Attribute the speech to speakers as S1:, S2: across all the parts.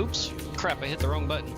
S1: Oops, crap, I hit the wrong button.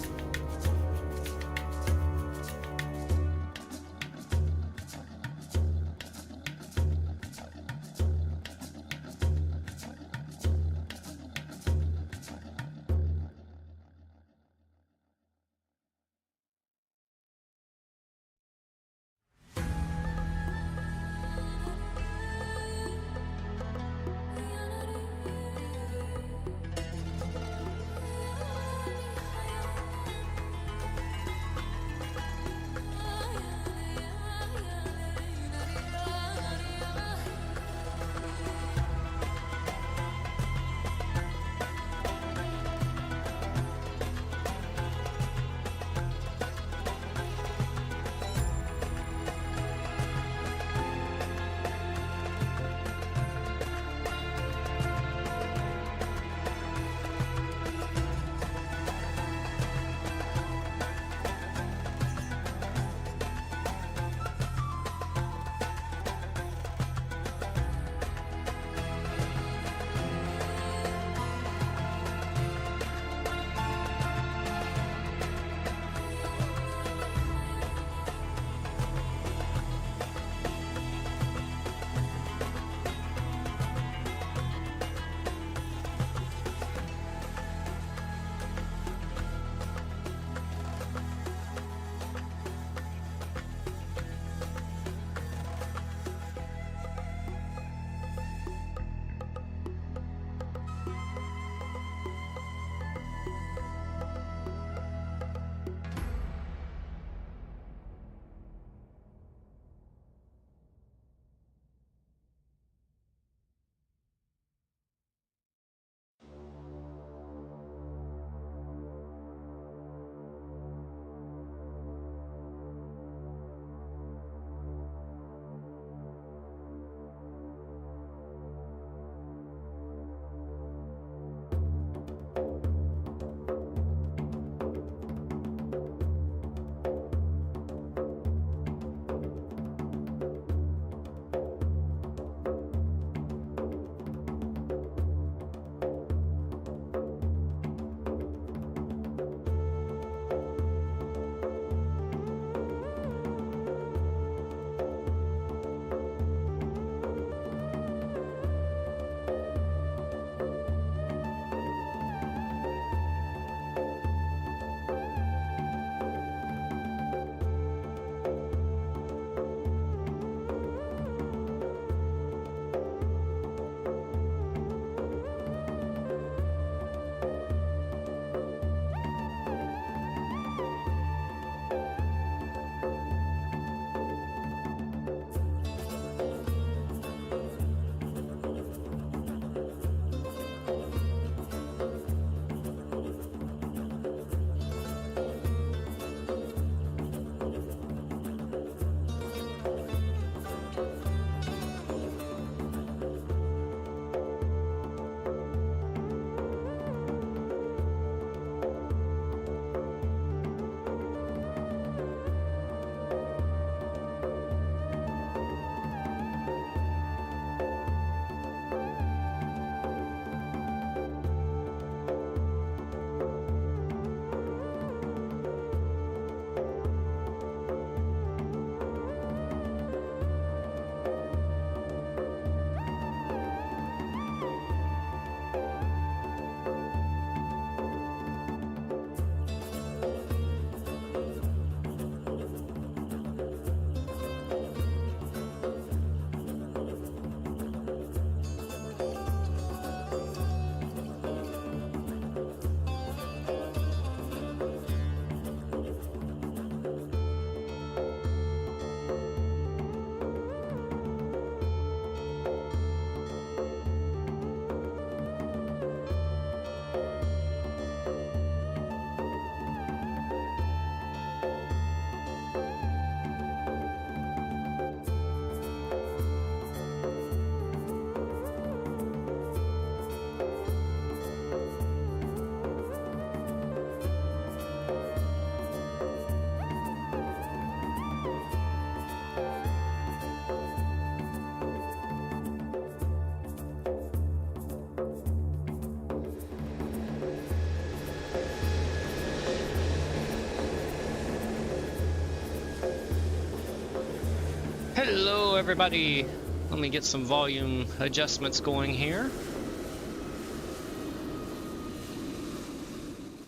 S1: Hello everybody! Let me get some volume adjustments going here.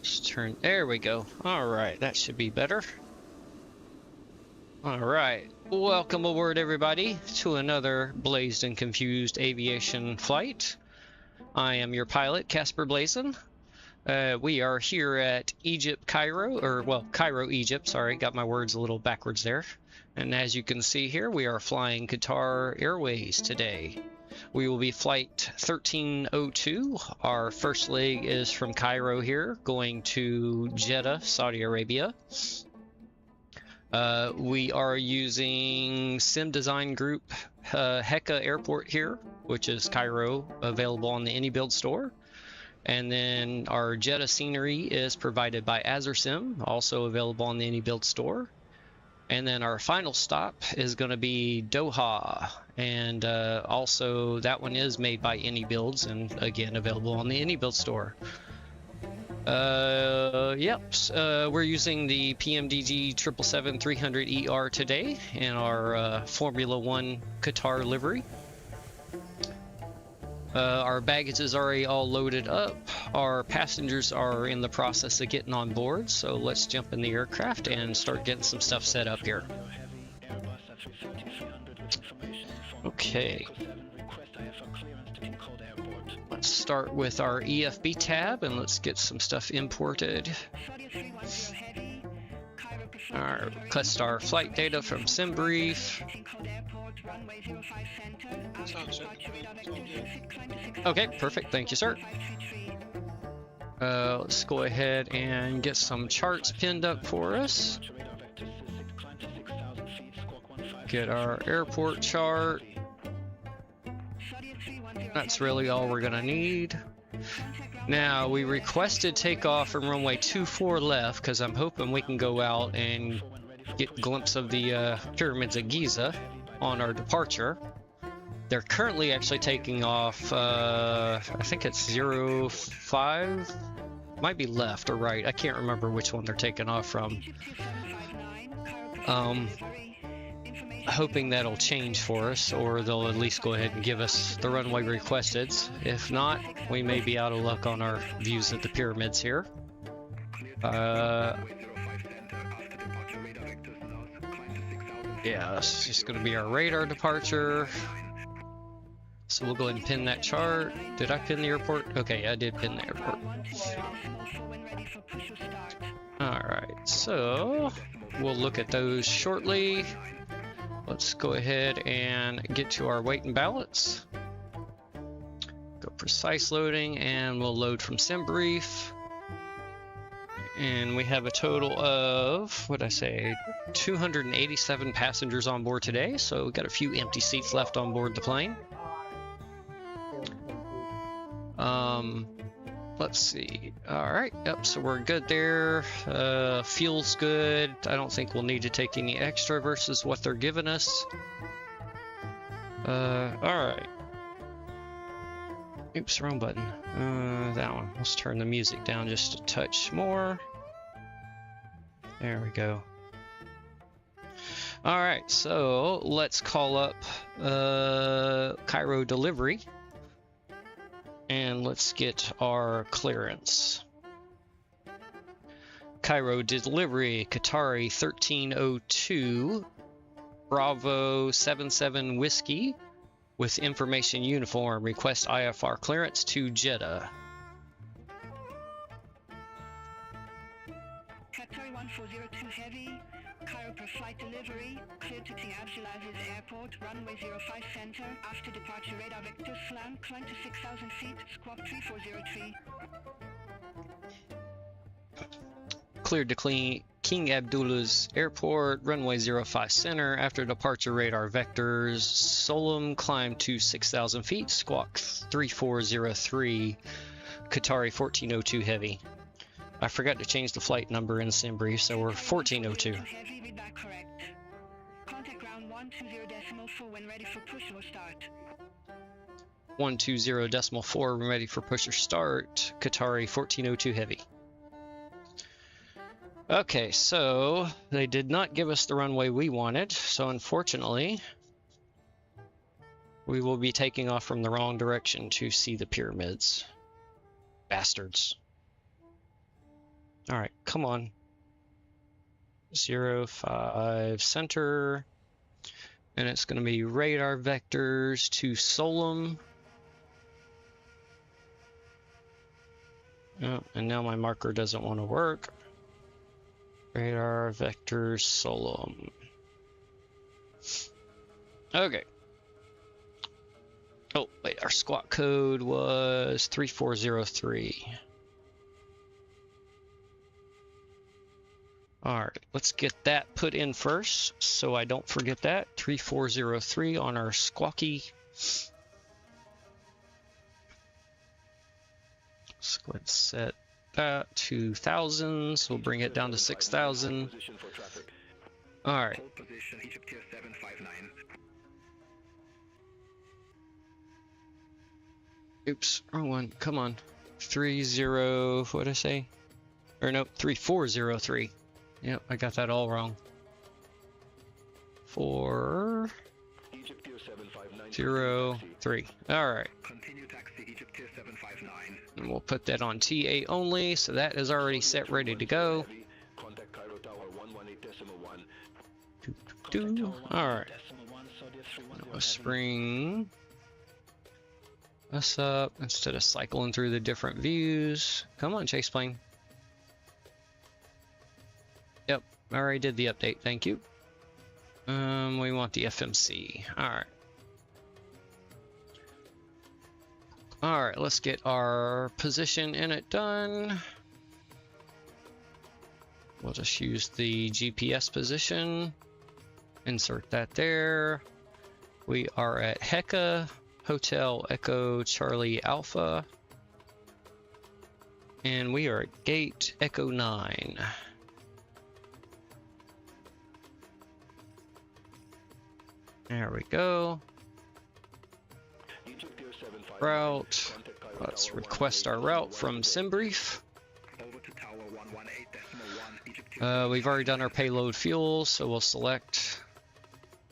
S1: Just turn, there we go. Alright, that should be better. Alright, welcome aboard everybody to another Blazed and Confused aviation flight. I am your pilot, Casper Blazin. We are here at Cairo, Egypt, sorry, got my words a little backwards there. And as you can see here, we are flying Qatar Airways today. We will be flight 1302. Our first leg is from Cairo here, going to Jeddah, Saudi Arabia. We are using Sim Design Group HECA Airport here, which is Cairo, available on the Inibuilds store. And then our Jeddah scenery is provided by Azrsim, also available on the Inibuilds store. And then our final stop is going to be Doha, and also that one is made by Inibuilds and again available on the Inibuilds store. We're using the PMDG 777-300ER today in our Formula 1 Qatar livery. Our baggage is already all loaded up. Our passengers are in the process of getting on board, so let's jump in the aircraft and start getting some stuff set up here. Okay. Let's start with our EFB tab and let's get some stuff imported. Request our flight data from SimBrief. Okay, perfect. Thank you, sir. Let's go ahead and get some charts pinned up for us. Get our airport chart. That's really all we're gonna need. Now, we requested takeoff from runway 24 left because I'm hoping we can go out and get a glimpse of the pyramids of Giza on our departure. They're currently actually taking off, I think it's 05, might be left or right. I can't remember which one they're taking off from. Hoping that'll change for us, or they'll at least go ahead and give us the runway requested. If not, we may be out of luck on our views of the pyramids here. Yeah, this is just going to be our radar departure. So we'll go ahead and pin that chart. Did I pin the airport? Okay, I did pin the airport. Alright, so we'll look at those shortly. Let's go ahead and get to our weight and balance. Go precise loading and we'll load from SimBrief. And we have a total of, what did I say, 287 passengers on board today. So we've got a few empty seats left on board the plane. Let's see. Alright, yep, so we're good there. Fuel's good. I don't think we'll need to take any extra versus what they're giving us. Alright. Oops, wrong button. That one. Let's turn the music down just a touch more. There we go. Alright, so let's call up Cairo delivery. And let's get our clearance. Cairo delivery, Qatari 1302, Bravo 77 Whiskey, with information uniform, request IFR clearance to Jeddah.
S2: Qatari 1402 Heavy, Cairo per flight delivery, cleared to King Abdulaziz Airport, runway 05 center, after departure radar vector slam, climb to 6,000 feet, squawk 3403.
S1: Cleared to King Abdulaziz Airport, runway 05 center, after departure radar vectors, Solemn, climb to 6,000 feet, squawk 3403, Qatari 1402 Heavy. I forgot to change the flight number in SimBrief, so we're 1402.
S2: Heavy, read back correct. Contact ground 120.4 when ready for push or start.
S1: 120.4 when ready for push or start, Qatari 1402 Heavy. Okay, so they did not give us the runway we wanted, so unfortunately we will be taking off from the wrong direction to see the pyramids. Bastards. Alright, come on. 05 center. And it's going to be radar vectors to Solum. Oh, and now my marker doesn't want to work. Radar vectors Solum. Okay. Oh, wait, our squawk code was 3403. Alright, let's get that put in first so I don't forget that. 3403 on our squawky. Let's go ahead and set that to thousands. We'll bring it down to 6,000. Alright. Oops, wrong one. Come on. 30, what did I say? Or no, 3403. Yep, I got that all wrong. 403. Alright. And we'll put that on T8 only, so that is already set ready to go. Alright. Let's bring us up instead of cycling through the different views. Come on, chase plane. Yep, I already did the update, thank you. We want the FMC. Alright. Alright, let's get our position in it done. We'll just use the GPS position. Insert that there. We are at HECA, Hotel Echo Charlie Alpha. And we are at Gate Echo 9. There we go. Route. Let's request our route from SimBrief. We've already done our payload fuel, so we'll select,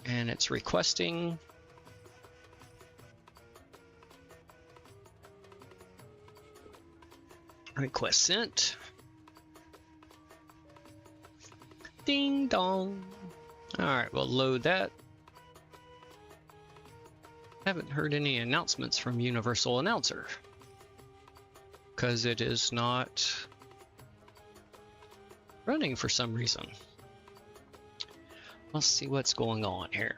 S1: and it's requesting. Request sent. Ding dong. Alright, we'll load that. Haven't heard any announcements from Universal Announcer because it is not running for some reason. Let's see what's going on here.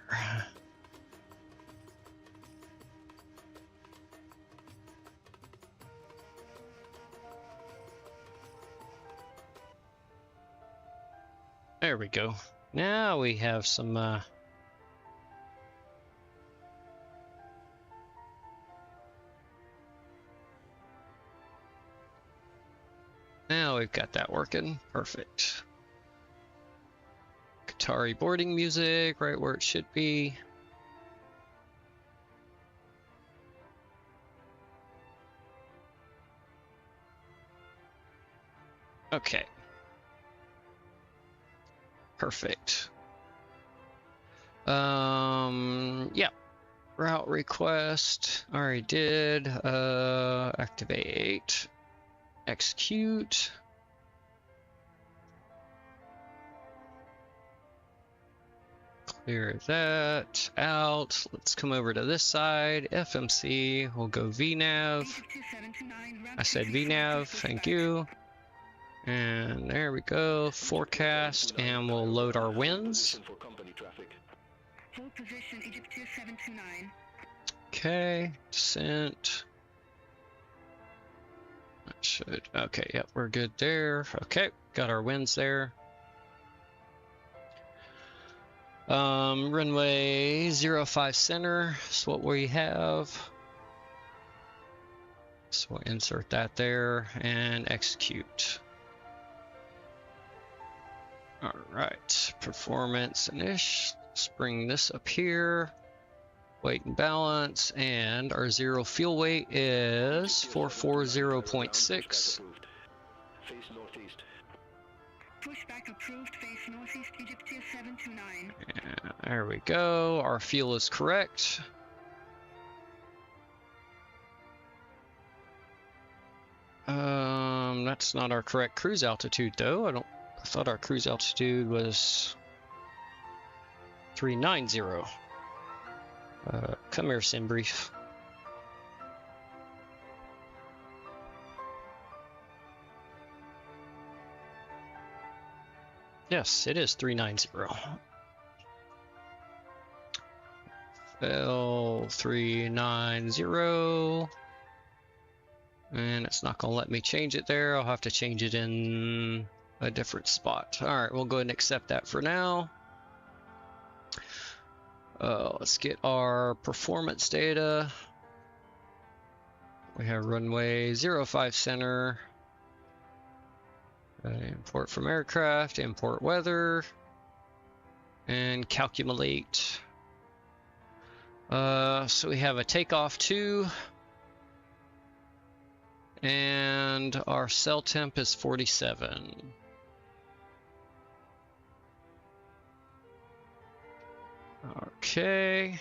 S1: There we go. Now we have some now we've got that working. Perfect. Qatari boarding music, right where it should be. Okay. Perfect. Yeah. Route request. Already did. Activate. Execute. Clear that out. Let's come over to this side. FMC. We'll go VNav. I said VNav. Thank you. And there we go. Forecast, and we'll load our winds. Okay. Descent. That should. Okay. Yep. We're good there. Okay. Got our winds there. Runway 05 center is what we have. So we'll insert that there and execute. All right, performance and ish. Let's bring this up here. Weight and balance, and our zero fuel weight is 440.6.
S2: Pushback approved, face northeast Egypt tier 729.
S1: Yeah, there we go. Our fuel is correct. That's not our correct cruise altitude though. I thought our cruise altitude was 390. Come here, Simbrief. Yes, it is 390. L390. And it's not going to let me change it there. I'll have to change it in a different spot. Alright, we'll go ahead and accept that for now. Let's get our performance data. We have runway 05 center. Import from aircraft, import weather, and calculate. So we have a takeoff 2. And our cell temp is 47. Okay.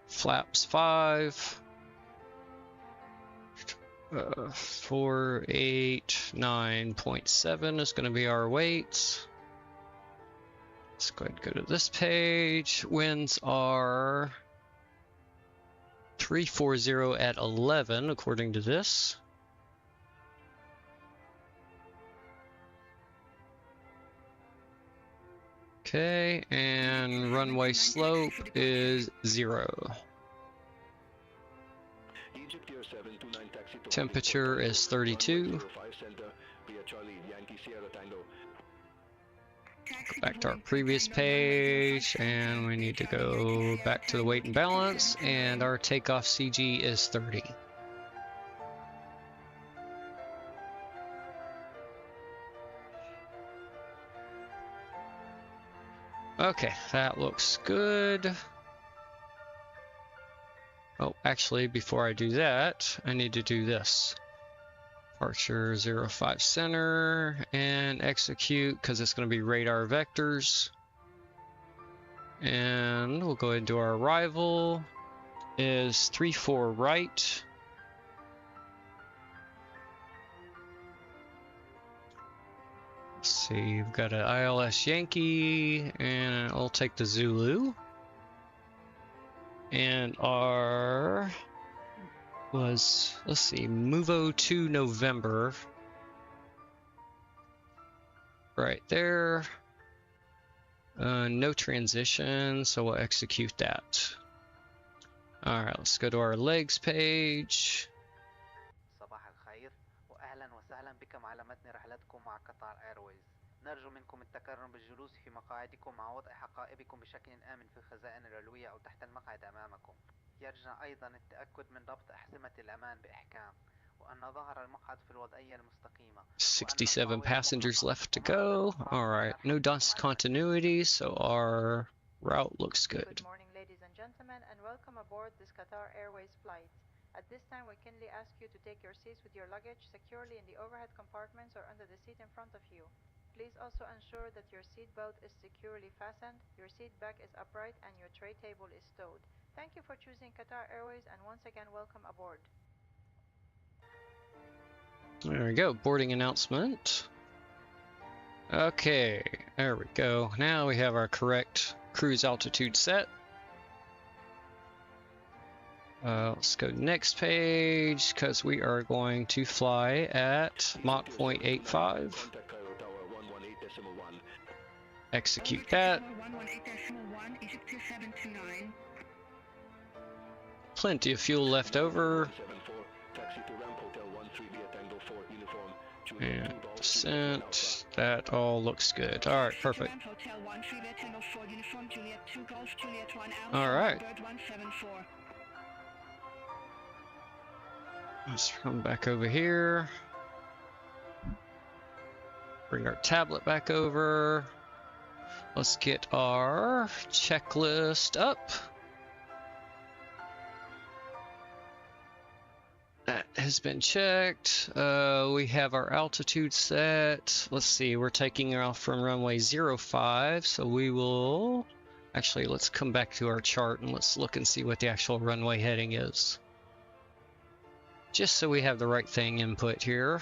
S1: Flaps 5. 489.7 is going to be our weight. Let's go ahead and go to this page. Winds are 340 at 11 according to this. Okay, and runway slope is 0. Temperature is 32. Back to our previous page, and we need to go back to the weight and balance, and our takeoff CG is 30. Okay, that looks good. Oh, actually, before I do that, I need to do this. Departure 05 center and execute because it's going to be radar vectors. And we'll go ahead and do our arrival is 34 right. Let's see, you've got an ILS Yankee, and I'll take the Zulu. And our was, let's see, Movo to November. Right there. No transition, so we'll execute that. Alright, let's go to our legs page.
S3: نرجو منكم التكرم بالجلوس في مقاعدكم مع وضع حقائبكم بشكل آمن في الخزائن العلوية أو تحت المقعد أمامكم. يرجى أيضا التأكد من ضبط أحزمة الأمان بإحكام وأن ظهر المقعد في الوضعية المستقيمة.
S1: 67 passengers left to go. Alright, no discontinuity, so our route looks good.
S4: Good morning, ladies and gentlemen, and welcome aboard this Qatar Airways flight. At this time, we kindly ask you to take your seats with your luggage securely in the overhead compartments or under the seat in front of you. Please also ensure that your seat belt is securely fastened, your seat back is upright, and your tray table is stowed. Thank you for choosing Qatar Airways, and once again, welcome aboard.
S1: There we go, boarding announcement. Okay, there we go. Now we have our correct cruise altitude set. Let's go next page, because we are going to fly at Mach 0.85. Execute that. Plenty of fuel left over. And descent. That all looks good. Alright, perfect. Alright. Let's come back over here. Bring our tablet back over. Let's get our checklist up. That has been checked. We have our altitude set. Let's see, we're taking off from runway 05, so we will... Actually, let's come back to our chart and let's look and see what the actual runway heading is. Just so we have the right thing input here.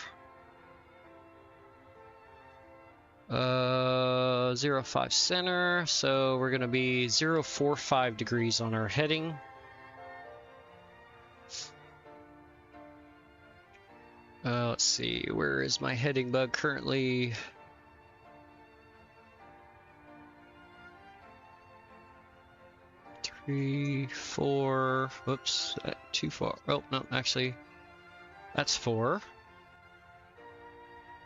S1: 05 center, so we're going to be 045 degrees on our heading. Let's see, where is my heading bug currently? Three, four, whoops, too far. Oh, no, actually, that's 4.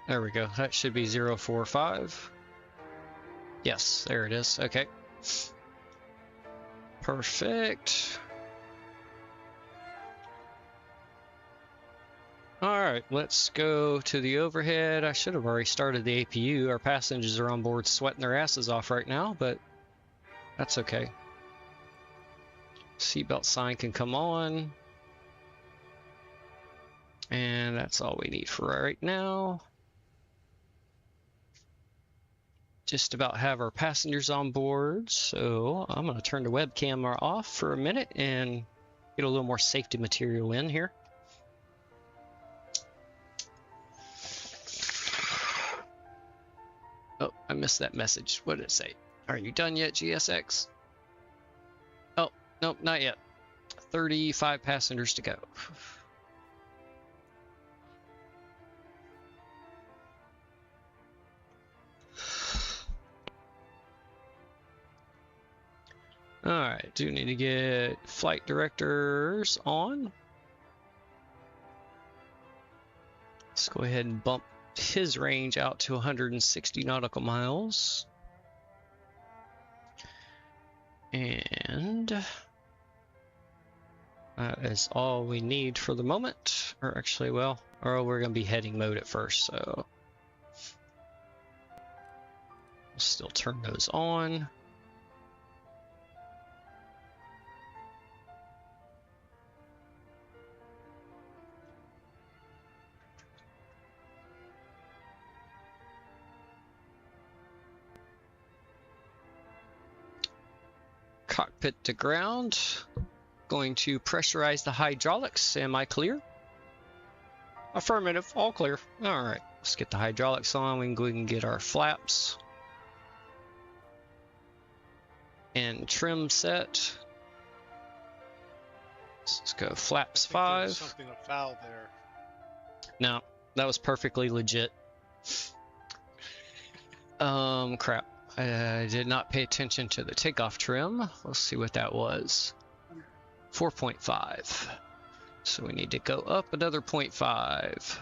S1: There we go, that should be 045. Yes, there it is, okay. Perfect. Alright, let's go to the overhead. I should have already started the APU. Our passengers are on board sweating their asses off right now, but that's okay. Seatbelt sign can come on. And that's all we need for right now. Just about have our passengers on board, so I'm going to turn the webcam off for a minute and get a little more safety material in here. Oh, I missed that message. What did it say? Are you done yet, GSX? Oh, nope, not yet. 35 passengers to go. Alright, do need to get flight directors on. Let's go ahead and bump his range out to 160 nautical miles. And that is all we need for the moment. Or actually, well, or we're going to be heading mode at first, so we'll still turn those on. Cockpit to ground. Going to pressurize the hydraulics. Am I clear? Affirmative. All clear. Alright. Let's get the hydraulics on. We can go ahead and get our flaps. And trim set. Let's go flaps 5.
S5: Something foul there.
S1: No, that was perfectly legit. Crap. I did not pay attention to the takeoff trim. Let's see what that was. 4.5. So we need to go up another 0.5.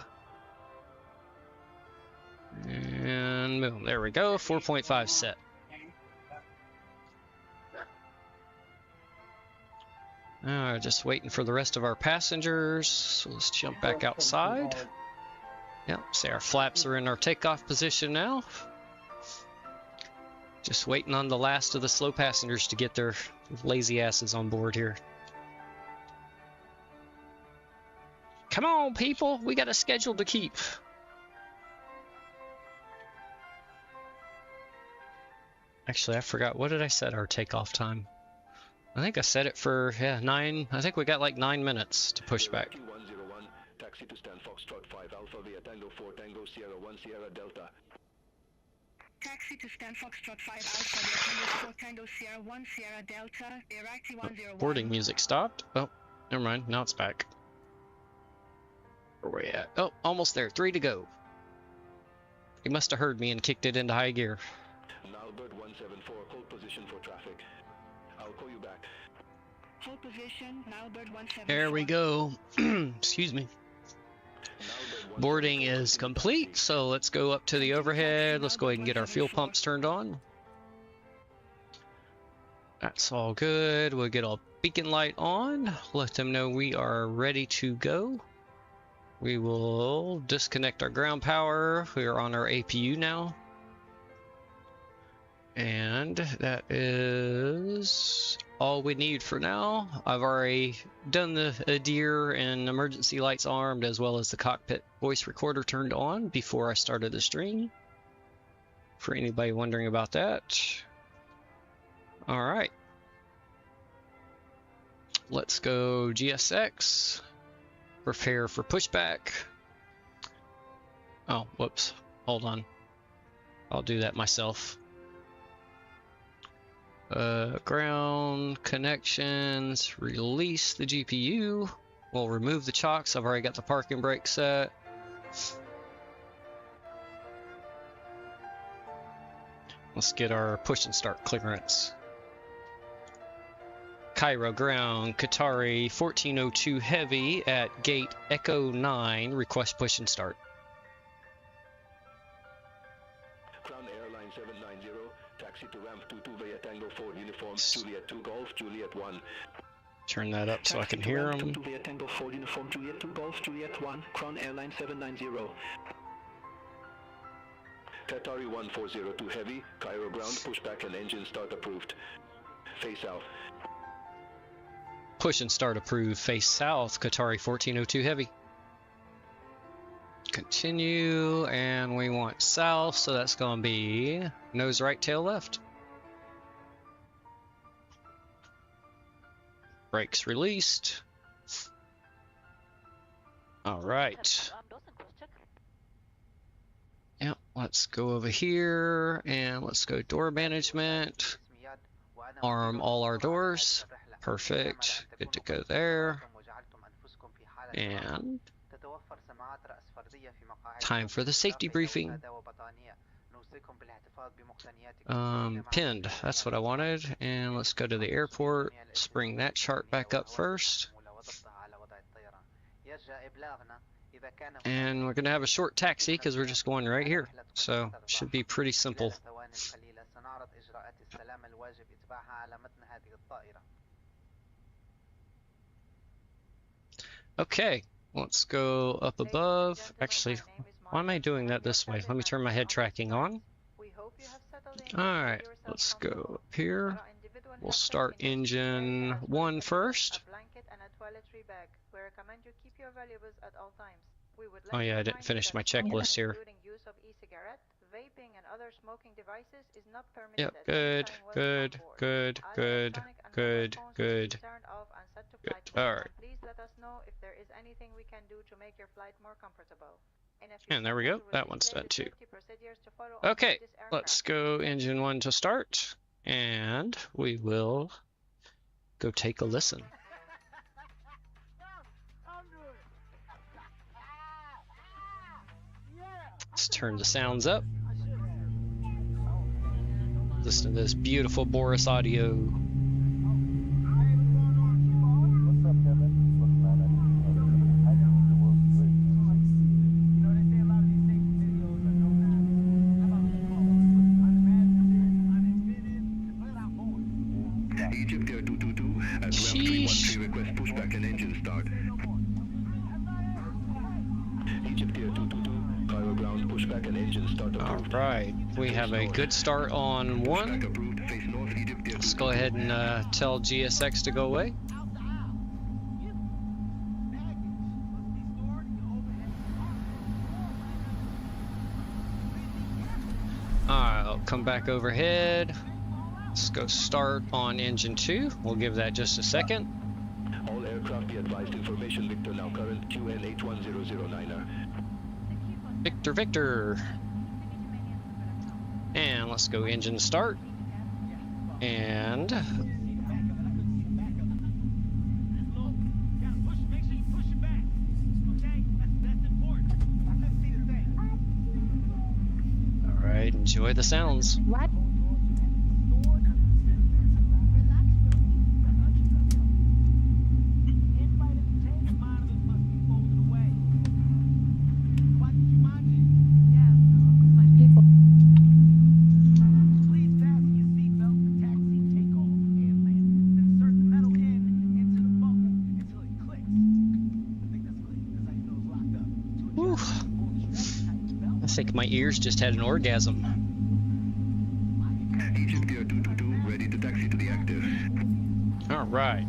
S1: And boom, there we go. 4.5 set. Just waiting for the rest of our passengers. So let's jump back outside. Yep, see our flaps are in our takeoff position now. Just waiting on the last of the slow passengers to get their lazy asses on board here. Come on, people, we got a schedule to keep. Actually, I forgot, what did I set our takeoff time? I think I set it for, yeah, 9, I think we got like 9 minutes to push back.
S6: Q101, taxi to stand Foxtrot 5 Alpha via Tango 4 Tango Sierra 1 Sierra Delta.
S2: Taxi to stand Foxtrot 5 Alpha via Tango 4 Tango Sierra 1 Sierra Delta, Iraqi 101.
S1: Boarding music stopped. Oh, never mind, now it's back. Where we at? Oh, almost there, 3 to go. He must have heard me and kicked it into high gear.
S6: Nalbert 174, hold position for traffic. I'll call you back.
S2: Hold position, Nalbert 174.
S1: There we go. Excuse me. Boarding is complete, so let's go up to the overhead. Let's go ahead and get our fuel pumps turned on. That's all good. We'll get a beacon light on. Let them know we are ready to go. We will disconnect our ground power. We are on our APU now. And that is all we need for now. I've already done the ADIR and emergency lights armed, as well as the cockpit voice recorder turned on before I started the stream. For anybody wondering about that. All right. Let's go GSX. Prepare for pushback. Oh, whoops. Hold on. I'll do that myself. Ground connections, release the GPU. We'll remove the chocks. I've already got the parking brake set. Let's get our push and start clearance. Cairo ground, Qatari 1402 heavy at gate Echo 9, request push and start.
S6: Crown Airline 790, taxi to ramp 22 via Tango 4 uniform, Juliet 2 Golf, Juliet 1.
S1: Turn that up so I can hear them.
S6: 22 via Tango 4 uniform, Juliet 2 Golf, Juliet 1, Crown Airline 790. Qatari 1402 heavy, Cairo ground, pushback and engine start approved. Face south.
S1: Push and start approved, face south, Qatari 1402 heavy. Continue, and we want south, so that's going to be nose right, tail left. Brakes released. All right. Yep, let's go over here, and let's go door management. Arm all our doors. Perfect. Good to go there. And time for the safety briefing. Pinned, that's what I wanted. And let's go to the airport. Let's bring that chart back up first. And we're going to have a short taxi because we're just going right here. So should be pretty simple. Okay, let's go up above. Actually, why am I doing that this way? Let me turn my head tracking on. Alright, let's go up here. We'll start engine 1 first. Oh yeah, I didn't finish my checklist here. Yep, good. Alright. And there we go. That one's done too. Okay, let's go engine 1 to start. And we will go take a listen. Let's turn the sounds up. Listen to this beautiful Boris audio.
S6: Egypt Air 222 at ramp 313 request pushback and engine start. Egypt Air 222, Cairo ground, pushback and engine start approved.
S1: Alright, we have a good start on 1. Let's go ahead and tell GSX to go away. Alright, I'll come back overhead. Let's go start on engine 2. We'll give that just a second.
S6: All aircraft be advised, information Victor now current QN 81009er.
S1: Victor, Victor. And let's go engine start. And all right, enjoy the sounds.
S5: What?
S1: I think my ears just had an orgasm. All right.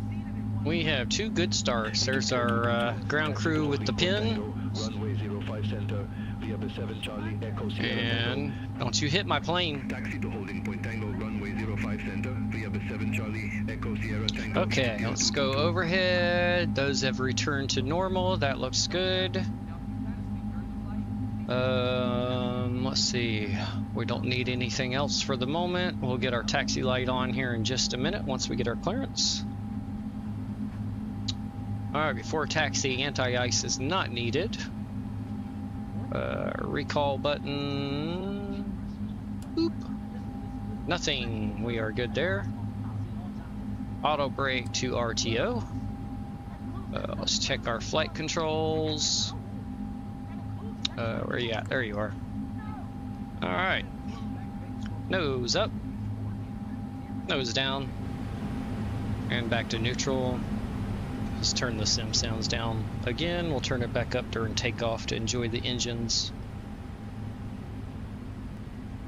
S1: We have 2 good starts. There's our ground crew with the pin.
S6: Runway 05 center. We have a 7 Charlie Echo Sierra
S1: And don't you hit my plane.
S6: Taxi to holding point Tango, runway 05 center. We have a 7 Charlie Echo Sierra Tango.
S1: Okay, let's go overhead. Those have returned to normal. That looks good. Let's see. We don't need anything else for the moment. We'll get our taxi light on here in just a minute once we get our clearance. Alright, before taxi, anti-ice is not needed. Recall button. Boop. Nothing. We are good there. Auto brake to RTO. Let's check our flight controls. Where are you at? There you are. Alright. Nose up. Nose down. And back to neutral. Let's turn the sim sounds down again. We'll turn it back up during takeoff to enjoy the engines.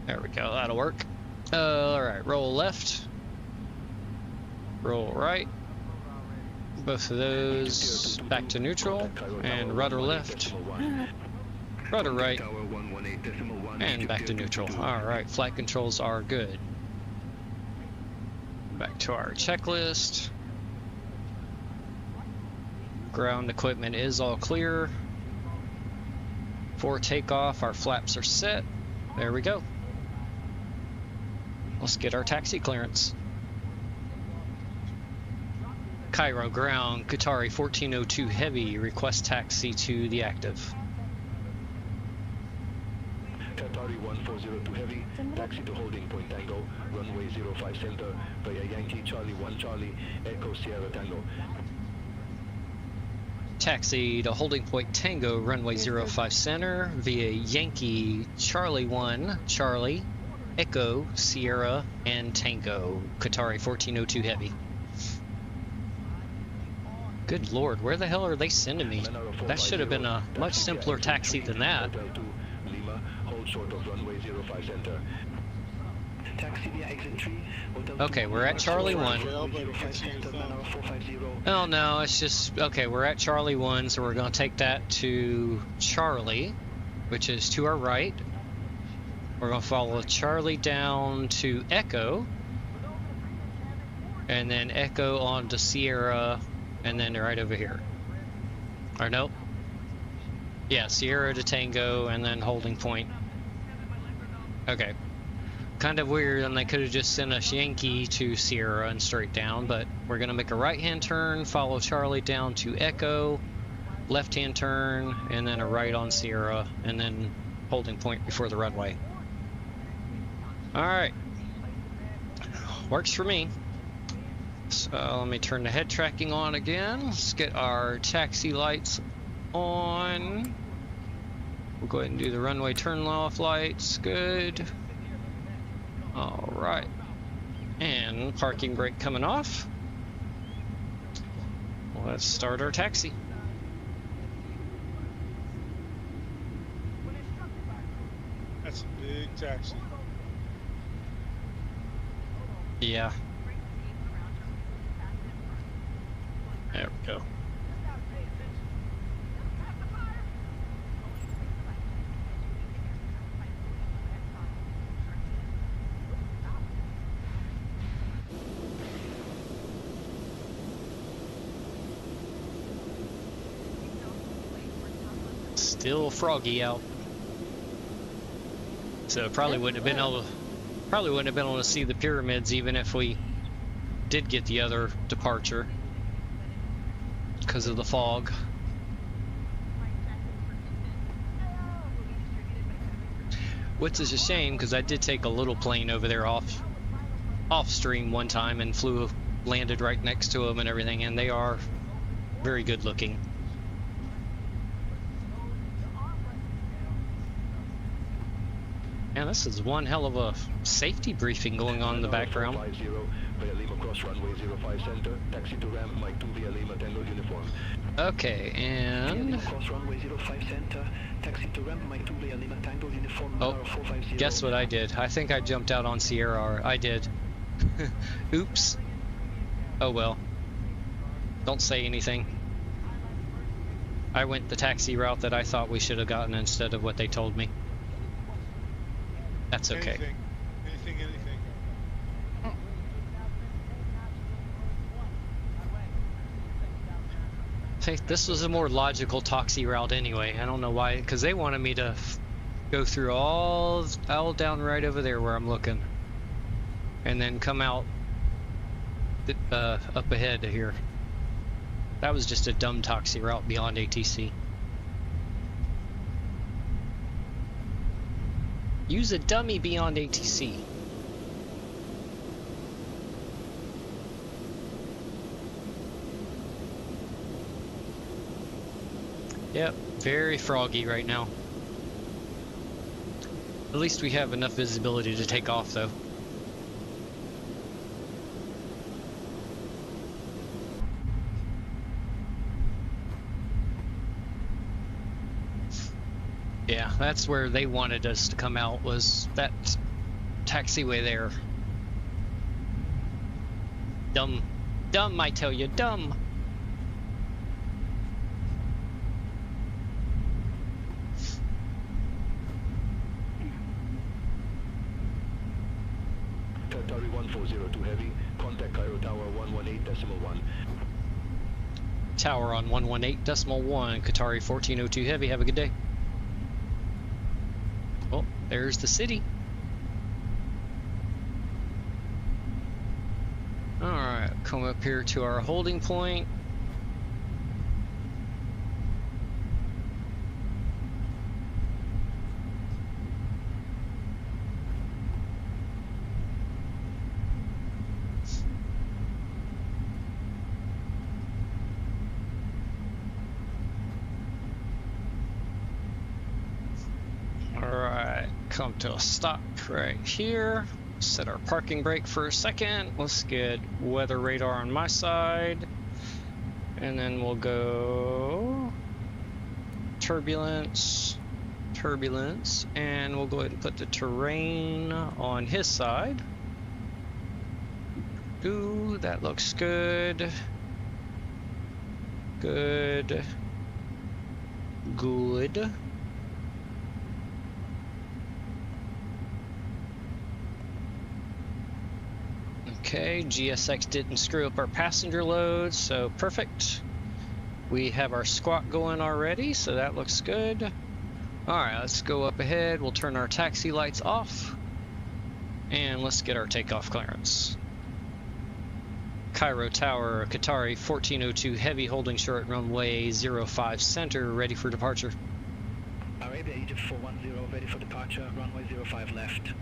S1: There we go, that'll work. Alright, roll left. Roll right. Both of those back to neutral. And rudder left. Rudder right. And back to neutral. Alright, flight controls are good. Back to our checklist. Ground equipment is all clear. For takeoff, our flaps are set. There we go. Let's get our taxi clearance. Cairo ground, Qatari 1402 Heavy, request taxi to the active.
S6: Qatari 1402 Heavy, taxi to holding point Tango, runway 05 center, via Yankee Charlie 1 Charlie, Echo Sierra Tango.
S1: Taxi to holding point Tango, runway 05 center, via Yankee Charlie 1 Charlie, Echo Sierra and Tango, Qatari 1402 Heavy. Good lord, where the hell are they sending me? That should have been a much simpler taxi than that. Okay, we're at Charlie 1. Oh no, it's just, okay, we're at Charlie 1, so we're going to take that to Charlie, which is to our right. We're going to follow Charlie down to Echo, and then Echo on to Sierra, and then right over here. Or nope. Yeah, Sierra to Tango, and then holding point. Okay. Kind of weird, and they could have just sent us Yankee to Sierra and straight down, but we're going to make a right-hand turn, follow Charlie down to Echo, left-hand turn, and then a right on Sierra, and then holding point before the runway. Alright. Works for me. So let me turn the head tracking on again. Let's get our taxi lights on. We'll go ahead and do the runway turn off lights. Good. Alright. And parking brake coming off. Let's start our taxi.
S5: That's a big taxi.
S1: Yeah. There we go. Still froggy out. So probably wouldn't have been able to see the pyramids even if we did get the other departure because of the fog. Which is a shame because I did take a little plane over there off stream one time and landed right next to them and everything, and they are very good looking. Man, this is one hell of a safety briefing going on in the background. Okay, and oh, guess what I did? I think I jumped out on Sierra. I did. Oops. Oh well. Don't say anything. I went the taxi route that I thought we should have gotten instead of what they told me. That's okay.
S5: Anything.
S1: Hey, this was a more logical taxi route anyway. I don't know why, because they wanted me to go through all down right over there where I'm looking, and then come out up ahead to here. That was just a dumb taxi route beyond ATC. Use a dummy beyond ATC. Yep, very froggy right now. At least we have enough visibility to take off though. Yeah, that's where they wanted us to come out, was that taxiway there. Dumb. Dumb, I tell you, dumb.
S6: Qatari 1402 Heavy, contact Cairo Tower 118.1.
S1: Tower on 118.1, Qatari 1402 Heavy, have a good day. Oh, there's the city. Alright, come up here to our holding point. Alright, come to a stop right here. Set our parking brake for a second. Let's get weather radar on my side. And then we'll go turbulence, and we'll go ahead and put the terrain on his side. Ooh, that looks good. Good. Okay, GSX didn't screw up our passenger load, so perfect. We have our squawk going already, so that looks good. Alright, let's go up ahead. We'll turn our taxi lights off. And let's get our takeoff clearance. Cairo Tower, Qatari 1402 Heavy, holding short runway 05 center, ready for departure.
S7: Arabia Egypt 410, ready for departure, runway 05 left.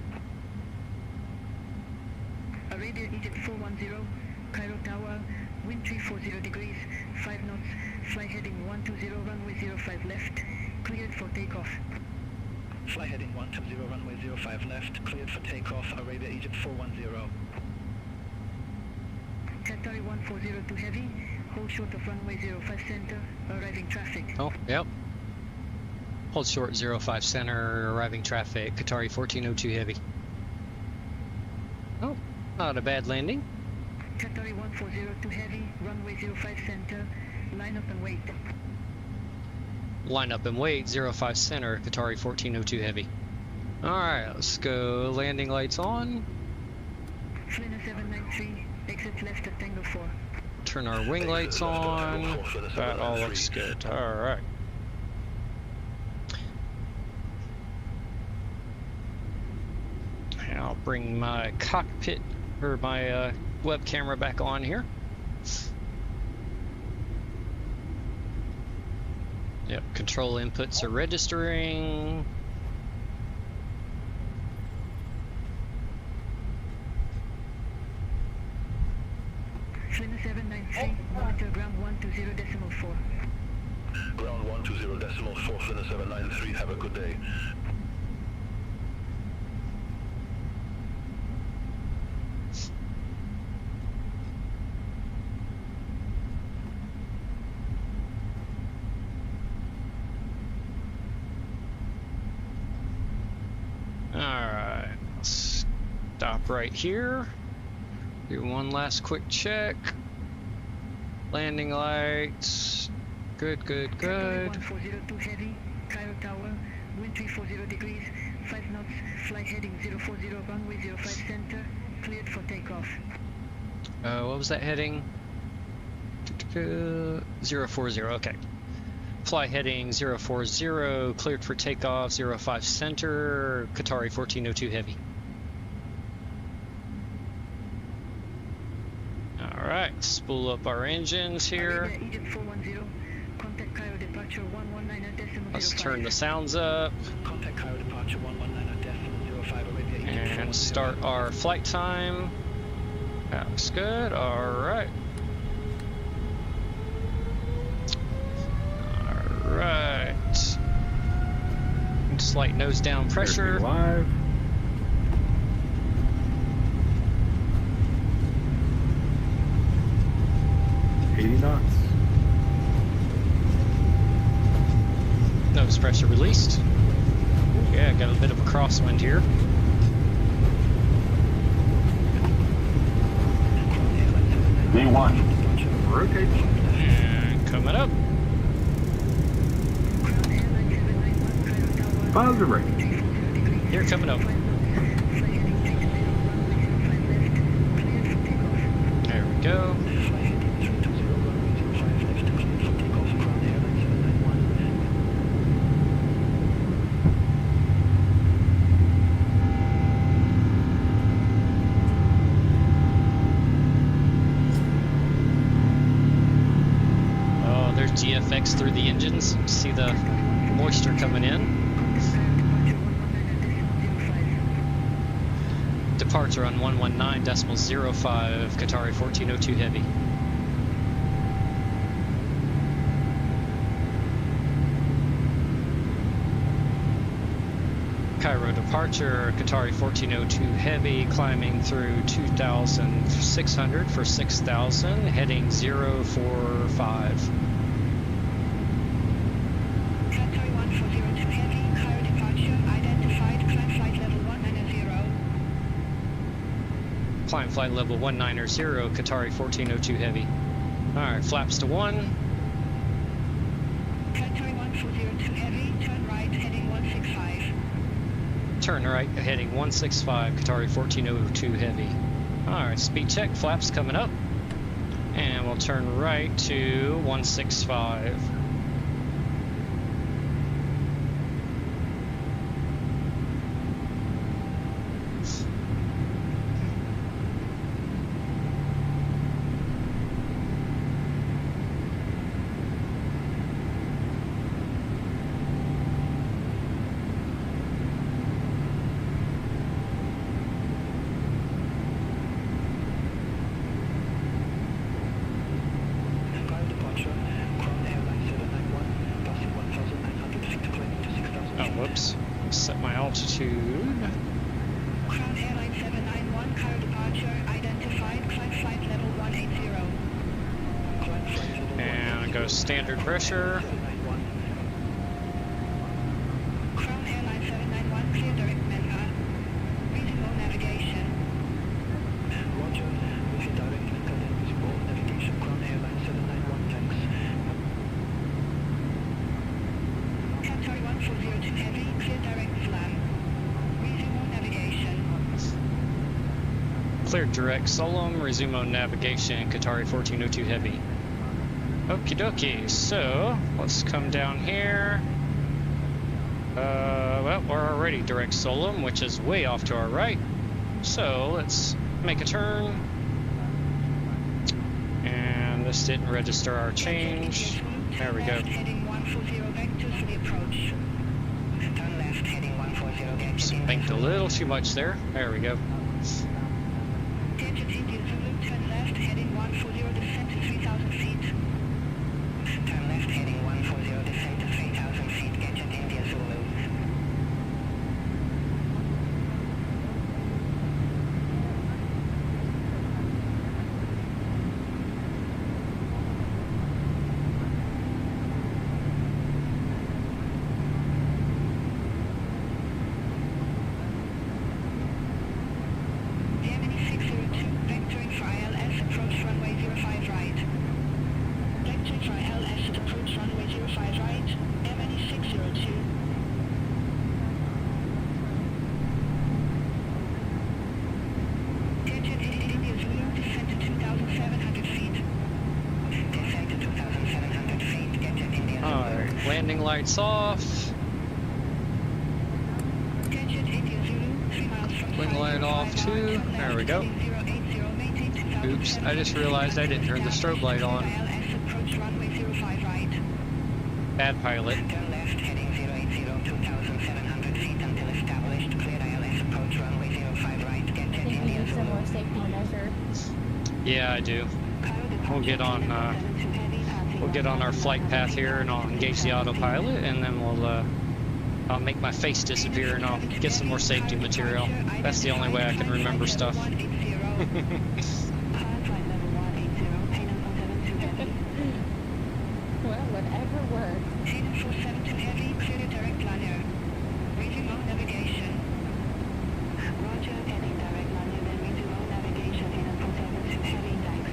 S2: Arabia Egypt 410, Cairo Tower, wind 340 degrees, 5 knots, fly heading 120, runway 05 left, cleared for takeoff.
S7: Fly heading 120, runway 05 left, cleared for takeoff, Arabia Egypt 410.
S2: Qatari 1402 Heavy, hold short of runway 05 center, arriving traffic.
S1: Oh, yep. Hold short 05 center, arriving traffic, Qatari 1402 Heavy. Oh, not a bad landing.
S2: Qatari 1402 Heavy, runway 05 center, line up and wait.
S1: Line up and wait, 05 center, Qatari 1402 Heavy. Alright, let's go. Landing lights on.
S2: Flynn 793, exit left at Tango 4.
S1: Turn our wing lights on. That all looks good. Alright. I'll bring my cockpit, or my web camera back on here. Yep, control inputs are registering.
S2: Flynn 793, monitor ground 120.4.
S6: Ground 120.4, Flynn 793, have a good day.
S1: Alright, let's stop right here. Do one last quick check. Landing lights. Good, good, good.
S2: 1402 heavy, Cairo Tower, wind 340 degrees, 5 knots, flight heading 040, runway 05 center, cleared for takeoff.
S1: What was that heading? 040, okay. Fly heading 040, cleared for takeoff, 05 center, Qatari 1402 heavy. Alright, spool up our engines here.
S2: Egypt 410, contact Cairo departure 119 at decimal
S1: Let's
S2: 05.
S1: turn the sounds up
S7: Contact Cairo departure 119 at decimal 05 Arabia Egypt
S1: and start our flight time. That looks good. Alright. Alright. Slight nose down pressure.
S8: Live. Knots.
S1: Nose pressure released. Yeah, got a bit of a crosswind here.
S8: V1. Rotate.
S1: And coming up.
S8: Positive right.
S1: Here, coming up. There we go. GFX through the engines. See the moisture coming in. Departure on 119.05 Qatari 1402 heavy. Cairo departure, Qatari 1402 heavy, climbing through 2,600 for 6,000, heading 045. Climb flight level 190, Qatari 1402 heavy. Alright, flaps to 1.
S2: Qatari 1402 heavy, turn right, heading 165.
S1: Turn right, heading 165, Qatari 1402 heavy. Alright, speed check, flaps coming up. And we'll turn right to 165. Set my altitude.
S2: Crown Airline 791, Cairo departure, identified, climb flight level 180.
S1: And go standard pressure.
S2: Crown Airline 791, clear direct Mecca. Visible navigation.
S7: Roger, with your direct Mecca, then visible navigation, Crown Airline 791, thanks.
S2: Qatari 1402 heavy, clear direct flag. Resume navigation.
S1: Clear direct Solom, resume on navigation, Qatari 1402 heavy. Okie dokie, so let's come down here. Well, we're already direct Solom, which is way off to our right. So let's make a turn. And this didn't register our change. There we go.
S2: Heading 140 vectors for the approach. Turn left, heading 140
S1: Oops, banked a little too much there. There we go.
S2: Digit India Zulu, turn left, heading 140, descend to 3,000 feet. Turn left, heading 140, descend to 3,000 feet, Digit India Zulu.
S1: lights off. Wing light off too. There we go. Oops, I just realized I didn't turn the strobe light on. Bad pilot.
S2: Turn left, heading 080, 2,700 feet until established. Clear ILS approach runway 05 right. Get jet India Zulu.
S9: More safety measure.
S1: Yeah, I do. We'll get on our flight path here, and I'll engage the autopilot, and then I'll make my face disappear, and I'll get some more safety material. That's the only way I can remember stuff.
S9: Well, whatever works.
S2: Hayden 472 heavy, clear to direct liner. Reaching all navigation. Roger, heading direct liner, then reaching all navigation. Hayden 472 heavy, thanks.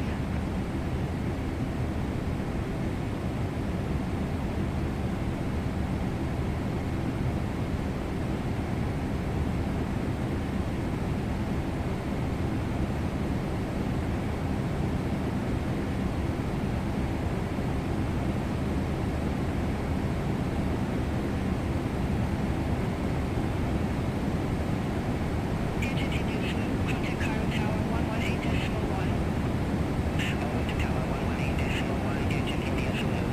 S2: Digit India Zulu, contact Cairo Tower 118.1. Over to Tower 118.1, digit India Zulu.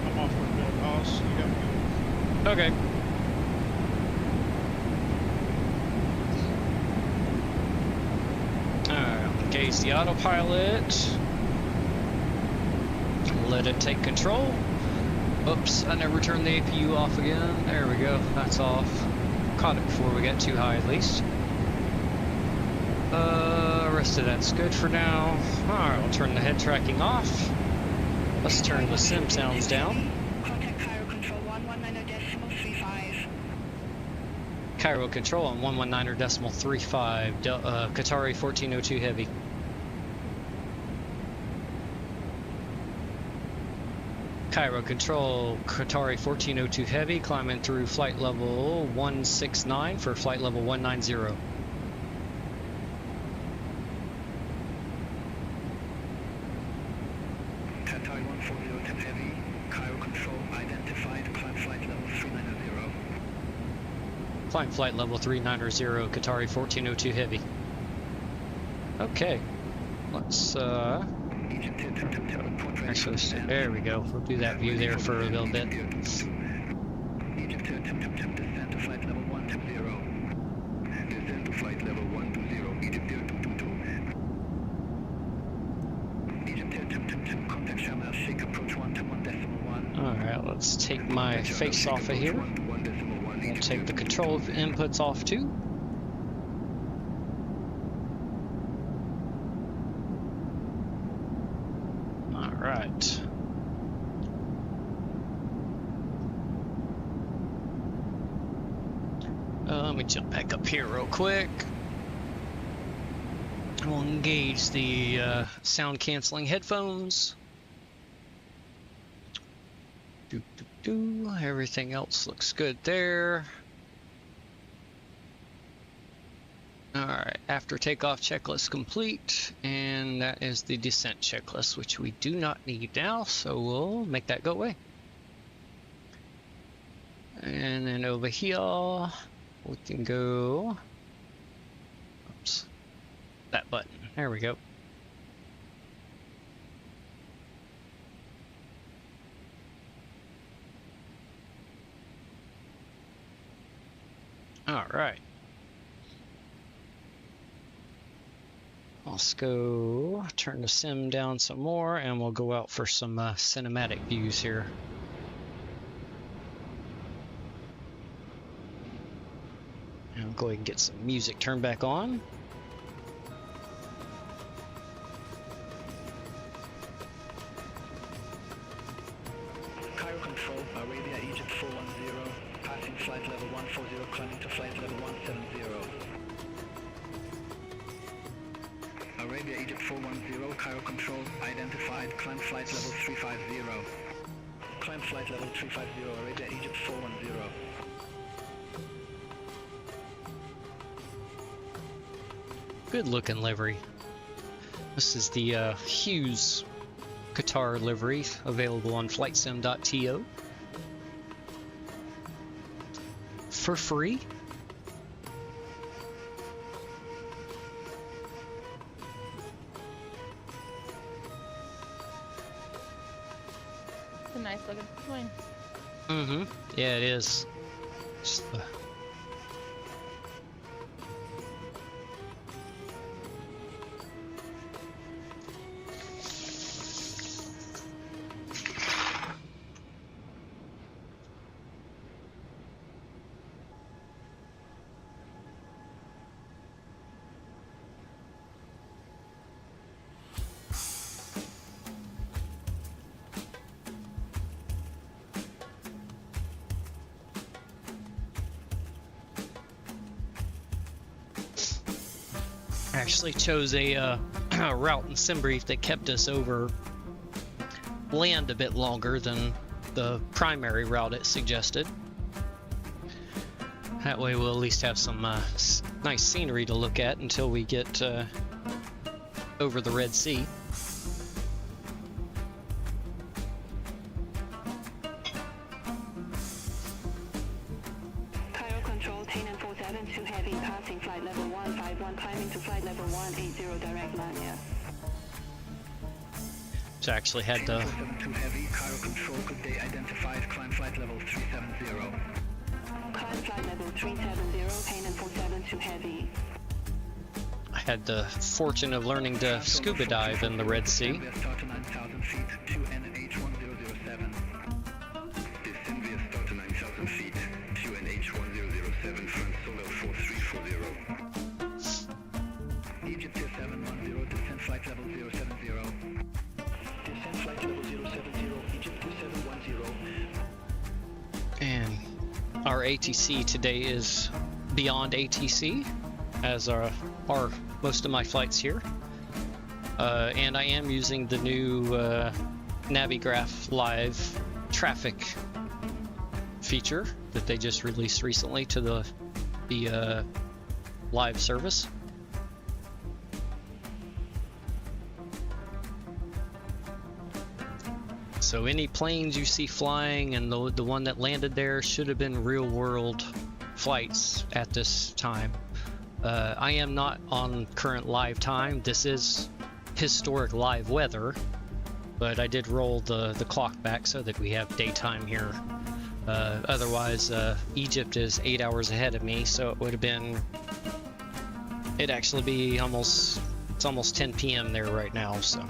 S5: I'm off for the build house. You got me.
S1: Okay. Alright, engage the autopilot. Let it take control. Oops, I never turned the APU off again. There we go, that's off. Caught it before we got too high at least. Rest of that's good for now. Alright, I'll turn the head tracking off. Let's turn the sim sounds down.
S2: Contact Cairo Control 119.35.
S1: Cairo Control on 119.35, Qatari 1402 Heavy. Cairo Control, Qatari 1402 Heavy, climbing through flight level 169 for flight level 190.
S7: Qatari 140 heavy, Cairo Control identified, climb flight level 390.
S1: Climb flight level 390, Qatari 1402 Heavy. Okay, let's actually, there we go. We'll do that view there for a little bit.
S7: Egypt descend to flight level 120. Descend to flight level 120. Egypt 222. Egypt contact Hamad, shake approach 121.1.
S1: Alright, let's take my face off of here. We'll take the control inputs off too. Alright. Let me jump back up here real quick. We'll engage the sound canceling headphones. Everything else looks good there. Alright, after takeoff checklist complete, and that is the descent checklist, which we do not need now, so we'll make that go away. And then over here, we can go, oops, that button, there we go. Alright. Let's go turn the sim down some more, and we'll go out for some cinematic views here. And I'll go ahead and get some music turned back on.
S7: Cairo Control, Arabia Egypt 410, passing flight level 140, climbing to flight level 170. Arabia Egypt 410, Cairo Control identified, climb flight level 350. Climb flight level 350, Arabia Egypt 410.
S1: Good looking livery. This is the Hughes Qatar livery available on flightsim.to for free.
S9: It's a nice looking plane.
S1: Mm-hmm. Yeah, it is. Just the... actually chose a route and sim brief that kept us over land a bit longer than the primary route it suggested. That way we'll at least have some nice scenery to look at until we get over the Red Sea.
S2: Cairo control, 10 and 47 to heavy, passing flight level 151, climbing to flight level 180, direct line, yes.
S1: So I actually had to...
S7: 7 to heavy, Cairo control, good day identified, climb flight level 370.
S2: Climb flight level 370, 10 and 47 to heavy.
S1: I had the fortune of learning to scuba dive in the Red Sea.
S7: Start to 9,000 feet, 2NH1007. Descend via start to 9,000 feet, 2NH1007, front solo 4340. Egypt Tier 710, descend flight level 070. Descend flight level 070, Egypt Tier 710.
S1: And our ATC today is beyond ATC, as are most of my flights here. And I am using the new Navigraph Live traffic feature that they just released recently to the live service. So any planes you see flying and the one that landed there should have been real world flights at this time. I am not on current live time. This is historic live weather, but I did roll the clock back so that we have daytime here. Otherwise, Egypt is 8 hours ahead of me, so it would have been... It'd actually be almost 10 p.m. there right now, so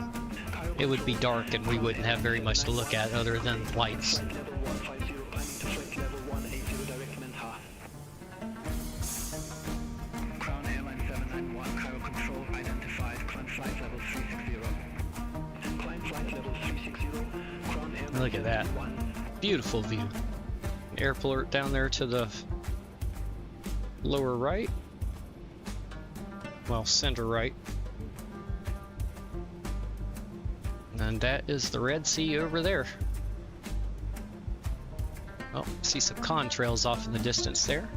S1: it would be dark and we wouldn't have very much to look at other than lights. Look at that. Beautiful view. Airport down there to the lower right. Well, center right. And that is the Red Sea over there. Oh, see some contrails off in the distance there.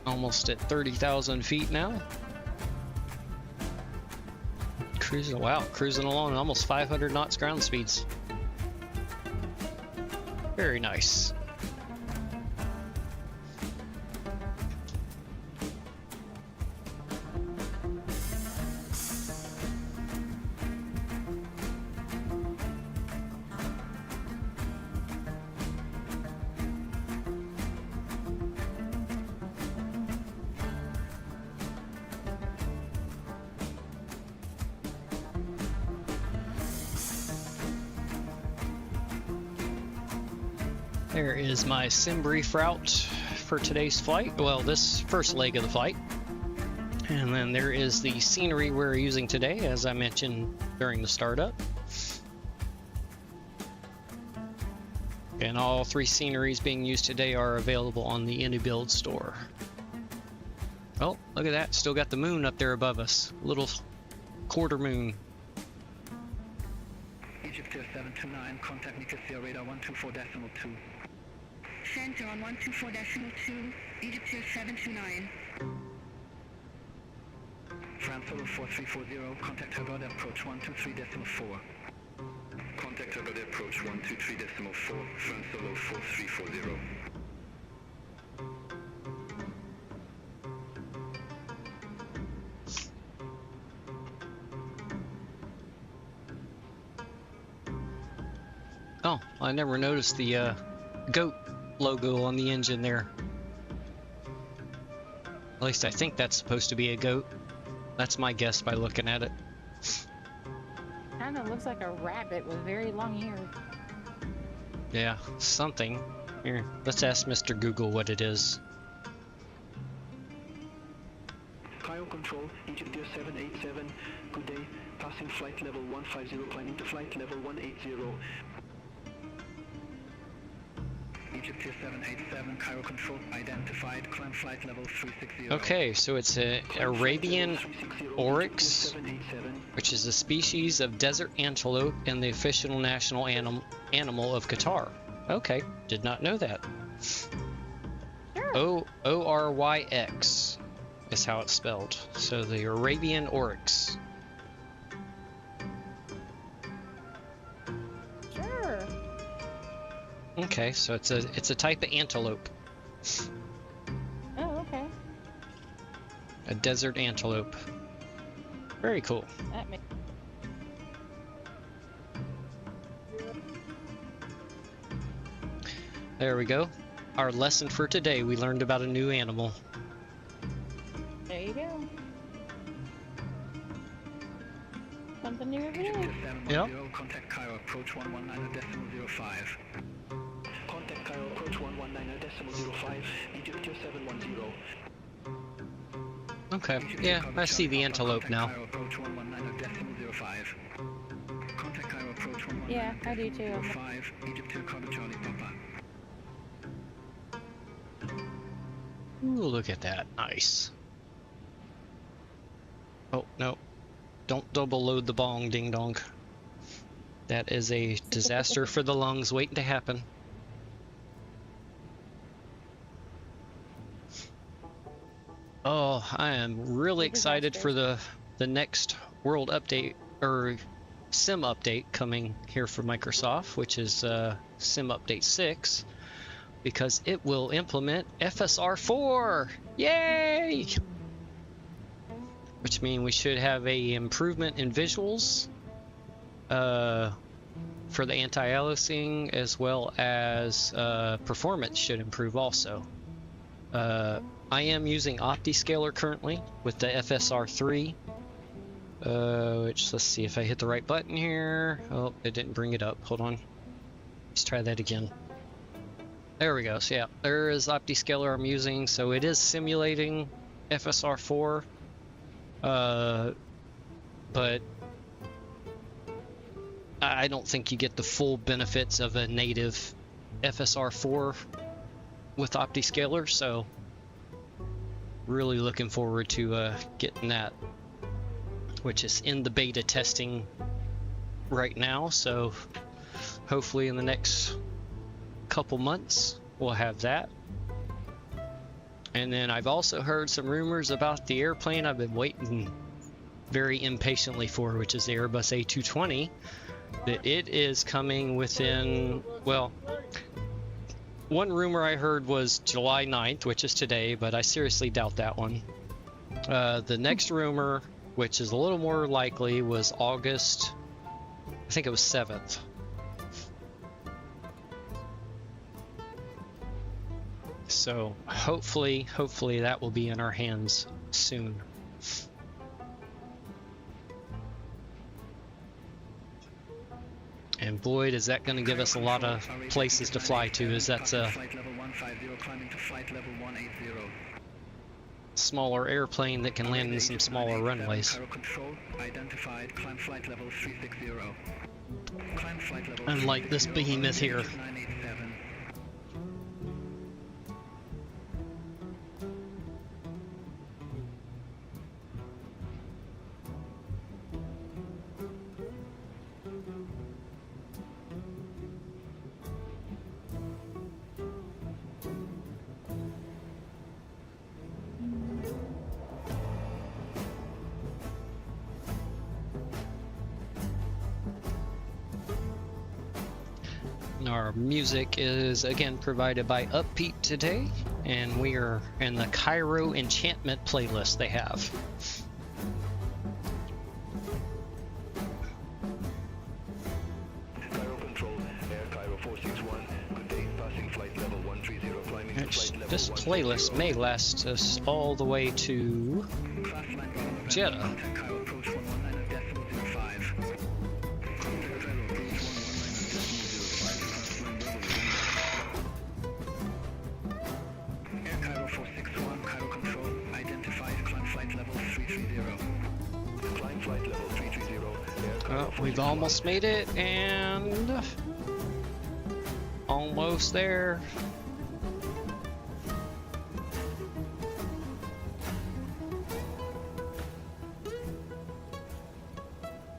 S1: Almost at 30,000 feet now. Cruising, wow, cruising along at almost 500 knots ground speeds. Very nice. There is my sim brief route for today's flight. Well, this first leg of the flight. And then there is the scenery we're using today, as I mentioned during the startup. And all three sceneries being used today are available on the Inibuilds store. Oh, look at that. Still got the moon up there above us. Little quarter moon.
S7: Egypt Tier 729, contact Nicosia radar 124.2.
S2: Center on 124.2, Egypt Tier 729.
S7: climb solo 4340, contact Hamad approach 123.4. Contact Hamad approach 123.4, climb solo 4340.
S1: Oh, I never noticed the goat logo on the engine there. At least I think that's supposed to be a goat. That's my guess by looking at it.
S9: Kinda looks like a rabbit with very long ears.
S1: Yeah, something. Here, let's ask Mr. Google what it is.
S6: Cairo Control, Egypt 787, good day, passing flight level 150, climbing to flight level 180.
S7: Egypt 787, Cairo Control, identified, climb flight level 360.
S1: Okay, so it's an Arabian oryx, which is a species of desert antelope and the official national animal of Qatar. Okay, did not know that.
S9: Sure.
S1: O-R-Y-X is how it's spelled. So the Arabian oryx.
S9: Sure.
S1: Okay, so it's a type of antelope.
S9: Oh, okay.
S1: A desert antelope. Very cool.
S9: That makes
S1: There we go. Our lesson for today, we learned about a new animal.
S9: There you go. Something new every day.
S1: Yep.
S7: Contact Cairo approach 119.05.
S6: Contact Cairo approach 119.05, Egypt 710.
S1: Okay, yeah, I see the antelope now.
S7: Cairo approach 119.05. Contact Cairo approach 119.05.
S9: Yeah, I do too.
S7: Egypt 2 Contact Charlie Papa.
S1: Ooh, look at that. Nice. Oh, no. Don't double load the bong, ding dong. That is a disaster for the lungs waiting to happen. Oh, I am really excited for the next world update, or sim update coming here from Microsoft, which is sim update 6. Because it will implement FSR4! Yay! Which means we should have a improvement in visuals for the anti-aliasing, as well as performance should improve also. I am using OptiScaler currently with the FSR3, which, let's see if I hit the right button here. Oh, it didn't bring it up. Hold on. Let's try that again. There we go. So yeah, there is OptiScaler I'm using. So it is simulating FSR4, but I don't think you get the full benefits of a native FSR4 with OptiScaler. So really looking forward to getting that, which is in the beta testing right now. So hopefully in the next couple months we'll have that. And then I've also heard some rumors about the airplane I've been waiting very impatiently for, which is the Airbus A220, that it is coming within, well, one rumor I heard was July 9th, which is today, but I seriously doubt that one. The next rumor, which is a little more likely, was August, I think it was 7th. So hopefully that will be in our hands soon. And boy, is that going to give us a lot of places to fly to, as that's a smaller airplane that can land in some smaller runways. Unlike this behemoth here. Our music is again provided by Upbeat today, and we are in the Cairo Enchantment playlist they have.
S6: Cairo Control, Air Cairo 461, good day, passing flight level 130, climbing to flight level
S1: This playlist may last us all the way to Jeddah.
S7: Cairo approach 119.05. Air Cairo 461, Cairo Control, identified, climb flight level 330.
S6: Climb flight level 330, Air Cairo
S1: Oh, we've almost made it, and almost there.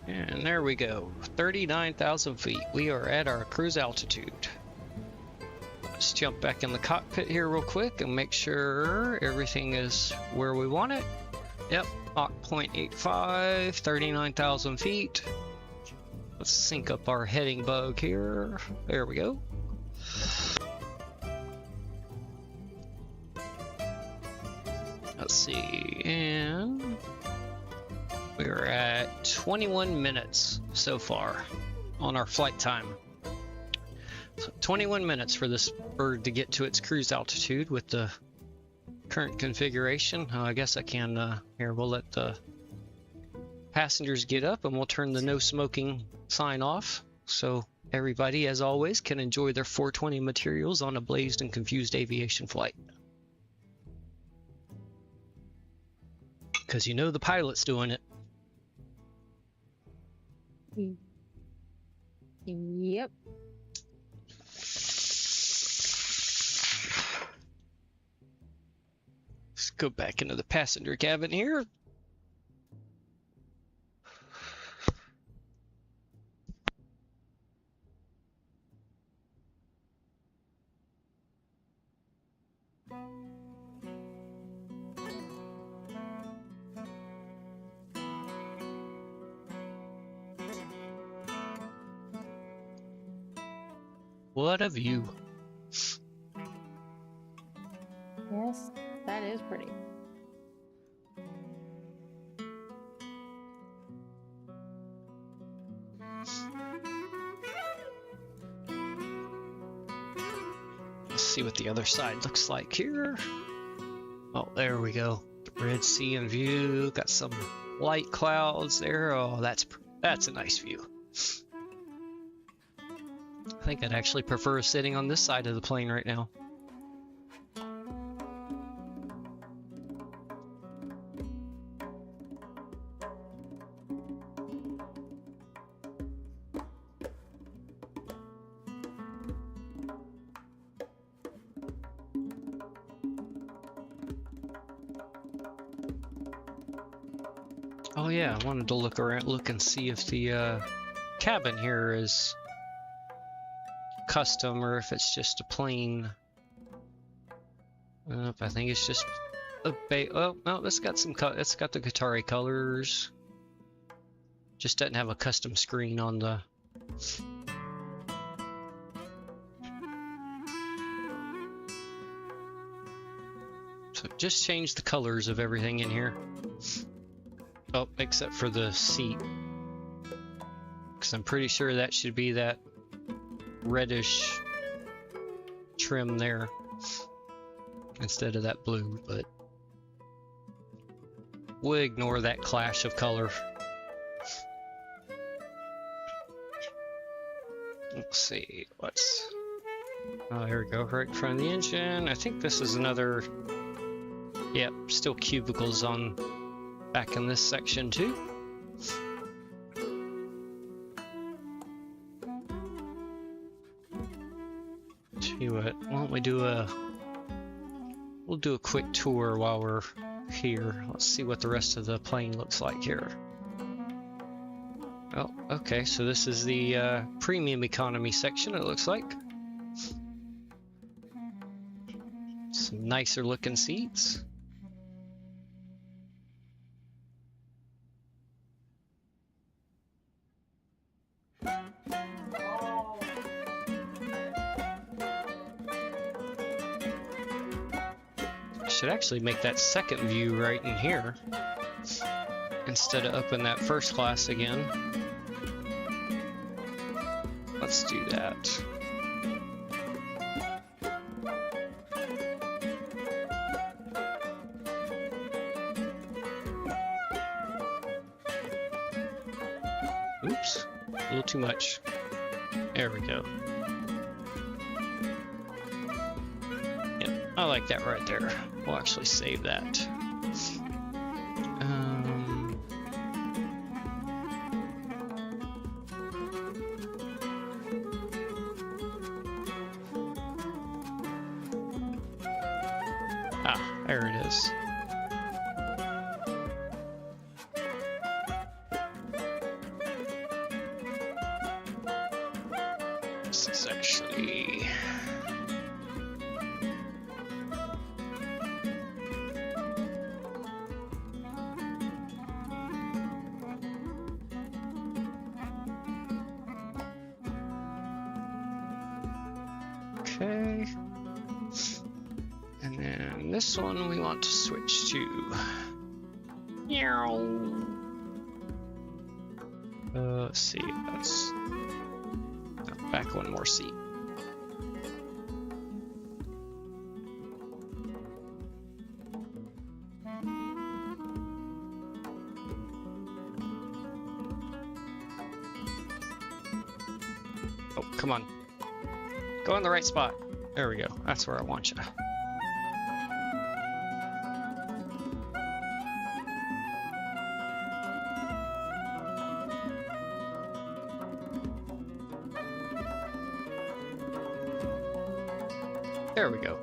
S1: And there we go, 39,000 feet. We are at our cruise altitude. Let's jump back in the cockpit here real quick and make sure everything is where we want it. Yep, Mach 0.85, 39,000 feet. Let's sync up our heading bug here. There we go. Let's see, and we're at 21 minutes so far on our flight time. So 21 minutes for this bird to get to its cruise altitude with the current configuration. I guess I can, here, we'll let the passengers get up and we'll turn the no smoking sign off. So everybody, as always, can enjoy their 420 materials on a blazed and confused aviation flight. Because you know the pilot's doing it.
S9: Yep.
S1: Let's go back into the passenger cabin here. What a view.
S9: Yes, that is pretty.
S1: Let's see what the other side looks like here. Oh, there we go. The Red Sea in view. Got some light clouds there. Oh, that's a nice view. I think I'd actually prefer sitting on this side of the plane right now. Oh yeah, I wanted to look and see if the cabin here is custom or if it's just a plain. I think it's just a oh no, it's got the Qatari colors. Just doesn't have a custom screen on the. So just change the colors of everything in here. Oh, except for the seat. Because I'm pretty sure that should be that reddish trim there instead of that blue, but we'll ignore that clash of color. Let's see, oh, here we go, right in front of the engine. I think this is another, yep, still cubicles on back in this section too. Tell you what, why don't we we'll do a quick tour while we're here. Let's see what the rest of the plane looks like here. Oh, okay, so this is the premium economy section, it looks like. Some nicer looking seats. Should actually make that second view right in here instead of up in that first class again. Let's do that. Oops, a little too much. There we go. Yep, I like that right there. We'll actually save that. There it is. This is actually... Okay. And then this one we want to switch to. Let's see. That's back one more seat. Oh, come on. Go in the right spot. There we go. That's where I want you. There we go.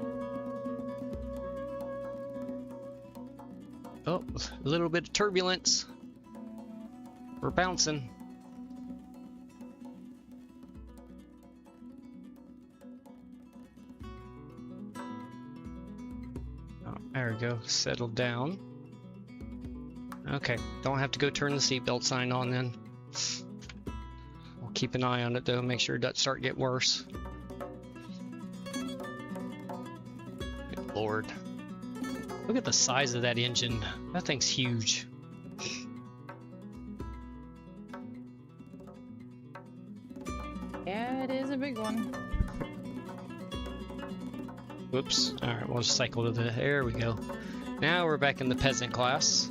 S1: Oh, a little bit of turbulence. We're bouncing. Oh, there we go. Settle down. Okay, don't have to go turn the seatbelt sign on then. We'll keep an eye on it though, make sure it doesn't start to get worse. Lord. Look at the size of that engine. That thing's huge.
S9: Yeah, it is a big one.
S1: Whoops. Alright, we'll just cycle to the... There we go. Now we're back in the peasant class.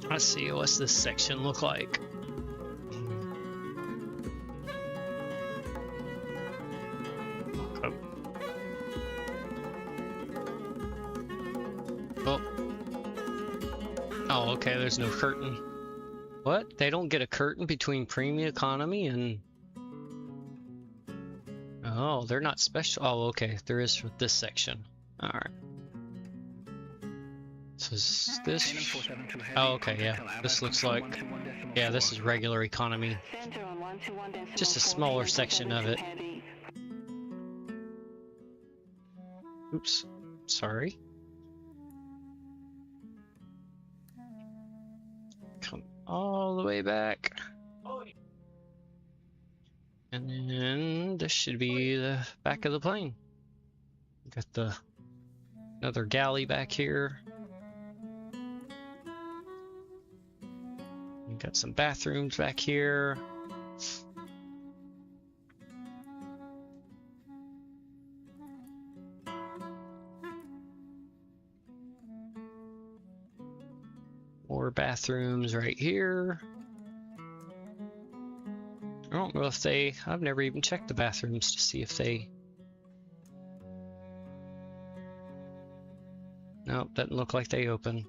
S1: Let's see, what's this section look like? Oh. Oh, okay, there's no curtain. What? They don't get a curtain between premium economy and... Oh, they're not special. Oh, okay, there is for this section. Alright. So is this... Oh, okay, yeah. This looks like... Yeah, this is regular economy. Just a smaller section of it. Oops. Sorry. Come all the way back. And then this should be the back of the plane. Got the... another galley back here. Got some bathrooms back here. More bathrooms right here. I don't know if they... I've never even checked the bathrooms to see if they... Nope, doesn't look like they open.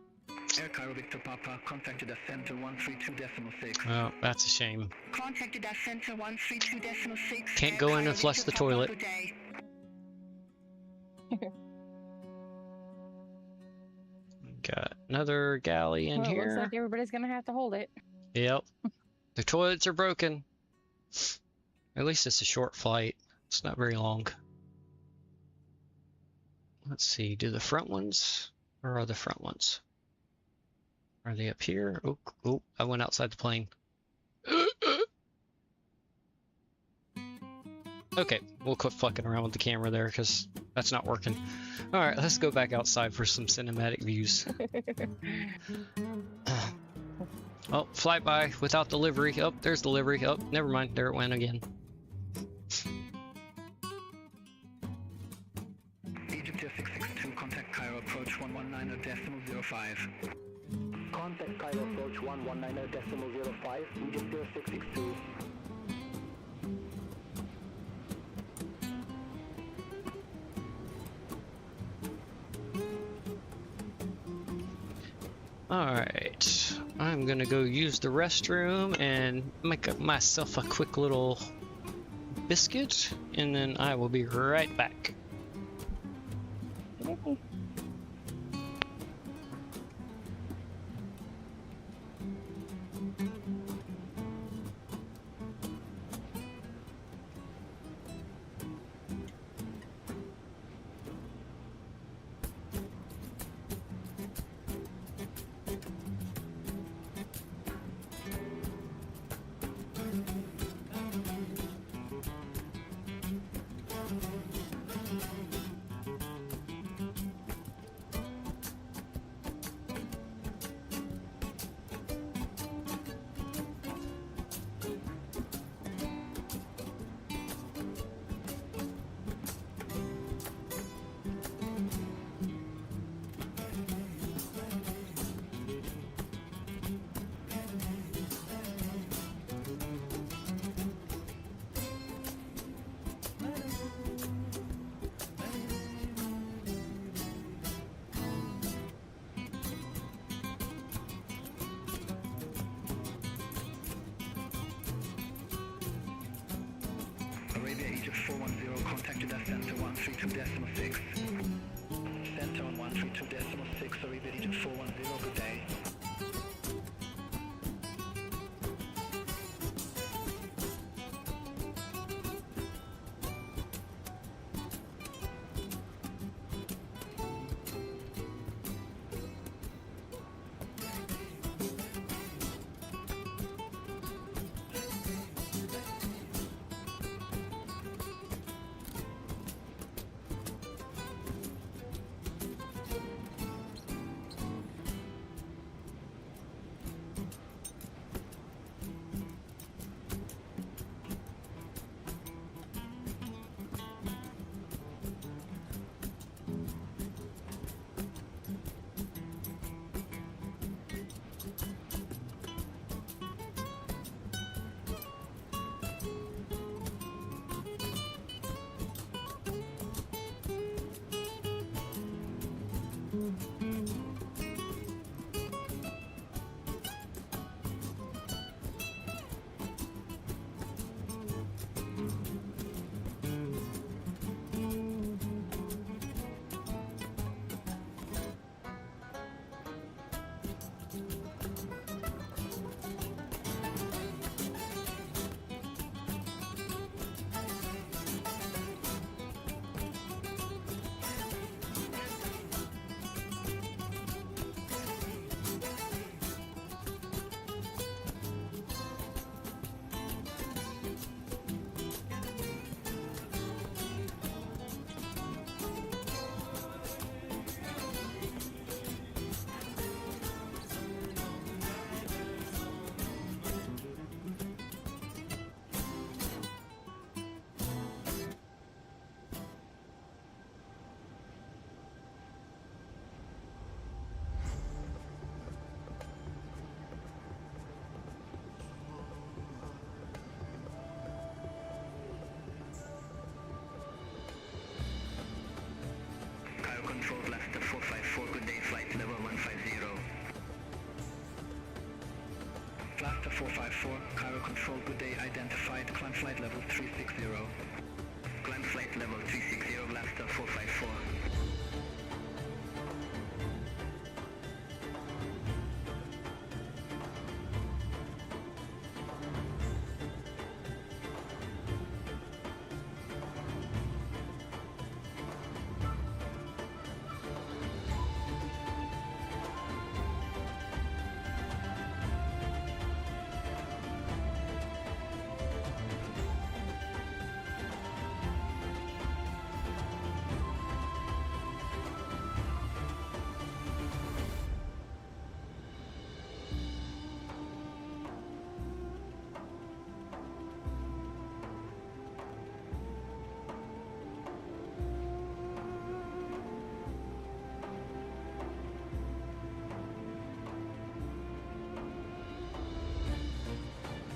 S7: Air Cairo Victor Papa contacted us center 132.6.
S1: Oh, that's a shame.
S2: Contacted us center 132.6.
S1: Can't go in and flush the toilet. Got another galley in
S9: Well, it
S1: here.
S9: looks like everybody's gonna have to hold it.
S1: Yep. The toilets are broken. At least it's a short flight. It's not very long. Let's see, do the front ones? Where are the front ones? Are they up here? Oh, oh, I went outside the plane. Okay, we'll quit fucking around with the camera there because that's not working. Alright, let's go back outside for some cinematic views. Oh, flyby without delivery. Oh, there's delivery. Oh, never mind. There it went again.
S7: Egypt 662, contact Cairo, approach 119.05.
S6: Contact Cairo approach 119.05, Egypt 662.
S1: Alright, I'm gonna go use the restroom and make up myself a quick little biscuit, and then I will be right back.
S7: Arabia Egypt 410, contact Jeddah Center 132.6. Center on 132.6, Arabia Egypt 410, good day. Control Leicester 454, good day, flight level 150. Leicester 454, Cairo Control, good day, identified, climb flight level 360. Climb flight level 360, Leicester 454.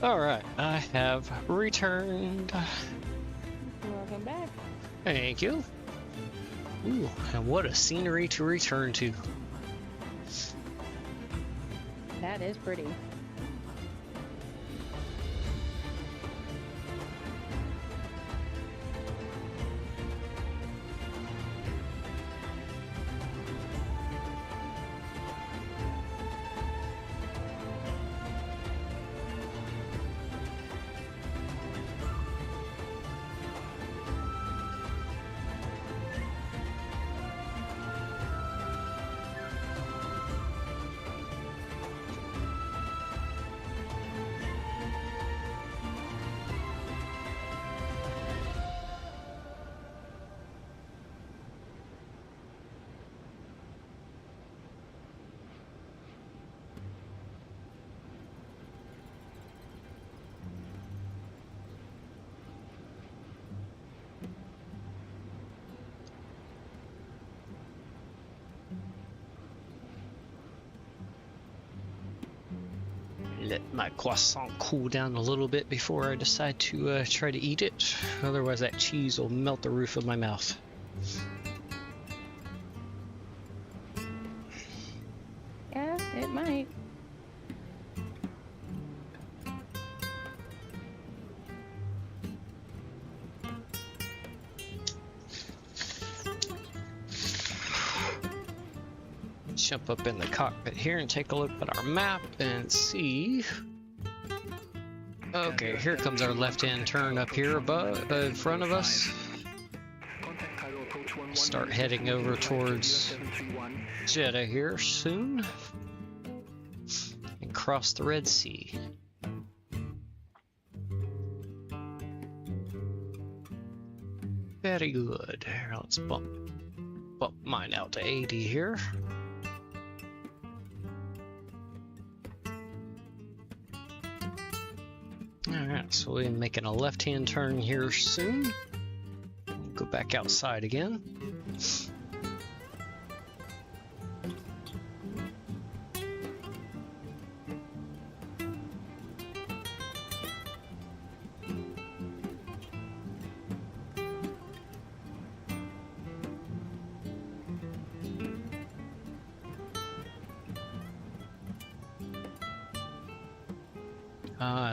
S1: Alright, I have returned.
S9: Welcome back.
S1: Thank you. Ooh, and what a scenery to return to.
S9: That is pretty.
S1: Let my croissant cool down a little bit before I decide to try to eat it. Otherwise that cheese will melt the roof of my mouth.
S9: Yeah, it might.
S1: Jump up in the cockpit here and take a look at our map and see. Okay, here comes our left-hand turn up here above, in front of us. Start heading over towards Jeddah here soon. And cross the Red Sea. Very good. Here, let's bump mine out to 80 here. Alright, so we're making a left-hand turn here soon. Go back outside again.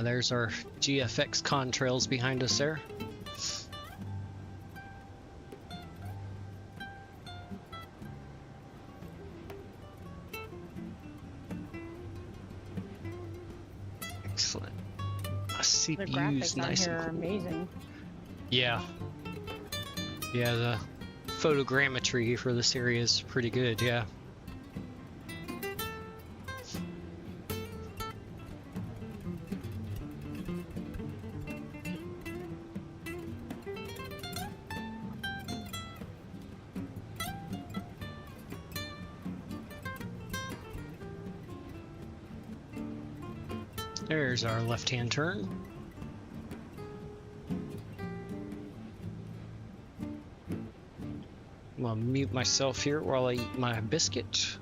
S1: There's our GFX contrails behind us there. Excellent. A
S9: The
S1: CPU's
S9: graphics on
S1: nice
S9: here
S1: and
S9: are
S1: cool.
S9: amazing.
S1: Yeah. Yeah, the photogrammetry for this area is pretty good, yeah. There's our left-hand turn. I'm gonna mute myself here while I eat my biscuit.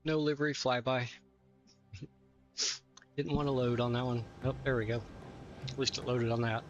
S1: No livery flyby. Didn't want to load on that one. Oh, there we go. At least it loaded on that.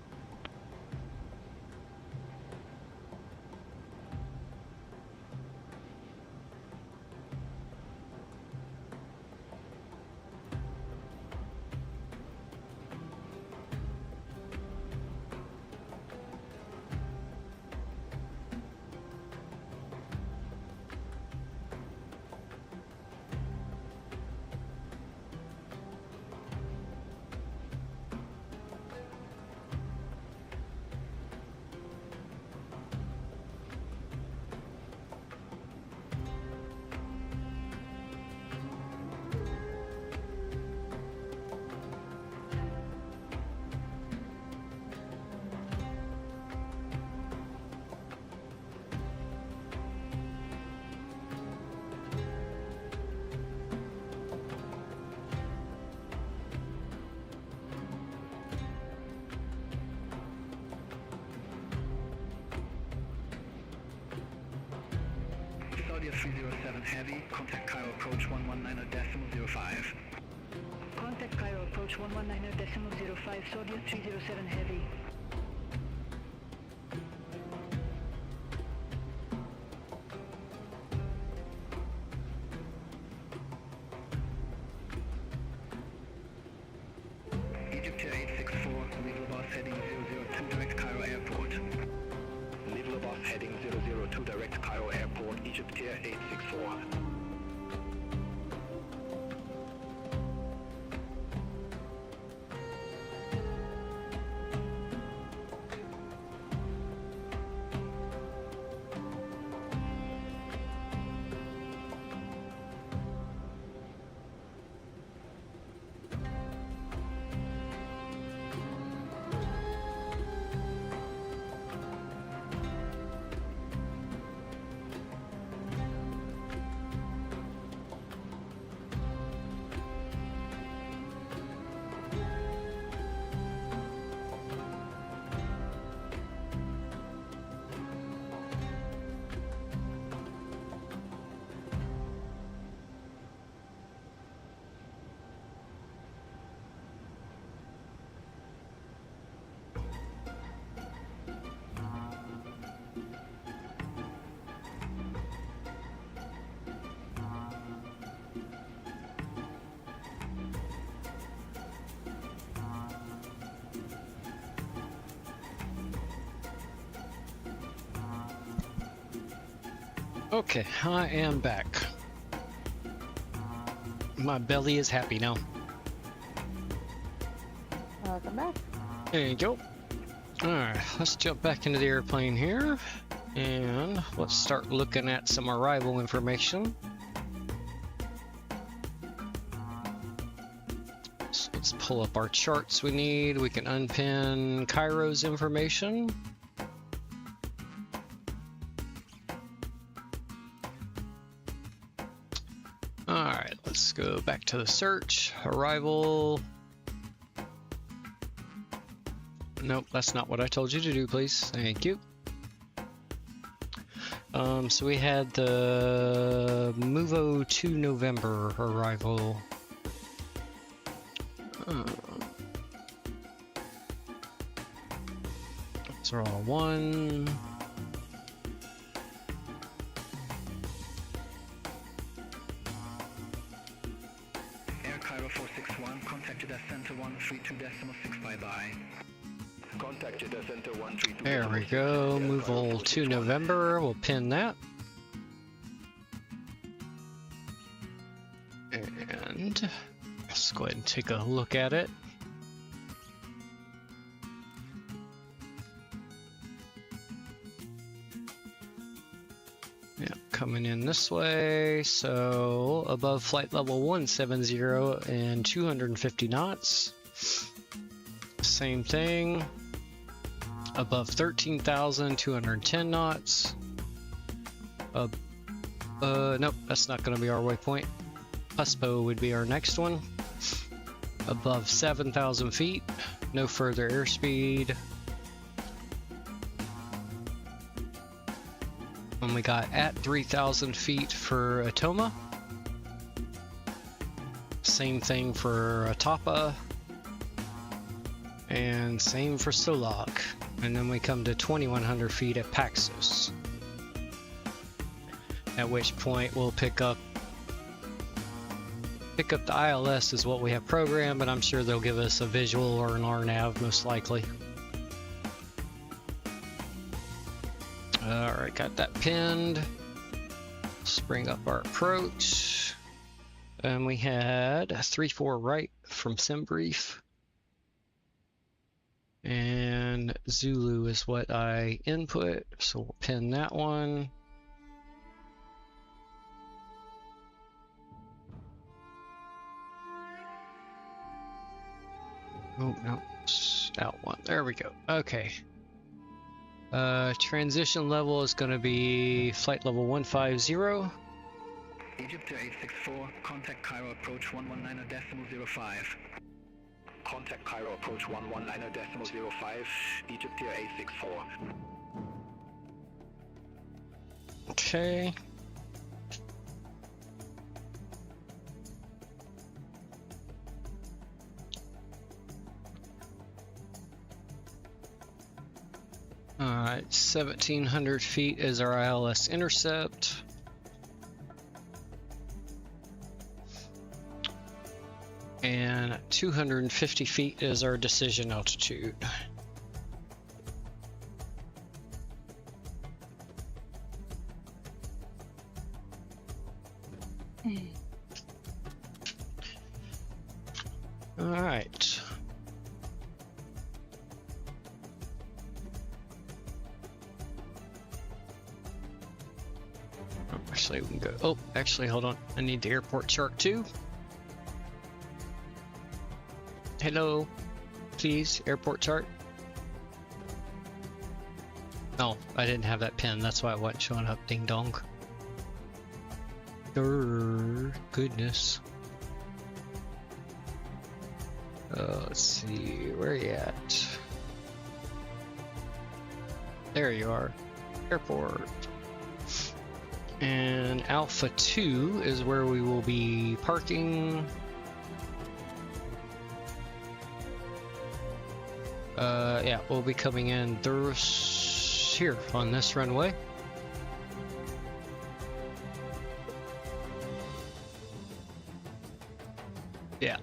S7: Saudia 307 Heavy, contact Cairo approach 119.05.
S2: Contact Cairo approach 119.05, Saudia 307 Heavy.
S7: Egypt Air 864, legal bus heading 002 direct Cairo Airport.
S6: Level bus heading 002 direct Cairo Airport, Egypt Air 864.
S1: Okay, I am back. My belly is happy now.
S9: Welcome back.
S1: There you go. Alright, let's jump back into the airplane here. And let's start looking at some arrival information. So let's pull up our charts we need. We can unpin Cairo's information. Alright, let's go back to the search. Arrival. Nope, that's not what I told you to do, please. Thank you. So we had the Movo 2 November arrival. Those are all one.
S7: Air Cairo 461, contact Jeddah Center 132.6 bye-bye.
S6: Contact Jeddah Center 132.
S1: There we go. Movo 2 November. We'll pin that. And let's go ahead and take a look at it. Yeah, coming in this way. So above flight level 170 and 250 knots. Same thing. Above 13,210 knots. Nope, that's not going to be our waypoint. Puspo would be our next one. Above 7,000 feet, no further airspeed. And we got at 3,000 feet for Atoma. Same thing for Atapa. And same for Solog. And then we come to 2,100 feet at Paxos. At which point we'll pick up the ILS is what we have programmed, but I'm sure they'll give us a visual or an RNAV most likely. Alright, got that pinned. Let's bring up our approach. And we had a 3-4 right from SimBrief. And Zulu is what I input, so we'll pin that one. Oh, no, it's out one. There we go. Okay. Transition level is going to be flight level 150.
S7: Egypt Air 864, contact Cairo approach 119.05.
S6: Contact Cairo approach 119.05, Egypt Air 864.
S1: Okay. Alright, 1,700 feet is our ILS intercept. And 250 feet is our decision altitude. All right. Oh, actually, we can go. Oh, actually, hold on. I need the airport chart too. Hello, please, airport chart. Oh, I didn't have that pin. That's why it wasn't showing up. Ding dong. Goodness. Let's see, where are you at? There you are, airport. And Alpha 2 is where we will be parking. Yeah, we'll be coming in here on this runway. Yeah,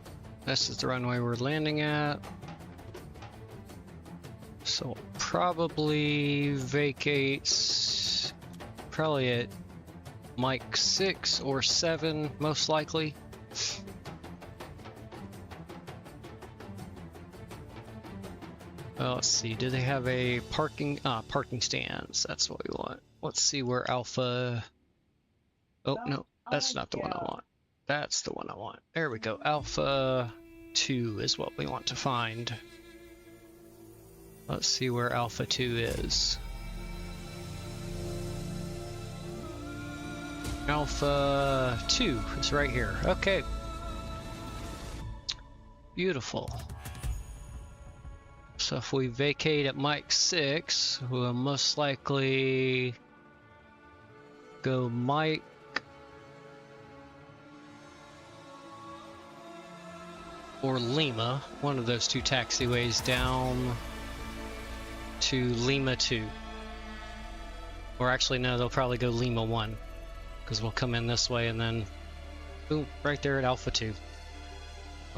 S1: this is the runway we're landing at. So probably vacates probably at Mike 6 or 7, most likely. Let's see, do they have a parking stands? That's what we want. Let's see where Alpha... Oh, no, that's not the one I want. That's the one I want. There we go. Alpha 2 is what we want to find. Let's see where Alpha 2 is. Alpha 2 is right here. Okay. Beautiful. So if we vacate at Mike 6, we'll most likely go Mike or Lima, one of those two taxiways down to Lima 2. Or actually no, they'll probably go Lima 1, because we'll come in this way and then boom, right there at Alpha 2.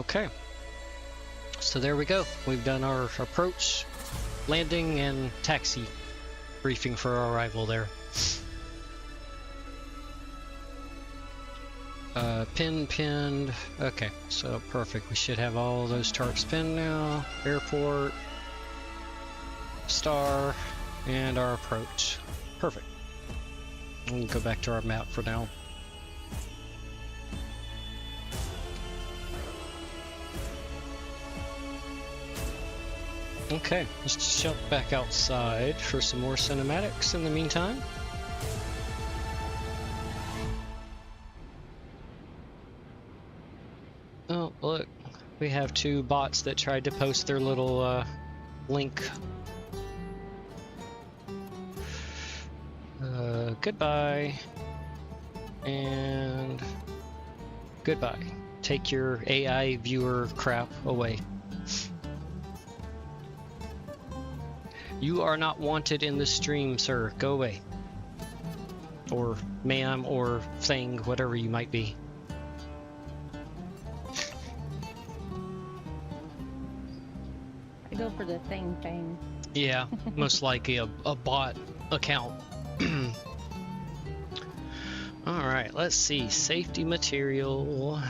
S1: Okay. So there we go. We've done our approach, landing, and taxi briefing for our arrival there. Pinned. Okay, so perfect. We should have all those tarps pinned now. Airport, star, and our approach. Perfect. We can go back to our map for now. Okay, let's jump back outside for some more cinematics in the meantime. Oh, look, we have two bots that tried to post their little link. Goodbye. And goodbye. Take your AI viewer crap away. You are not wanted in the stream, sir. Go away. Or ma'am, or thing, whatever you might be.
S9: I go for the thing.
S1: Yeah, most likely a bot account. Alright, let's see. Safety material.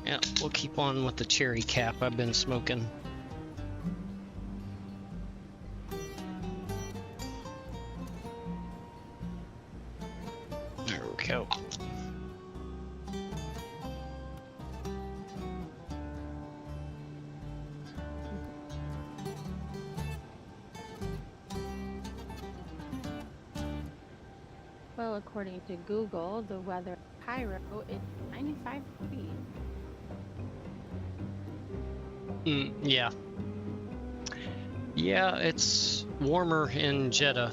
S1: Yeah, we'll keep on with the cherry cap I've been smoking. There we go.
S9: Well, according to Google, the weather in Cairo is 95 degrees.
S1: Yeah. Yeah, it's warmer in Jeddah.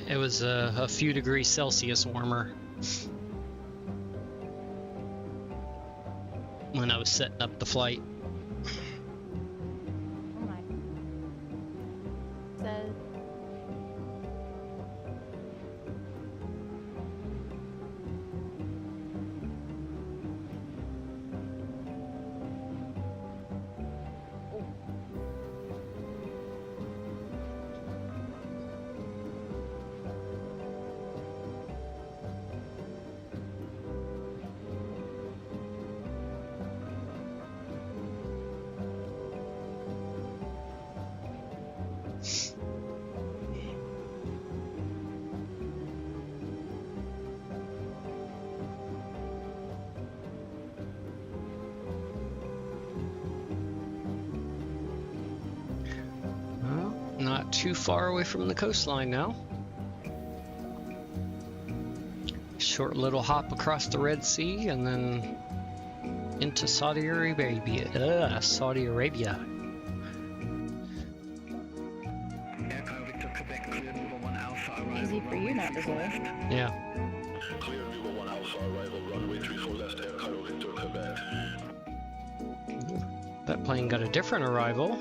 S1: It was a few degrees Celsius warmer when I was setting up the flight. too far away from the coastline now. Short little hop across the Red Sea and then into Saudi Arabia. Saudi Arabia.
S9: Easy for you not to go.
S1: Yeah.
S6: Clear Viva 1 Alpha, arrival runway 34 left, Air Cairo Victor, Quebec.
S1: That plane got a different arrival.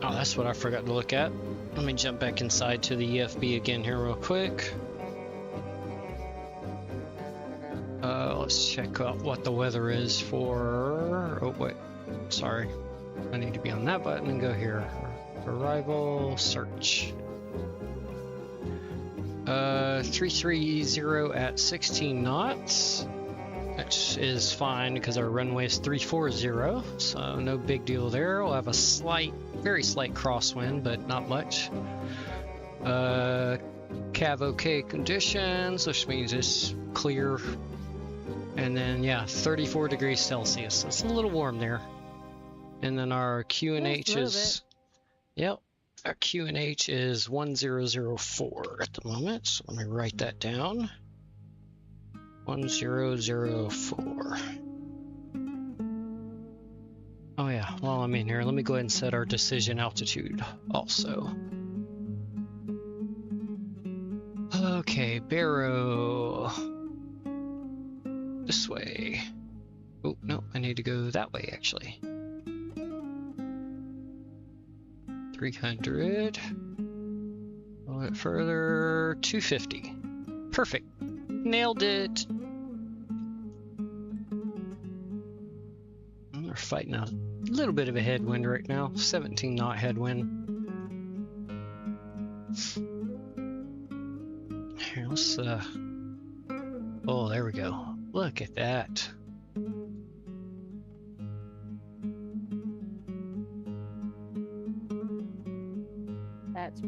S1: Oh, that's what I forgot to look at. Let me jump back inside to the EFB again here real quick. Let's check out what the weather is for... Oh, wait. Sorry. I need to be on that button and go here. Arrival, search. 330 at 16 knots. Which is fine because our runway is 340, so no big deal there. We'll have a slight, very slight crosswind, but not much. Cav OK conditions, which means it's clear. And then, yeah, 34 degrees Celsius. It's a little warm there. And then our QNH is... Yep, our QNH is 1004 at the moment, so let me write that down. 1004. Oh yeah, while I'm in here, let me go ahead and set our decision altitude also. Okay, Barrow. This way. Oh, no, I need to go that way actually. 300. A little bit further. 250. Perfect. Nailed it. We're fighting a little bit of a headwind right now. 17 knot headwind. Here, let's oh, there we go. Look at that.
S9: That's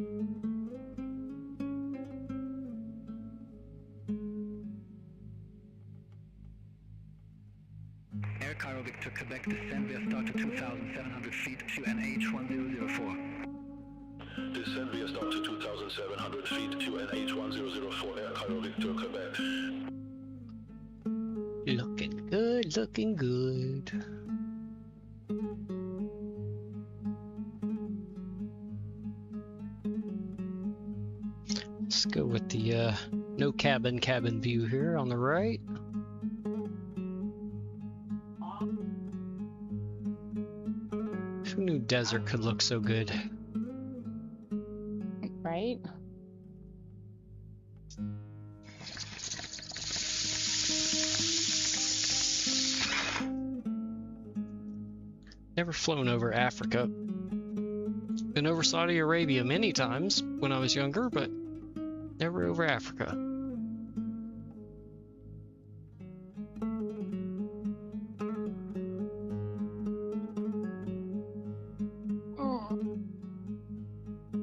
S7: Air Cairo Victor Quebec, descend via start to 2,700 feet, QNH 1004.
S6: Descend via start to 2,700 feet, QNH 1004, Air Cairo Victor, Quebec.
S1: Looking good, looking good. Let's go with the no cabin view here on the right. Who knew desert could look so good?
S9: right.
S1: Never flown over Africa. Been over Saudi Arabia many times when I was younger, but never over Africa.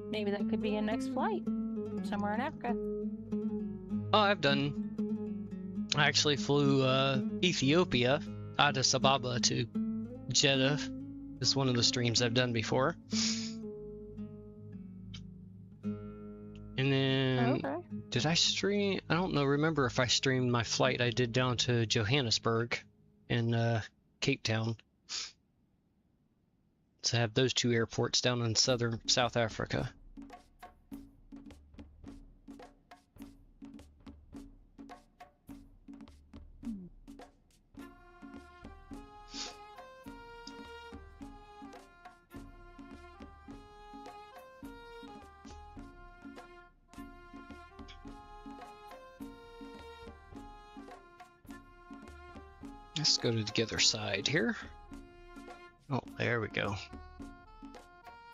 S9: Maybe that could be a next flight somewhere in Africa.
S1: Oh, I actually flew Ethiopia, Addis Ababa to Jeddah. Is one of the streams I've done before. And then, did I stream? I don't know. Remember if I streamed my flight I did down to Johannesburg and Cape Town. So I have those two airports down in South Africa. Let's go to the other side here. Oh, there we go.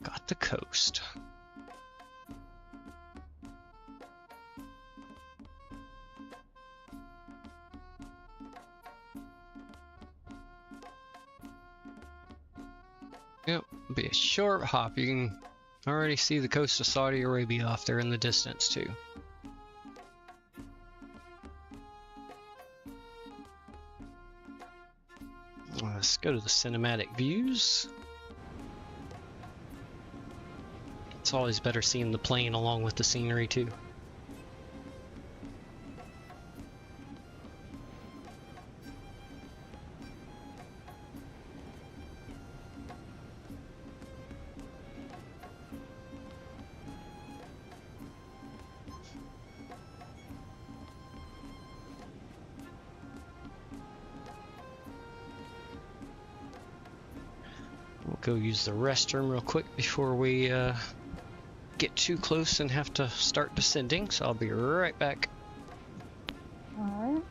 S1: Got the coast. Yep, be a short hop. You can already see the coast of Saudi Arabia off there in the distance too. Let's go to the cinematic views. It's always better seeing the plane along with the scenery too. We'll go use the restroom real quick before we get too close and have to start descending, so I'll be right back.
S9: Alright.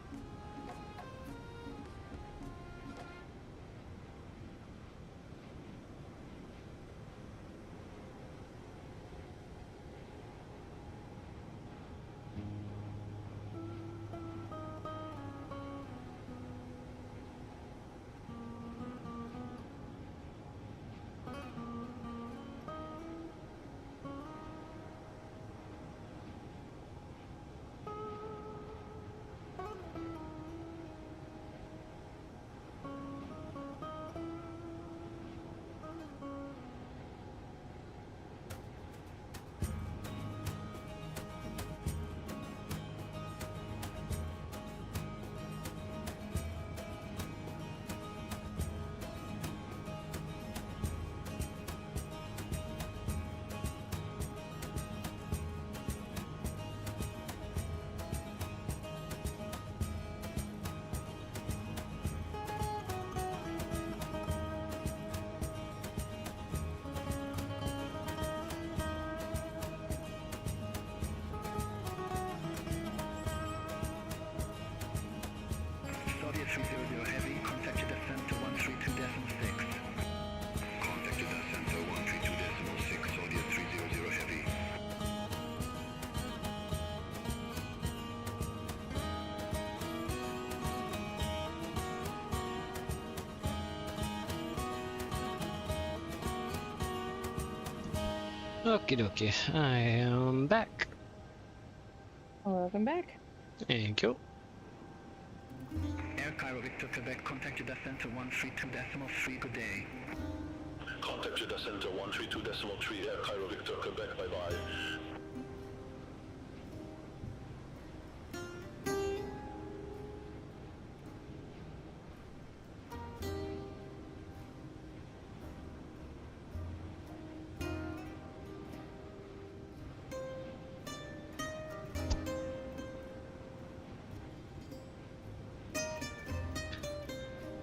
S7: Saudi 300 Heavy, contact your descent to 132.6. Contact your descent to 132.6, Saudi 300 Heavy.
S1: Okie dokie, I am back.
S9: Welcome back.
S1: Thank you.
S7: Air Cairo Victor Quebec, contact your descent to 132.3, good day.
S6: Contact your descent to 132.3, Air Cairo Victor Quebec, bye-bye.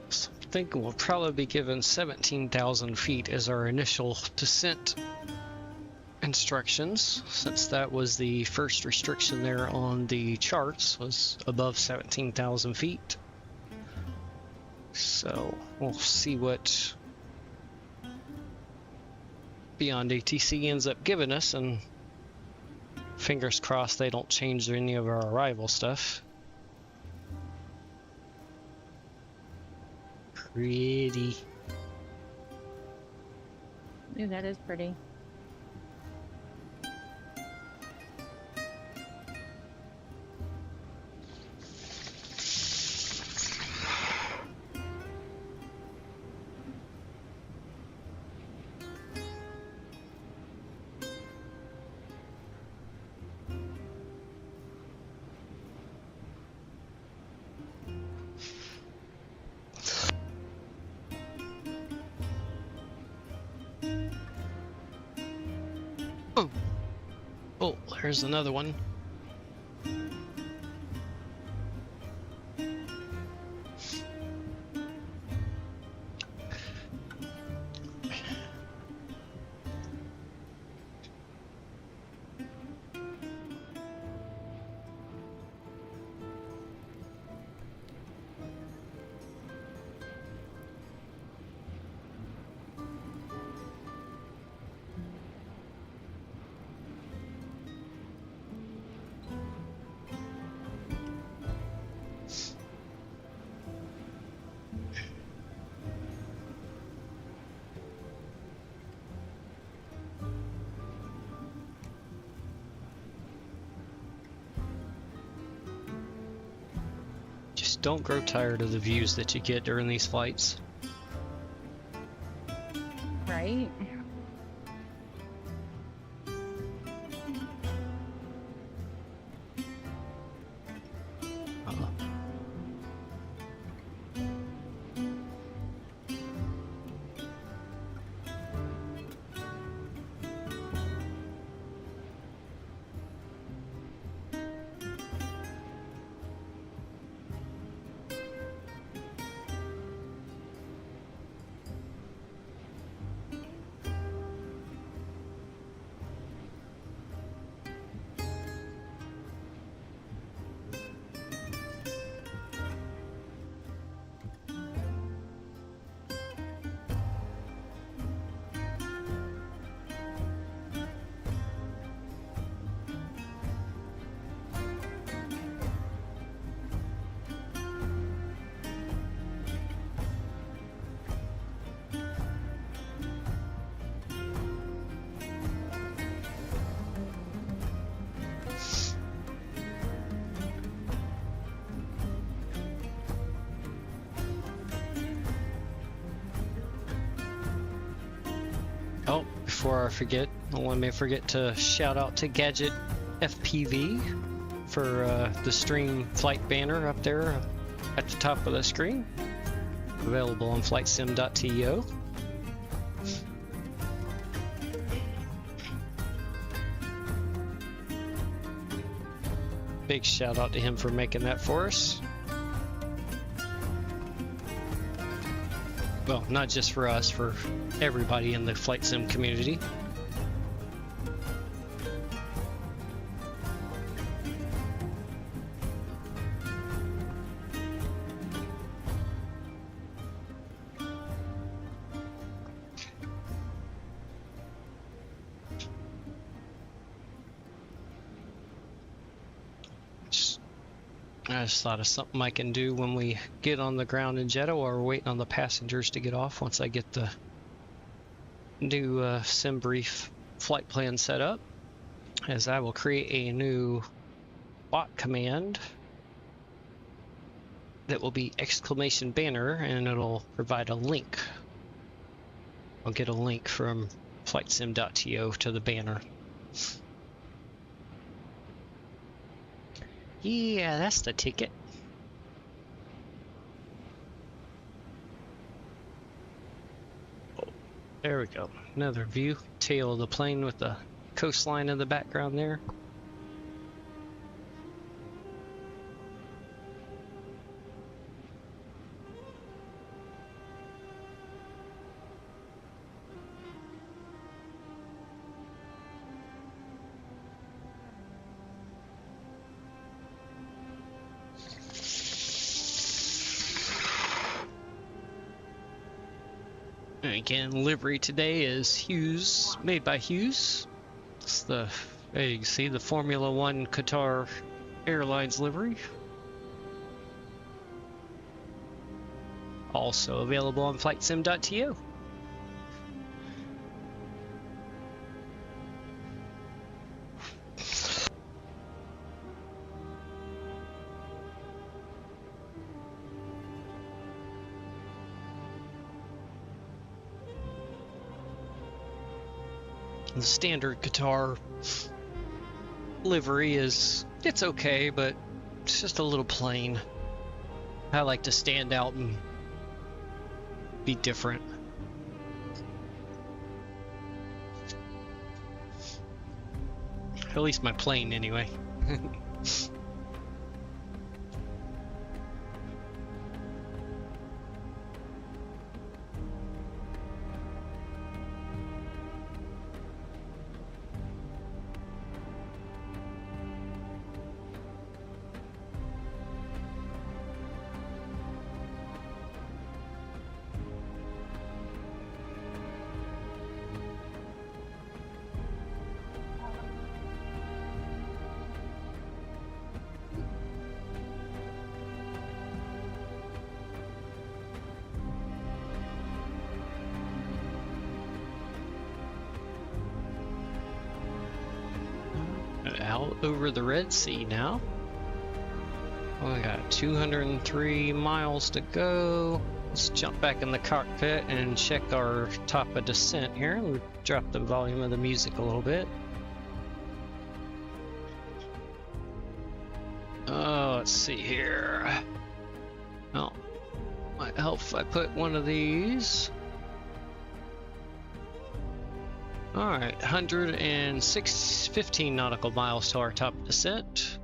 S1: I think we'll probably be given 17,000 feet as our initial descent instructions, since that was the first restriction there on the charts, was above 17,000 feet. So we'll see what Beyond ATC ends up giving us, and fingers crossed they don't change any of our arrival stuff. Pretty.
S9: Ooh, that is pretty.
S1: Oh, here's another one. Don't grow tired of the views that you get during these flights. before I forget, I want to forget to shout out to Gadget FPV for the stream flight banner up there at the top of the screen. Available on flightsim.to. Big shout out to him for making that for us. Well, not just for us, for everybody in the flight sim community. I just thought of something I can do when we get on the ground in Jeddah while we're waiting on the passengers to get off once I get the new sim brief flight plan set up, as I will create a new bot command that will be exclamation banner, and it'll provide a link. I'll get a link from flightsim.to to the banner. Yeah, that's the ticket. Oh, there we go. Another view. Tail of the plane with the coastline in the background there. Again, livery today is Hughes, made by Hughes. It's the, there you can see the Formula One Qatar Airlines livery. Also available on flightsim.to. The standard Qatar livery is, it's okay, but it's just a little plain. I like to stand out and be different. At least my plane, anyway. Out over the Red Sea now. We got 203 miles to go. Let's jump back in the cockpit and check our top of descent here. We'll drop the volume of the music a little bit. Oh, let's see here. Oh, might help if I put one of these. Alright, 15 nautical miles to our top descent.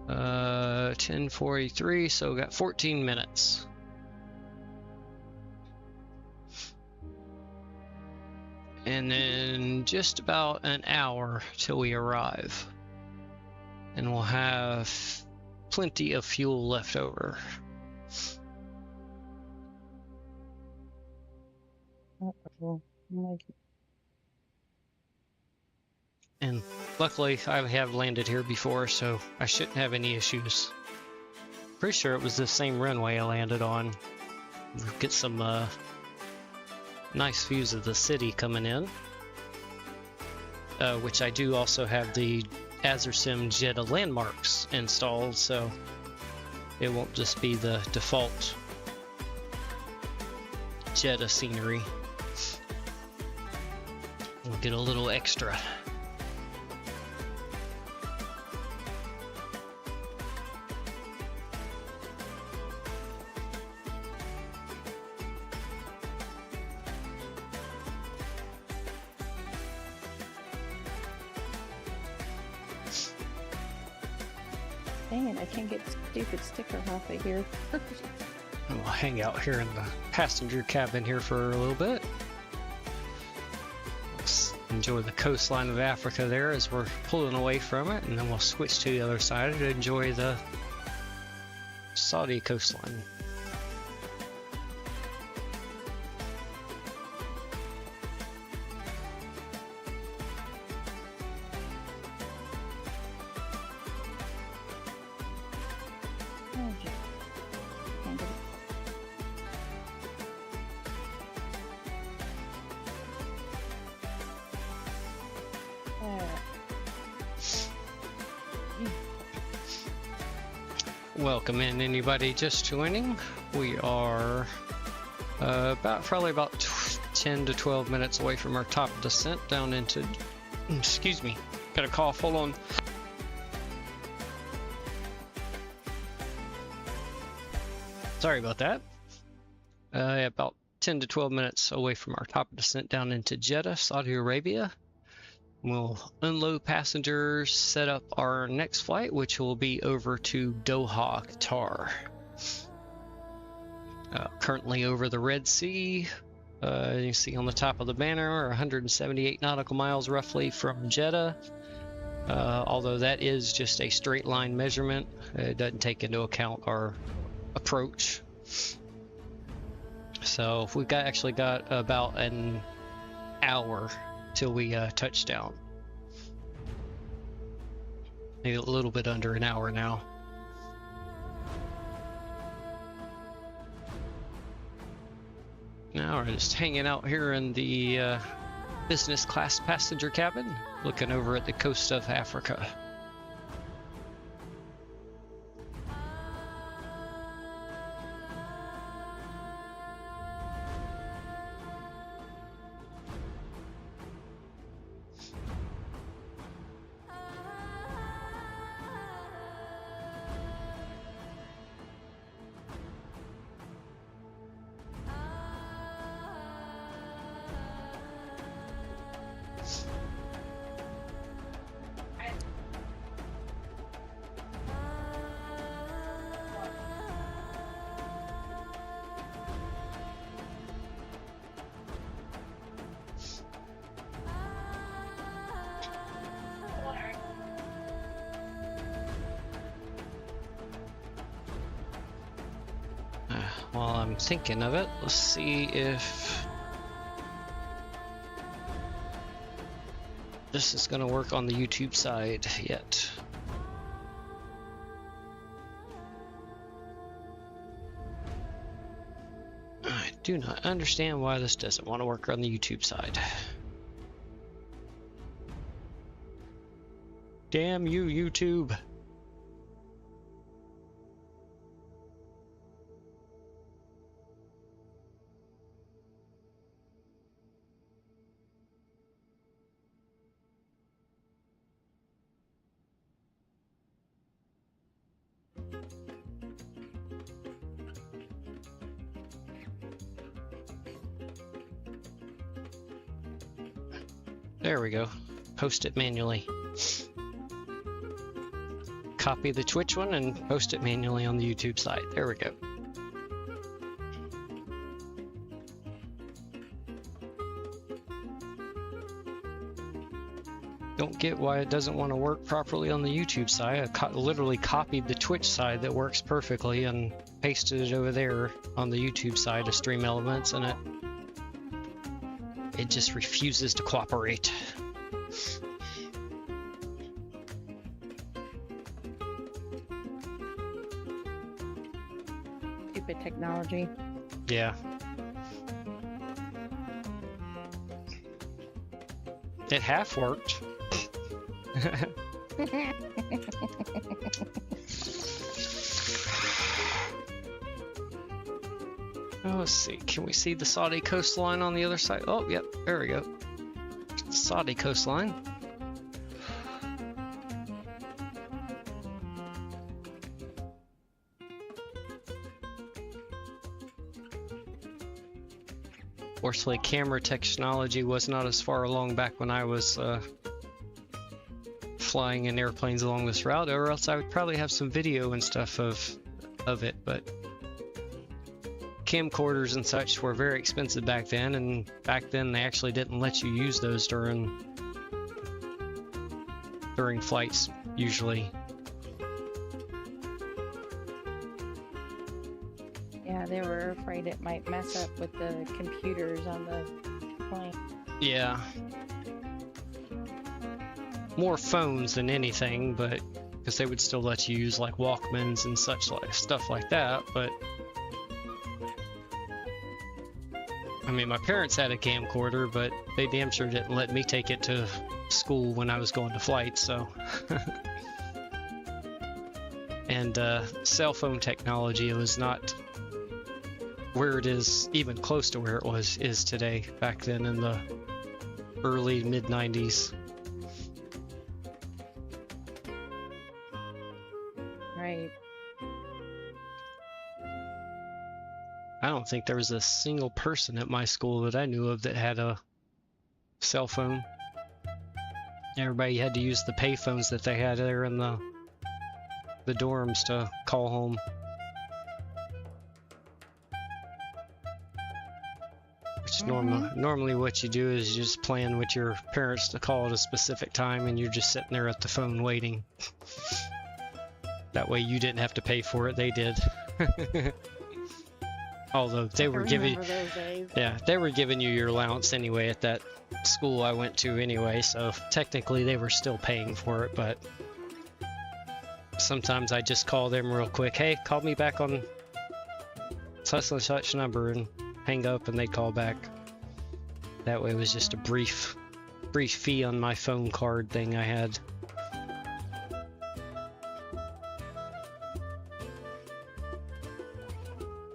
S1: 10:43, so we got 14 minutes. And then just about an hour till we arrive. And we'll have plenty of fuel left over. And luckily I have landed here before, so I shouldn't have any issues. Pretty sure it was the same runway I landed on. We'll get some nice views of the city coming in. Which I do also have the Azrsim Jeddah landmarks installed, so it won't just be the default Jeddah scenery. We'll get a little extra.
S9: Dang it, I can't get stupid sticker off of here.
S1: We'll hang out here in the passenger cabin here for a little bit. Let's enjoy the coastline of Africa there as we're pulling away from it, and then we'll switch to the other side to enjoy the Saudi coastline. Welcome in anybody just joining. We are probably about 10 to 12 minutes away from our top descent down into, excuse me, got a cough, hold on. Sorry about that. About 10 to 12 minutes away from our top descent down into Jeddah, Saudi Arabia. We'll unload passengers, set up our next flight, which will be over to Doha, Qatar. Currently over the Red Sea. You see on the top of the banner, 178 nautical miles roughly from Jeddah. Although that is just a straight line measurement, it doesn't take into account our approach. So we've actually got about an hour till we touch down. Maybe a little bit under an hour now. Now we're just hanging out here in the business class passenger cabin, looking over at the coast of Africa. While I'm thinking of it, let's see if this is going to work on the YouTube side yet. I do not understand why this doesn't want to work on the YouTube side. Damn you, YouTube. There we go. Post it manually. Copy the Twitch one and post it manually on the YouTube side. There we go. Don't get why it doesn't want to work properly on the YouTube side. I literally copied the Twitch side that works perfectly and pasted it over there on the YouTube side of Stream Elements, and it just refuses to cooperate.
S9: Stupid technology.
S1: Yeah. It half worked. Oh, let's see. Can we see the Saudi coastline on the other side? Oh, yep. There we go. Saudi coastline. Fortunately, camera technology was not as far along back when I was flying in airplanes along this route, or else I would probably have some video and stuff of it, but camcorders and such were very expensive back then, and back then they actually didn't let you use those during flights, usually.
S9: Yeah, they were afraid it might mess up with the computers on the plane.
S1: Yeah. More phones than anything, but because they would still let you use like Walkmans and such like stuff like that, but I mean, my parents had a camcorder, but they damn sure didn't let me take it to school when I was going to flight, so. And cell phone technology was not where it is, even close to where it is today, back then in the early mid-90s.
S9: Right.
S1: I don't think there was a single person at my school that I knew of that had a cell phone. Everybody had to use the pay phones that they had there in the dorms to call home. Which normally what you do is you just plan with your parents to call at a specific time, and you're just sitting there at the phone waiting. That way you didn't have to pay for it, they did. Although they were giving, they were giving you your allowance anyway at that school I went to anyway, so technically they were still paying for it, but sometimes I just call them real quick, hey, call me back on such and such number, and hang up and they'd call back. That way it was just a brief fee on my phone card thing I had.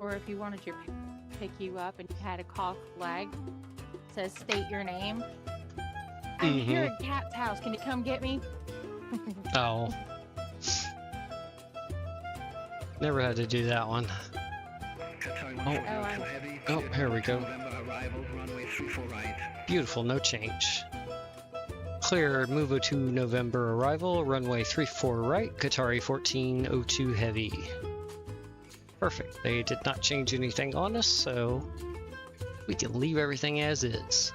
S9: Or if you wanted your parents to pick you up and you had a call flag that says state your name. I'm here at Cat's house, can you come get me?
S1: Oh. Never had to do that one. Oh, here we go. Beautiful, no change. Clear, Movo 2 November arrival, runway 34 right, Qatar 1402 heavy. Perfect, they did not change anything on us, so we can leave everything as is.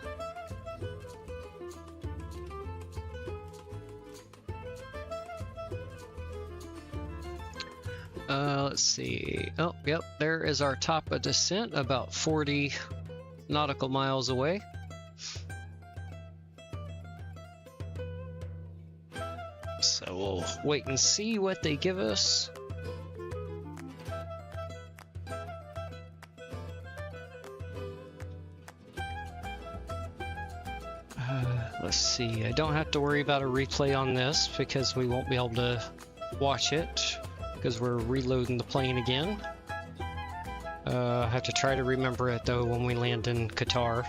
S1: Let's see. Oh, yep, there is our top of descent, about 40 nautical miles away. So we'll wait and see what they give us. Let's see, I don't have to worry about a replay on this because we won't be able to watch it because we're reloading the plane again. I have to try to remember it though when we land in Qatar.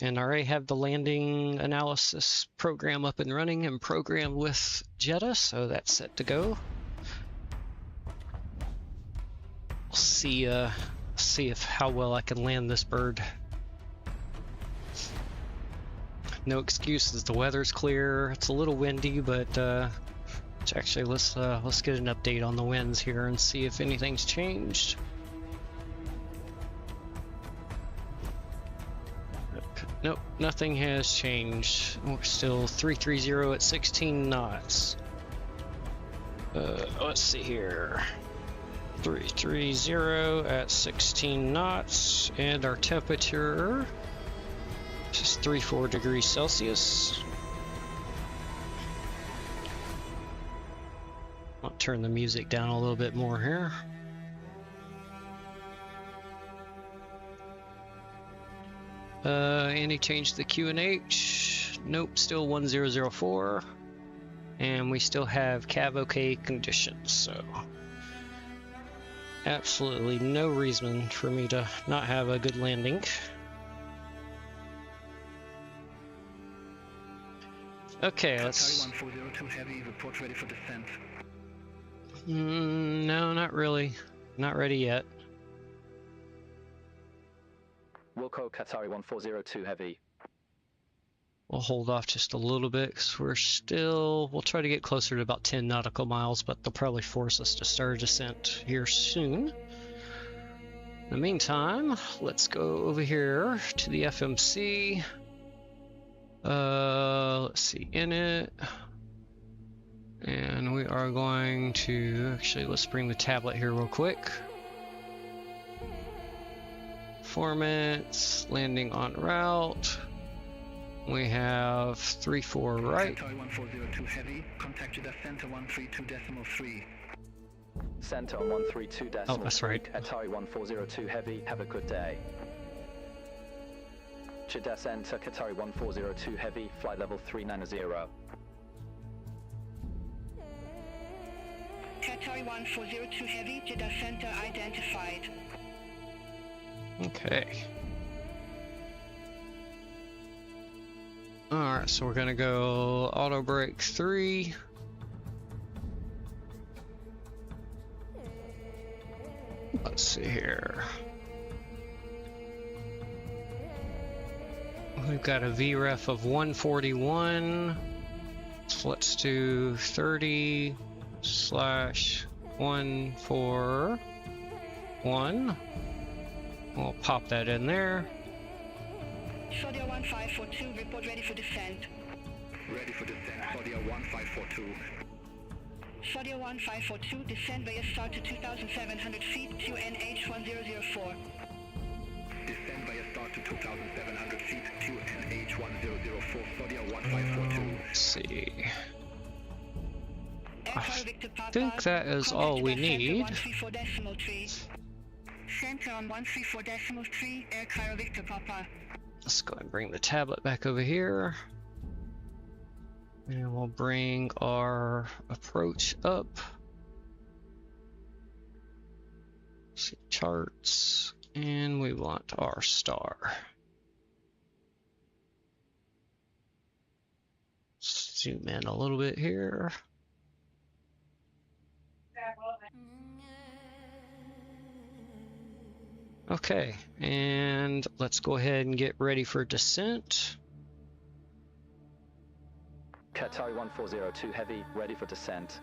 S1: And I already have the landing analysis program up and running and programmed with Jeddah, so that's set to go. We'll see if how well I can land this bird. No excuses, the weather's clear, it's a little windy, but actually let's get an update on the winds here and see if anything's changed. Nope, nothing has changed. We're still 330 at 16 knots. Let's see here. 330 at 16 knots, and our temperature is 34 degrees Celsius. I'll turn the music down a little bit more here. Any change to the QNH? Nope, still 1004. And we still have CAV OK conditions, so absolutely no reason for me to not have a good landing. Okay, let's...
S7: Qatari 1402 Heavy, report ready for descent.
S1: No, not really. Not ready yet.
S6: Wilco Qatari 1402 Heavy.
S1: We'll hold off just a little bit because we'll try to get closer to about 10 nautical miles, but they'll probably force us to start a descent here soon. In the meantime, let's go over here to the FMC. Let's see, in it. And we are going to, actually, let's bring the tablet here real quick. Performance, landing on route. We have 34 right.
S7: Qatari 1402 Heavy, contact Jeddah Center 132.3.
S6: Center on 132.3.
S1: Oh, that's right.
S6: Qatari 1402 Heavy, have a good day. Jeddah Center, Qatari 1402 Heavy, flight level 390.
S2: Qatari 1402 Heavy, Jeddah Center identified.
S1: Okay. Alright, so we're gonna go auto brake 3. Let's see here. We've got a VREF of 141. So let's do 30/141. We'll pop that in there.
S2: Saudia 1542, report ready for descent.
S7: Ready for descent, Saudia 1542.
S2: Saudia 1542, descend via start to 2,700 feet to NH1004.
S7: Descend via start to 2,700 feet to NH1004, Saudia 1542.
S1: Let's see.
S2: Echo Victor Papa,
S1: think that is all we need.
S2: 134.3. Center on 134.3, Air Cairo Victor Papa.
S1: Let's go ahead and bring the tablet back over here. And we'll bring our approach up. See charts. And we want our star. Zoom in a little bit here. Okay, and let's go ahead and get ready for descent.
S6: Qatari 1402 Heavy, ready for descent.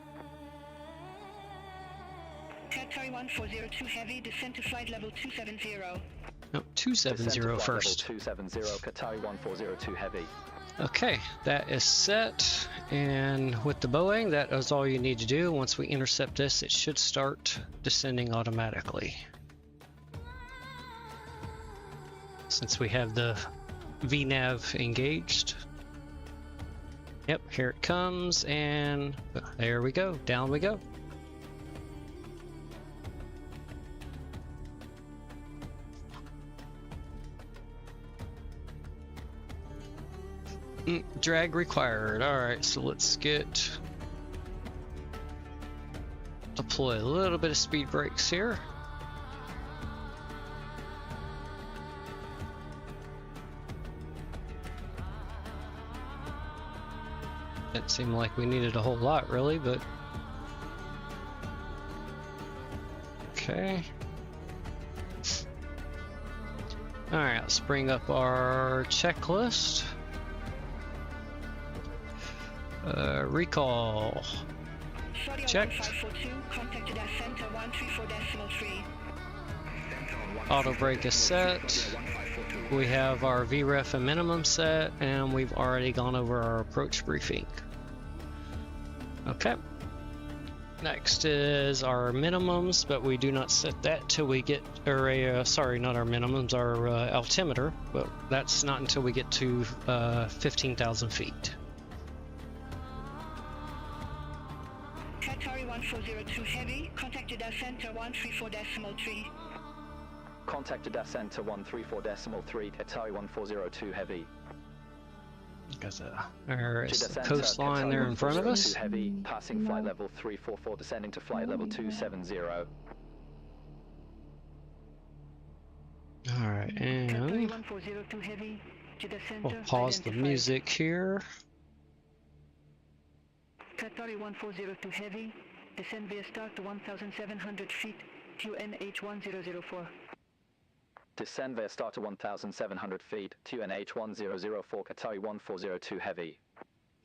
S2: Qatari 1402 Heavy, descent to flight level 270.
S1: No, 270 first.
S6: 270, Qatari 1402 Heavy.
S1: Okay, that is set, and with the Boeing, that is all you need to do. Once we intercept this, it should start descending automatically. Since we have the VNAV engaged. Yep, here it comes, and there we go, down we go. Drag required. Alright, so let's deploy a little bit of speed brakes here. It seemed like we needed a whole lot, really, but okay. All right, let's bring up our checklist. Recall. Checked. Auto brake is set. We have our VREF and minimum set, and we've already gone over our approach briefing. Okay. Next is our minimums, but we do not set that till we get, sorry, not our minimums, our altimeter, but that's not until we get to 15,000 feet.
S2: Qatari 1402 Heavy, contact Jeddah Center 134.3.
S6: Contact Jeddah Center 134.3, Qatari 1402 Heavy.
S1: There's the coastline there in front of us.
S6: Heavy, passing flight level 344, descending to flight level 270.
S1: Alright, and we'll pause the music here.
S2: Qatari 1402 Heavy, descend via start to 1,700 feet, QNH 1004.
S10: Descend via start to 1,700 feet, QNH 1004, Qatari 1402 Heavy.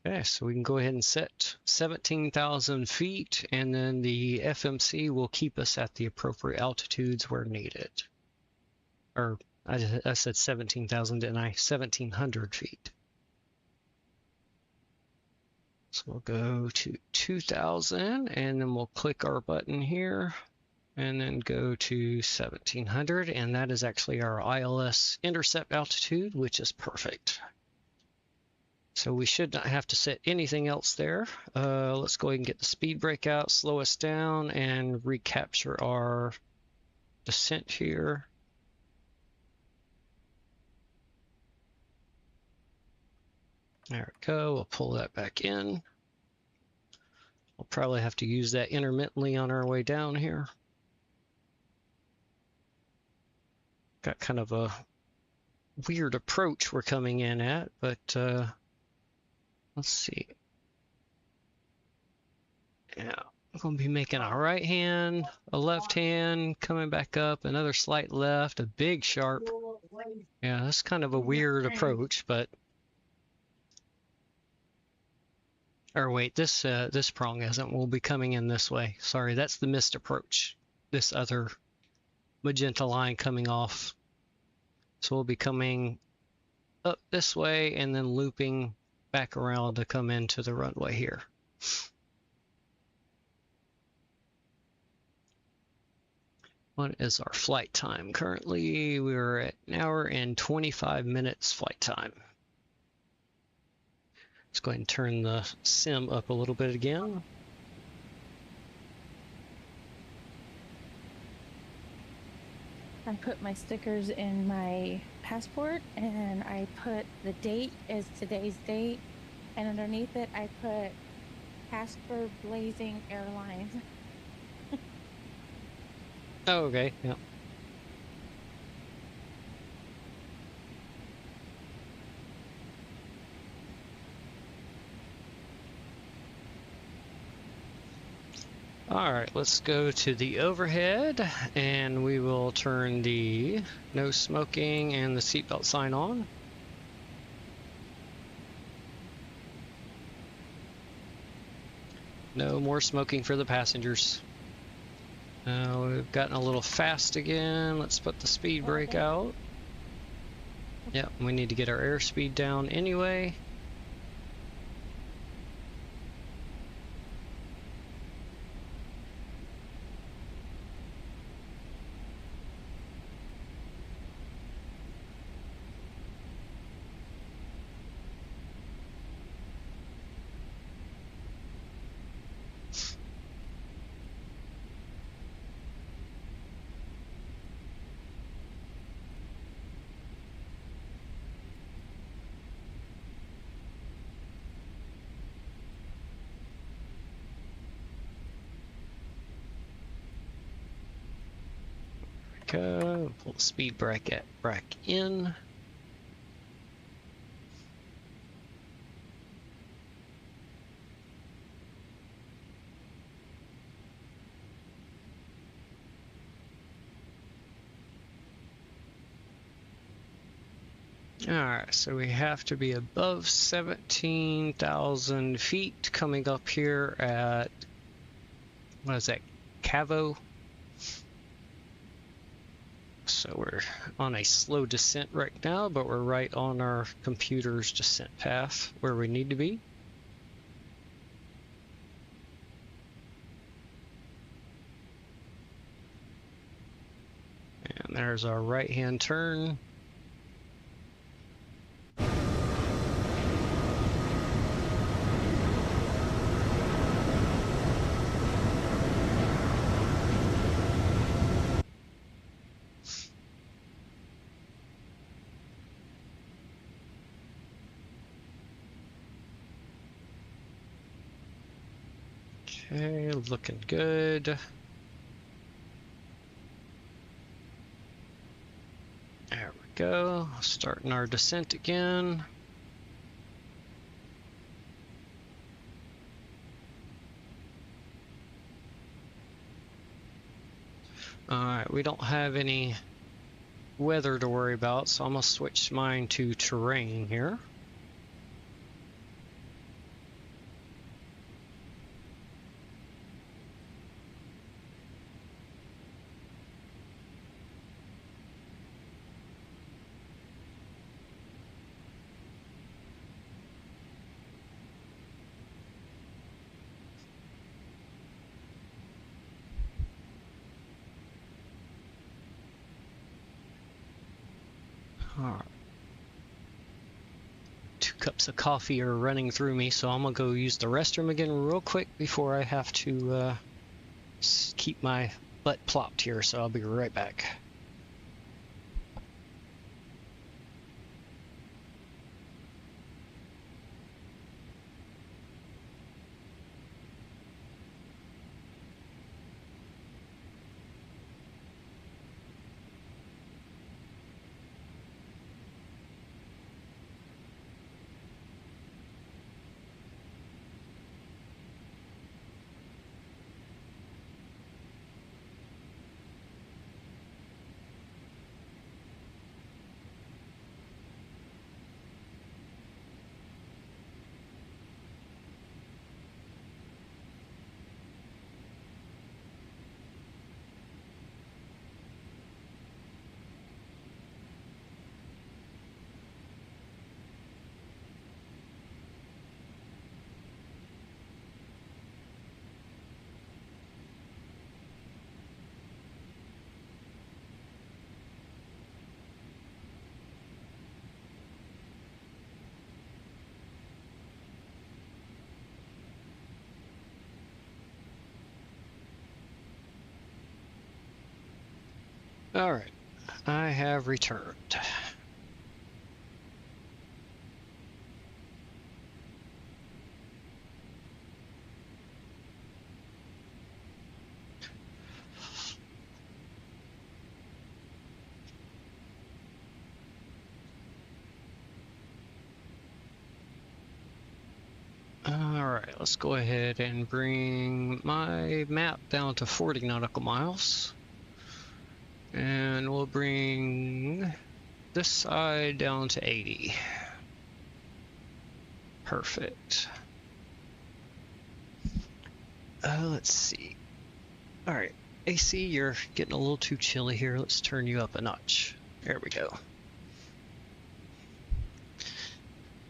S1: Okay, so we can go ahead and set 17,000 feet, and then the FMC will keep us at the appropriate altitudes where needed. Or, I said 17,000, didn't I? 1,700 feet. So we'll go to 2,000, and then we'll click our button here, and then go to 1,700, and that is actually our ILS intercept altitude, which is perfect. So we should not have to set anything else there. Let's go ahead and get the speed brake out, slow us down, and recapture our descent here. There we go. We'll pull that back in. We'll probably have to use that intermittently on our way down here. Got kind of a weird approach we're coming in at, but let's see. Yeah, I'm going to be making a right hand, a left hand, coming back up, another slight left, a big sharp. Yeah, that's kind of a weird approach, but... Or wait, this prong isn't. We'll be coming in this way. Sorry, that's the missed approach. This other magenta line coming off. So we'll be coming up this way and then looping back around to come into the runway here. What is our flight time? Currently, we're at 1 hour and 25 minutes flight time. Let's go ahead and turn the sim up a little bit again.
S9: I put my stickers in my passport, and I put the date as today's date, and underneath it I put Casper Blazing Airlines.
S1: Oh, okay, yeah. Alright, let's go to the overhead, and we will turn the no smoking and the seatbelt sign on. No more smoking for the passengers. We've gotten a little fast again. Let's put the speed brake out. Yep, we need to get our airspeed down anyway. Go, pull the speed brake back in. Alright, so we have to be above 17,000 feet coming up here at, what is that, Cavo? So we're on a slow descent right now, but we're right on our computer's descent path where we need to be. And there's our right-hand turn. Okay, looking good. There we go. Starting our descent again. Alright, we don't have any weather to worry about, so I'm going to switch mine to terrain here. Alright. 2 cups of coffee are running through me, so I'm gonna go use the restroom again real quick before I have to keep my butt plopped here, so I'll be right back. Alright, I have returned. Alright, let's go ahead and bring my map down to 40 nautical miles. And we'll bring this side down to 80. Perfect. Let's see. Alright, AC, you're getting a little too chilly here. Let's turn you up a notch. There we go.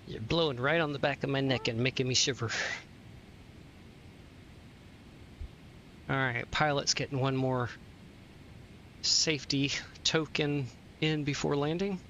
S1: You're blowing right on the back of my neck and making me shiver. Alright, pilot's getting one more safety token in before landing.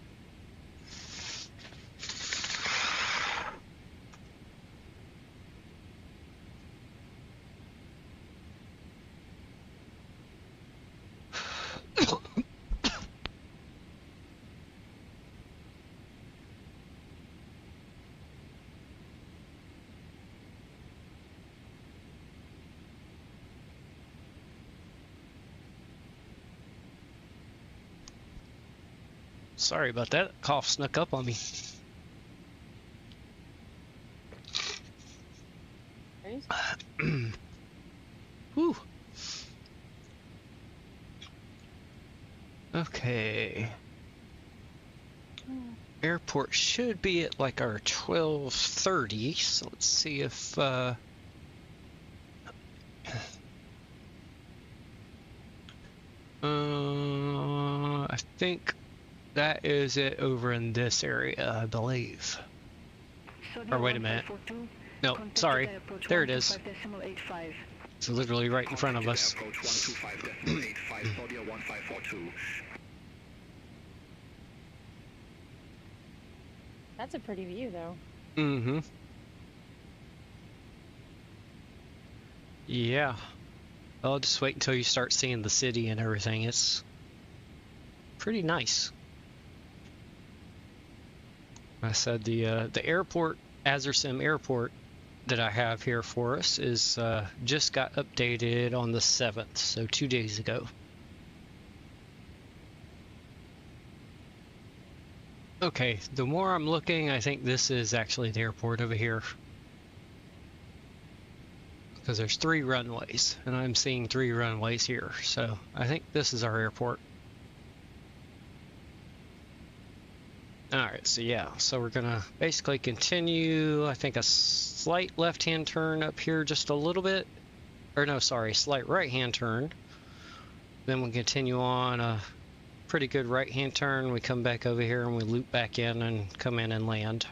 S1: Sorry about that. Cough snuck up on me. Whew. Okay. Airport should be at like our 12:30, so let's see if I think that is it over in this area, I believe. Or wait a minute. No, sorry. There it is. It's literally right in front of us.
S9: That's a pretty view, though.
S1: Mm-hmm. Yeah. I'll just wait until you start seeing the city and everything. It's pretty nice. I said the airport, Azrsim airport that I have here for us is just got updated on the 7th, so 2 days ago. Okay, the more I'm looking, I think this is actually the airport over here. because there's 3 runways, and I'm seeing 3 runways here. So I think this is our airport. Alright, so yeah, so we're gonna basically continue, I think a slight left-hand turn up here just a little bit. Or no, sorry, slight right-hand turn. Then we'll continue on a pretty good right-hand turn. We come back over here and we loop back in and come in and land.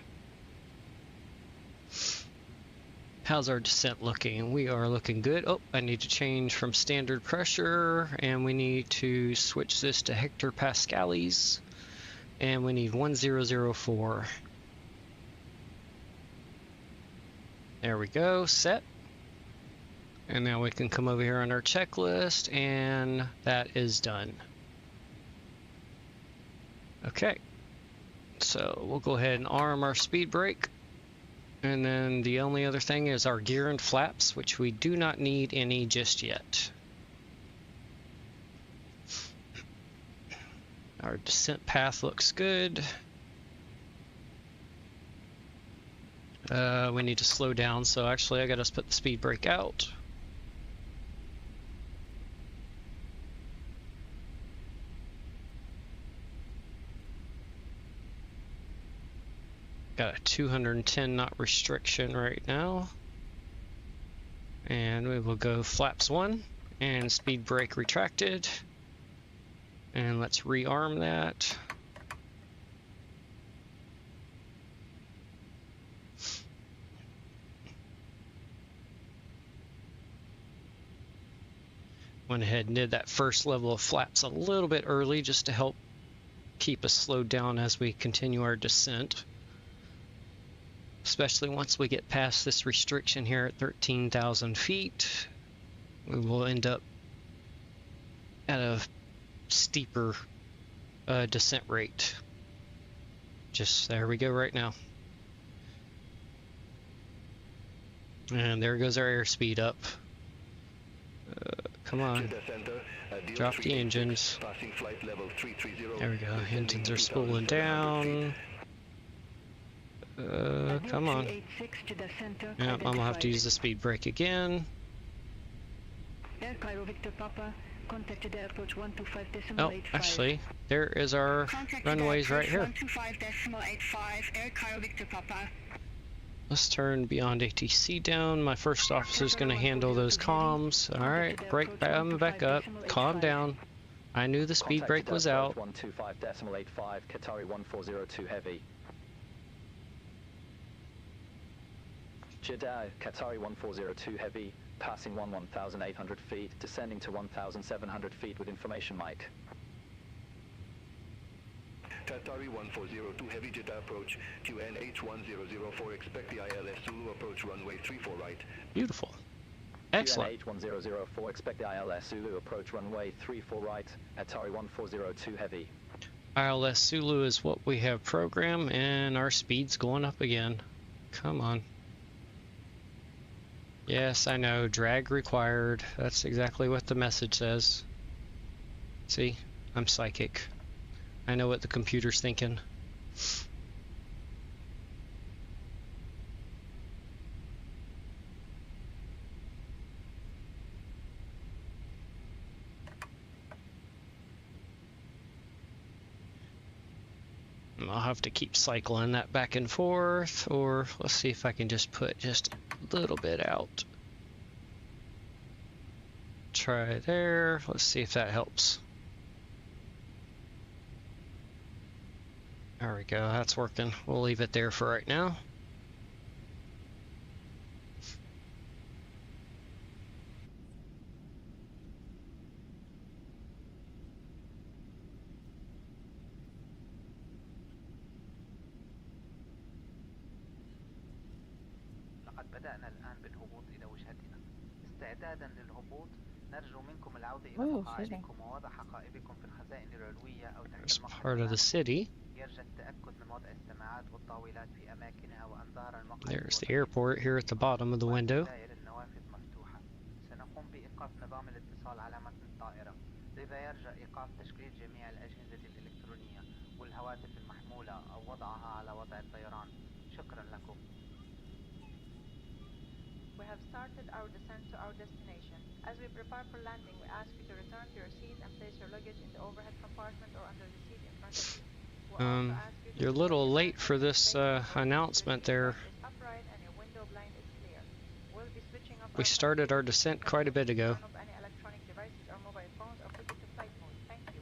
S1: How's our descent looking? We are looking good. Oh, I need to change from standard pressure, and we need to switch this to hectopascals, and we need 1004. There we go, set. And now we can come over here on our checklist, and that is done. Okay, so we'll go ahead and arm our speed brake. And then the only other thing is our gear and flaps, which we do not need any just yet. Our descent path looks good. We need to slow down, so actually I gotta put the speed brake out. Got a 210 knot restriction right now. And we will go flaps 1 and speed brake retracted. And let's rearm that. Went ahead and did that first level of flaps a little bit early just to help keep us slowed down as we continue our descent. Especially once we get past this restriction here at 13,000 feet, we will end up at a steeper descent rate. Just there we go right now. And there goes our airspeed up. Come on. Drop the engines. There we go. Engines are spooling down. Come on. Yeah, I'm gonna have to use the speed brake again. Oh, actually, there is our runways right here. Let's turn beyond ATC down. My first officer's gonna handle those comms. Alright, brake back up. Calm down. I knew the speed brake was out.
S10: 125.85, Qatari 1402 heavy. Jeddah, Qatari 1402 heavy, passing 1,800 feet, descending to 1,700 feet with information mic.
S6: Qatari 1402 heavy Jeddah approach, QNH1004, expect the ILS Zulu approach runway 34 right.
S1: Beautiful. Excellent.
S10: QNH1004, expect the ILS Zulu approach runway 34 right, Qatari 1402 heavy.
S1: ILS Zulu is what we have programmed, and our speed's going up again. Come on. Yes, I know, drag required. That's exactly what the message says. See, I'm psychic. I know what the computer's thinking. I'll have to keep cycling that back and forth, or let's see if I can just put just a little bit out. Try there. Let's see if that helps. There we go. That's working. We'll leave it there for right now.
S3: بدأنا الآن بالهبوط إلى وجهتنا. استعدادا للهبوط نرجو منكم العودة إلى مقاعدكم ووضع حقائبكم في الخزائن العلوية أو تحت المقعد. يرجى التأكد من وضع السماعات والطاولات في أماكنها وأنظار المقعد.
S1: There's the airport here at the bottom of the window.
S3: النوافذ مفتوحة. سنقوم بإيقاف نظام الاتصال على متن الطائرة. لذا يرجى إيقاف تشغيل جميع الأجهزة الإلكترونية والهواتف المحمولة أو وضعها على وضع الطيران. شكرا لكم.
S4: have started our descent to our destination. As we prepare for landing, we ask you to return to your seat and place your luggage in the overhead compartment or under the seat in front of you. We'll also ask you to
S1: You're a little late for this announcement there.
S4: Upright and your window blind is clear. We'll be switching off
S1: We started our descent quite a bit ago.
S4: turn off any electronic devices or mobile phones or put it to flight mode. Thank you.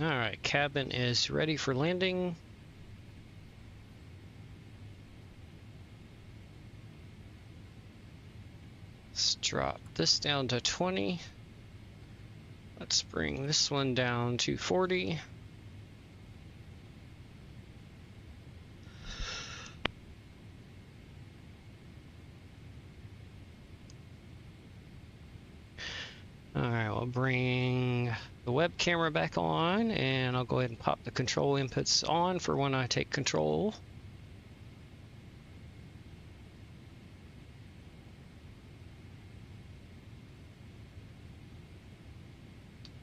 S1: Alright, cabin is ready for landing. Let's drop this down to 20. Let's bring this one down to 40. Alright, we'll bring the web camera back on, and I'll go ahead and pop the control inputs on for when I take control.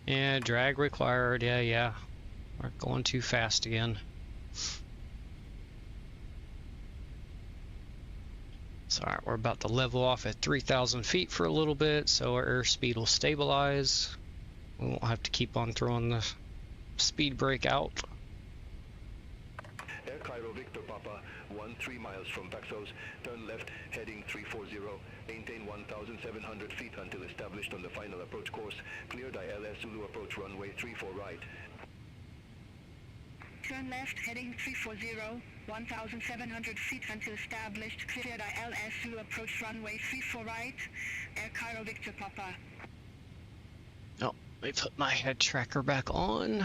S1: Yeah, drag required. Yeah. We're going too fast again. So, alright, we're about to level off at 3,000 feet for a little bit, so our airspeed will stabilize. We won't have to keep on throwing the speed brake out.
S6: Air Cairo Victor Papa, 13 miles from Paxos, turn left, heading 340, maintain 1,700 feet until established on the final approach course, cleared ILS Zulu approach runway 34 right.
S2: Turn left, heading 340, 1,700 feet until established, cleared ILS Zulu approach runway 34 right, Air Cairo Victor Papa.
S1: Oh, let me put my head tracker back on.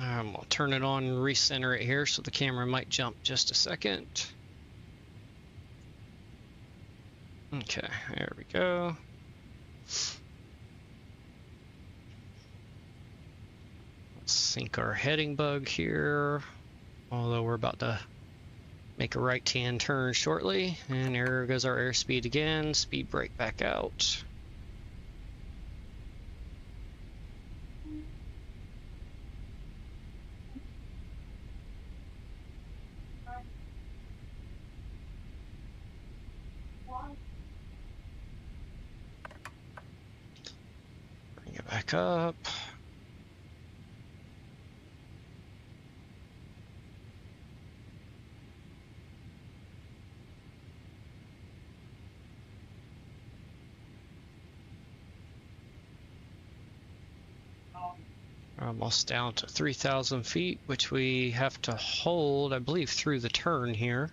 S1: I'm gonna turn it on and recenter it here so the camera might jump just a second. Okay, there we go. Let's sync our heading bug here, although we're about to make a right-hand turn shortly. And there goes our airspeed again, speed brake back out. Bring it back up. We're almost down to 3,000 feet, which we have to hold, I believe, through the turn here.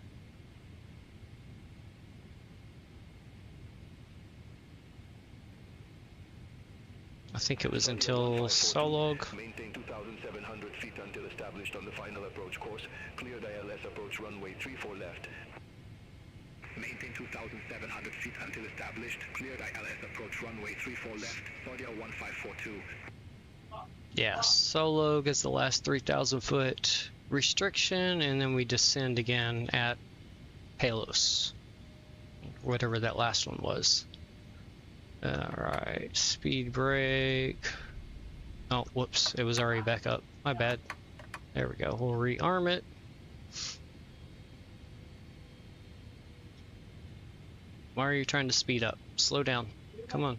S1: I think it was until Solog.
S6: Maintain 2,700 feet until established on the final approach course, cleared ILS approach runway 34 left.
S7: Maintain 2,700 feet until established, cleared ILS approach runway 34 left, audio 1542.
S1: Yeah, Solog is the last 3,000 foot restriction, and then we descend again at Palos, whatever that last one was. Alright, speed brake. Oh, whoops, it was already back up. My bad. There we go, we'll rearm it. Why are you trying to speed up? Slow down. Come on.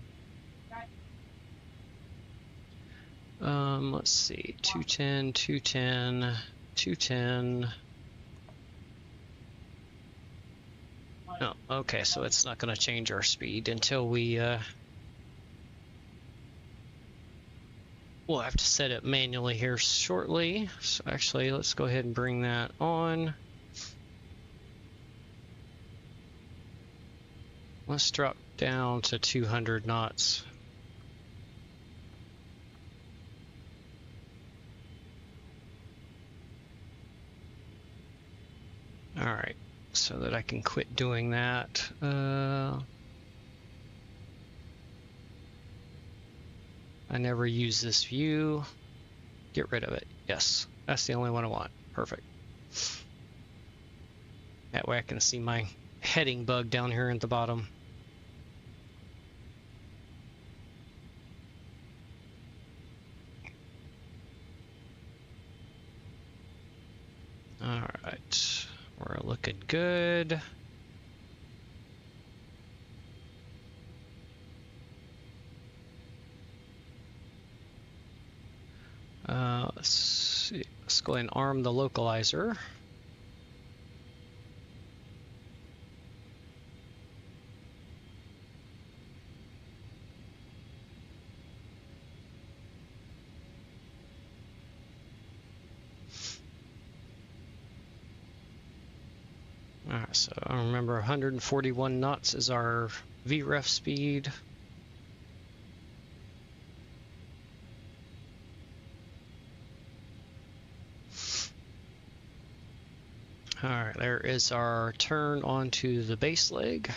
S1: Let's see, 210, 210, 210. Oh, okay, so it's not going to change our speed until we, we'll have to set it manually here shortly. So actually, let's go ahead and bring that on. Let's drop down to 200 knots. Alright, so that I can quit doing that. I never use this view. Get rid of it. Yes, that's the only one I want. Perfect. That way I can see my heading bug down here at the bottom. Alright, we're looking good. Let's see. Let's go ahead and arm the localizer. Alright, so I remember 141 knots is our VREF speed. Alright, there is our turn onto the base leg.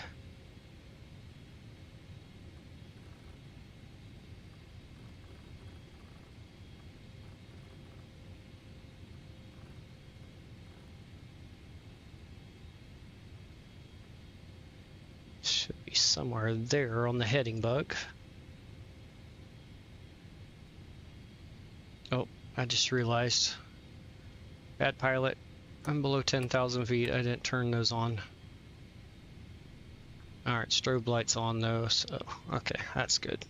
S1: Should be somewhere there on the heading bug. Oh, I just realized. Bad pilot. I'm below 10,000 feet. I didn't turn those on. Alright, strobe lights on though, so okay, that's good.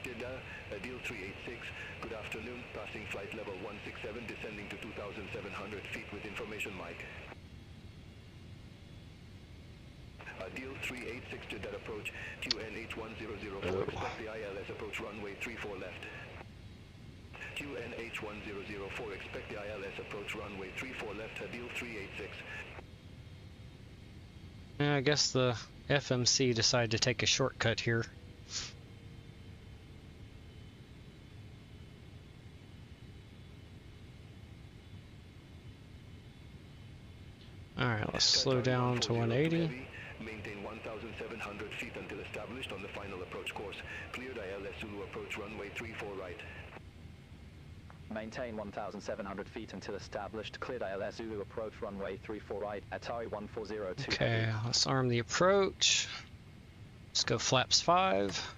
S6: Jeddah, Deal 386, good afternoon, passing flight level 167, descending to 2,700 feet with information mic. Deal 386, Jeddah approach, QNH1004, expect the ILS approach runway 34 left. QNH1004, expect the ILS approach runway 34 left, Deal 386.
S1: Yeah, I guess the FMC decided to take a shortcut here. Alright, let's slow down to 180.
S6: Maintain 1,700 feet until established on the final approach course. Cleared ILS Zulu approach runway 34 right.
S10: Maintain 1,700 feet until established. Cleared ILS Zulu approach runway 34 right. Atari 1402.
S1: Okay, let's arm the approach. Let's go flaps 5.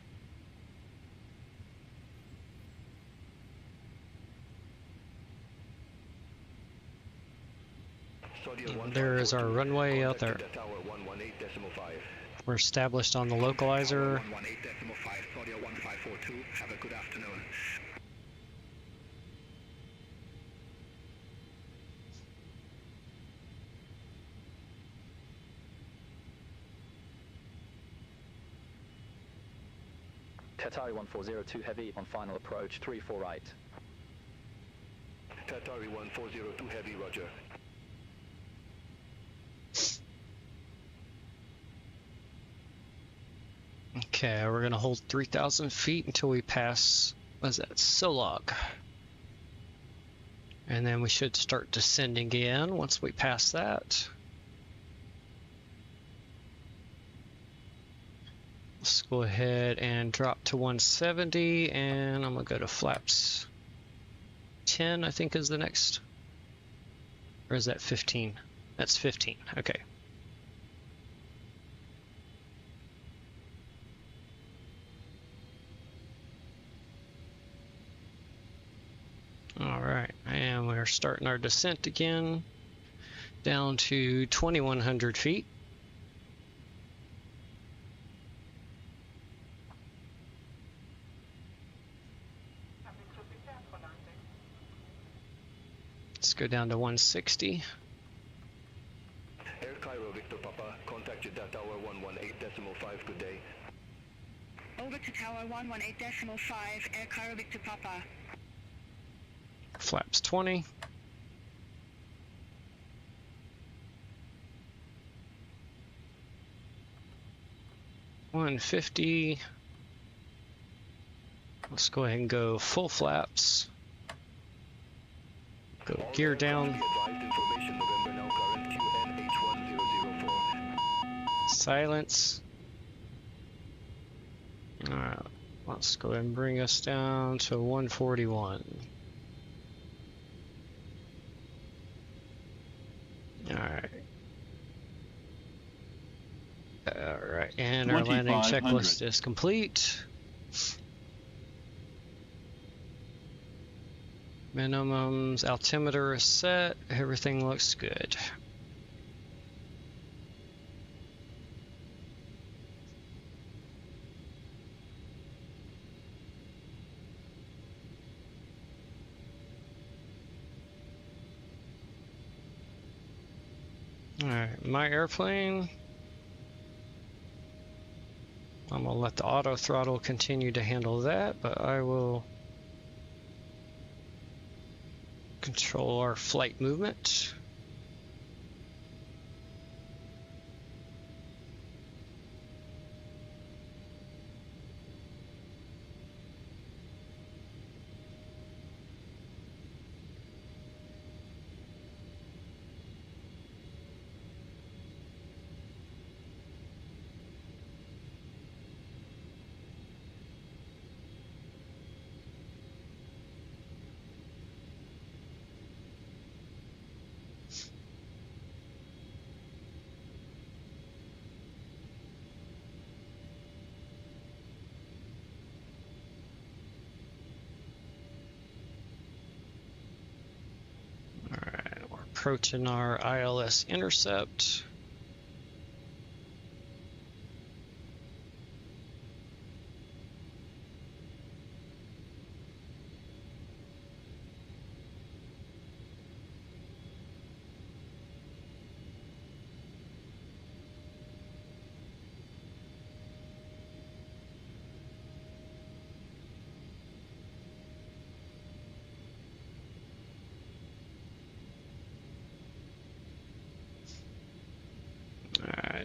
S1: There is our runway out there. We're established on the localizer.
S7: Have a good afternoon.
S10: Qatari 1402 heavy on final approach 34 right.
S6: Qatari 1402 heavy, roger.
S1: Okay, we're gonna hold 3,000 feet until we pass, what is that, Solog. And then we should start descending again once we pass that. Let's go ahead and drop to 170, and I'm gonna go to flaps 10, I think is the next. Or is that 15? That's 15, okay. Alright, and we're starting our descent again down to 2,100 feet. Let's go down to 160.
S6: Air Cairo Victor Papa, contact Jeddah Tower 118.5, good day.
S2: Over to Tower 118.5, Air Cairo Victor Papa.
S1: Flaps 20. $150. Let's go ahead and go full flaps. Go gear down. silence. Alright, let's go ahead and bring us down to 141. Alright. Alright, and our landing checklist is complete. Minimums, altimeter is set, everything looks good. Alright, my airplane. I'm gonna let the auto throttle continue to handle that, but I will control our flight movement. Approaching our ILS intercept.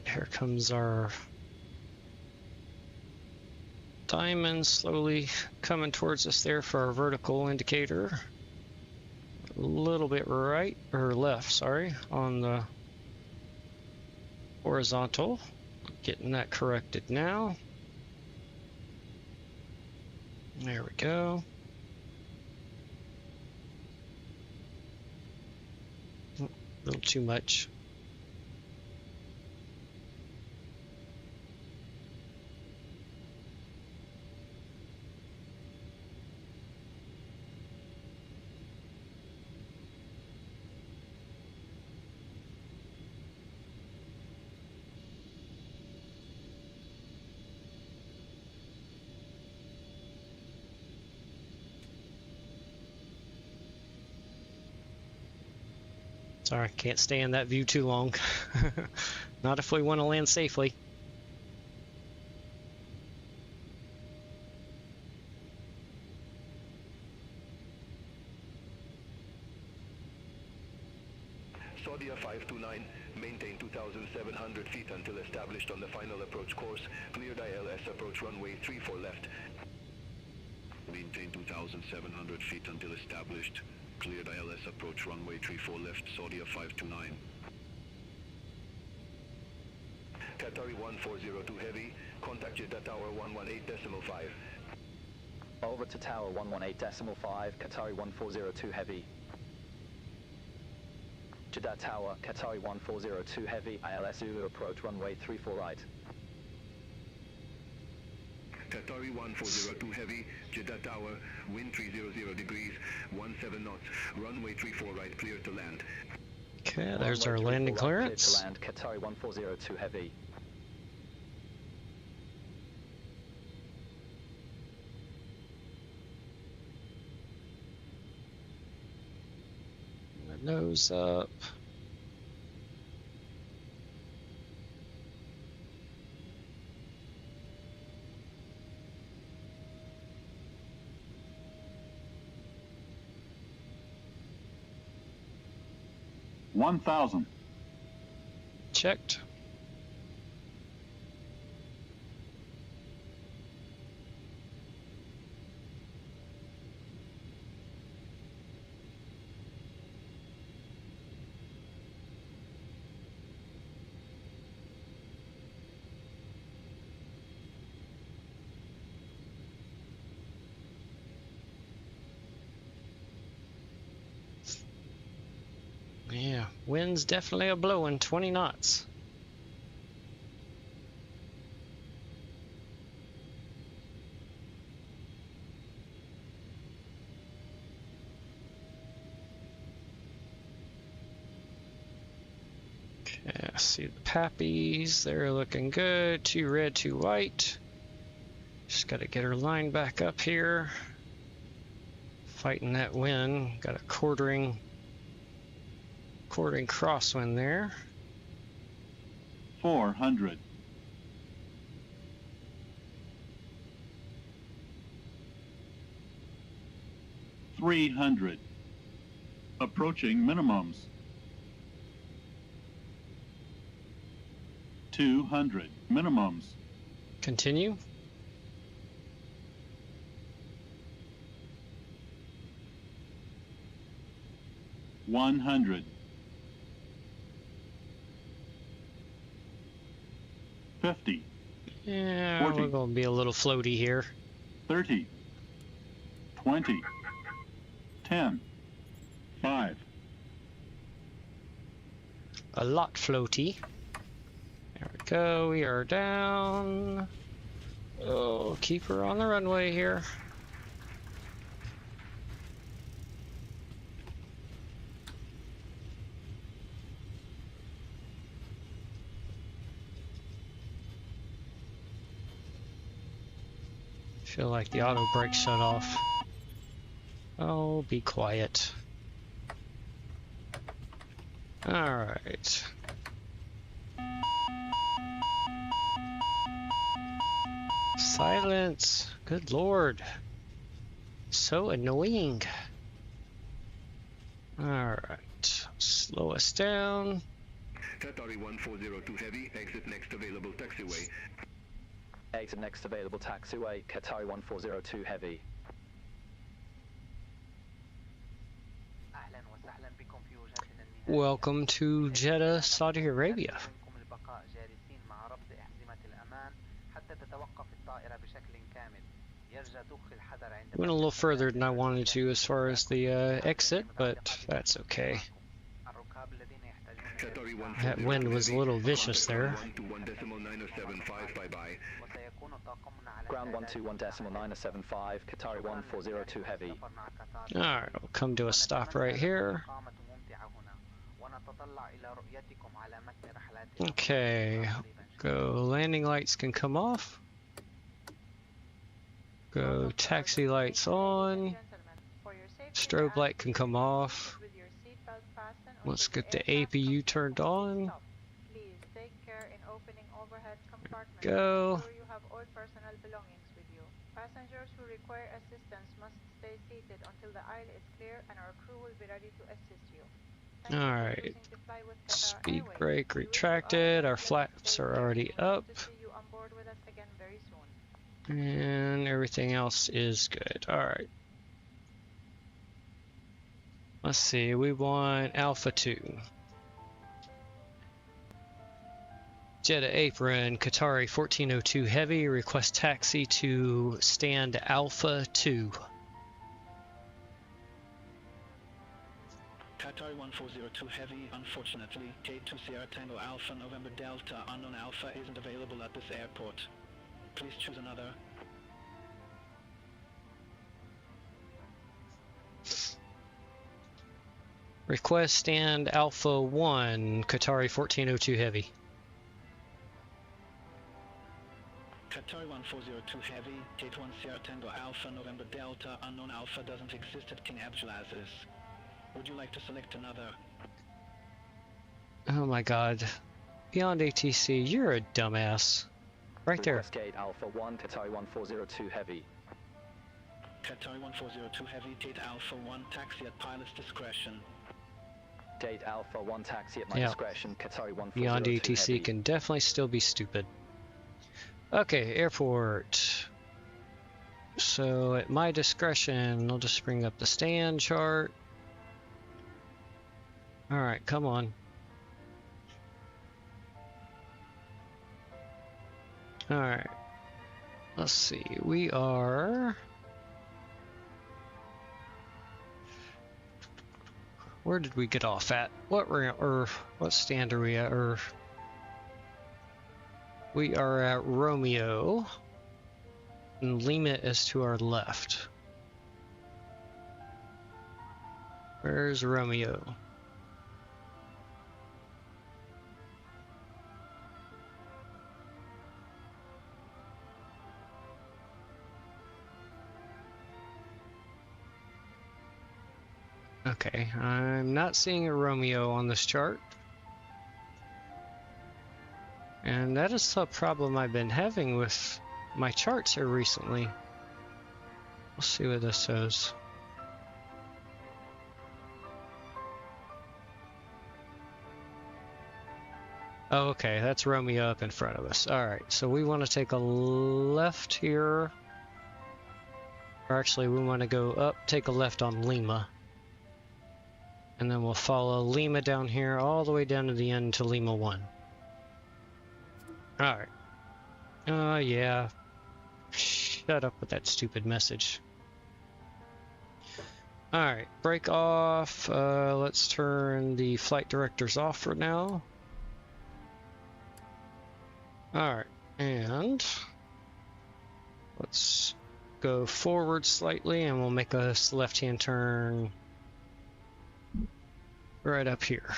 S1: Here comes our diamond slowly coming towards us there for our vertical indicator. A little bit right or left, sorry, on the horizontal. Getting that corrected now. There we go. A little too much. Sorry, can't stay in that view too long. Not if we want to land safely.
S6: Saudia 529, maintain 2,700 feet until established on the final approach course. Cleared ILS approach runway 34 left. Maintain 2,700 feet until established. Cleared ILS approach runway 34 left, Saudia 529. Qatari 1402 heavy, contact Jeddah Tower 118.5.
S10: Over to Tower 118.5, Qatari 1402 heavy. Jeddah Tower, Qatari 1402 heavy, ILS Zulu approach runway 34 right.
S6: Qatari 1402 heavy, Jeddah Tower, wind 300 degrees, 17 knots, runway 34 right, clear to land.
S1: Okay, there's our landing clearance.
S10: Clear to land, Qatari 1402 heavy.
S1: Nose up.
S8: $1,000.
S1: Checked. Yeah, wind's definitely a blowing, 20 knots. Okay, I see the pappies, they're looking good. 2 red, 2 white. Just gotta get her line back up here. Fighting that wind, got a quartering crosswind there.
S8: 400. 300. Approaching minimums. 200. Minimums.
S1: Continue.
S8: 100. 50.
S1: Yeah,
S8: 40.
S1: we're gonna be a little floaty here.
S8: 30. 20. 10. 5.
S1: A lot floaty. There we go, we are down. Oh, keep her on the runway here. Feel like the auto brake shut off. Oh, be quiet. Alright. Silence! Good lord. So annoying. Alright. Slow us down.
S6: Qatari 1402 Heavy, exit next available taxiway.
S10: Exit next available taxiway, Qatari 1402 Heavy.
S1: Welcome to Jeddah, Saudi Arabia. Went a little further than I wanted to as far as the exit, but that's okay. That wind was a little vicious there.
S10: Ground 121.975, Qatari 1402 Heavy.
S1: Alright, we'll come to a stop right here. Okay, go landing lights can come off. Go taxi lights on. Strobe light can come off. Let's get the APU turned on. Go.
S4: Passengers who require assistance must stay seated until the aisle is clear and our crew will be ready to assist you.
S1: Alright. Speed brake retracted. Our flaps are already up. And everything else is good. Alright. Let's see. We want Alpha 2. Jeddah apron, Qatari 1402 Heavy, request taxi to stand Alpha 2.
S7: Qatari 1402 Heavy, unfortunately, K2 Sierra Tango Alpha November Delta, unknown Alpha isn't available at this airport. Please choose another.
S1: Request stand Alpha 1, Qatari 1402 Heavy.
S7: Qatari 1402 Heavy, Gate 1 Sierra Tango Alpha, November Delta, unknown Alpha doesn't exist at King Abdulaziz. Would you like to select another?
S1: Oh my god. Beyond ATC, you're a dumbass. Right there.
S10: Gate Alpha 1, Qatari 1402 Heavy.
S7: Qatari 1402 Heavy, Gate Alpha 1, taxi at pilot's discretion.
S10: Gate Alpha 1, taxi at my discretion, Qatari 1402
S1: Beyond ATC
S10: Heavy.
S1: can definitely still be stupid. Okay, airport. So at my discretion, I'll just bring up the stand chart. Alright, come on. Alright. Let's see, we are... where did we get off at? What stand are we at? We are at Romeo, and Lima is to our left. Where's Romeo? Okay, I'm not seeing a Romeo on this chart. And that is the problem I've been having with my charts here recently. We'll see what this says. Oh, okay, that's Romeo up in front of us. Alright, so we want to take a left here. Or actually, we want to go up, take a left on Lima. And then we'll follow Lima down here, all the way down to the end to Lima 1. Alright. Yeah. Shut up with that stupid message. Alright, break off. Let's turn the flight directors off for now. Alright, and let's go forward slightly and we'll make a left-hand turn right up here.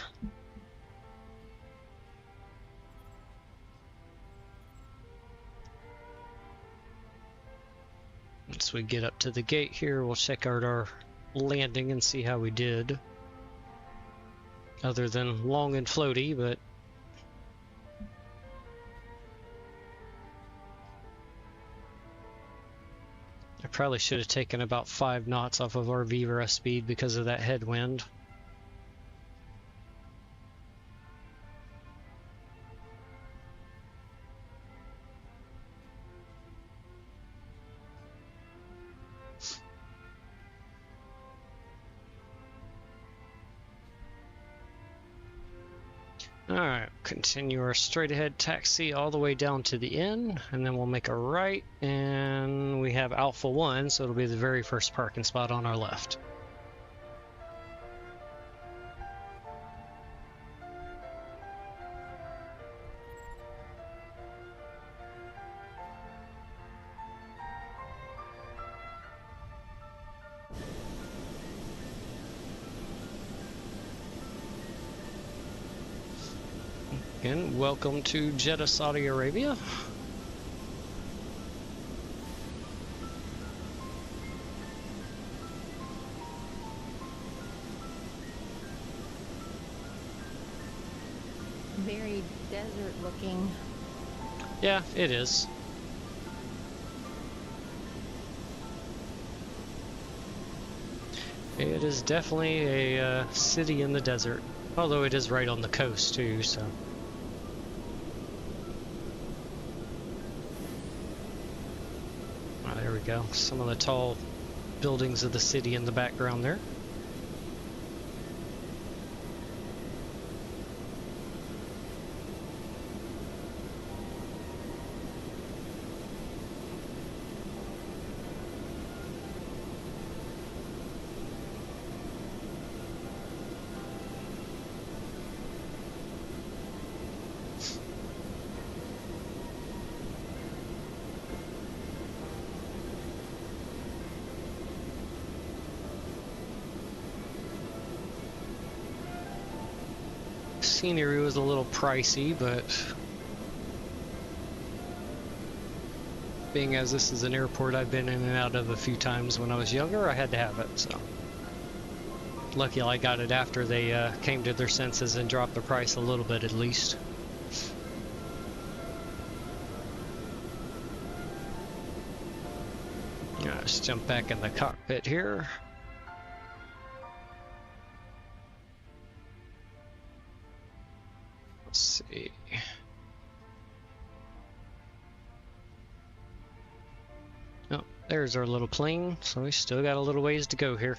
S1: Once we get up to the gate here, we'll check out our landing and see how we did. Other than long and floaty, but I probably should have taken about 5 knots off of our VRS speed because of that headwind. Alright, continue our straight ahead taxi all the way down to the end, and then we'll make a right, and we have Alpha 1, so it'll be the very first parking spot on our left. Again, welcome to Jeddah, Saudi Arabia.
S9: Very desert looking.
S1: Yeah, it is. It is definitely a city in the desert, although it is right on the coast too, so. There we go. Some of the tall buildings of the city in the background there. Scenery was a little pricey, but being as this is an airport I've been in and out of a few times when I was younger, I had to have it, so. Lucky I got it after they came to their senses and dropped the price a little bit at least. Let's jump back in the cockpit here. Let's see. Oh, there's our little plane, so we still got a little ways to go here.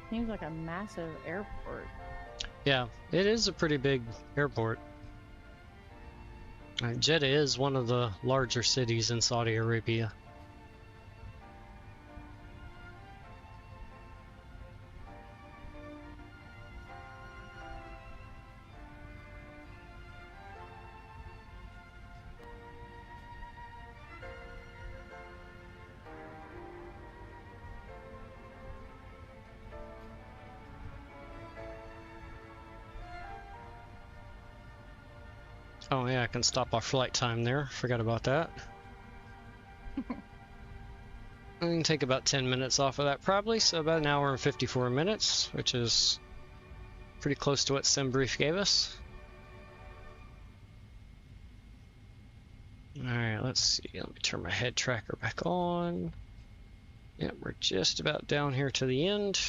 S9: Seems like a massive airport.
S1: Yeah, it is a pretty big airport. Jeddah is one of the larger cities in Saudi Arabia. Oh yeah, I can stop our flight time there. Forgot about that. I can take about 10 minutes off of that probably, so about an hour and 54 minutes, which is pretty close to what SimBrief gave us. Alright, let's see. Let me turn my head tracker back on. Yep, we're just about down here to the end.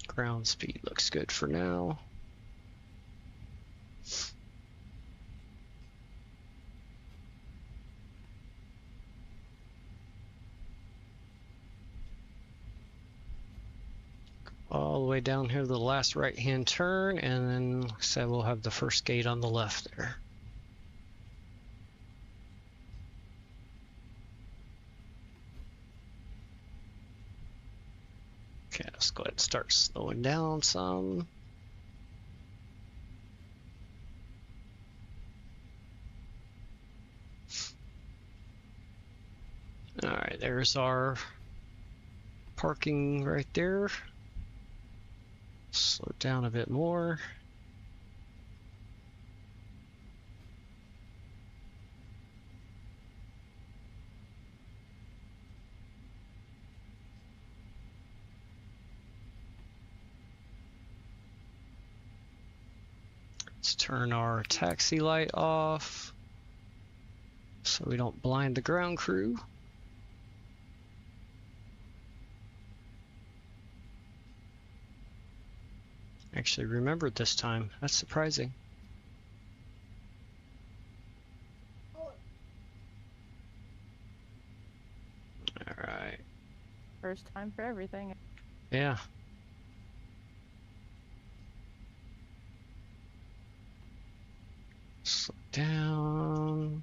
S1: Ground speed looks good for now. All the way down here to the last right-hand turn, and then, like I said, we'll have the first gate on the left there. Okay, let's go ahead and start slowing down some. Alright, there's our parking right there. Slow down a bit more. Let's turn our taxi light off so we don't blind the ground crew. Actually remembered this time. That's surprising. Alright.
S9: First time for everything.
S1: Yeah. Slow down.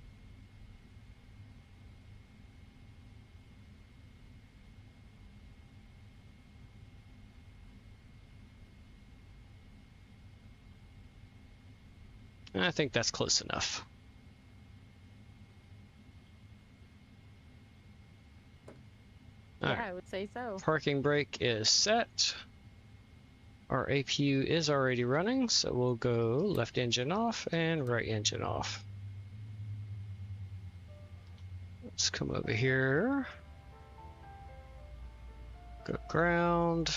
S1: I think that's close enough.
S9: Yeah, I would say so.
S1: Parking brake is set. Our APU is already running, so we'll go left engine off and right engine off. Let's come over here. Go ground.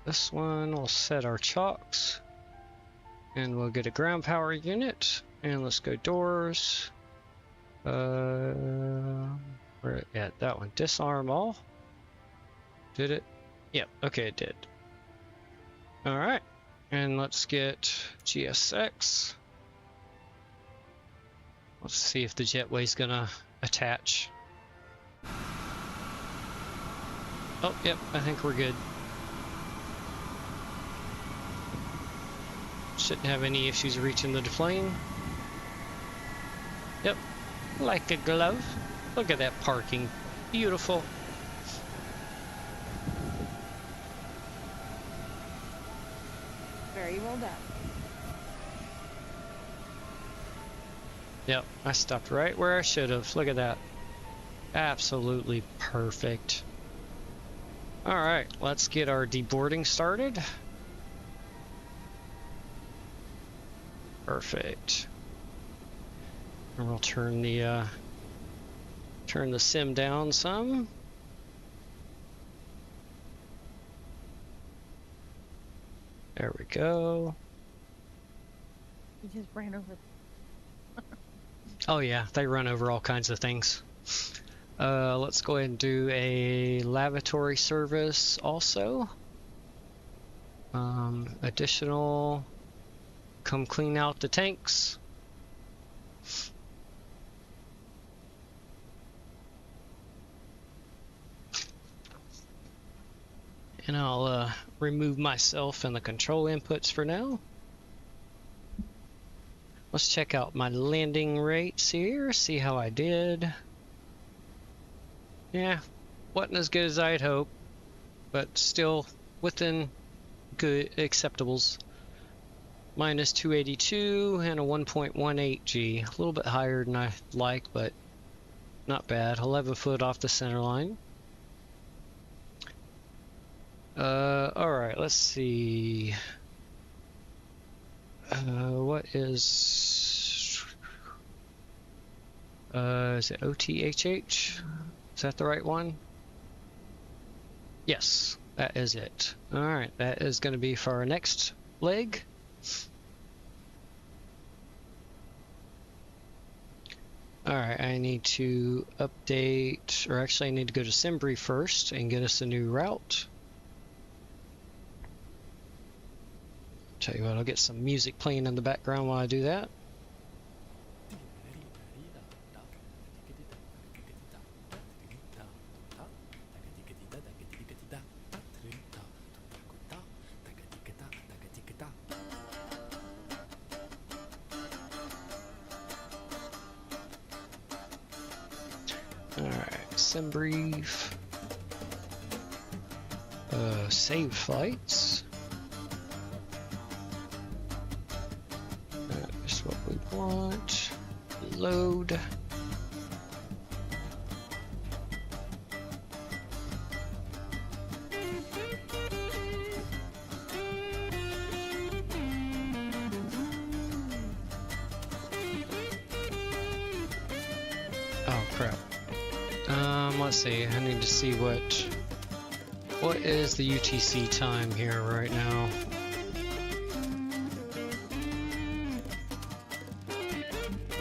S1: This one, we'll set our chocks. And we'll get a ground power unit. And let's go doors. We're at that one. Disarm all. Did it? Yep, okay, it did. Alright. And let's get GSX. Let's see if the jetway's gonna attach. Oh, yep, I think we're good. Shouldn't have any issues reaching the plane. Yep, like a glove. Look at that parking. Beautiful.
S9: Very well done.
S1: Yep, I stopped right where I should have. Look at that. Absolutely perfect. Alright, let's get our deboarding started. Perfect. And we'll turn the sim down some. There we go.
S9: You just ran over.
S1: Oh yeah, they run over all kinds of things. Let's go ahead and do a lavatory service also. Additional. Come clean out the tanks. And I'll remove myself and the control inputs for now. Let's check out my landing rates here, see how I did. Yeah, wasn't as good as I'd hoped, but still within good acceptables. Minus 282 and a 1.18 G. A little bit higher than I like, but not bad. 11 foot off the center line. Alright, let's see. What is it OTHH? Is that the right one? Yes, that is it. Alright, that is going to be for our next leg. Alright, I need to update, or actually I need to go to Simbri first and get us a new route. Tell you what, I'll get some music playing in the background while I do that. Alright, Simbrief. Save flights. That's what we want. Load. Oh crap. Let's see. I need to see what is the UTC time here right now.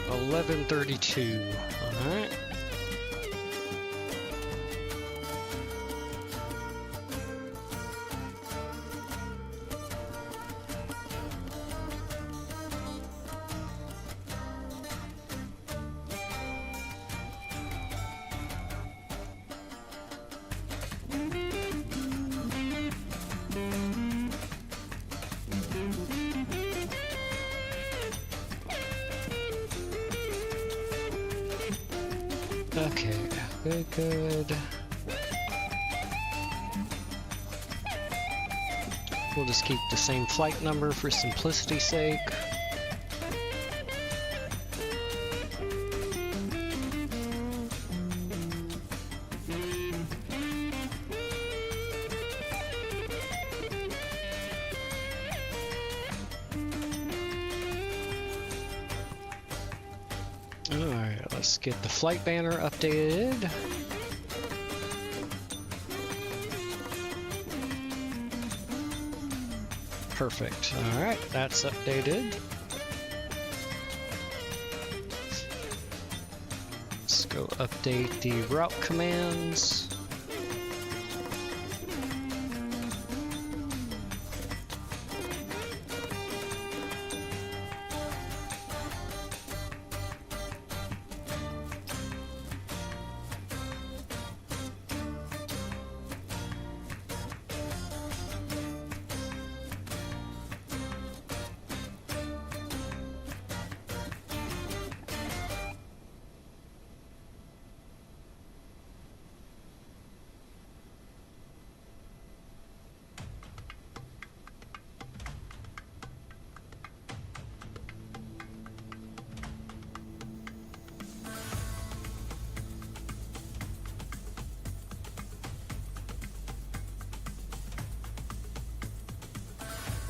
S1: $11:32. All right. Okay, good. We'll just keep the same flight number for simplicity's sake. Alright, let's get the flight banner updated. Perfect. Alright, that's updated. Let's go update the route commands.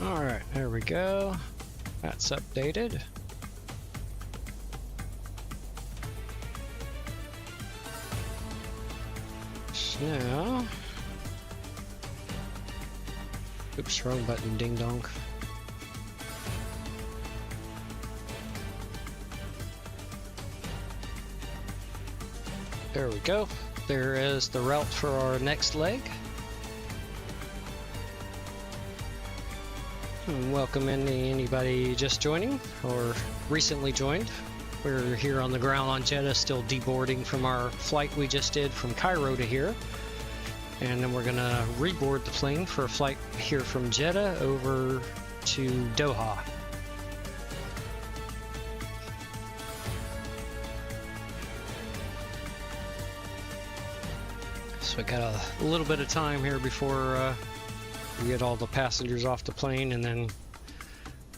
S1: Alright, there we go. That's updated. So... Oops, wrong button, ding dong. There we go. There is the route for our next leg. Welcome anybody just joining or recently joined. We're here on the ground on Jeddah, still deboarding from our flight we just did from Cairo to here. And then we're gonna reboard the plane for a flight here from Jeddah over to Doha. So we got a little bit of time here before we get all the passengers off the plane and then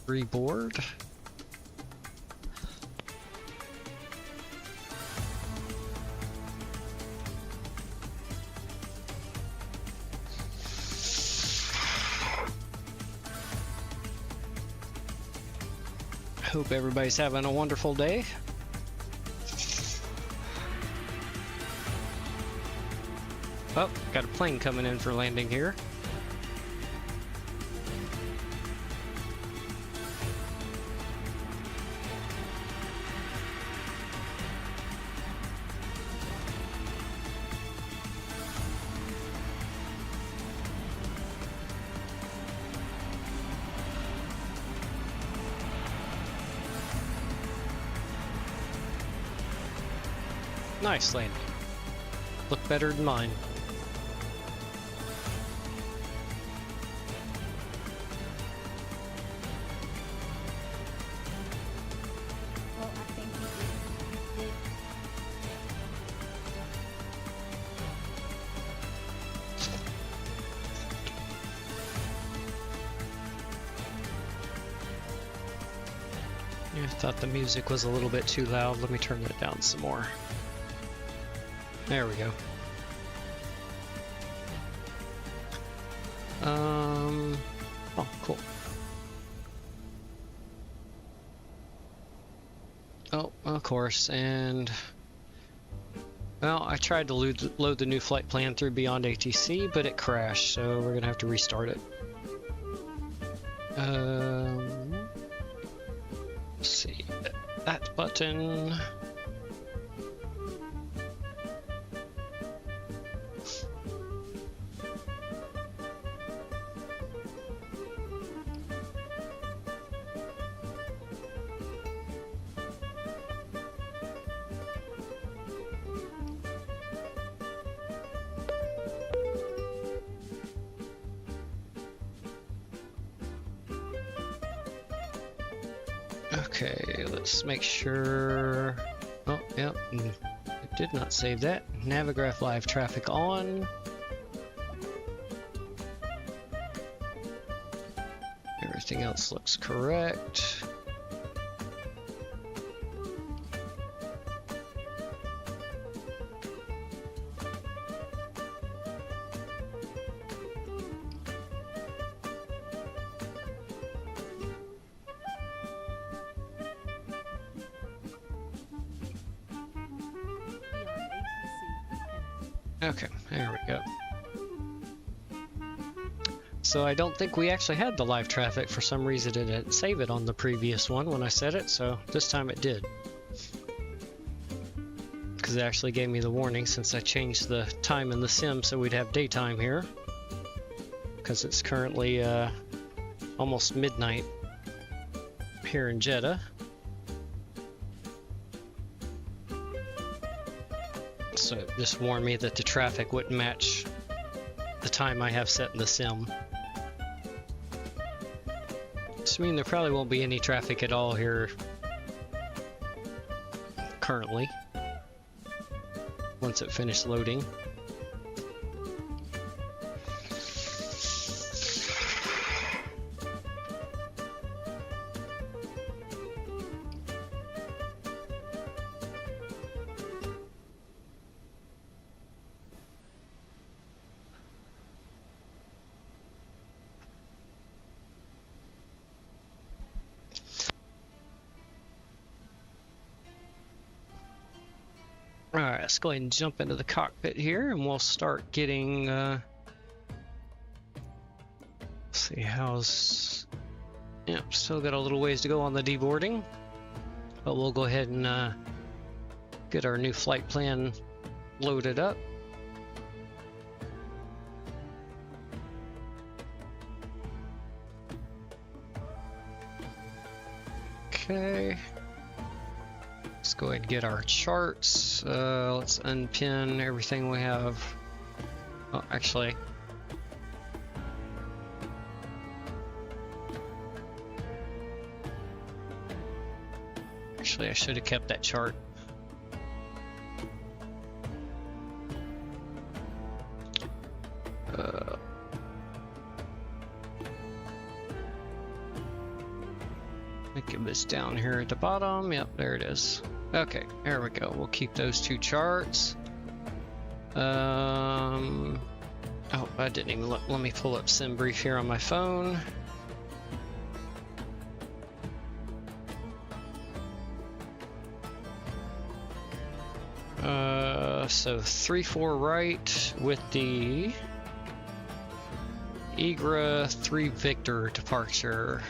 S1: reboard. Hope everybody's having a wonderful day. Oh, got a plane coming in for landing here. Nice landing. Look better than mine.
S9: Well, I think you did.
S1: Yeah, I thought the music was a little bit too loud. Let me turn it down some more. There we go. Oh, cool. Oh, of course, and well, I tried to load the new flight plan through Beyond ATC, but it crashed, so we're gonna have to restart it. Let's see, that button. Okay, let's make sure. Oh, yep. It did not save that. Navigraph live traffic on. Everything else looks correct. Okay, there we go. So I don't think we actually had the live traffic. For some reason it didn't save it on the previous one when I set it, so this time it did. Because it actually gave me the warning since I changed the time in the sim so we'd have daytime here. Because it's currently almost midnight here in Jeddah. So it just warned me that the traffic wouldn't match the time I have set in the sim. This means there probably won't be any traffic at all here currently once it finished loading. Alright, let's go ahead and jump into the cockpit here and we'll start getting, let's see, how's, yep, still got a little ways to go on the deboarding, but we'll go ahead and get our new flight plan loaded up. Okay. Let's go ahead and get our charts. Let's unpin everything we have Oh, actually. Actually, I should have kept that chart. I think it was down here at the bottom. Yep, there it is. Okay, there we go. We'll keep those two charts. Oh, I didn't even look. Let me pull up SimBrief here on my phone. So 3-4 right with the Egra 3 Victor departure.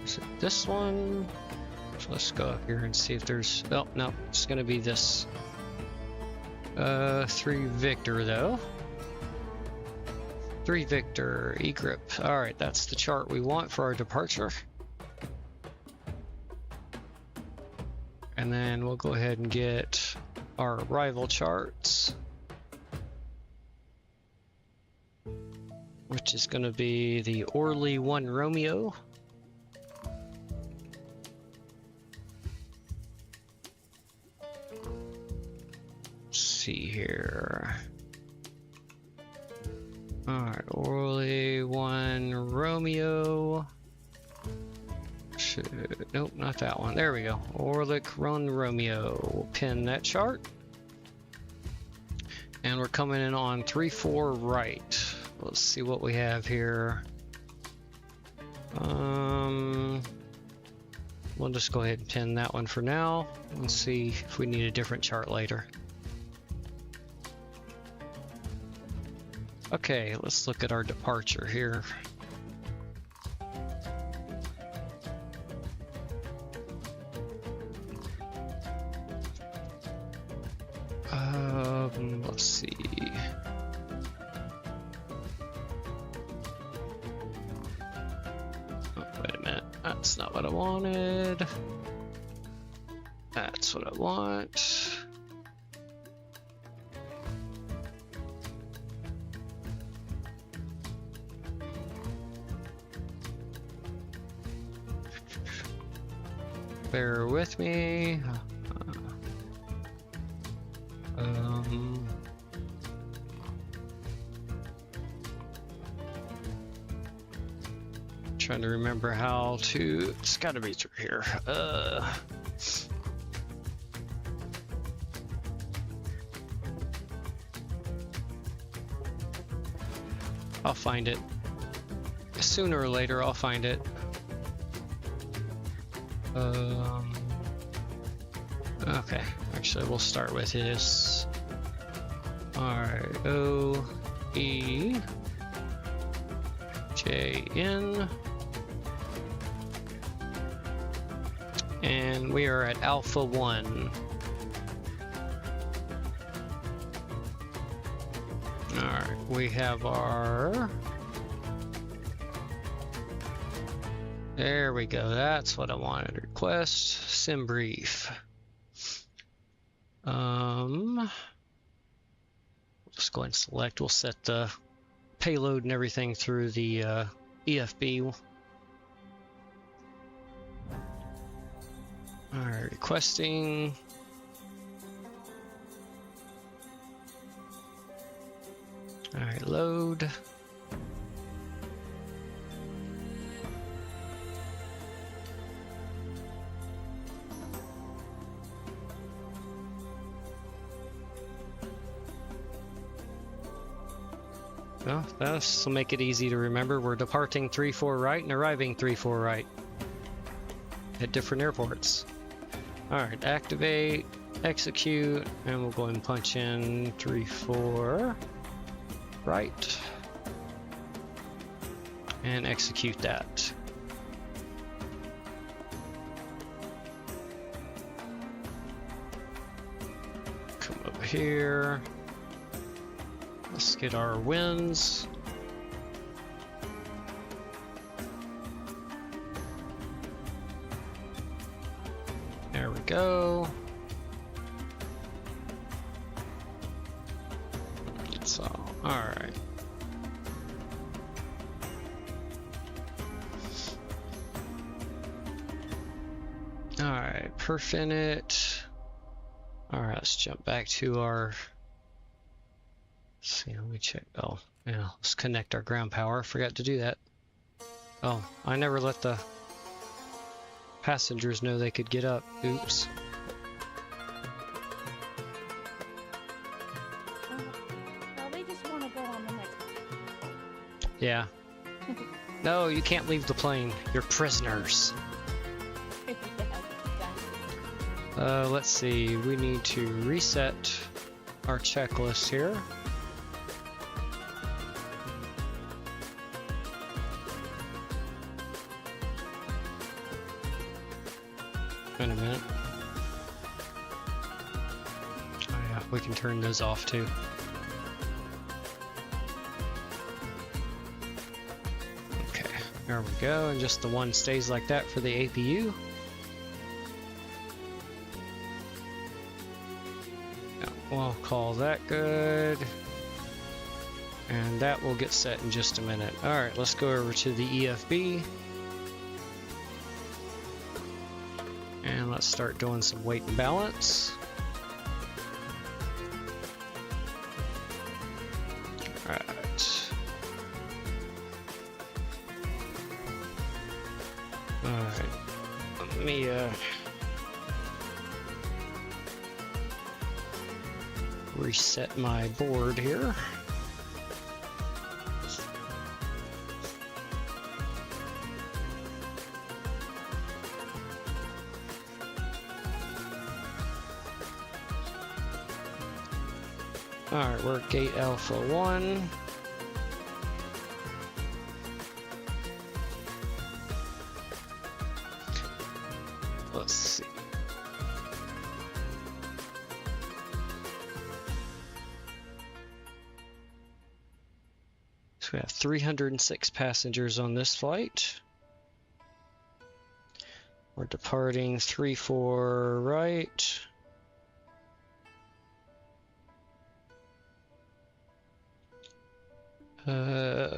S1: Is it this one? So let's go up here and see if there's. Oh no, it's gonna be this 3 Victor though. 3 Victor, E-grip. Alright, that's the chart we want for our departure. And then we'll go ahead and get our arrival charts, which is going to be the Orly 1 Romeo. Let's see here. Alright, Orly 1 Romeo. Nope, not that one. There we go. Orlick Run Romeo. We'll pin that chart. And we're coming in on 3-4 right. Let's see what we have here. We'll just go ahead and pin that one for now and see if we need a different chart later. Okay, let's look at our departure here. Let's see. Oh, wait a minute. That's not what I wanted. That's what I want. Bear with me. Trying to remember how to. It's got to be through here. I'll find it. Sooner or later, I'll find it. Okay, actually we'll start with his OEJN, and we are at Alpha 1. Alright, we have our. There we go, that's what I wanted. Request, SimBrief. Just go ahead and select. We'll set the payload and everything through the EFB. Alright, requesting. Alright, load. Well, this will make it easy to remember. We're departing 3-4 right and arriving 3-4 right at different airports. Alright, activate, execute, and we'll go ahead and punch in 3-4 right and execute that. Come over here. Let's get our winds. go. So, alright. Alright, perf in it. Alright, let's jump back to our... Let's see, let me check. Oh, yeah, let's connect our ground power. Forgot to do that. Oh, I never let the passengers know they could get up. Oops.
S9: Well, they just want to go on the next.
S1: Yeah. No, you can't leave the plane. You're prisoners. Let's see. We need to reset our checklist here. In a minute. Oh yeah, we can turn those off too. Okay, there we go, and just the one stays like that for the APU. Yeah, we'll call that good. And that will get set in just a minute. Alright, let's go over to the EFB. And let's start doing some weight and balance. Alright. Alright. Let me reset my board here. Alright, we're at gate alpha 1. Let's see. So we have 306 passengers on this flight. We're departing 3-4 right.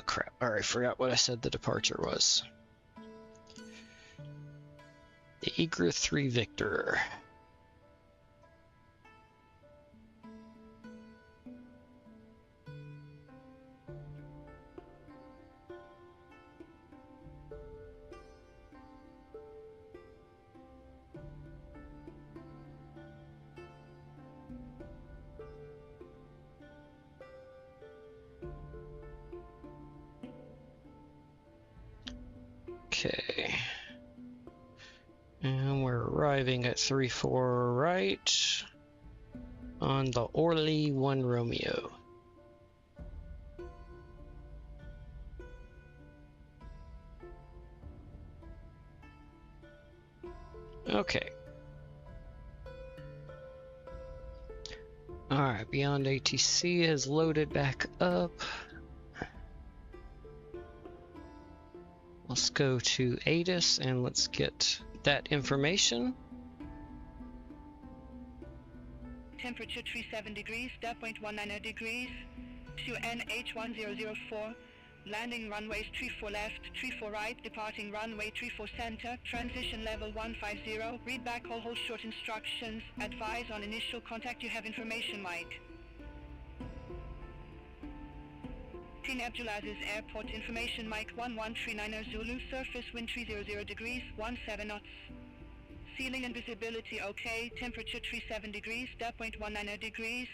S1: Crap. Alright, forgot what I said the departure was. The Eager 3 Victor. Okay, and we're arriving at 3-4 right on the Orly 1 Romeo. Okay. Alright, Beyond ATC has loaded back up. Let's go to ATIS and let's get that information.
S2: Temperature 37 degrees, dew point 19 degrees, to NH1004, landing runways 34 left, 34 right, departing runway 34 center, transition level 150, read back all hold short instructions, advise on initial contact, you have information Mike. King Abdulaziz Airport information Mike 11390 Zulu, surface wind 300 degrees, 17 knots. Ceiling and visibility okay, temperature 37 degrees, dew point 19 degrees,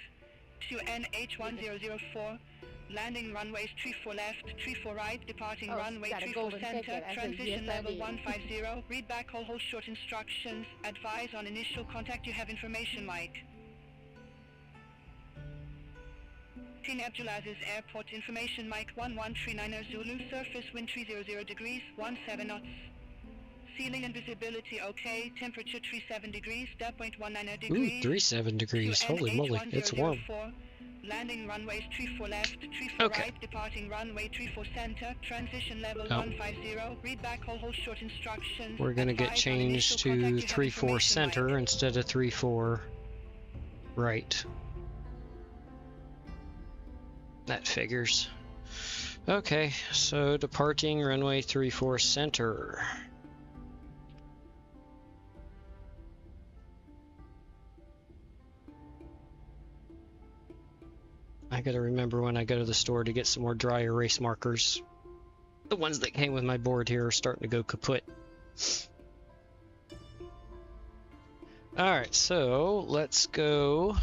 S2: to NH1004, landing runways 34 left, 34 right, departing runway 34 center, transition level 150, read back all hold short instructions, advise on initial contact, you have information Mike. King Abdulaziz Airport information Mike 11390 Zulu, surface wind 300 degrees, 17 knots. Ceiling and visibility okay, temperature 37 degrees, dew point 19 degrees.
S1: Ooh, 37 degrees, holy moly, it's warm.
S2: Landing runways 34 left, 34
S1: Okay.
S2: right, departing runway 34 center, transition level
S1: Oh.
S2: 150, read back hold short instructions.
S1: We're gonna get
S2: Advise on
S1: changed
S2: initial
S1: to
S2: contact, you have
S1: 3-4
S2: information
S1: center
S2: right.
S1: instead of 3-4 right. That figures. Okay, so departing runway 34 center. I gotta remember when I go to the store to get some more dry erase markers. The ones that came with my board here are starting to go kaput. Alright, so let's go.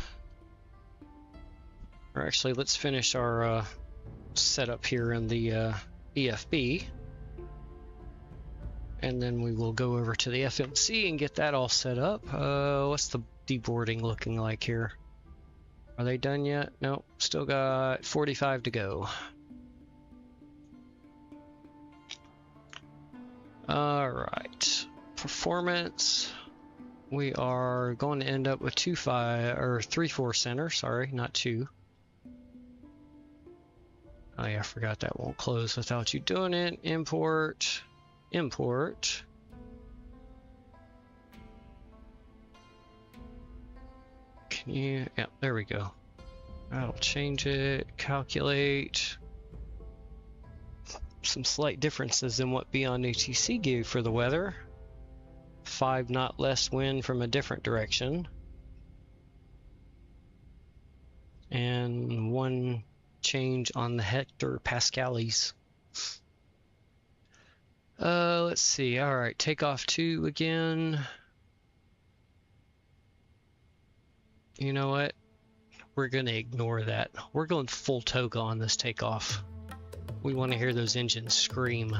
S1: Or actually, let's finish our setup here in the EFB. And then we will go over to the FMC and get that all set up. What's the deboarding looking like here? Are they done yet? Nope, still got 45 to go. Alright, performance. We are going to end up with 3-4 center, sorry, not 2. Oh yeah, I forgot that won't close without you doing it. Import, import. Can you, yeah, there we go. That'll change it, calculate. Some slight differences in what Beyond ATC gave for the weather. 5 knot less wind from a different direction. And 1 change on the hectopascals. Let's see. All right, takeoff 2 again. You know what? We're gonna ignore that. We're going full toga on this takeoff. We want to hear those engines scream.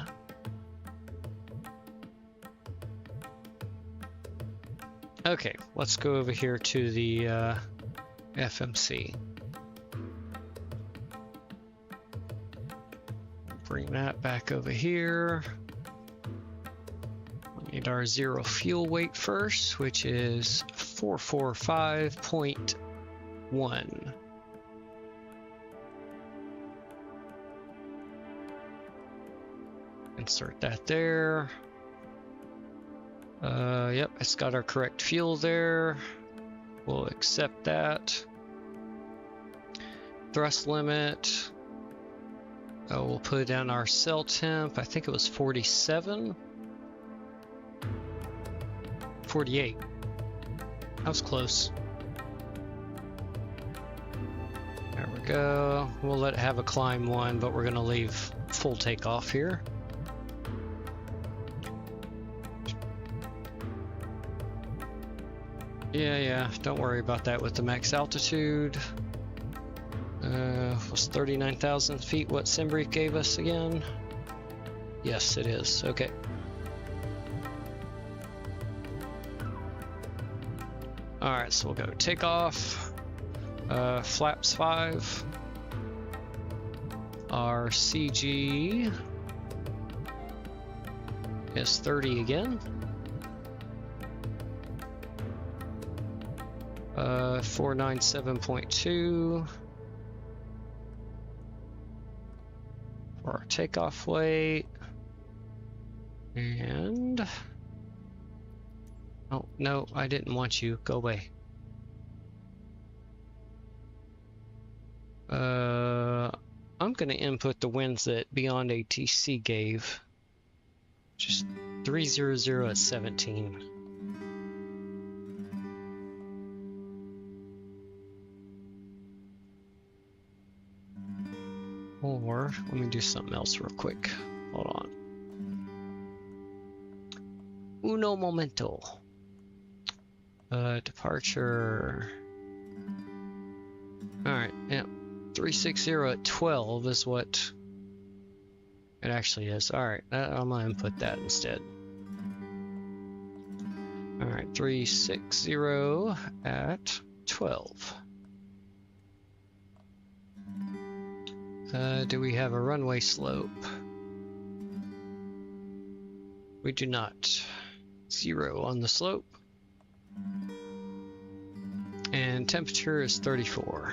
S1: Okay, let's go over here to the FMC. Bring that back over here. We need our zero fuel weight first, which is 445.1. Insert that there. Yep, it's got our correct fuel there. We'll accept that. Thrust limit. We'll put down our cell temp. I think it was 47. 48. That was close. There we go. We'll let it have a climb 1, but we're gonna leave full takeoff here. Yeah, don't worry about that with the max altitude. Was 39,000 feet what Simbrief gave us again? Yes, it is. Okay. Alright, so we'll go takeoff. Flaps 5. Our CG is 30 again. 497.2 for our takeoff weight. And oh no, I didn't want you. Go away. I'm gonna input the winds that Beyond ATC gave. Just 300 at 17. Or let me do something else real quick. Hold on. Uno momento. Departure. Alright, yeah. 360 at 12 is what it actually is. Alright, I'm gonna input that instead. Alright, 360 at 12. Do we have a runway slope? We do not. 0 on the slope. And temperature is 34.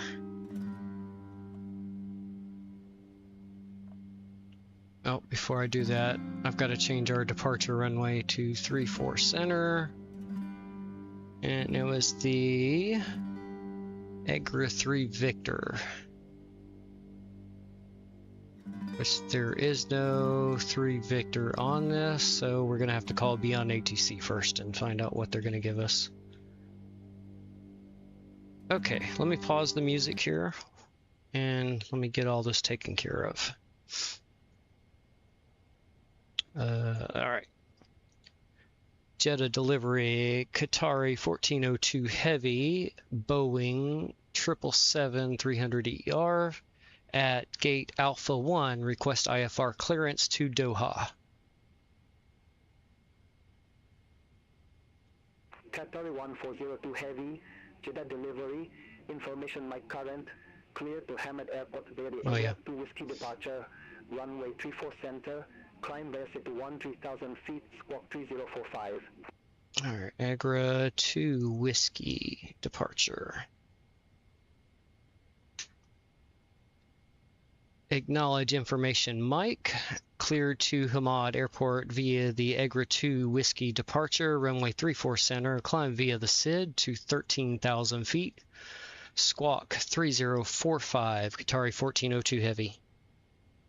S1: Oh, before I do that, I've got to change our departure runway to 34 center. And it was the Egra 3 Victor. Which there is no 3 Victor on this, so we're going to have to call Beyond ATC first and find out what they're going to give us. Okay, let me pause the music here and let me get all this taken care of. Alright. Jeddah delivery, Qatari 1402 Heavy, Boeing 777-300ER at gate Alpha 1, request IFR clearance to Doha.
S6: Qatari 1402 Heavy, Jeddah delivery, information my current, clear to Hamad Airport, area 2 Whiskey departure, runway 34 center, climb velocity 13,000 feet, squawk 3045.
S1: Alright, Agra 2 Whiskey departure. Acknowledge information Mike, cleared to Hamad Airport via the Agra 2 Whiskey departure, runway 34 center, climb via the SID to 13,000 feet, squawk 3045, Qatari 1402 Heavy.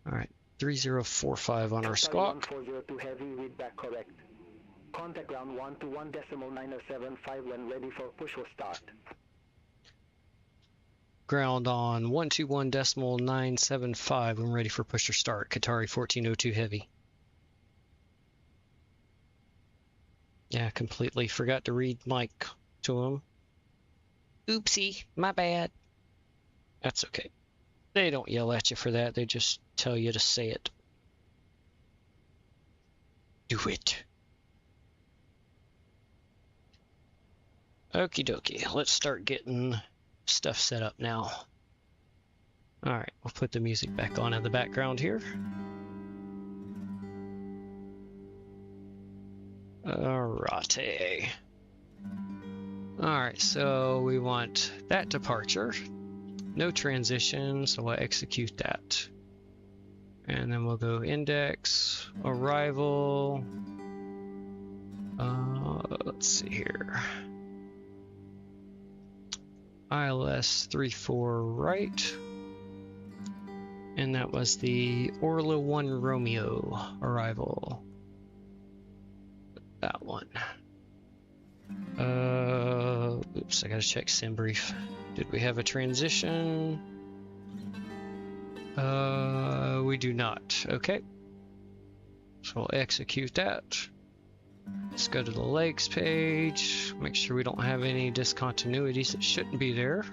S1: Alright, 3045 on our squawk.
S6: 1402 Heavy, read back correct. Contact ground 121.975 when ready for push or start.
S1: Ground on 121.975 when ready for push or start, Qatari 1402 Heavy. Yeah, completely forgot to read Mike to him. Oopsie, my bad. That's okay. They don't yell at you for that, they just tell you to say it. Do it. Okie dokie, let's start getting stuff set up now. Alright, we'll put the music back on in the background here. Alrighty. Alright, so we want that departure. No transition, so we'll execute that. And then we'll go index, arrival. Let's see here. ILS 34 right, and that was the Orla 1 Romeo arrival. That one. Oops, I gotta check sim brief. Did we have a transition? We do not. Okay. So we'll execute that. Let's go to the legs page, make sure we don't have any discontinuities that shouldn't be there.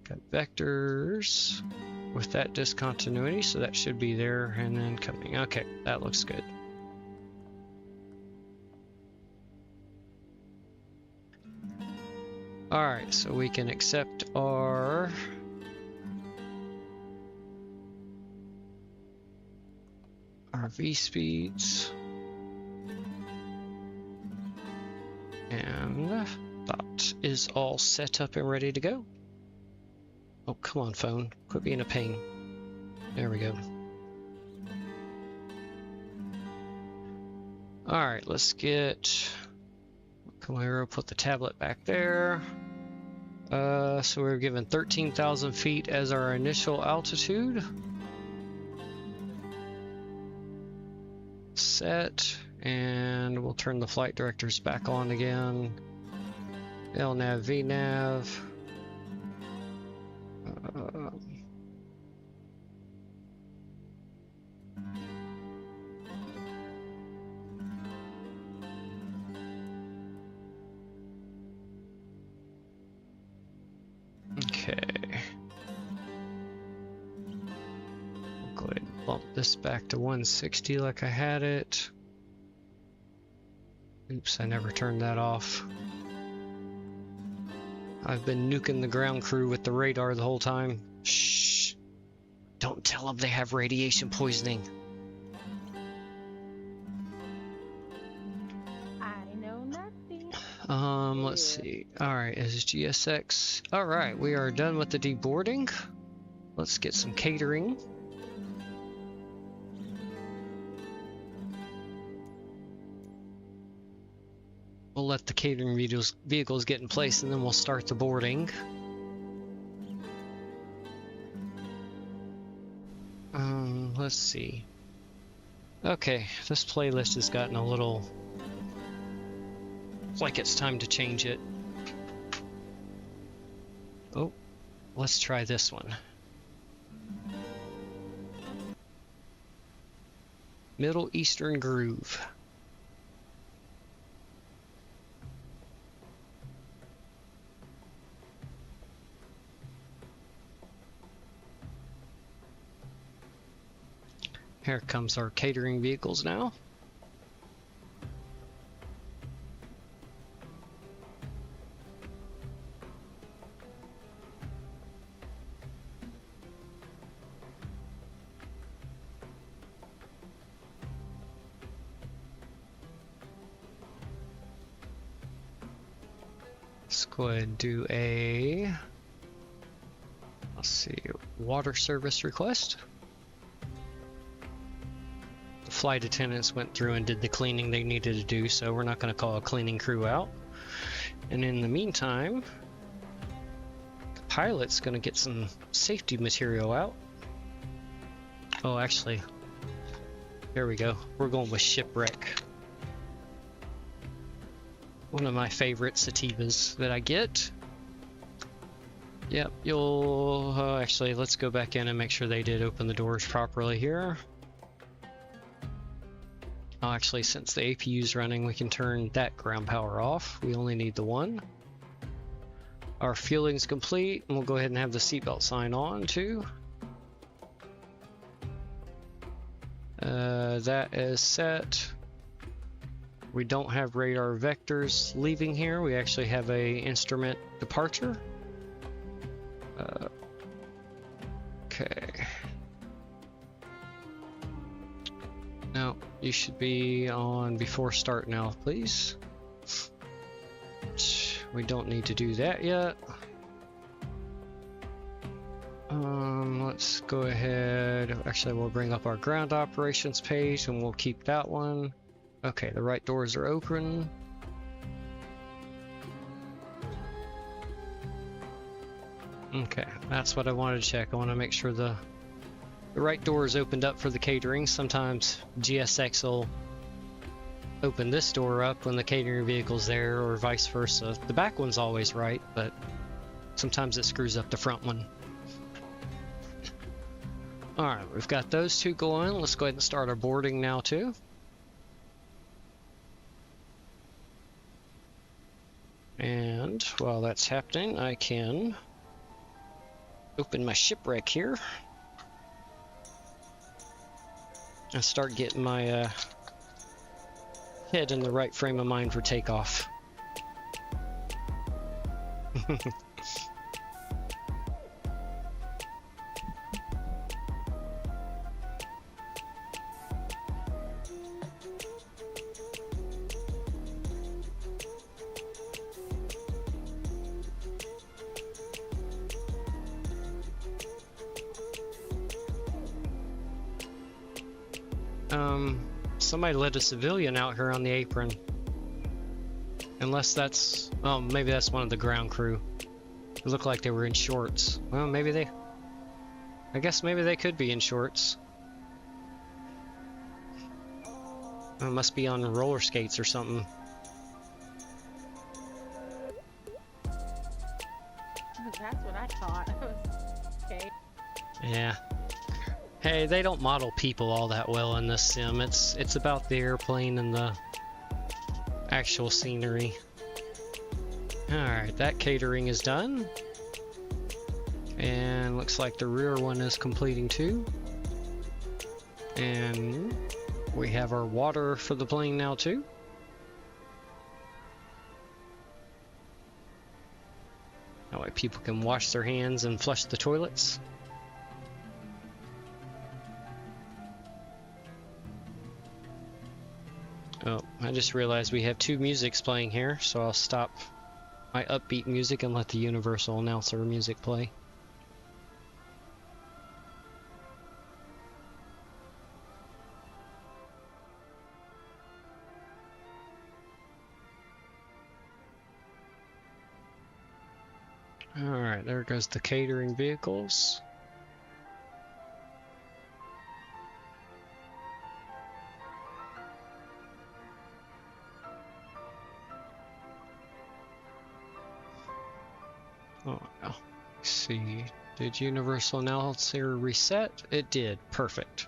S1: Got vectors with that discontinuity, so that should be there, and then coming. Okay, that looks good. Alright, so we can accept our V speeds, and that is all set up and ready to go. Oh, come on, phone, quit being a pain. There we go. Alright, let's get Camaro, put the tablet back there. So we're given 13,000 feet as our initial altitude. Set, and we'll turn the flight directors back on again. LNAV, VNAV. Okay. Go ahead and bump this back to 160 like I had it. Oops, I never turned that off. I've been nuking the ground crew with the radar the whole time. Shh. Don't tell them they have radiation poisoning.
S9: I know nothing.
S1: Let's see. Alright, is GSX. Alright, we are done with the deboarding. Let's get some catering. We'll let the catering vehicles get in place and then we'll start the boarding. Let's see. Okay, this playlist has gotten a little... like it's time to change it. Oh, let's try this one. Middle Eastern Groove. Here comes our catering vehicles now. Let's go ahead and do a, let's see, water service request. The flight attendants went through and did the cleaning they needed to do, so we're not going to call a cleaning crew out. And in the meantime, the pilot's going to get some safety material out. Oh, actually, here we go. We're going with shipwreck. One of my favorite sativas that I get. Yep, you'll... actually, let's go back in and make sure they did open the doors properly here. Oh, actually, since the APU is running, we can turn that ground power off. We only need the one. Our fueling's complete, and we'll go ahead and have the seatbelt sign on, too. That is set. We don't have radar vectors leaving here. We actually have a instrument departure. Okay. No, you should be on before start now, please. We don't need to do that yet. Let's go ahead. Actually, we'll bring up our ground operations page and we'll keep that one. Okay, the right doors are open. Okay, that's what I wanted to check. I want to make sure the right door is opened up for the catering. Sometimes GSX will open this door up when the catering vehicle's there, or vice versa. The back one's always right, but sometimes it screws up the front one. Alright, we've got those two going. Let's go ahead and start our boarding now too. And while that's happening, I can open my shipwreck here and start getting my head in the right frame of mind for takeoff. Somebody let a civilian out here on the apron. Unless that's... oh, maybe that's one of the ground crew. It looked like they were in shorts. Well, maybe they... I guess maybe they could be in shorts. It must be on roller skates or something.
S9: That's what I thought. Okay.
S1: Yeah. Hey, they don't model people all that well in this sim. It's about the airplane and the actual scenery. Alright, that catering is done. And looks like the rear one is completing too. And we have our water for the plane now too. That way people can wash their hands and flush the toilets. Oh, I just realized we have two musics playing here, so I'll stop my upbeat music and let the universal announcer music play. Alright, there goes the catering vehicles. Oh, no. Let's see. Did Universal Announcer reset? It did. Perfect.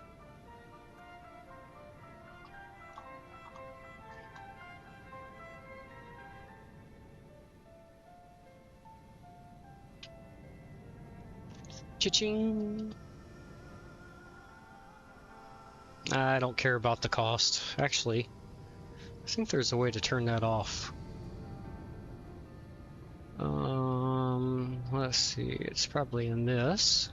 S1: Cha-ching! I don't care about the cost. Actually, I think there's a way to turn that off. Let's see. It's probably in this.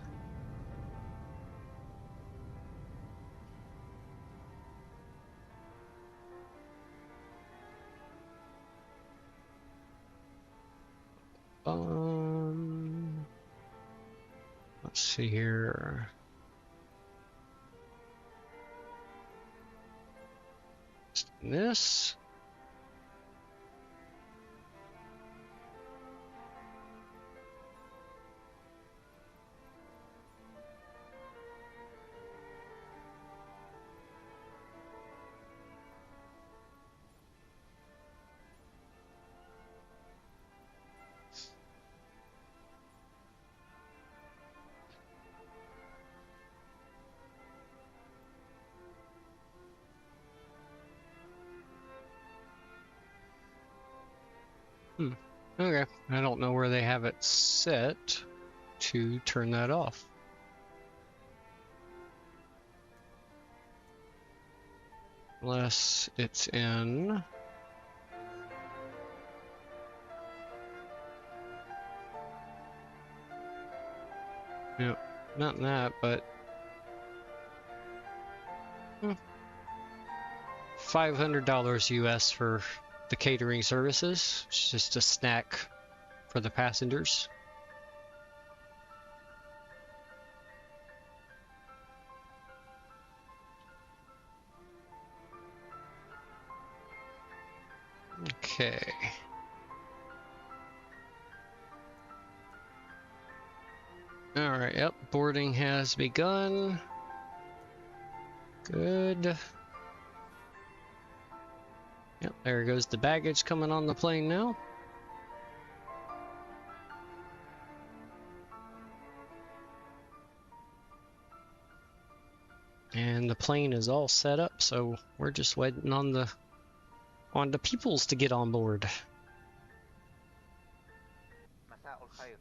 S1: Let's see here. This. Okay, I don't know where they have it set to turn that off. Unless it's in... No, not in that, but... $500 US for the catering services. It's just a snack for the passengers. Okay. Alright, yep, boarding has begun. Good. Yep, there goes the baggage coming on the plane now. And the plane is all set up, so we're just waiting on the peoples to get on board.
S3: مساء الخير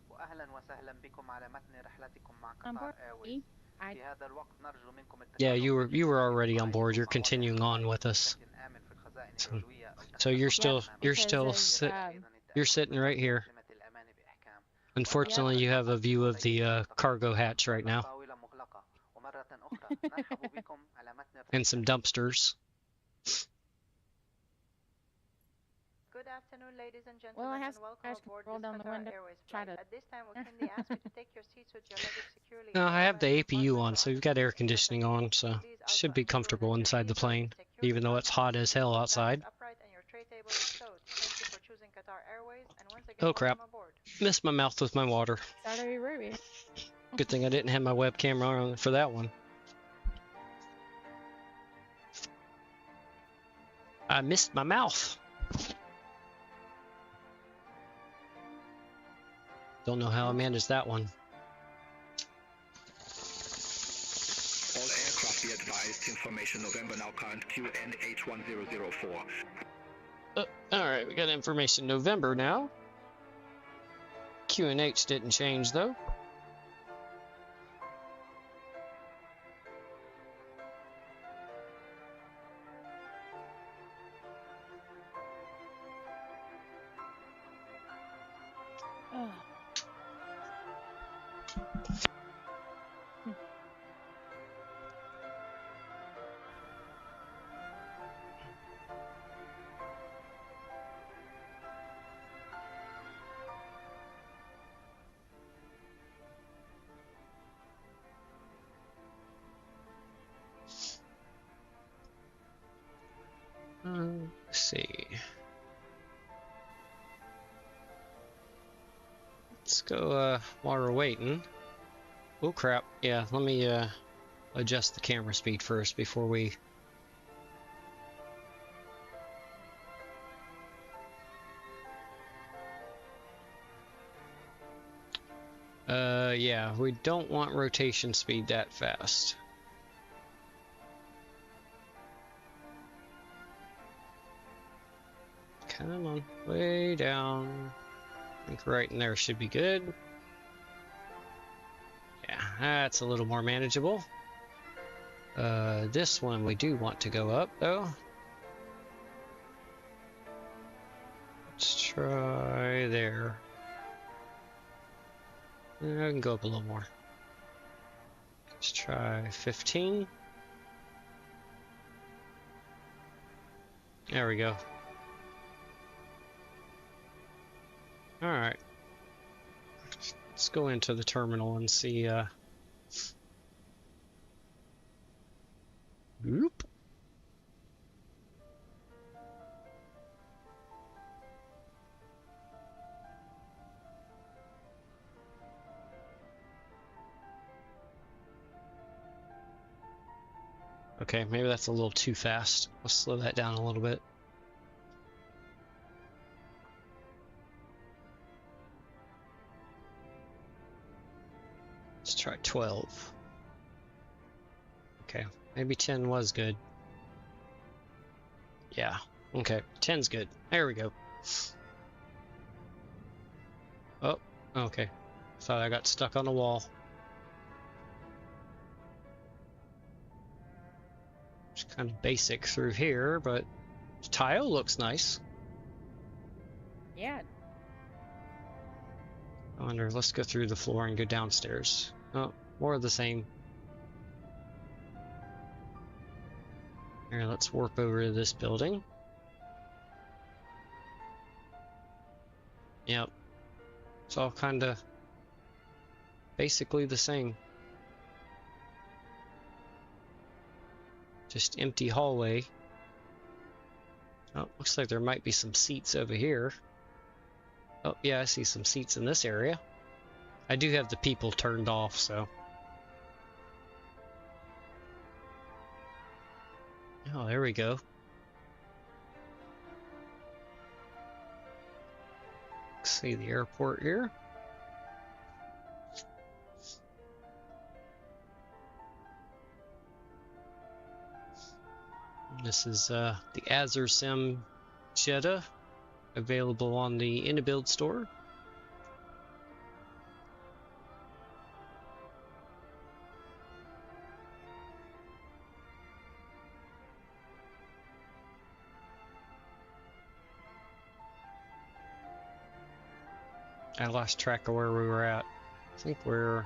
S3: وأهلا وسهلا بكم على متن رحلتكم مع قطار ايرويز. في هذا الوقت نرجو منكم
S1: Yeah, you were already on board. You're continuing on with us. So you're sitting right here. Unfortunately, you have a view of the cargo hatch right now. And some dumpsters.
S4: Good afternoon, ladies and gentlemen, and welcome aboard this Qatar Airways flight. At this time, we kindly ask you to take your seats with your luggage securely.
S1: No, I have the APU on, so you've got air conditioning on, so should be comfortable inside the plane, even though it's hot as hell outside. Oh crap. Missed my mouth with my water. Good thing I didn't have my webcam on for that one. I missed my mouth. Don't know how I managed that one.
S6: All aircraft be advised, information November now current QNH1004.
S1: Alright, we got information November now. QNH didn't change though. Let's see. go while we're waiting. Oh crap, yeah, let me adjust the camera speed first before we... yeah, we don't want rotation speed that fast. Come on, way down. I think right in there should be good. Yeah, that's a little more manageable. This one we do want to go up, though. Let's try there. I can go up a little more. Let's try 15. There we go. Alright. Let's go into the terminal and see, Oop. Okay, maybe that's a little too fast. Let's slow that down a little bit. Let's try 12. Okay, maybe 10 was good. Yeah, okay, 10's good. There we go. Oh, okay. Thought I got stuck on the wall. It's kind of basic through here, but the tile looks nice.
S9: Yeah.
S1: I wonder, let's go through the floor and go downstairs. Oh, more of the same. Here, let's warp over to this building. Yep. It's all kind of basically the same. Just empty hallway. Oh, looks like there might be some seats over here. Oh, yeah, I see some seats in this area. I do have the people turned off, so... Oh, there we go. Let's see the airport here. This is the Azrsim Jeddah, available on the Inibuilds store. I lost track of where we were at. I think we're...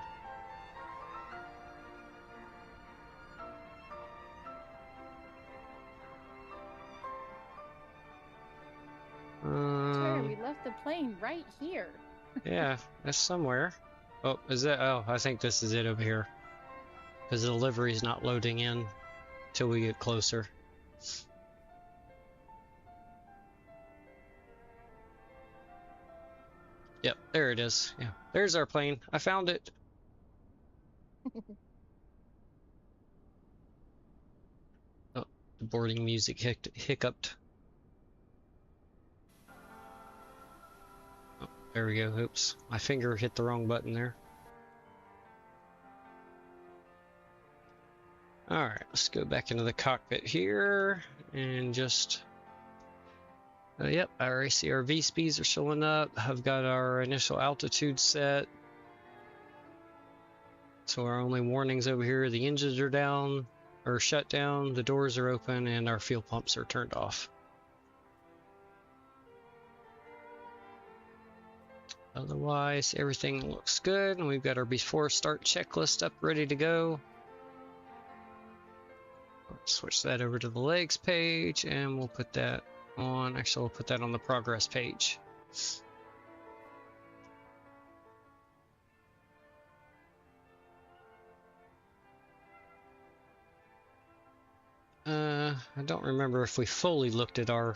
S9: Sorry, we left the plane right here.
S1: Yeah, that's somewhere. Oh, is that? Oh, I think this is it over here. Because the livery's not loading in till we get closer. Yep, there it is. Yeah, there's our plane. I found it. Oh, the boarding music hiccuped. Oh, there we go. Oops, my finger hit the wrong button there. Alright, let's go back into the cockpit here and just... yep, our ACRV speeds are showing up. I've got our initial altitude set. So our only warnings over here, the engines are down, or shut down, the doors are open, and our fuel pumps are turned off. Otherwise, everything looks good, and we've got our before start checklist up ready to go. Switch that over to the legs page, and we'll put that on, actually we'll put that on the progress page. I don't remember if we fully looked at our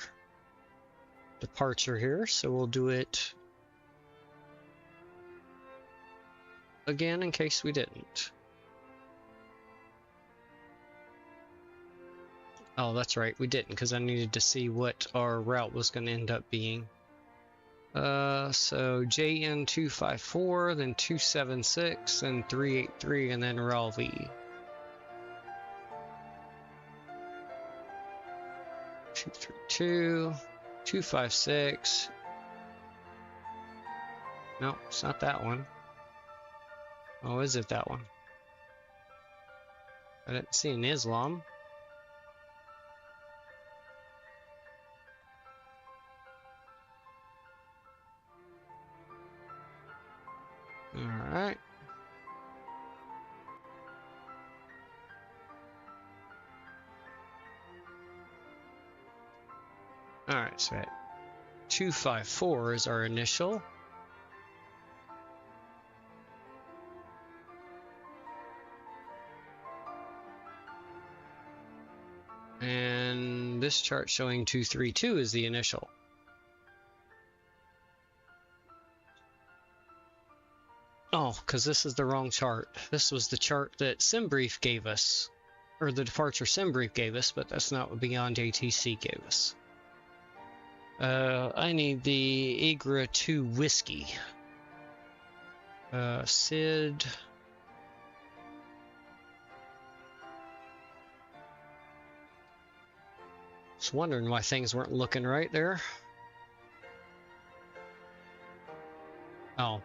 S1: departure here, so we'll do it again in case we didn't. Oh, that's right, we didn't, because I needed to see what our route was going to end up being. So JN254, then 276, then 383, and then RALV. 232, 256. No, it's not that one. Oh, is it that one? I didn't see an Islam. Alright. Alright, so 254 is our initial. And this chart showing 232 is the initial. Oh, because this is the wrong chart. This was the chart that SimBrief gave us, or the departure SimBrief gave us, but that's not what Beyond ATC gave us. I need the Agra 2 Whiskey. Sid. Just wondering why things weren't looking right there. Oh.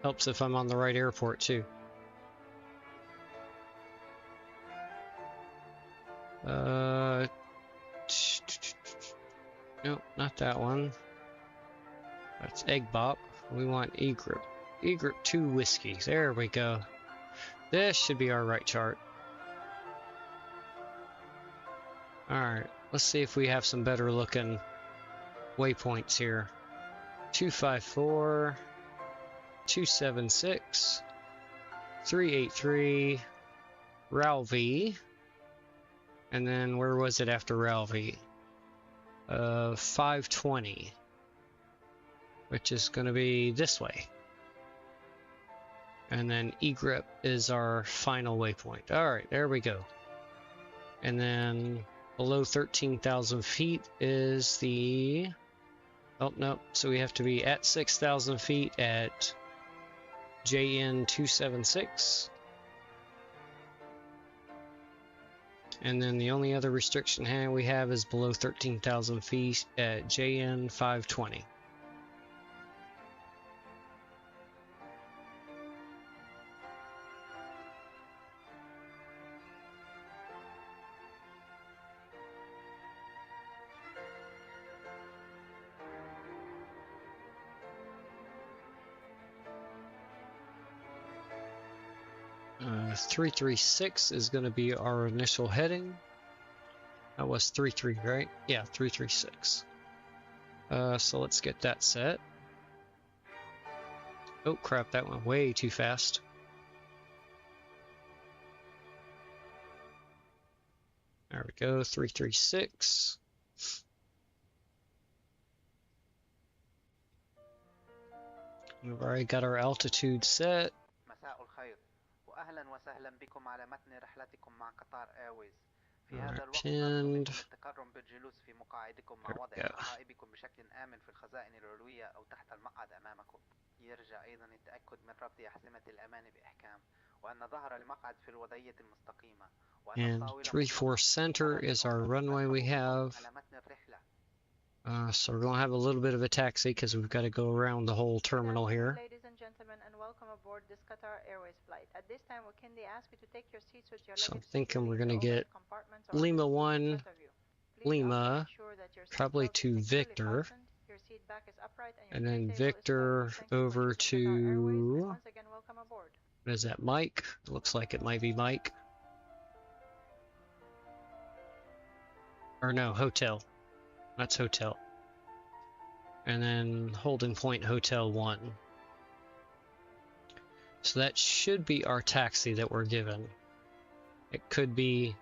S1: Helps if I'm on the right airport too. Nope, not that one. That's Egg Bop. We want E Group. E Group 2 Whiskey. There we go. This should be our right chart. Alright, let's see if we have some better looking waypoints here. 254. 276, 383, RALV, and then where was it after RALV? 520, which is going to be this way. And then E-Grip is our final waypoint. Alright, there we go. And then below 13,000 feet is the... Oh, no, so we have to be at 6,000 feet at JN276, and then the only other restriction we have is below 13,000 feet at JN520. Uh, 336 is going to be our initial heading. That was 33, right? Yeah, 336. So let's get that set. Oh crap, that went way too fast. There we go, 336. We've already got our altitude set.
S3: مساء الخير وأهلا وسهلا بكم على متن رحلتكم مع قطار ايرويز. في هذا الوقت نرجو التكرم بالجلوس في مقاعدكم مع وضع حقائبكم بشكل آمن في الخزائن العلوية أو تحت المقعد أمامكم. يرجى أيضا التأكد من ربط أحزمة الأمان بإحكام وأن ظهر المقعد في الوضعية المستقيمة.
S1: And 34 center is our runway we have. So we're going to have a little bit of a taxi because we've got to go around the whole terminal here.
S4: Ladies and gentlemen, and welcome aboard this Qatar Airways flight. At this time, we kindly ask you to take your seats with your
S1: So I'm
S4: luggage
S1: thinking we're going to
S4: securely
S1: get
S4: compartments or
S1: Lima
S4: seats in
S1: 1,
S4: front of you. Please
S1: Lima,
S4: also ensure that your
S1: probably
S4: seatbelt
S1: to
S4: is securely
S1: Victor,
S4: fastened, your seat back is upright, and your
S1: and
S4: tray
S1: then
S4: table is
S1: Victor
S4: covered. Thank you for
S1: over
S4: choosing Qatar Airways, and
S1: to,
S4: once again, welcome aboard.
S1: what is that, Mike? It looks like it might be Mike. Or no, Hotel. That's Hotel. And then holding point Hotel 1. So that should be our taxi that we're given. It could be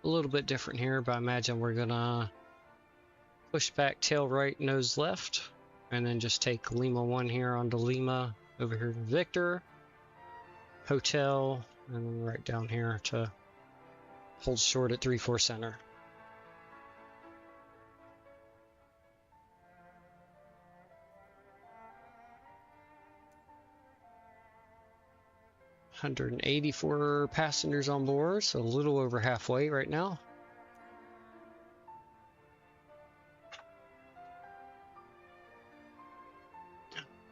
S1: a little bit different here, but I imagine we're gonna push back tail right, nose left, and then just take Lima 1 here onto Lima over here to Victor, hotel, and right down here to hold short at 3-4 center. $184 passengers on board, so a little over halfway right now.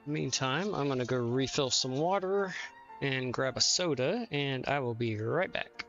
S1: Meantime, I'm gonna go refill some water and grab a soda, and I will be right back.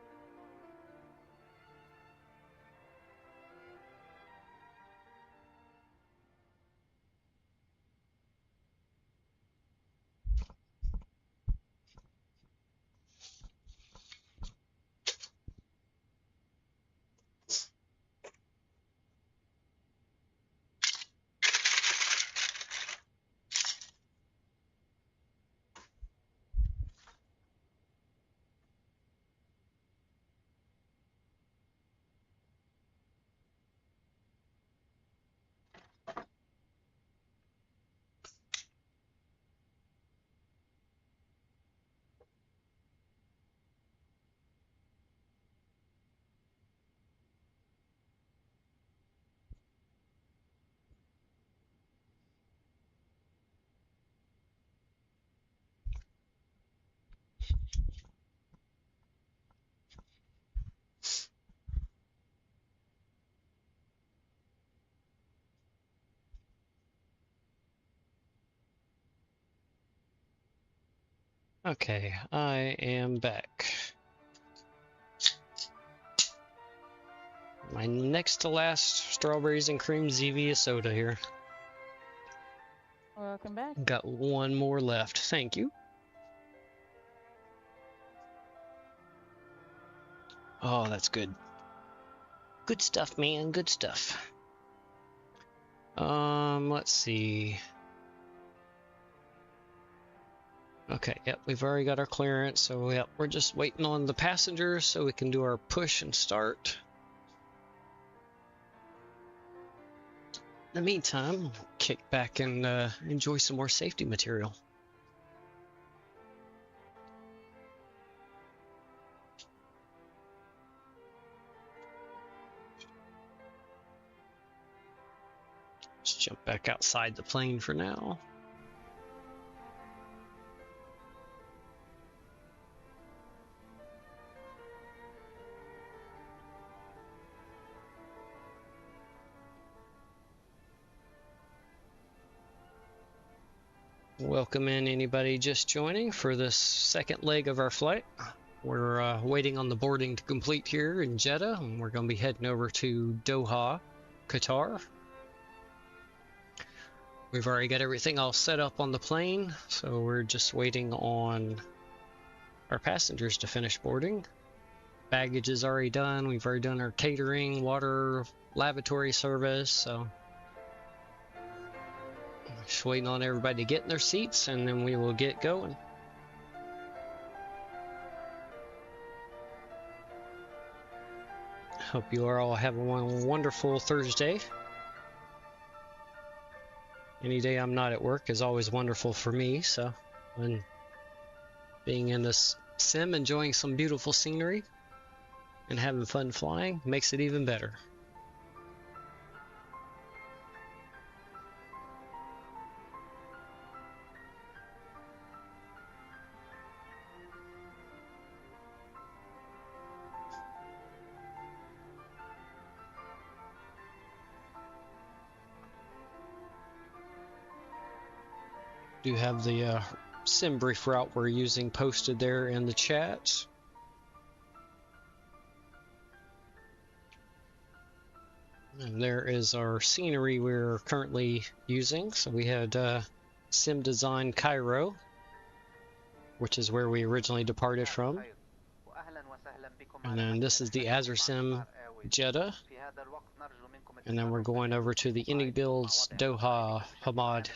S1: Okay, I am back. My next to last strawberries and cream Zevia soda here.
S9: Welcome back.
S1: Got one more left. Thank you. Oh, that's good. Good stuff, man. Good stuff. Let's see. Okay, yep, we've already got our clearance, so yep, we're just waiting on the passengers so we can do our push and start. In the meantime, kick back and enjoy some more safety material. Let's jump back outside the plane for now. Welcome in anybody just joining for this second leg of our flight. We're waiting on the boarding to complete here in Jeddah, and we're going to be heading over to Doha, Qatar. We've already got everything all set up on the plane, so we're just waiting on our passengers to finish boarding. Baggage is already done. We've already done our catering, water, lavatory service, so just waiting on everybody to get in their seats, and then we will get going. Hope you are all having one wonderful Thursday. Any day I'm not at work is always wonderful for me, so when being in this sim, enjoying some beautiful scenery and having fun flying makes it even better. Do have the sim brief route we're using posted there in the chat. And there is our scenery we're currently using. So we had sim design Cairo, which is where we originally departed from. And then this is the Azrsim Jeddah. And then we're going over to the Inibuilds Doha Hamad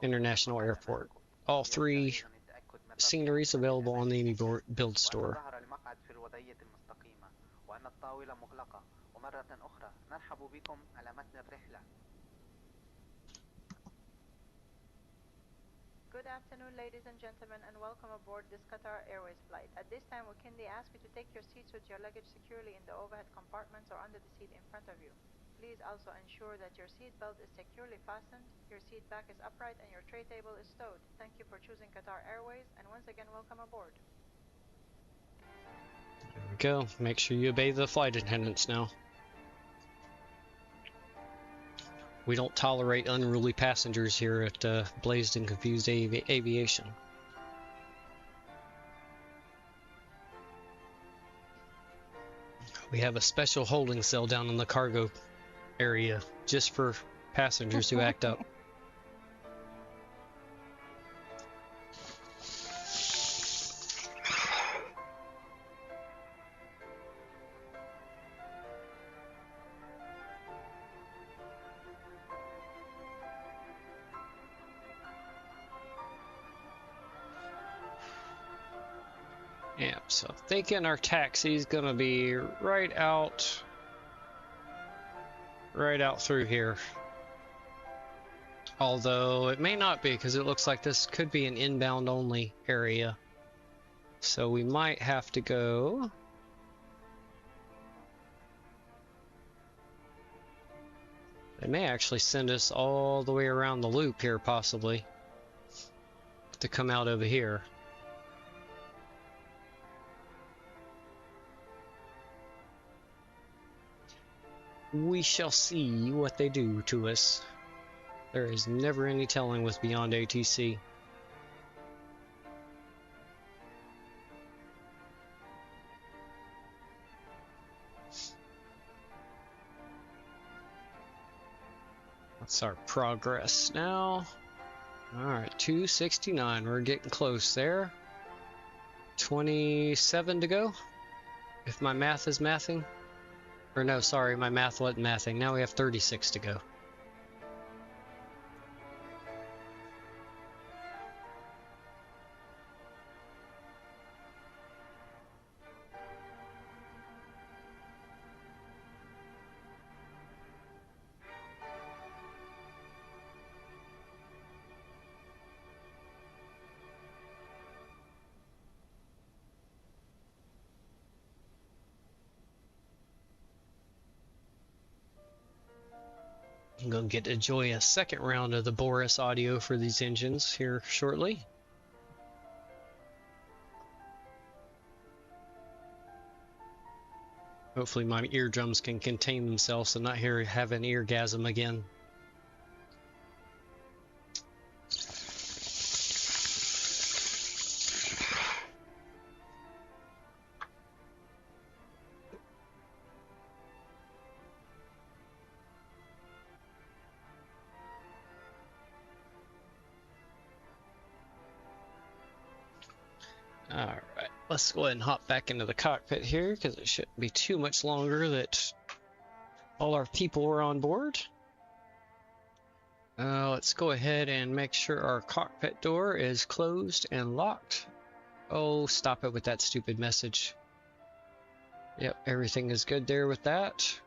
S1: International Airport. All three sceneries available on the Inibuilds store.
S4: Good afternoon, ladies and gentlemen, and welcome aboard this Qatar Airways flight. At this time, we kindly ask you to take your seats with your luggage securely in the overhead compartments or under the seat in front of you. Please also ensure that your seat belt is securely fastened, your seat back is upright, and your tray table is stowed. Thank you for choosing Qatar Airways, and once again, welcome aboard.
S1: There we go. Make sure you obey the flight attendants now. We don't tolerate unruly passengers here at Blazed and Confused Aviation. We have a special holding cell down in the cargo area just for passengers who act up. Yeah, so thinking our taxi's gonna be right out through here. Although it may not be, because it looks like this could be an inbound only area. So we might have to go they may actually send us all the way around the loop here, possibly, to come out over here. We shall see what they do to us. There is never any telling with Beyond ATC. That's our progress now. Alright, 269. We're getting close there. 27 to go, if my math is mathing. Or no, sorry, my math wasn't mathing. Now we have 36 to go. I'm going to get to enjoy a second round of the Boris audio for these engines here shortly. Hopefully my eardrums can contain themselves and not have an eargasm again. Alright, let's go ahead and hop back into the cockpit here, because it shouldn't be too much longer that all our people are on board. Let's go ahead and make sure our cockpit door is closed and locked. Oh, stop it with that stupid message. Yep, everything is good there with that.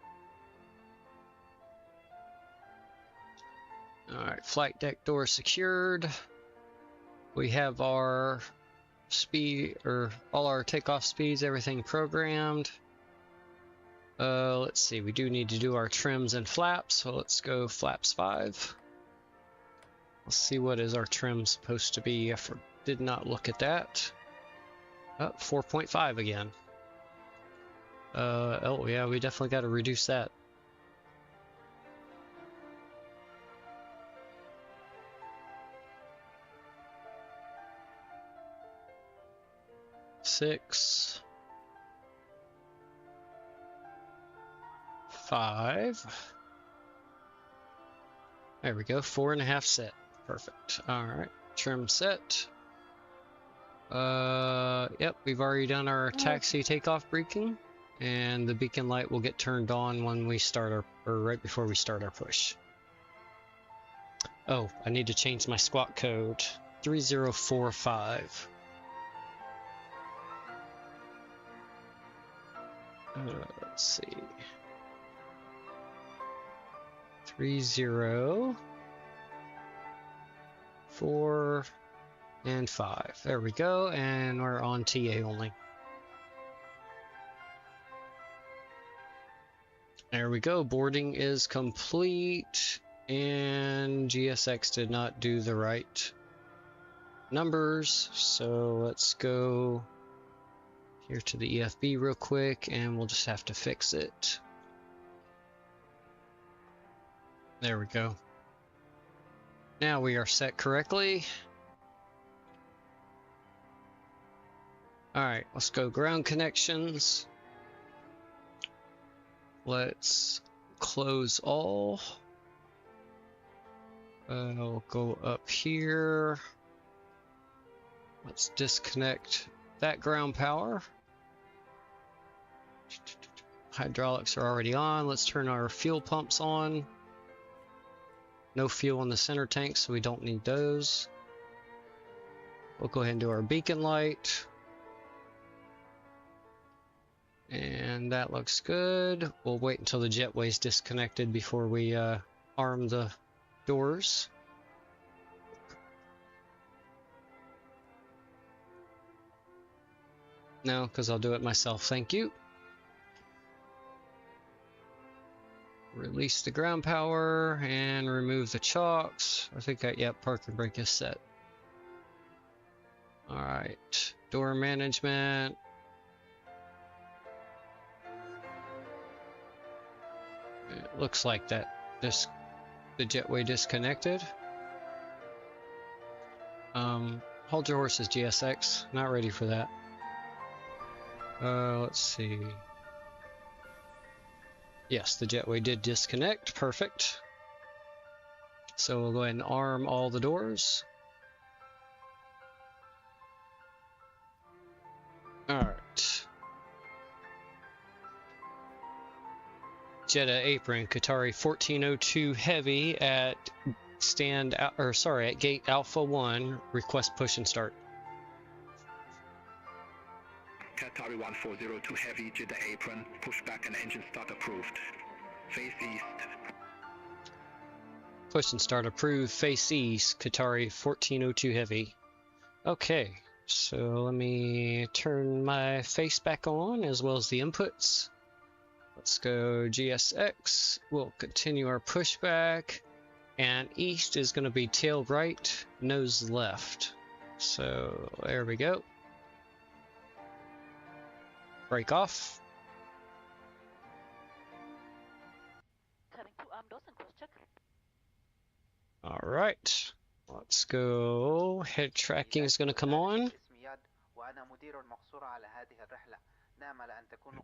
S1: Alright, flight deck door secured. We have our speed, or all our takeoff speeds, everything programmed. Let's see, we do need to do our trims and flaps, so let's go flaps 5. Let's see, what is our trim supposed to be? I did not look at that. 4.5 again. Oh yeah, we definitely got to reduce that. Six, 5. There we go, 4.5 set. Perfect. Alright, trim set. Yep, we've already done our taxi takeoff braking, and the beacon light will get turned on when we start or right before we start our push. Oh, I need to change my squawk code. 3045. Let's see. 3045. and 5. There we go, and we're on TA only. There we go, boarding is complete, and GSX did not do the right numbers, so let's go here to the EFB real quick, and we'll just have to fix it. There we go. Now we are set correctly. Alright, let's go ground connections. Let's close all. We'll go up here. Let's disconnect that ground power. Hydraulics are already on. Let's turn our fuel pumps on. No fuel in the center tank, so we don't need those. We'll go ahead and do our beacon light. And that looks good. We'll wait until the jetway's disconnected before we arm the doors. No, because I'll do it myself. Thank you. Release the ground power and remove the chocks. I think yep, parking brake is set. Alright, door management. It looks like the jetway disconnected. Hold your horses, GSX. Not ready for that. Let's see. Yes, the jetway did disconnect. Perfect. So we'll go ahead and arm all the doors. Alright. Jeddah apron, Qatari 1402 heavy at at gate Alpha 1. Request push and start.
S7: Qatari 1402 heavy, Jeddah apron, pushback and engine start approved. Face east.
S1: Push and start approved, face east, Qatari 1402 heavy. Okay, so let me turn my face back on as well as the inputs. Let's go GSX. We'll continue our pushback, and east is going to be tail right, nose left. So there we go. Break off. Alright, let's go. Head tracking is going to come on. There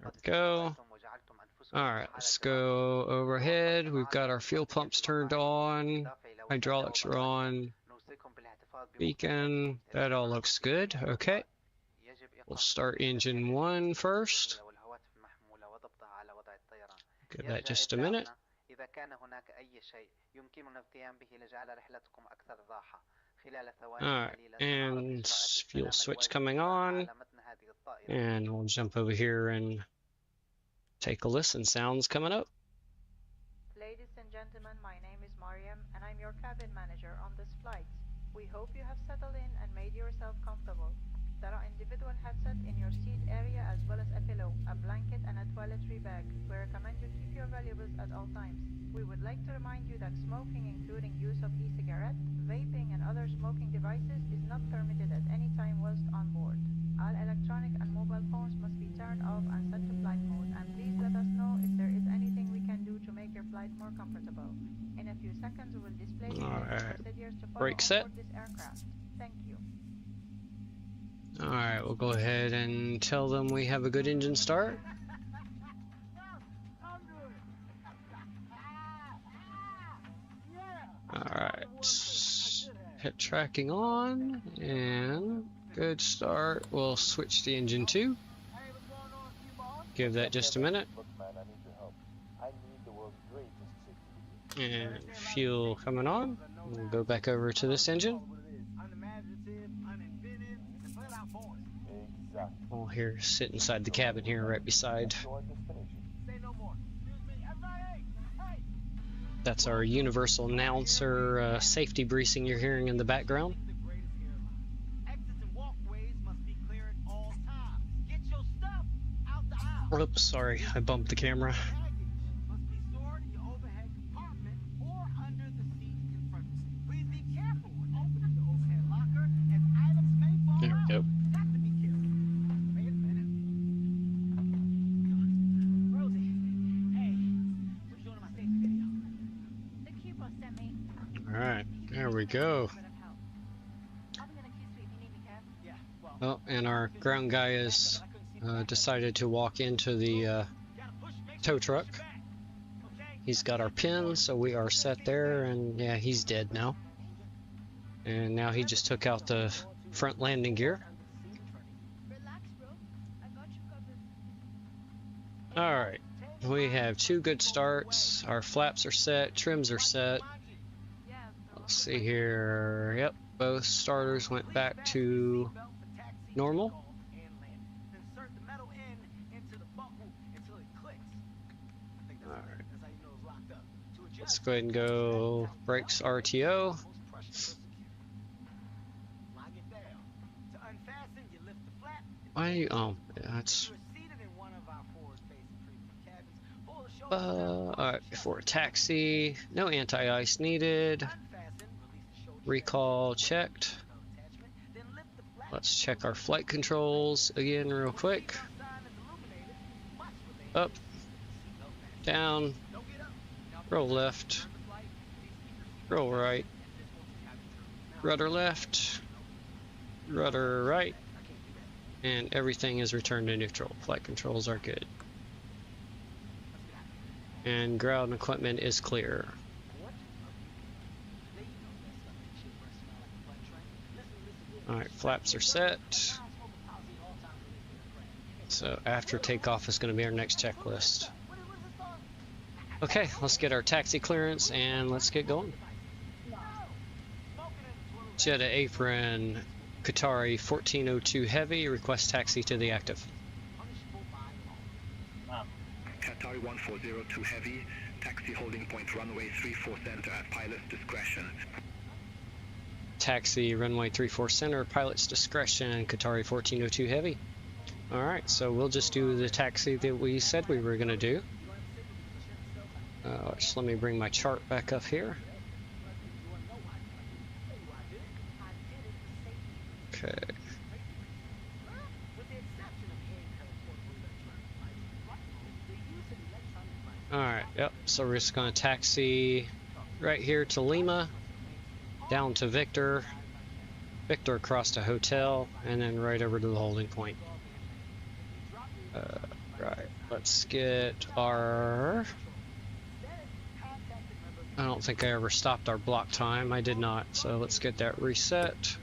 S1: we go. Alright, let's go overhead. We've got our fuel pumps turned on. Hydraulics are on. Beacon. That all looks good. Okay. We'll start engine 1 first. Give that just a minute. Alright, and fuel switch coming on. And we'll jump over here and take a listen. Sounds coming up.
S4: Ladies and gentlemen, my name is Mariam and I'm your cabin manager on this flight. We hope you have settled in and made yourself comfortable. There are individual headsets in your seat area as well as a pillow, a blanket and a toiletry bag. We recommend you keep your valuables at all times. We would like to remind you that smoking, including use of e-cigarette, vaping and other smoking devices is not permitted at any time whilst on board. All electronic and mobile phones must be turned off and set to flight mode, and please let us know if there is anything we can do to make your flight more comfortable. In a few seconds we will display the procedures to follow on board this aircraft. Thank you.
S1: Alright, we'll go ahead and tell them we have a good engine start. Alright, hit tracking on, and good start. We'll switch to engine 2. Give that just a minute. And fuel coming on. We'll go back over to this engine. We'll here sit inside the cabin here right beside. That's our universal announcer safety briefing you're hearing in the background. Oops, sorry, I bumped the camera. There we go. Alright, there we go. Oh, and our ground guy has decided to walk into the tow truck. He's got our pin, so we are set there, and yeah, he's dead now. And now he just took out the front landing gear. Alright, we have 2 good starts. Our flaps are set, trims are set. Let's see here. Yep, both starters went back to normal. Alright. Let's go ahead and go brakes RTO. Why are you, oh, that's alright, before taxi, no anti-ice needed. Recall checked. Let's check our flight controls again real quick. Up, down, roll left, roll right, rudder left, rudder right, and everything is returned to neutral. Flight controls are good. And ground equipment is clear. Alright, flaps are set. So after takeoff is going to be our next checklist. Okay, let's get our taxi clearance and let's get going. Jeddah apron, Qatar 1402 Heavy, request taxi to the active.
S6: Qatar 1402 Heavy, taxi holding point runway 34 center at pilot's discretion.
S1: Taxi runway 34 center, pilot's discretion, Qatar 1402 Heavy. Alright, so we'll just do the taxi that we said we were going to do. Just let me bring my chart back up here. Okay. Alright, yep, so we're just going to taxi right here to Lima, down to Victor, Victor across to Hotel, and then right over to the holding point. Right, let's get our... I don't think I ever stopped our block time. I did not, so let's get that reset.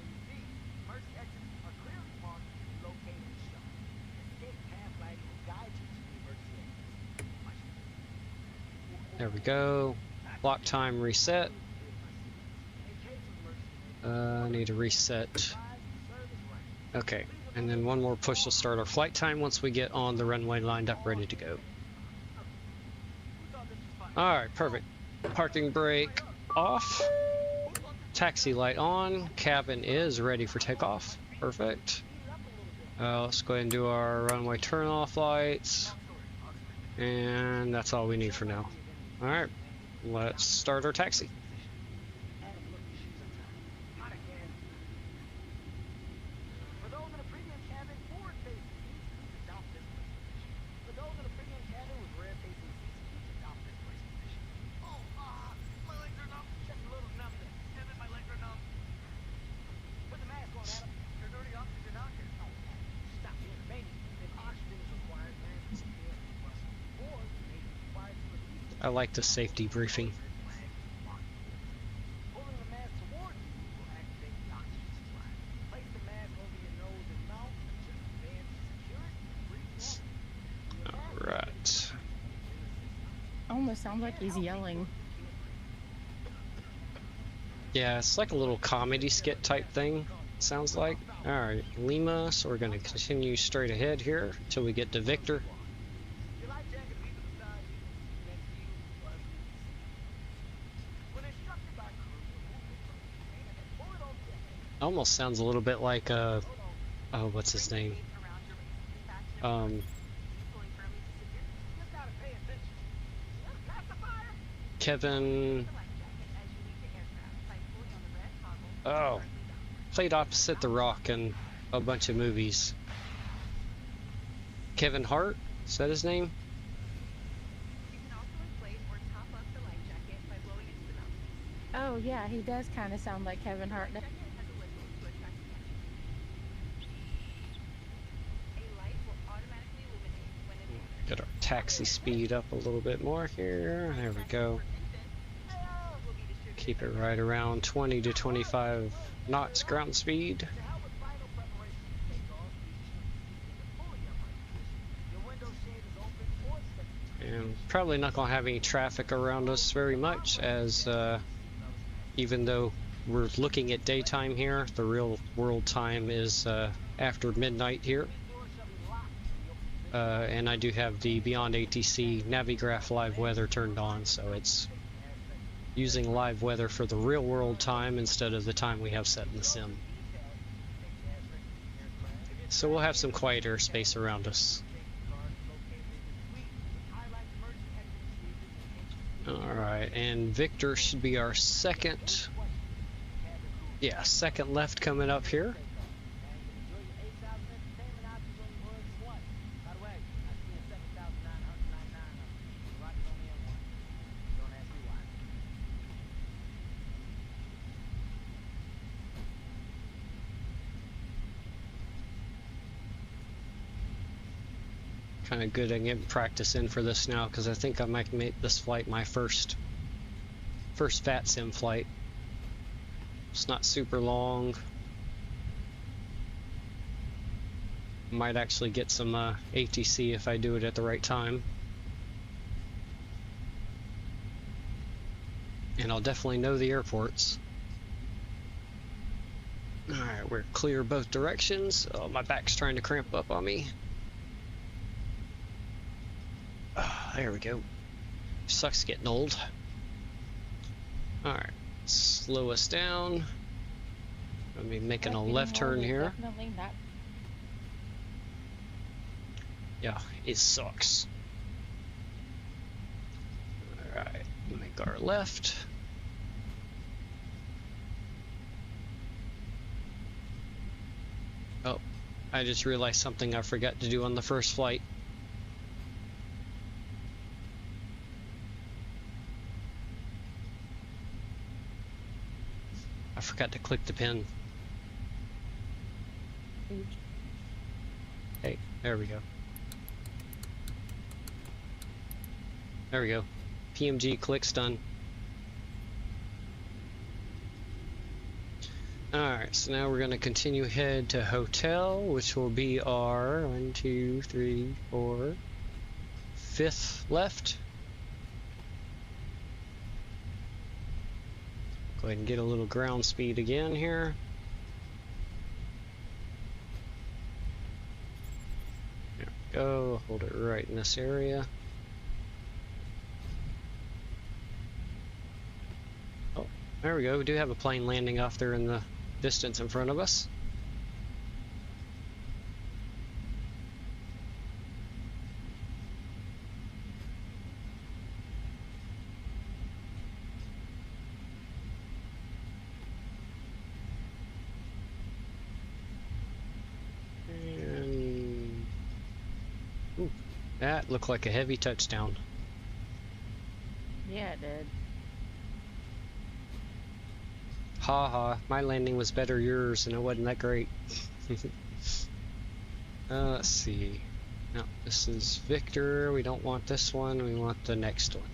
S1: There we go. Block time reset. I need to reset. Okay, and then one more push will start our flight time once we get on the runway lined up ready to go. Alright, perfect. Parking brake off. Taxi light on. Cabin is ready for takeoff. Perfect. Let's go ahead and do our runway turn off lights. And that's all we need for now. Alright, let's start our taxi. I like the safety briefing. Alright.
S9: Almost sounds like he's yelling.
S1: Yeah, it's like a little comedy skit type thing, sounds like. Alright, Lima, so we're going to continue straight ahead here until we get to Victor. Almost sounds a little bit like oh, what's his name? Kevin. Oh, played opposite The Rock in a bunch of movies. Kevin Hart, is that his name?
S9: Oh yeah, he does kind of sound like Kevin Hart.
S1: Get our taxi speed up a little bit more here. There we go. Keep it right around 20 to 25 knots ground speed. And probably not going to have any traffic around us very much, as even though we're looking at daytime here, the real world time is after midnight here. And I do have the Beyond ATC Navigraph live weather turned on, so it's using live weather for the real world time instead of the time we have set in the sim. So we'll have some quiet airspace around us. Alright, and Victor should be our second left coming up here. Kind of good at getting practice in for this now, because I think I might make this flight my first fat sim flight. It's not super long. Might actually get some ATC if I do it at the right time. And I'll definitely know the airports. Alright, we're clear both directions. Oh, my back's trying to cramp up on me. There we go. Sucks getting old. Alright, slow us down. I'll be making a left turn here.
S9: Definitely not.
S1: Yeah, it sucks. Alright, make our left. Oh, I just realized something I forgot to do on the first flight. I forgot to click the pin. Hey, there we go. There we go. PMG clicks done. Alright, so now we're going to continue ahead to hotel, which will be our 1, 2, 3, 4, 5th left. Go ahead and get a little ground speed again here. There we go. Hold it right in this area. Oh, there we go. We do have a plane landing off there in the distance in front of us. That looked like a heavy touchdown.
S9: Yeah, it did.
S1: Ha, my landing was better yours and it wasn't that great. Let's see. No, this is Victor. We don't want this one. We want the next one.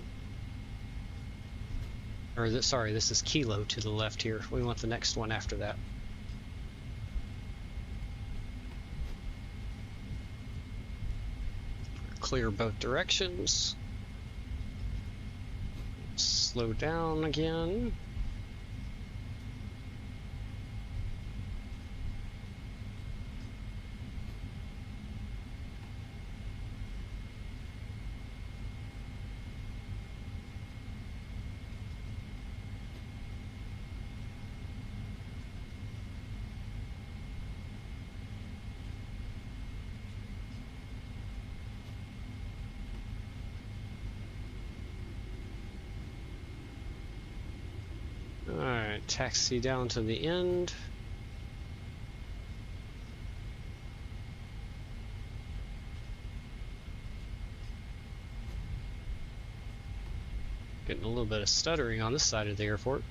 S1: Or sorry, this is Kilo to the left here. We want the next one after that. Clear both directions. Slow down again. Taxi down to the end. Getting a little bit of stuttering on this side of the airport.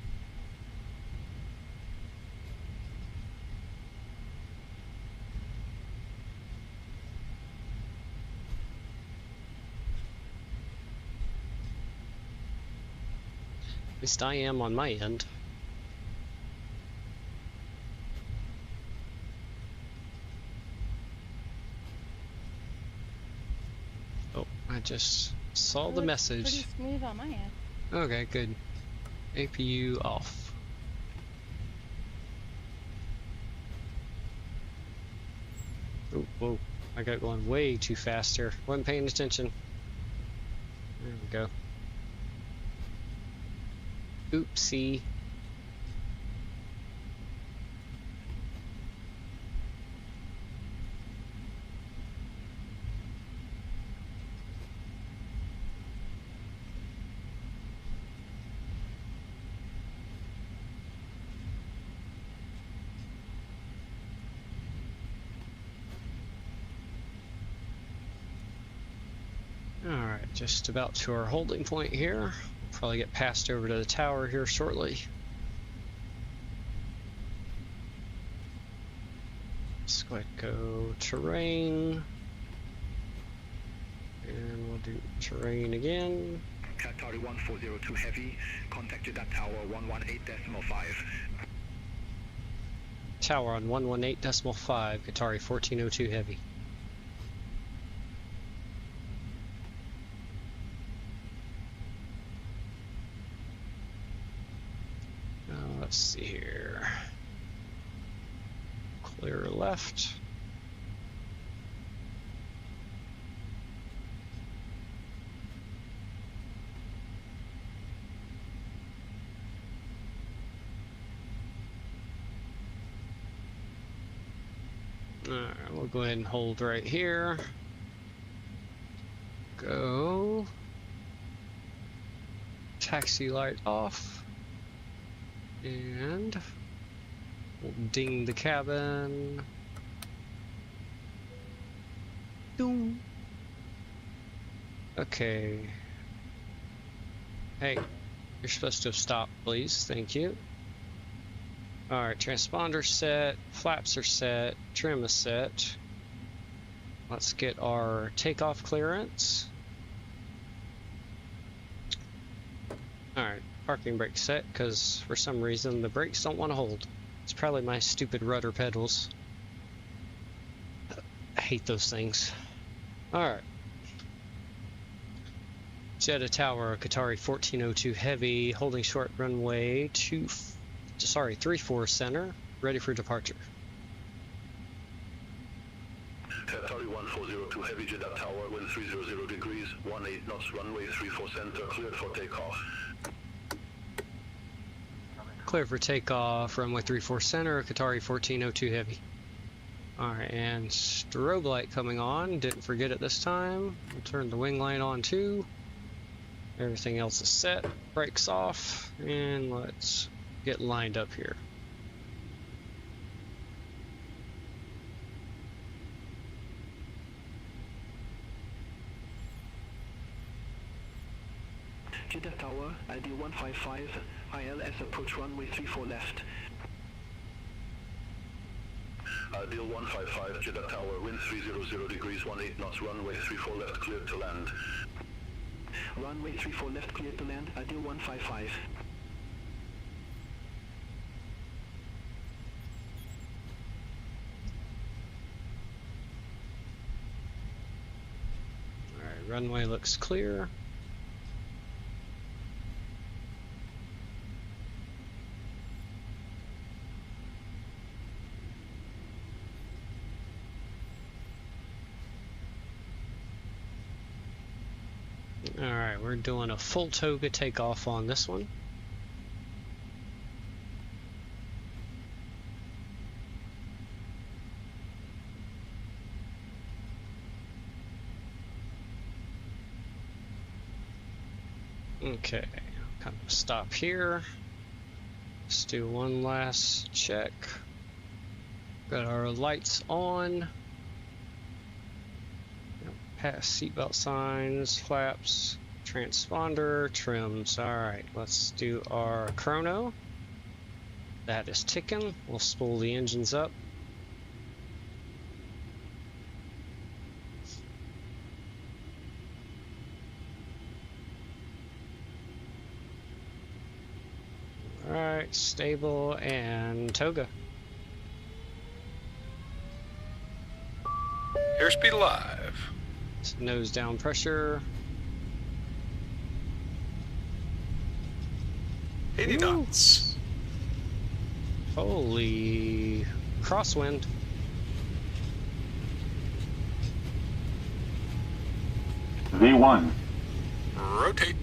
S1: At least I am on my end. Oh, I just saw the message.
S9: Pretty smooth on my end.
S1: Okay, good. APU off. Oh, whoa. I got going way too fast here. Wasn't paying attention. There we go. Oopsie. Alright, just about to our holding point here. Probably get passed over to the tower here shortly. Let's go terrain. And we'll do terrain again.
S7: Qatar 1402 Heavy, contacted that tower 118.5.
S1: Tower on 118.5, Qatari 1402 Heavy. Let's see here. Clear left. Alright, we'll go ahead and hold right here. Go. Taxi light off. And we'll ding the cabin. Doom. Okay. Hey, you're supposed to stop, please. Thank you. Alright, transponder set, flaps are set, trim is set. Let's get our takeoff clearance. Alright. Parking brake set, because for some reason the brakes don't want to hold. It's probably my stupid rudder pedals. I hate those things. Alright. Jeddah Tower, Qatari 1402 Heavy, holding short runway 34 center, ready for departure.
S6: Qatari 1402 Heavy, Jeddah Tower, wind 300 degrees, 18 knots, runway 34 center, cleared for takeoff.
S1: Clear for takeoff, runway 34 center, Qatari 1402 Heavy. Alright, and strobe light coming on, didn't forget it this time. We'll turn the wing light on too. Everything else is set, brakes off, and let's get lined up here.
S7: Jeddah Tower, ID 155, ILS approach runway 34 left.
S6: Deal 155, Jeddah Tower, wind 300 degrees, 18 knots, runway 34 left, cleared to land.
S7: Runway 34 left, cleared to land, Deal 155.
S1: Alright, runway looks clear. Alright, we're doing a full toga takeoff on this one. Okay, kind of stop here. Let's do one last check. Got our lights on. Pass seatbelt signs, flaps, transponder, trims. Alright, let's do our chrono. That is ticking. We'll spool the engines up. Alright, stable and toga.
S11: Airspeed live.
S1: Nose down pressure.
S11: 80
S1: Ooh.
S11: knots.
S1: Holy crosswind.
S8: V1.
S11: Rotate.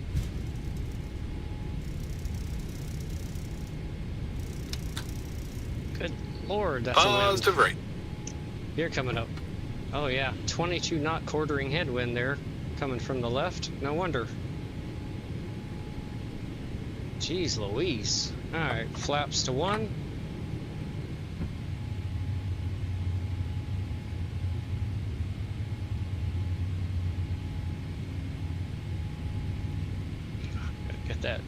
S1: Good lord, that's a wind.
S11: Positive rate.
S1: You're coming up. Oh yeah, 22 knot quartering headwind there, coming from the left. No wonder. Jeez Louise. Alright, flaps to 1. Gotta get that.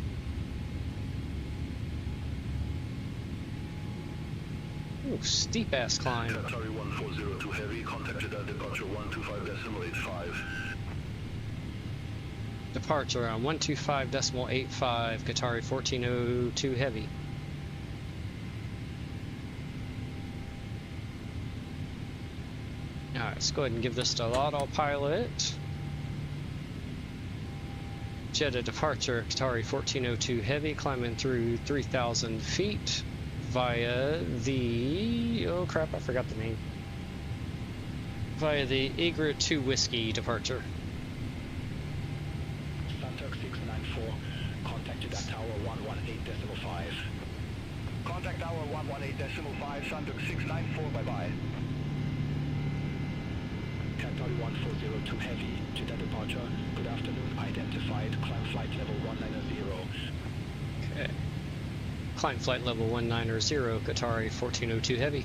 S1: Ooh, steep ass climb.
S6: Qatari 1402 heavy, contacted at departure 125.85.
S1: Departure on 125.85, Qatari 1402 heavy. Alright, let's go ahead and give this to autopilot. Jeddah departure, Qatari 1402 heavy, climbing through 3,000 feet via the, oh crap, I forgot the name. Via the Igra 2 Whiskey departure.
S7: Saitek 694, contacted at tower 118.5.
S6: Contact tower 118.5, Saitek 694, bye-bye.
S7: Qatari 1402 heavy, Jeddah departure, good afternoon, identified, climb flight level 190.
S1: Okay. Climb flight level 190, Qatari 1402 heavy.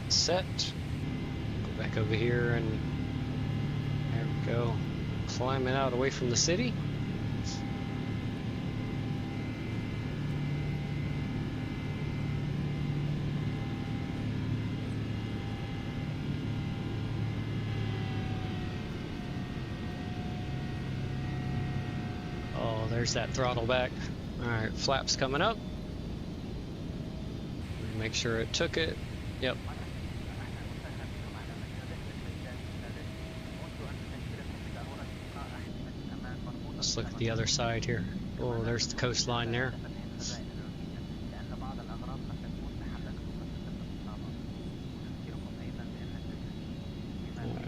S1: Set. Go back over here and there we go. Climbing out away from the city. Oh, there's that throttle back. Alright, flaps coming up. Make sure it took it. Yep. Let's look at the other side here. Oh, there's the coastline there.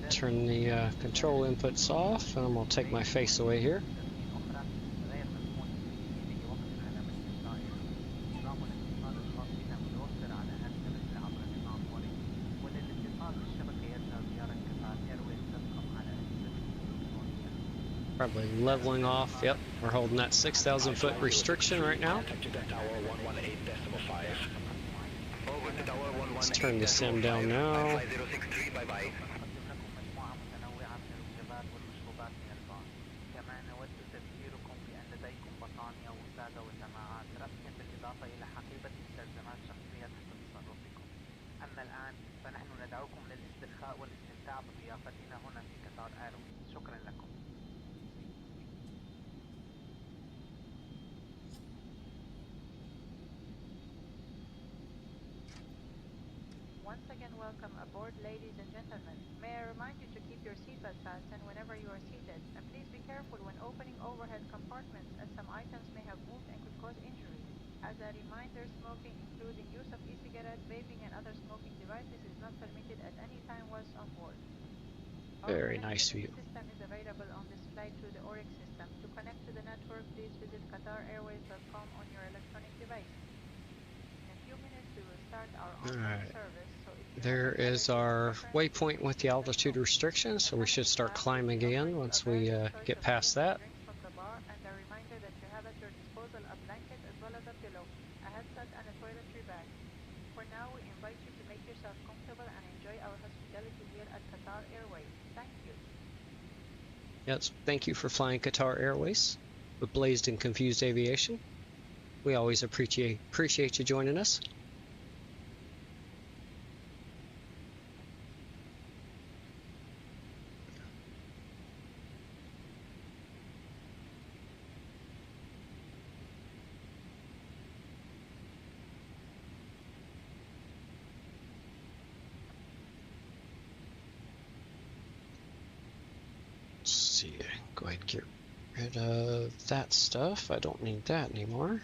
S1: Turn the control inputs off, and I'm going to take my face away here. Probably leveling off. Yep, we're holding that 6,000 foot restriction right now. Let's turn the sim down now.
S4: Once again, welcome aboard, ladies and gentlemen. May I remind you to keep your seatbelt fastened whenever you are seated, and please be careful when opening overhead compartments, as some items may have moved and could cause injury. As a reminder, smoking, including use of e-cigarette, vaping, and other smoking devices, is not permitted at any time whilst on board.
S1: Very nice view.
S4: The system is available on this flight through the ORIC system. To connect to the network, please visit QatarAirways.com on your electronic device. In a few minutes, we will start our on-board service.
S1: There is our waypoint with the altitude restriction, so we should start climbing again once we get past that.
S4: a headset, and a toiletry bag. For now, we invite you to make yourself comfortable and enjoy our hospitality here at Qatar Airways. Thank you.
S1: Yes, thank you for flying Qatar Airways with Blazed and Confused Aviation. We always appreciate you joining us. Go ahead and get rid of that stuff. I don't need that anymore.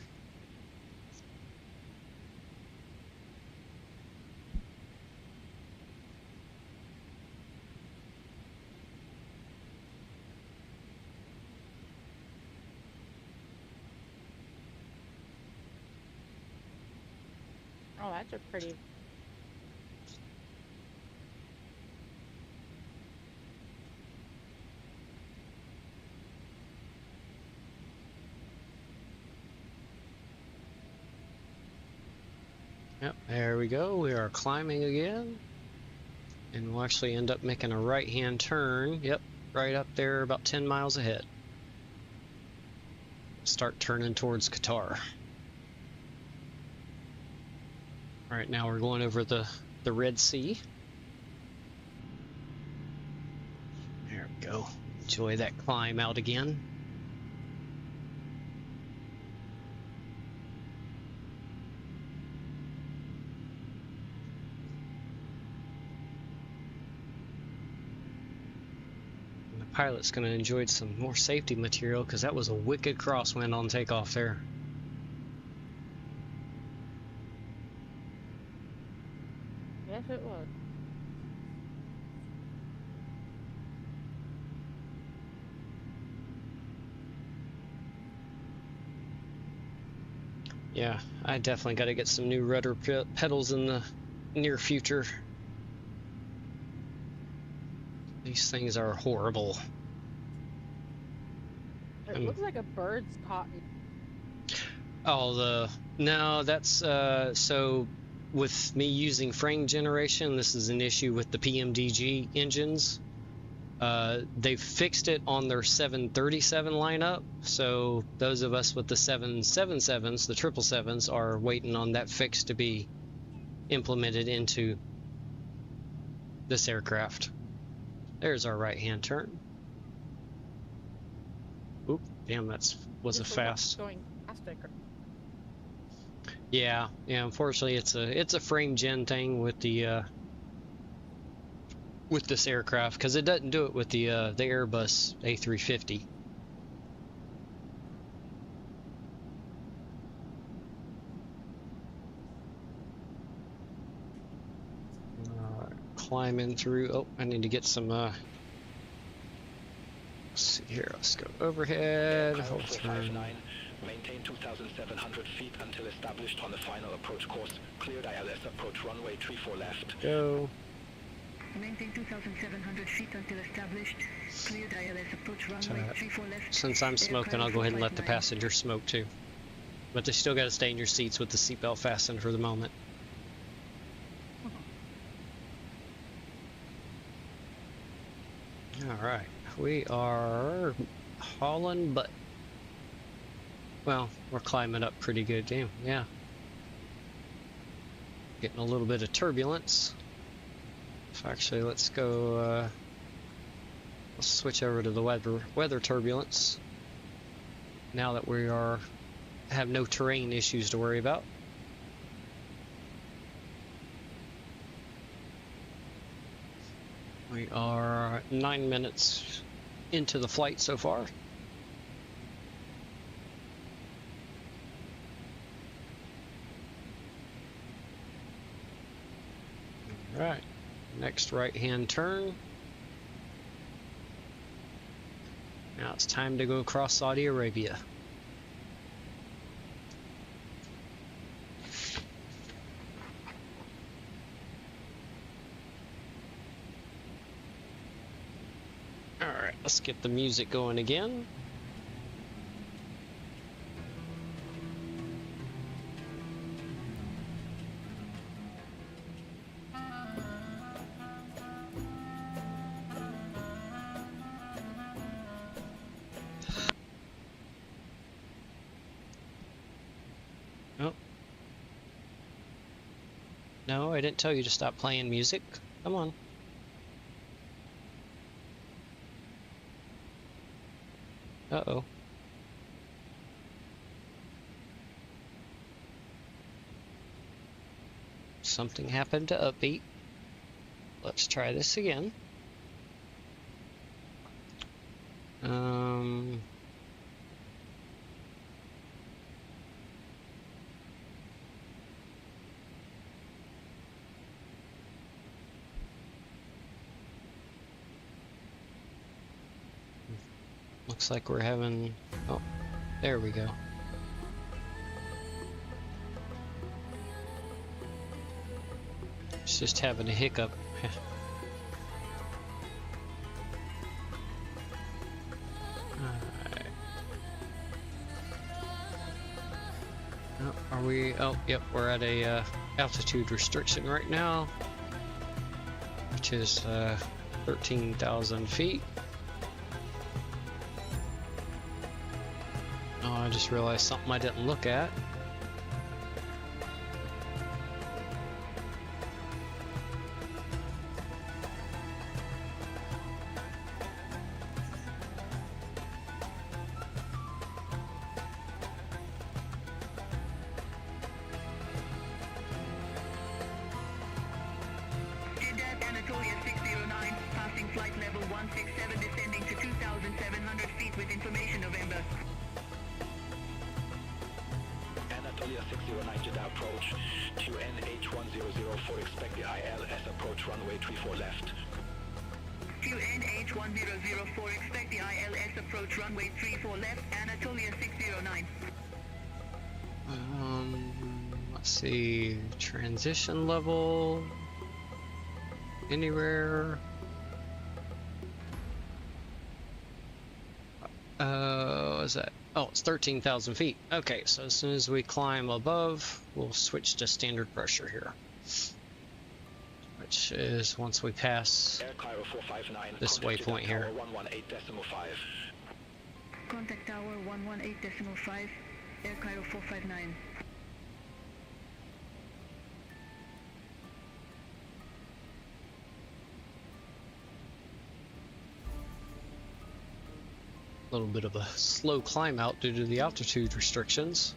S9: Oh, that's a pretty...
S1: Yep, there we go. We are climbing again. And we'll actually end up making a right-hand turn. Yep, right up there about 10 miles ahead. Start turning towards Qatar. Right now we're going over the Red Sea. There we go. Enjoy that climb out again. Pilot's going to enjoy some more safety material because that was a wicked crosswind on takeoff there.
S9: Yes, it was.
S1: Yeah, I definitely got to get some new rudder pedals in the near future. These things are horrible.
S9: It looks like a bird's cotton.
S1: Oh, no, that's so with me using frame generation, this is an issue with the PMDG engines. They've fixed it on their 737 lineup, so those of us with the 777s, the 777s, are waiting on that fix to be implemented into this aircraft. There's our right-hand turn. Oop, damn, was a fast.
S9: Going faster.
S1: Yeah, unfortunately it's a frame gen thing with the with this aircraft, because it doesn't do it with the Airbus A350. Climbing through. Oh, I need to get some let's see here, let's go overhead.
S6: Cairo 459, maintain 2,700 feet until established on the final approach course. Cleared ILS approach runway 34 left.
S1: Go.
S2: Maintain 2,700 feet until established. Cleared ILS approach runway 34 left.
S1: Since I'm smoking, I'll go ahead and let the passenger smoke too. But they still got to stay in your seats with the seatbelt fastened for the moment. Alright, we are hauling butt. Well, we're climbing up pretty good, damn, yeah. Getting a little bit of turbulence. So actually, let's go, let's switch over to the weather turbulence. Now that we have no terrain issues to worry about. We are 9 minutes into the flight so far. All right, next right-hand turn. Now it's time to go across Saudi Arabia. Alright, let's get the music going again. Oh. No, I didn't tell you to stop playing music. Come on. Uh-oh. Something happened to Upbeat. Let's try this again. Looks like we're having... Oh, there we go. It's just having a hiccup. Alright. Oh, are we... Oh, yep, we're at a altitude restriction right now, which is 13,000 feet. Oh, I just realized something I didn't look at.
S2: Jeddah, Anatolia 609, passing flight level 167, descending to 2,700 feet with information November.
S6: Anatolia 609 Jeddah approach to NH1004, expect the ILS approach runway 34 left.
S2: To NH1004, expect the ILS approach runway 34 left, Anatolia 609.
S1: Let's see, transition level, anywhere. What is that? Oh, it's 13,000 feet. Okay, so as soon as we climb above, we'll switch to standard pressure here. Which is once we pass
S6: Cairo 459,
S1: this waypoint here.
S6: 118.5.
S2: Contact tower 118.5, Air Cairo 459.
S1: A little bit of a slow climb out due to the altitude restrictions.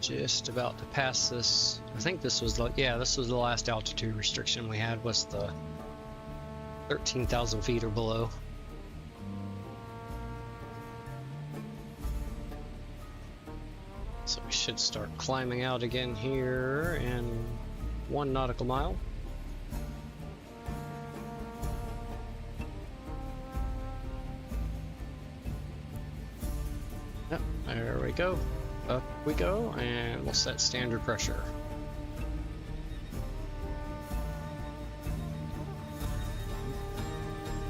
S1: Just about to pass this. I think this was the, yeah, this was the last altitude restriction we had, was the 13,000 feet or below. So we should start climbing out again here in 1 nautical mile. Yep, there we go. Up we go, and we'll set standard pressure.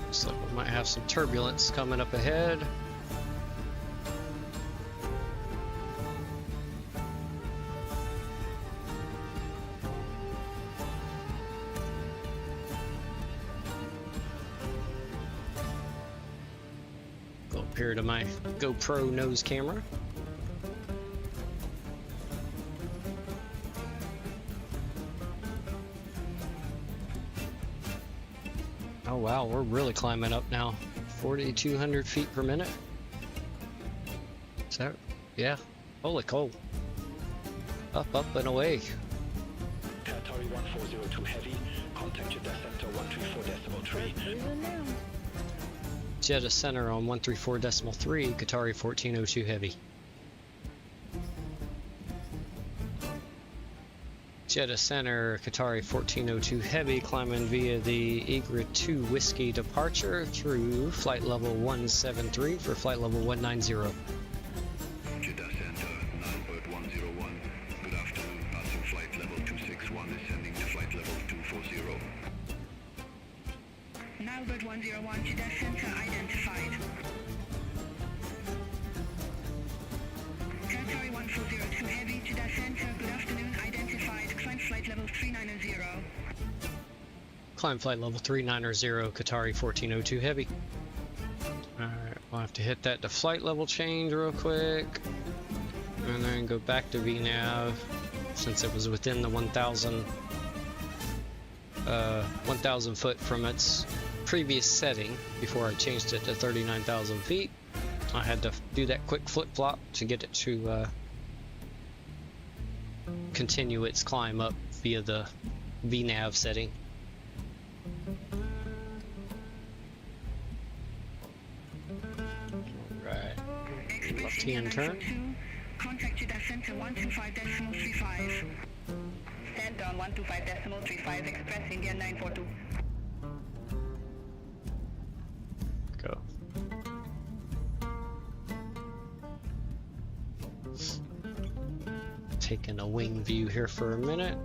S1: Looks like we might have some turbulence coming up ahead. Here to my GoPro nose camera. Oh wow, we're really climbing up now. 4,200 feet per minute. Is that? Yeah. Holy cow. Up, up, and away.
S6: Territory 1402 heavy, contact Jeddah Center 134.3.
S1: Jeddah Center on 134.3, Qatari 1402 heavy. Jeddah Center, Qatari 1402 heavy, climbing via the Egra 2 Whiskey departure through flight level 173 for flight level 190.
S6: Jeddah Center, Nilebird 101. Good afternoon, passing flight level 261, descending to flight level 240.
S2: Nilebird 101, Jeddah Center identified. Territory 1402 heavy, Jeddah Center
S1: Climb flight level 390 Qatari 1402 Heavy. Alright, we'll have to hit that to flight level change real quick. And then go back to VNAV since it was within the 1,000 foot from its previous setting before I changed it to 39,000 feet. I had to do that quick flip-flop to get it to continue its climb up via the VNAV setting. Right. Left-hand turn.
S2: Contact Jeddah Center 125.35. Stand down 125.35 Express India 942.
S1: Go. Taking a wing view here for a minute.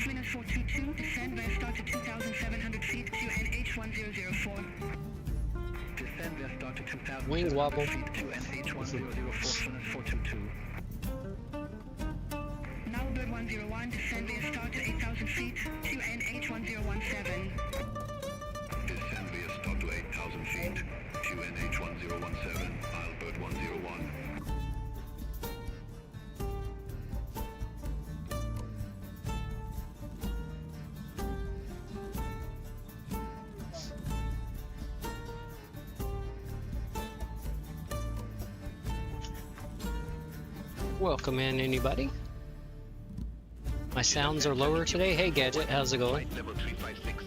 S2: Winners 422, descend via start to 2,700 feet to NH1004.
S7: Descend via start to 2,700
S1: Wing wobble.
S7: feet to NH1004, Winners 422.
S2: Now bird 101, descend via start to 8,000 feet to NH1017.
S6: Descend via start to 8,000 feet to NH1017, Albert 101.
S1: Welcome in, anybody. My sounds are lower today. Hey, Gadget, how's it going?
S6: Level 356.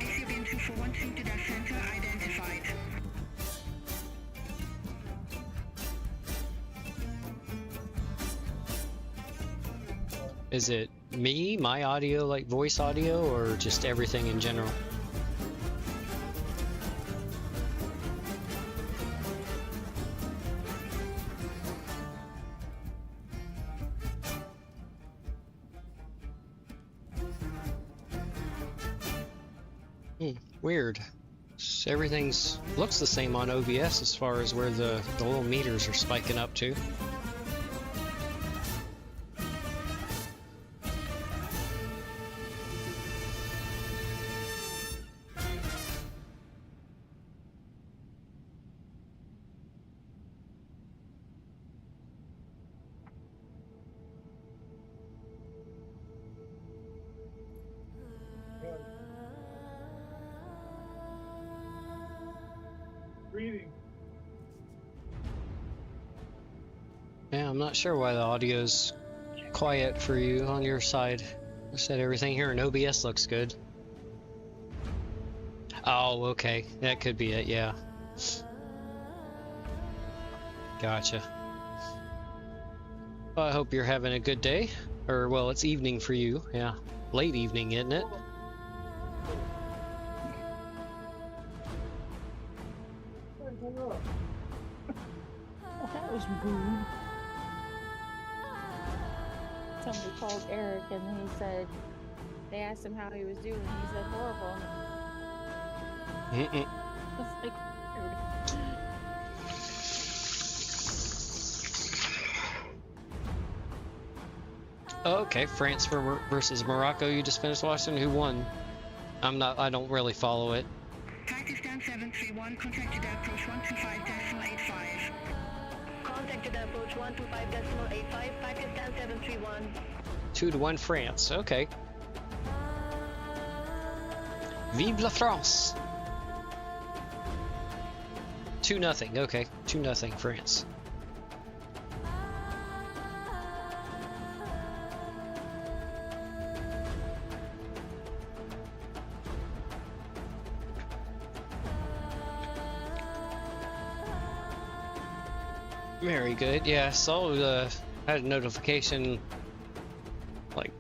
S2: Ethiopian 2412 to that center identified.
S1: Is it me, my audio, like voice audio, or just everything in general? Weird. Everything's looks the same on OBS as far as where the little meters are spiking up to. Yeah, I'm not sure why the audio's quiet for you on your side. I said everything here in OBS looks good. Oh, okay. That could be it, yeah. Gotcha. Well, I hope you're having a good day. Or, well, it's evening for you. Yeah. Late evening, isn't it?
S9: That was rude. Somebody called Eric and he said, they asked him how he was doing, he said horrible. That's like
S1: weird. Okay, France versus Morocco. You just finished watching. Who won? I don't really follow it.
S2: Pakistan 731, contacted approach 125.85. Contacted approach 125.85, Pakistan 731.
S1: 2-1 France. Okay. Vive la France. 2-0. Okay, 2-0 France. Very good. Yeah, I saw had a notification like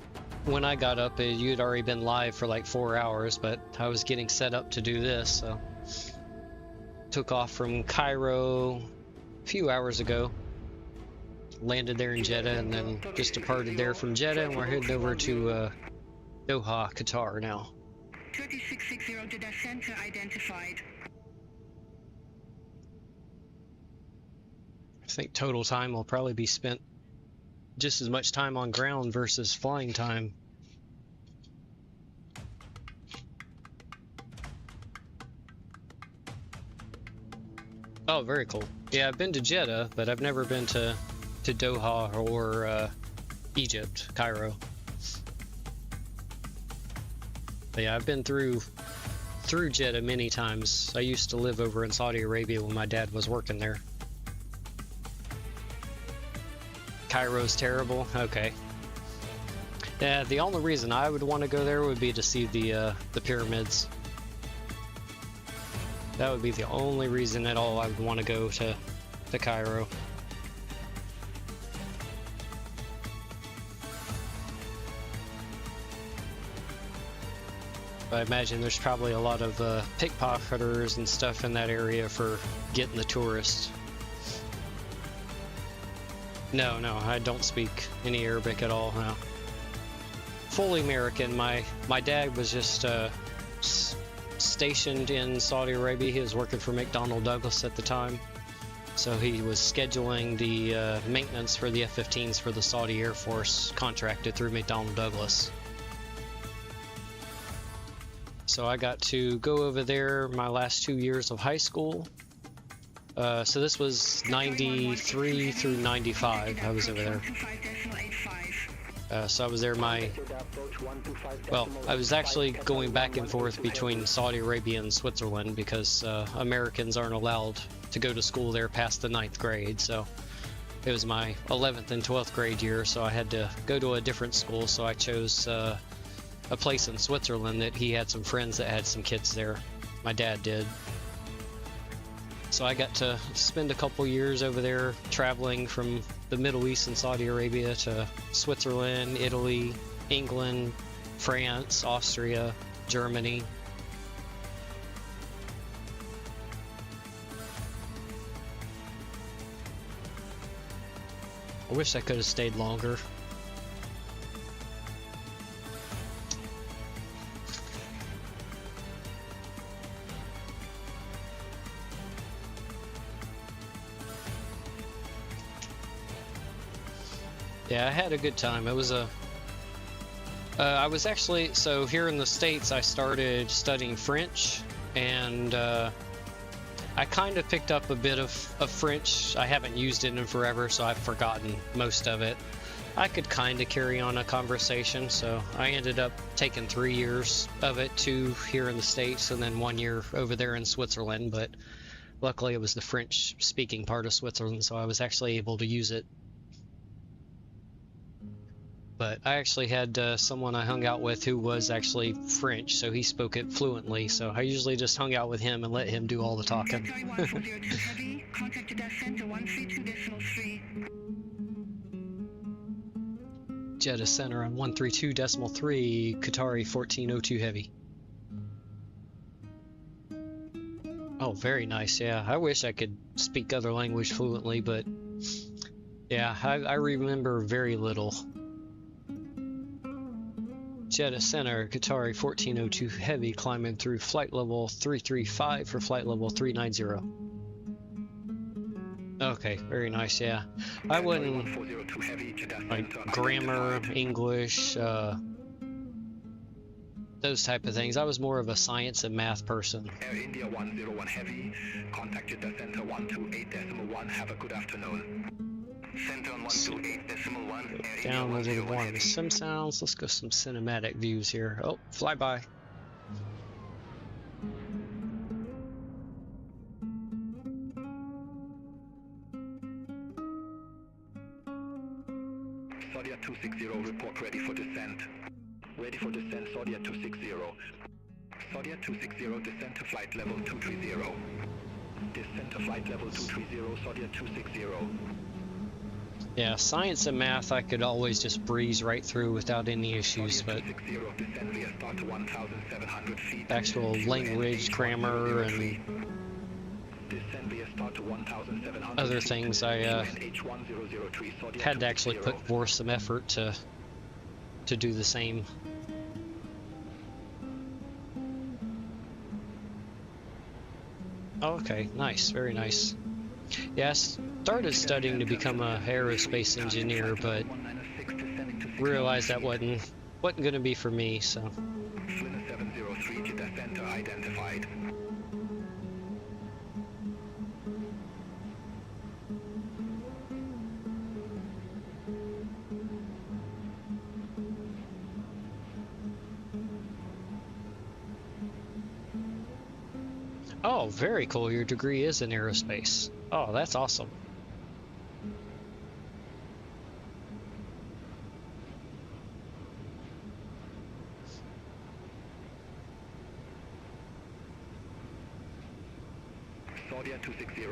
S1: when I got up. You'd already been live for like 4 hours, but I was getting set up to do this, so took off from Cairo a few hours ago. Landed there in Jeddah, and then just departed there from Jeddah, and we're heading over to Doha, Qatar now.
S2: 3660 Jeddah center identified.
S1: think total time will probably be spent just as much time on ground versus flying time. Oh, very cool. Yeah, I've been to Jeddah, but I've never been to Doha or Egypt, Cairo. But yeah, I've been through Jeddah many times. I used to live over in Saudi Arabia when my dad was working there. Cairo's terrible? Okay. Yeah, the only reason I would want to go there would be to see the pyramids. That would be the only reason at all I would want to go to Cairo. I imagine there's probably a lot of pickpocketers and stuff in that area for getting the tourists. No, I don't speak any Arabic at all, no. Fully American. My dad was just stationed in Saudi Arabia. He was working for McDonnell Douglas at the time. So he was scheduling the maintenance for the F-15s for the Saudi Air Force contracted through McDonnell Douglas. So I got to go over there my last 2 years of high school. So this was 93 through 95 I was over there. So I was there well, I was actually going back and forth between Saudi Arabia and Switzerland because Americans aren't allowed to go to school there past the 9th grade. So it was my 11th and 12th grade year, so I had to go to a different school. So I chose a place in Switzerland that he had some friends that had some kids there. My dad did. So I got to spend a couple years over there traveling from the Middle East and Saudi Arabia to Switzerland, Italy, England, France, Austria, Germany. I wish I could have stayed longer. Yeah, I had a good time. It was I was actually, so here in the States I started studying French, and I kind of picked up a bit of French. I haven't used it in forever, so I've forgotten most of it. I could kind of carry on a conversation, so I ended up taking 3 years of it, 2 here in the States and then 1 year over there in Switzerland, but luckily it was the French speaking part of Switzerland, so I was actually able to use it. But I actually had someone I hung out with who was actually French, so he spoke it fluently, so I usually just hung out with him and let him do all the talking. Jeddah Center on 132.3, Qatari 1402 Heavy. Oh, very nice, yeah. I wish I could speak other language fluently, but yeah, I remember very little. Jeddah Center, Qatari 1402 Heavy, climbing through flight level 335 for flight level 390. Okay, very nice, yeah. I wouldn't, like, grammar, English, those type of things. I was more of a science and math person.
S6: Air India 101 Heavy, contact Jeddah Center 128.1, have a good afternoon. Center on 128.1.
S1: Down a little more of the sim sounds. Let's go some cinematic views here. Oh, flyby.
S6: Saudia 260, report ready for descent. Ready for descent, Saudia 260. Saudia 260, descent to flight level 230. Descent to flight level 230, Saudia 260.
S1: Yeah, science and math I could always just breeze right through without any issues, but actual language, grammar, and other things I had to actually put forth some effort to do the same. Okay, nice, very nice. Yeah, I started studying to become a aerospace engineer, but realized that wasn't going to be for me, so.
S6: 703 Jeddah Center identified.
S1: Oh, very cool. Your degree is in aerospace. Oh, that's awesome.
S6: Saudia 260,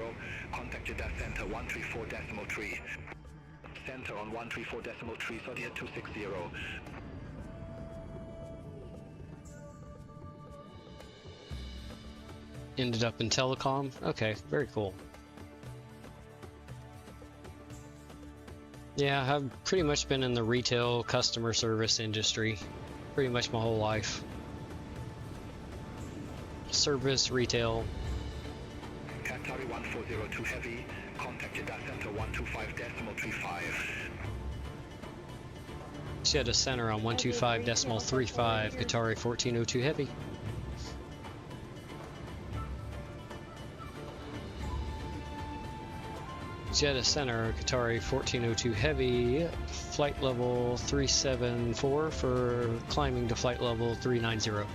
S6: contact Jeddah Center 134.3. Center on 134.3, Saudia 260.
S1: Ended up in telecom. Okay, very cool. Yeah, I've pretty much been in the retail customer service industry pretty much my whole life. Service, retail.
S6: Qatari 1402 Heavy, contact Jeddah Center 125.35.
S1: Jeddah Center on 125.35, Qatari 1402 Heavy. Jeddah Center, Qatari 1402 Heavy, flight level 374 for climbing to flight level 390.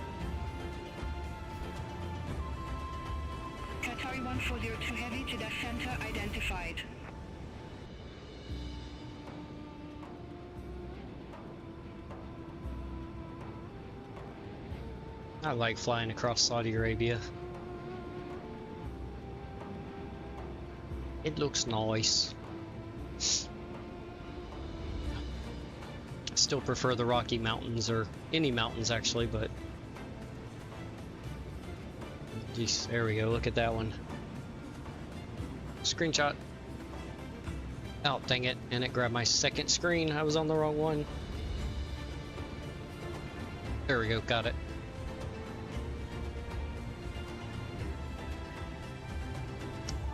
S2: Qatari 1402 Heavy, Jeddah Center identified.
S1: I like flying across Saudi Arabia. It looks nice. Still prefer the Rocky Mountains, or any mountains actually, but geez, there we go. Look at that one. Screenshot. Oh, dang it. And it grabbed my second screen. I was on the wrong one. There we go. Got it.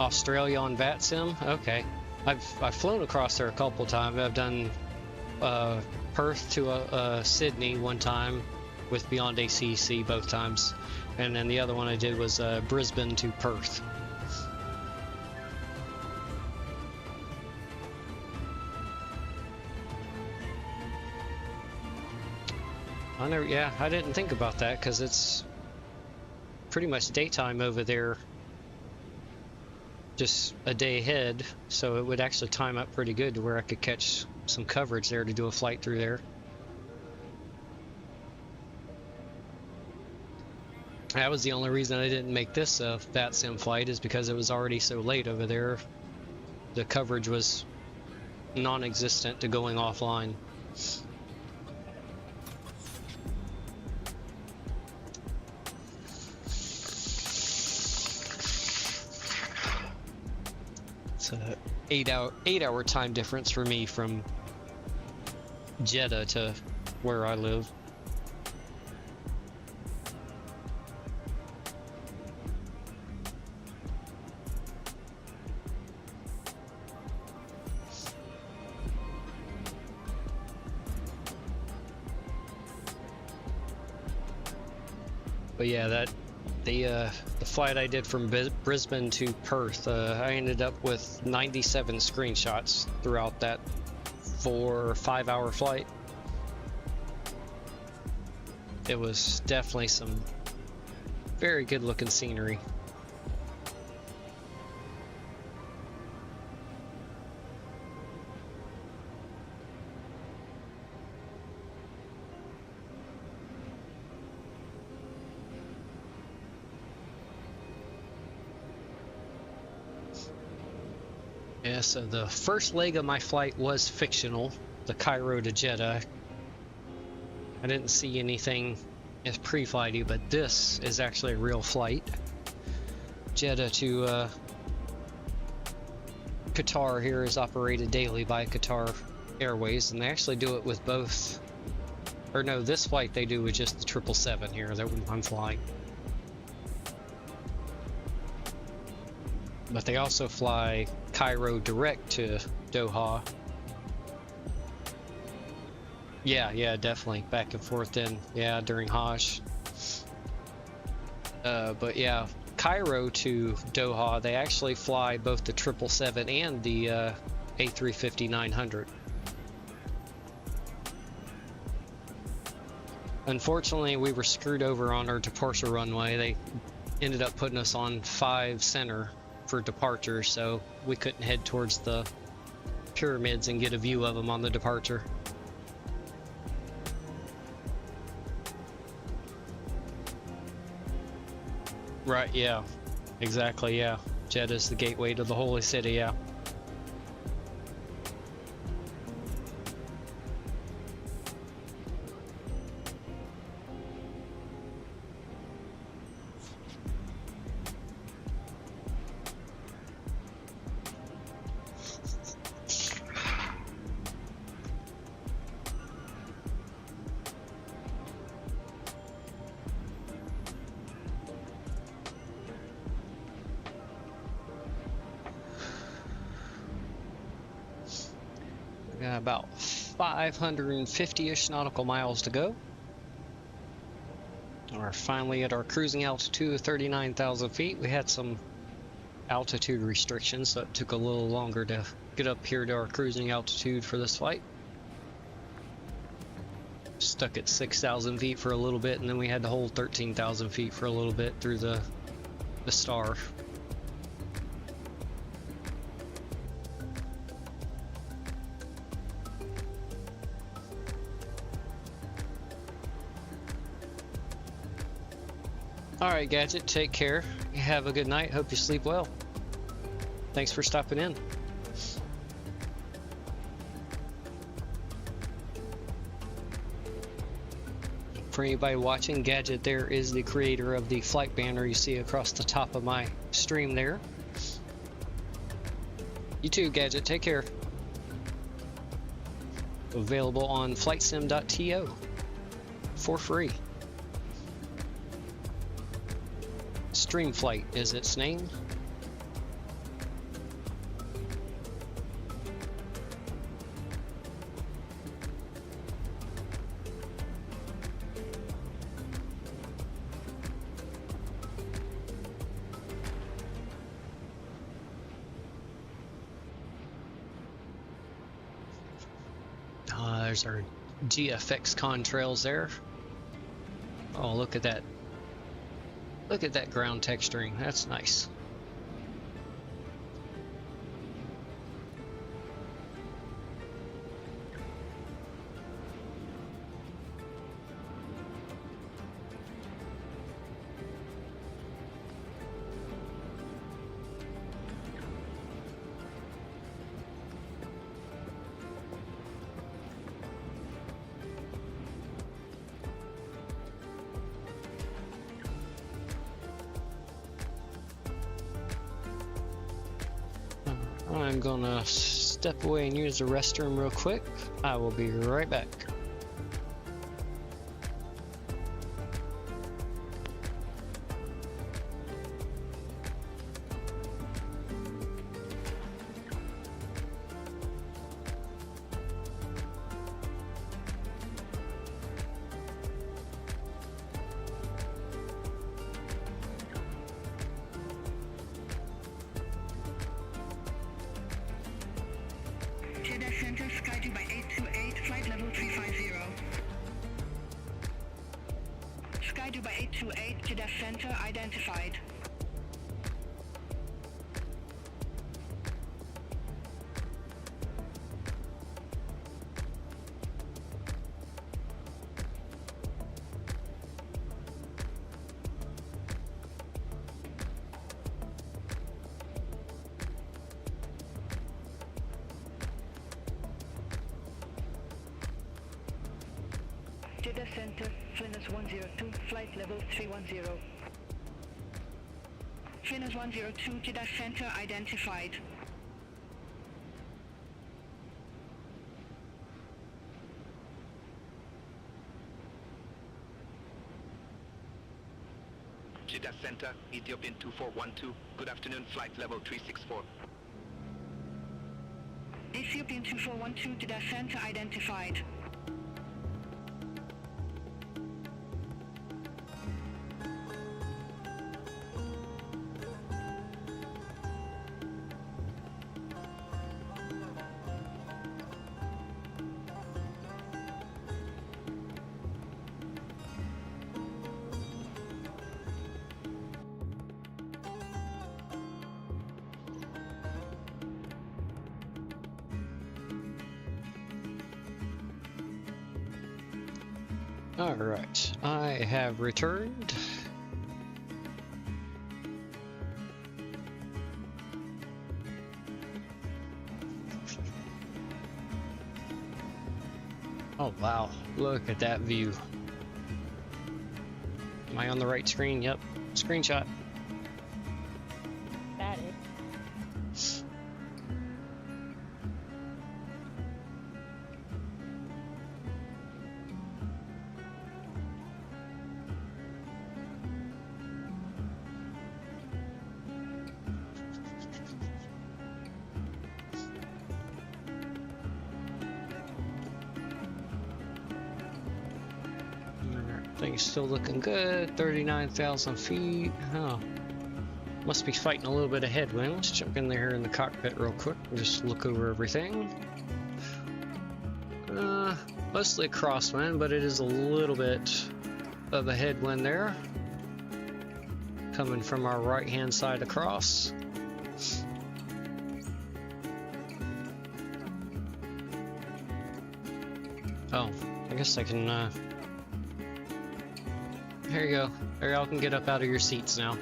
S1: Australia on VATSIM. Okay, I've flown across there a couple times. I've done Perth to Sydney one time with Beyond ACC both times, and then the other one I did was Brisbane to Perth. Yeah, I didn't think about that because it's pretty much daytime over there. Just a day ahead, so it would actually time up pretty good to where I could catch some coverage there to do a flight through there. That was the only reason I didn't make this VATSIM flight, is because it was already so late over there. The coverage was non-existent to going offline. It's a 8-hour time difference for me from Jeddah to where I live. But yeah, the flight I did from Brisbane to Perth, I ended up with 97 screenshots throughout that 4 or 5 hour flight. It was definitely some very good looking scenery. Yeah, so the first leg of my flight was fictional, the Cairo to Jeddah. I didn't see anything as pre-flighty, but this is actually a real flight. Jeddah to Qatar here is operated daily by Qatar Airways, and they actually do it with both, or no, this flight they do with just the 777 here that I'm flying. But they also fly Cairo direct to Doha. Yeah, definitely back and forth then. Yeah, during Hajj. But yeah, Cairo to Doha, they actually fly both the 777 and the A350-900. Unfortunately, we were screwed over on our departure runway. They ended up putting us on 5 center for departure, so we couldn't head towards the pyramids and get a view of them on the departure. Right, yeah, exactly, yeah. Jeddah's the gateway to the holy city, yeah. Got about 550-ish nautical miles to go. We're finally at our cruising altitude of 39,000 feet. We had some altitude restrictions, so it took a little longer to get up here to our cruising altitude for this flight. Stuck at 6,000 feet for a little bit, and then we had to hold 13,000 feet for a little bit through the star. Alright, Gadget, take care. You have a good night. Hope you sleep well. Thanks for stopping in. For anybody watching, Gadget there is the creator of the flight banner you see across the top of my stream there. You too, Gadget. Take care. Available on flightsim.to for free. Streamflight is its name. There's our GFX contrails there. Oh, look at that. Look at that ground texturing. That's nice. I'm gonna step away and use the restroom real quick. I will be right back.
S2: Jeddah Center, SkyDew by 828, flight level 350. SkyDew by 828, Jeddah Center identified. Jeddah Center, Flinners 102, flight level 310. Flinners 102, Jeddah Center identified.
S6: Jeddah Center, Ethiopian 2412, good afternoon, flight level 364.
S2: Ethiopian 2412 to their center identified.
S1: Alright, I have returned. Oh wow, look at that view. Am I on the right screen? Yep. Screenshot.
S9: Got it.
S1: Things still looking good. 39,000 feet. Oh, must be fighting a little bit of headwind. Let's jump in there in the cockpit real quick and just look over everything. Mostly a crosswind, but it is a little bit of a headwind there, coming from our right-hand side across. Oh, I guess I can. There you go. There, y'all can get up out of your seats now.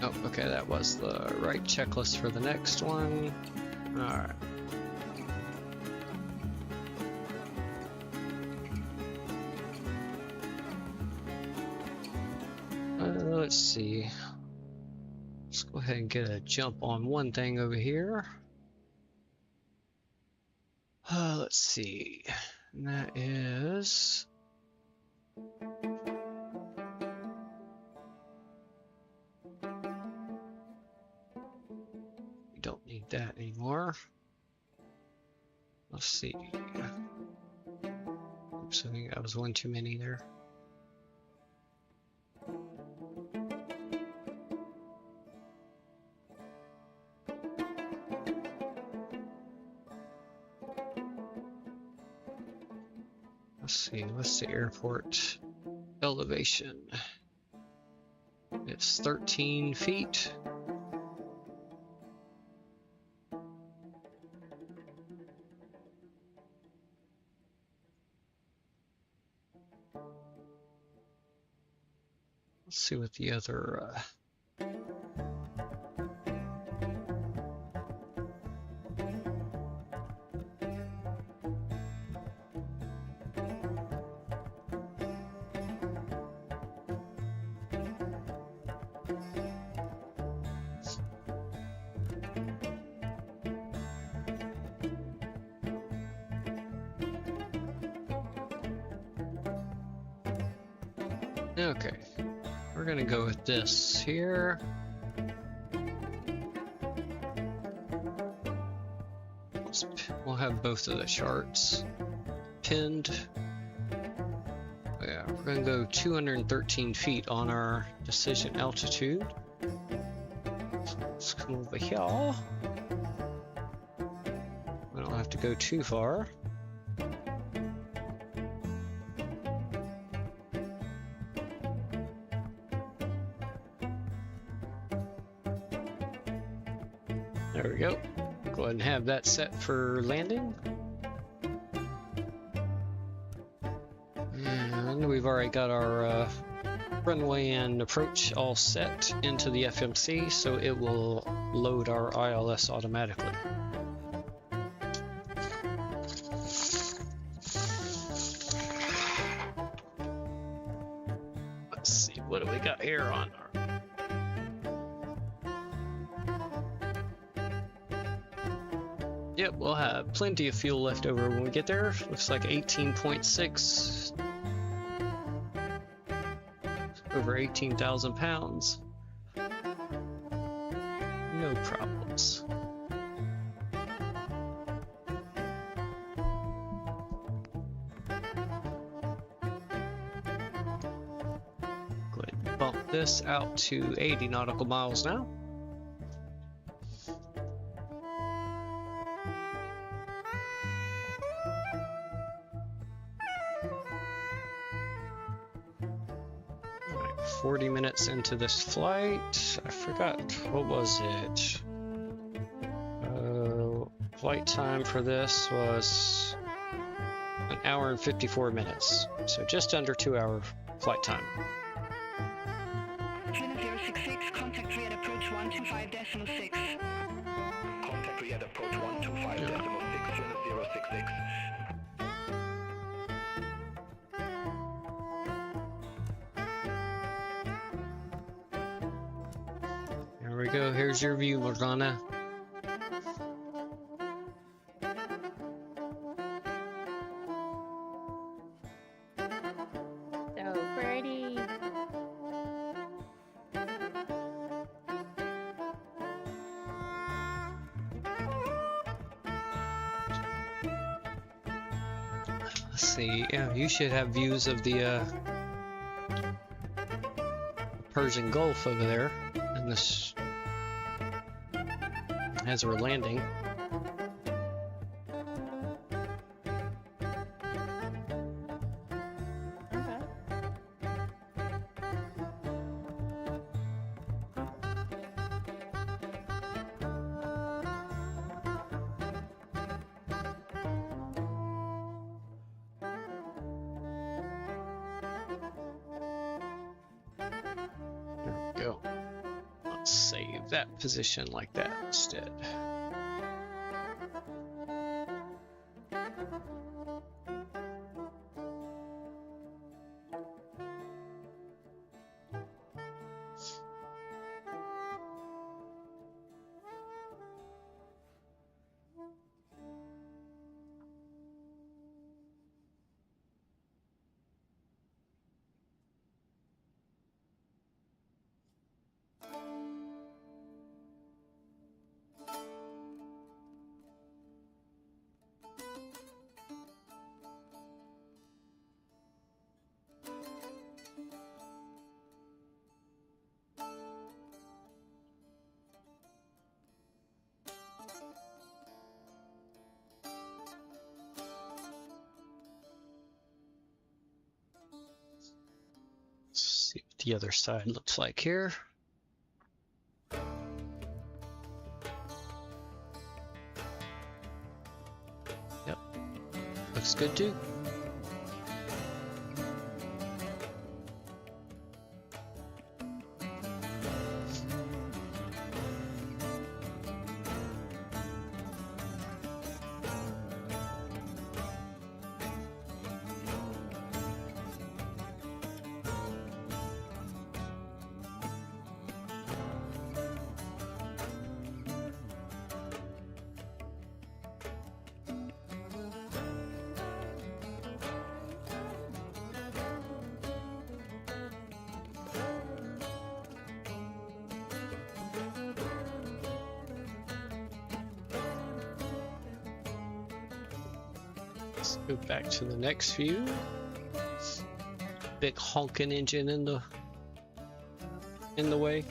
S1: Oh, okay, that was the right checklist for the next one. Alright. Let's see. Let's go ahead and get a jump on one thing over here. Let's see. And that is... we don't need that anymore. Let's see. Oops, I think that was one too many there. Let's see, what's the airport elevation? It's 13 feet. Let's see what the other okay, we're gonna go with this here. We'll have both of the charts pinned. Yeah, we're gonna go 213 feet on our decision altitude. Let's come over here. We don't have to go too far. There we go. Go ahead and have that set for landing. And we've already got our runway and approach all set into the FMC, so it will load our ILS automatically. Let's see, what do we got here on our... Yep, we'll have plenty of fuel left over when we get there. Looks like 18.6. Over 18,000 pounds. No problems. this out to 80 nautical miles now. All right, 40 minutes into this flight. I forgot, what was it? Flight time for this was 1 hour and 54 minutes. So just under 2-hour flight time.
S2: 066, contact Riyadh approach 125.6.
S6: Contact Riyadh approach 125.6, 066.
S1: There we go, here's your view, Morgana.
S9: So pretty.
S1: Let's see, yeah, you should have views of the Persian Gulf over there, and this as we're landing. Go. Let's save that position like that instead. See what the other side looks like here. Yep, looks good too. Let's go back to the next view. Big honking engine in the way.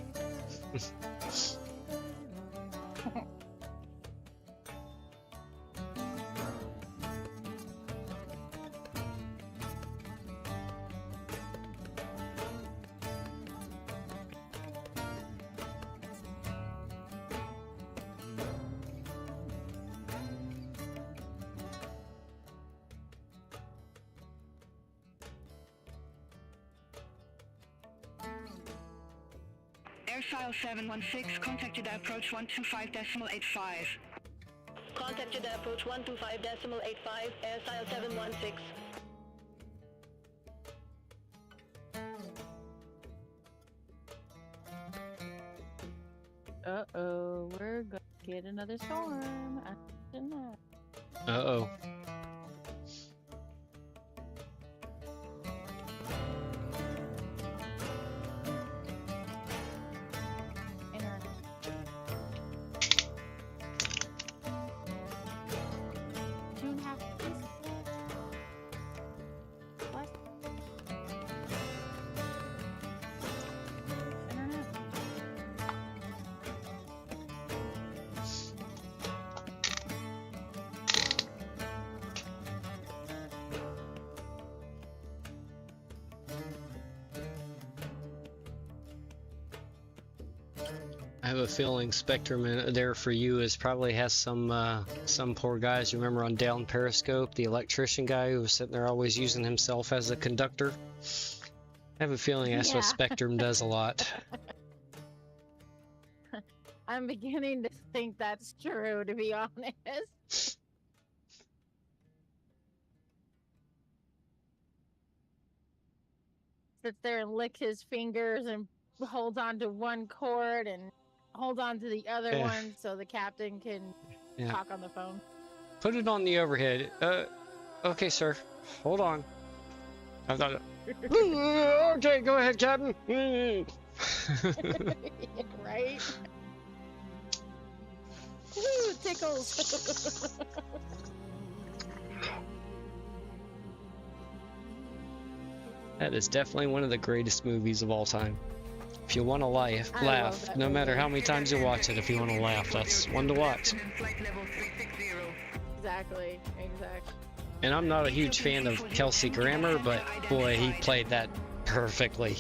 S2: Airstyle 716, contact Jeddah approach 125.85.
S12: Contact Jeddah approach 125.85, airstyle 716.
S9: Uh-oh, we're gonna get another storm. I didn't know.
S1: Uh-oh. I have a feeling Spectrum there for you is probably has some poor guys. You remember on Down Periscope, the electrician guy who was sitting there always using himself as a conductor? I have a feeling that's what Spectrum does a lot.
S9: I'm beginning to think that's true, to be honest. Sits there and licks his fingers and holds on to one cord and hold on to the other one so the captain can talk on the phone.
S1: Put it on the overhead. Okay, sir. Hold on. I thought. Okay, go ahead, Captain.
S9: Right? Ooh, tickles.
S1: That is definitely one of the greatest movies of all time. If you want to laugh, no matter how many times you watch it, if you want to laugh, that's one to watch.
S9: Exactly.
S1: And I'm not a huge fan of Kelsey Grammer, but boy, he played that perfectly.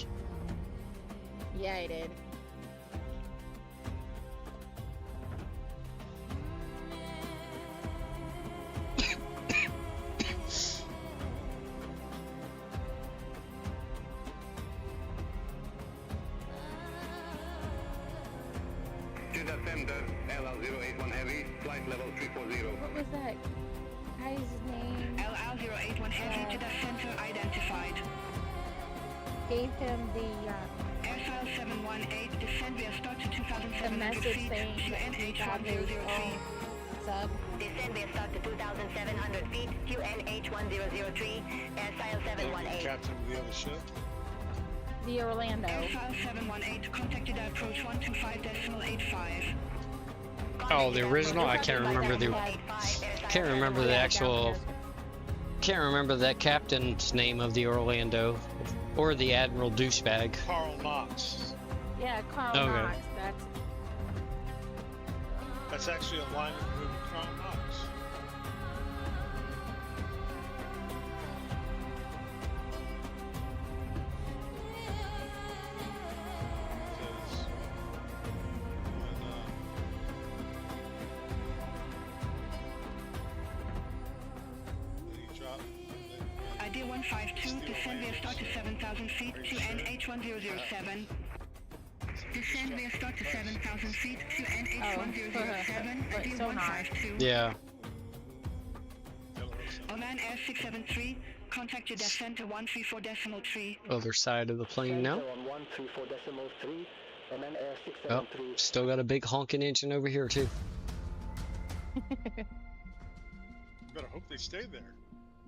S9: Yeah, he did. What was that guy's name?
S2: LL081 Heavy Jeddah Center identified.
S9: Gave him the
S2: SL718 descend via start to 2,700
S9: message
S2: feet
S9: saying
S2: to
S9: that he got his
S2: NH100
S9: sub.
S12: Descend via start to 2,700 feet, QNH1003, SIL718.
S5: Captain of the other ship.
S9: The Orlando.
S2: SL718 contacted at approach 125.85.
S1: Oh, the original? I can't remember the actual. Can't remember that captain's name of the Orlando, or the Admiral douchebag.
S5: Carl Knox.
S9: Yeah, Carl Knox.
S5: That's actually a line of movie, Carl Knox.
S2: ID 152, descend via start to 7,000 feet to NH1007. Descend via start to 7,000 feet to NH1007, ID 152.
S1: Yeah.
S2: Oman Air 673, contact your descent to 134.3.
S1: Other side of the plane now. Oh, still got a big honking engine over here too.
S5: Better hope they stay there.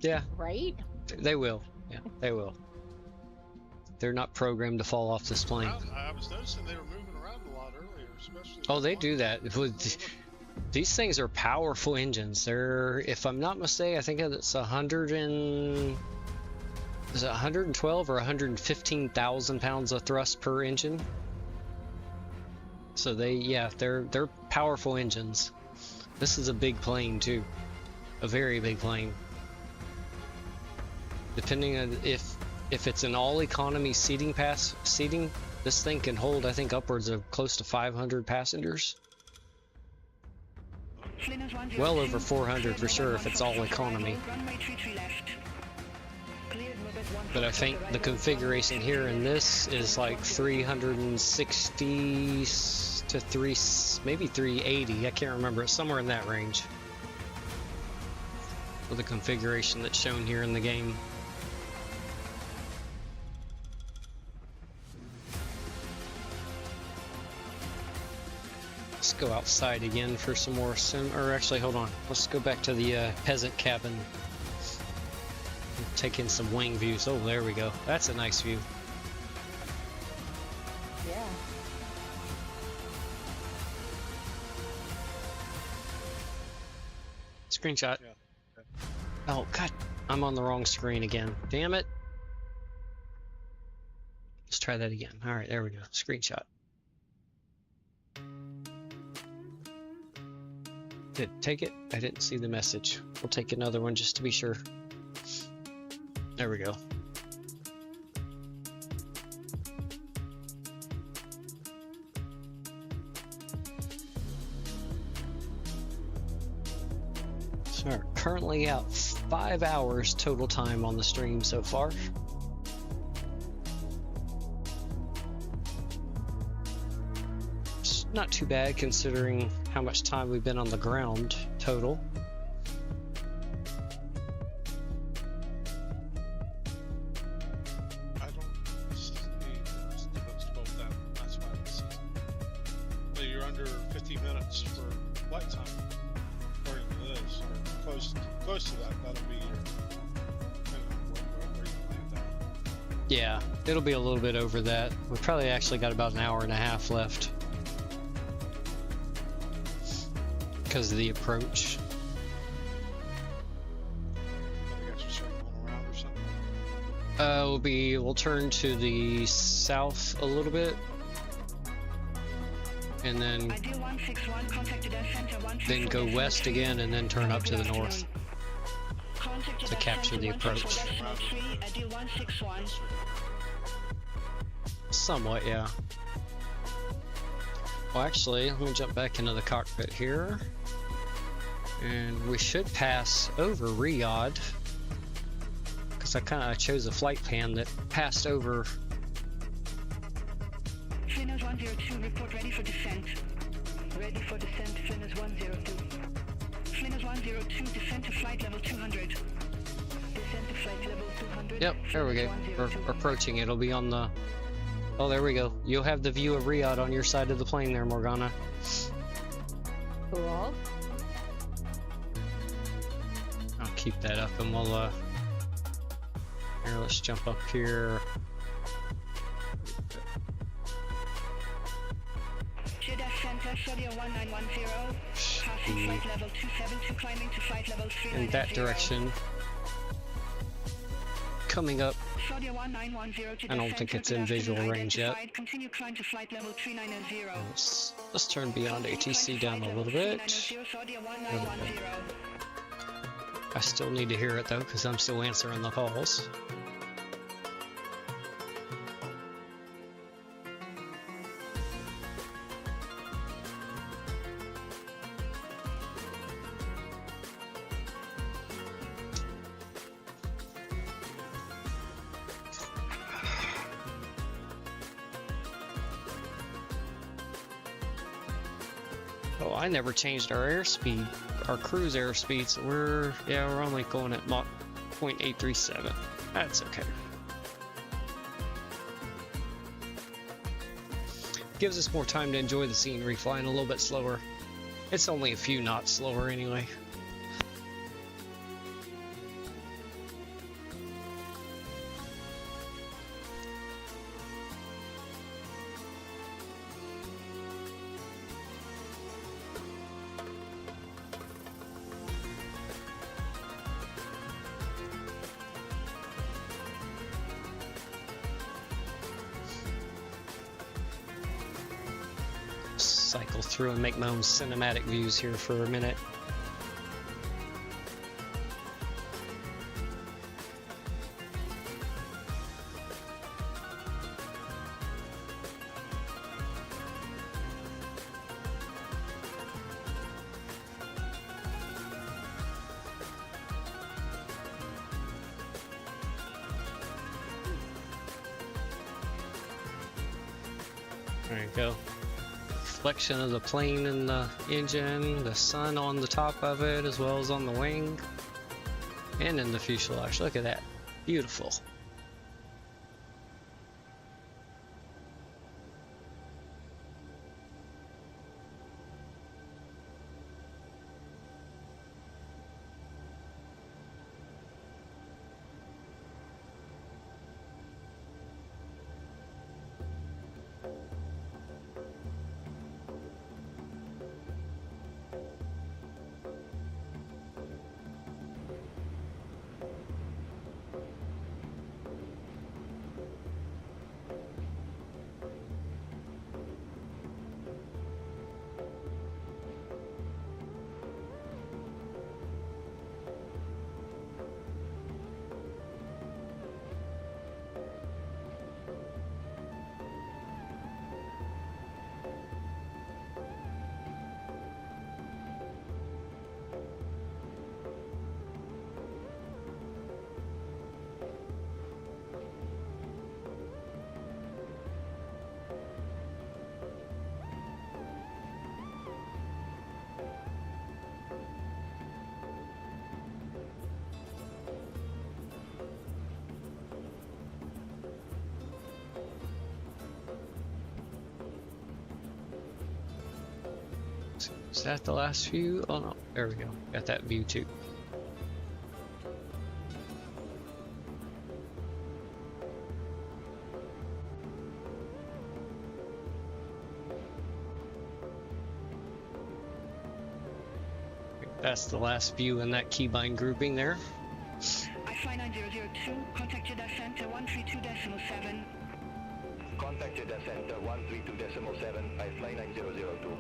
S1: Yeah.
S9: Right?
S1: They will. Yeah, they will. They're not programmed to fall off this plane.
S5: I was noticing they were moving around a lot earlier, especially.
S1: Oh, they do that. These things are powerful engines. They're, if I'm not mistaken, I think it's 112 or 115,000 pounds of thrust per engine. So they're powerful engines. This is a big plane too, a very big plane. Depending on if it's an all economy seating, this thing can hold, I think, upwards of close to 500 passengers. Well over 400 for sure if it's all economy. But I think the configuration here in this is like 360 to maybe 380. I can't remember. It's somewhere in that range for the configuration that's shown here in the game. Let's go outside again for some more or actually, hold on. Let's go back to the peasant cabin. Take in some wing views. Oh, there we go. That's a nice view.
S9: Yeah.
S1: Screenshot. Yeah. Oh, God. I'm on the wrong screen again. Damn it. Let's try that again. All right, there we go. Screenshot. Did it take it? I didn't see the message. We'll take another one just to be sure. There we go. We're currently out 5 hours total time on the stream so far. It's not too bad considering how much time we've been on the ground total.
S5: I don't see the books about that. That's why I was saying. So you're under 50 minutes for flight time, according to this, or close to that. That'll be your depending on where you land at.
S1: Yeah, it'll be a little bit over that. We probably actually got about an hour and a half left because of the approach.
S5: I got you circling around or something.
S1: We'll turn to the south a little bit, and then go west again, and then turn up to the north to capture the approach. Somewhat, yeah. Well, actually, let me jump back into the cockpit here, and we should pass over Riyadh, because I kind of chose a flight pan that passed over.
S2: Flinners 102, report ready for descent. Ready for descent, Flinners 102. Flinners 102, descent to flight level 200. Descent to flight level 200.
S1: Yep, there we go. We're approaching. It'll be on the... Oh, there we go. You'll have the view of Riyadh on your side of the plane there, Morgana.
S9: Cool.
S1: I'll keep that up, and we'll, here, let's jump up here.
S2: Jeddah Center, Saudi 1910. Passing flight level 272, climbing to flight level 390.
S1: In that direction. Coming up.
S2: Saudi 1910 to
S1: I don't think it's in visual range yet.
S2: Continue climb to flight level 390.
S1: Let's turn beyond ATC down a little bit. I still need to hear it though, because I'm still answering the calls. Oh, I never changed our airspeed, our cruise airspeed, so we're only going at Mach 0.837. That's okay. Gives us more time to enjoy the scenery flying a little bit slower. It's only a few knots slower anyway. Cycle through and make my own cinematic views here for a minute. There you go. Reflection of the plane and the engine, the sun on the top of it as well as on the wing and in the fuselage. Look at that. Beautiful. Is that the last view? Oh no, there we go. Got that view too. That's the last view in that keybind grouping there.
S2: I-Fly 9002, contact Jeddah Center 132.7.
S6: Contact Jeddah Center 132.7, I-Fly 9002.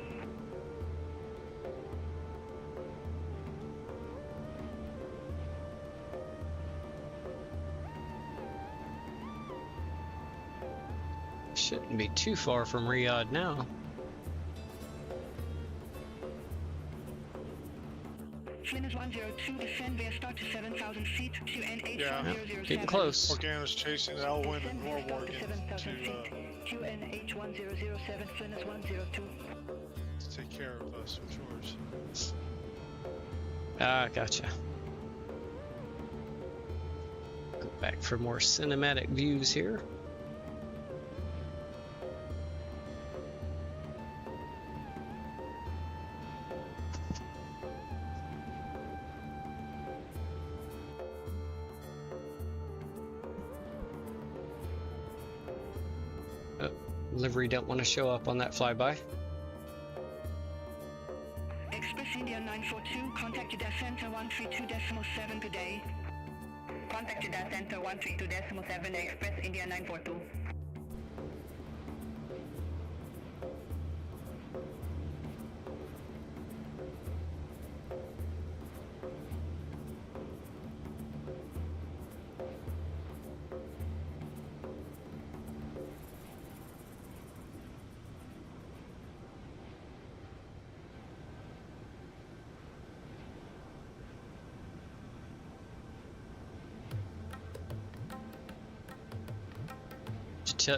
S1: Shouldn't be too far from Riyadh now.
S2: Flynn is 102, descend via start to 7,000 feet to NH1007.
S1: Yeah, getting close.
S5: Organa's chasing Elwyn and
S2: Descend via start to
S5: Norborg
S2: 7,000 feet to NH1007, Flynn is 102.
S5: to take care of us with yours.
S1: Ah, gotcha. Go back for more cinematic views here. Livery don't want to show up on that flyby.
S2: Express India 942, contact Jeddah Center 132.7 today. Contact Jeddah Center 132.7, Express India 942.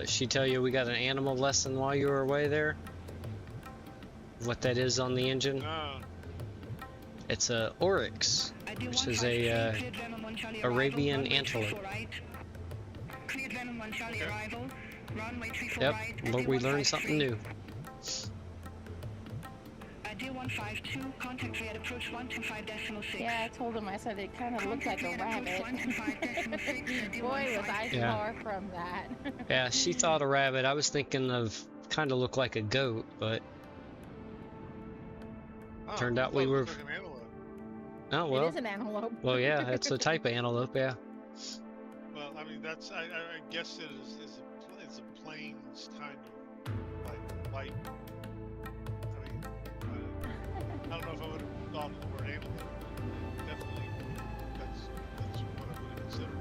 S1: She tell you we got an animal lesson while you were away there? What that is on the engine?
S5: No.
S1: It's a oryx, which is a Arabian antelope. Yep, but we learned something new.
S2: Ideal 152, contact via approach 125.6.
S9: Yeah, I told him, I said it kind of looked like a rabbit. Boy, was I far from that.
S1: Yeah, she thought a rabbit. I was thinking of kind of looked like a goat, but turned out we were.
S5: Like an antelope.
S1: Oh well.
S9: It is an antelope.
S1: Well, yeah, it's a type of antelope. Yeah.
S5: Well, I mean that's I guess it is a plains kind of like light. I don't know if I would have thought of the word antelope. Definitely, that's what I would have considered.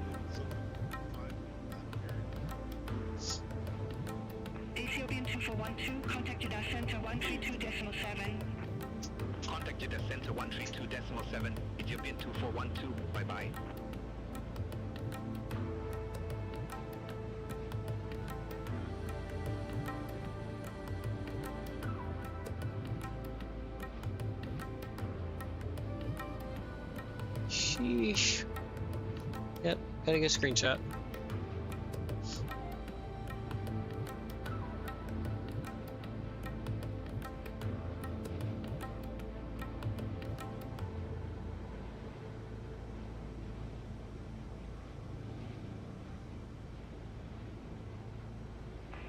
S2: Ethiopian 2412, contact Jeddah Center 132.7.
S6: Contact Jeddah Center 132.7, Ethiopian 2412, bye-bye.
S1: Sheesh. Yep, gotta get a screenshot.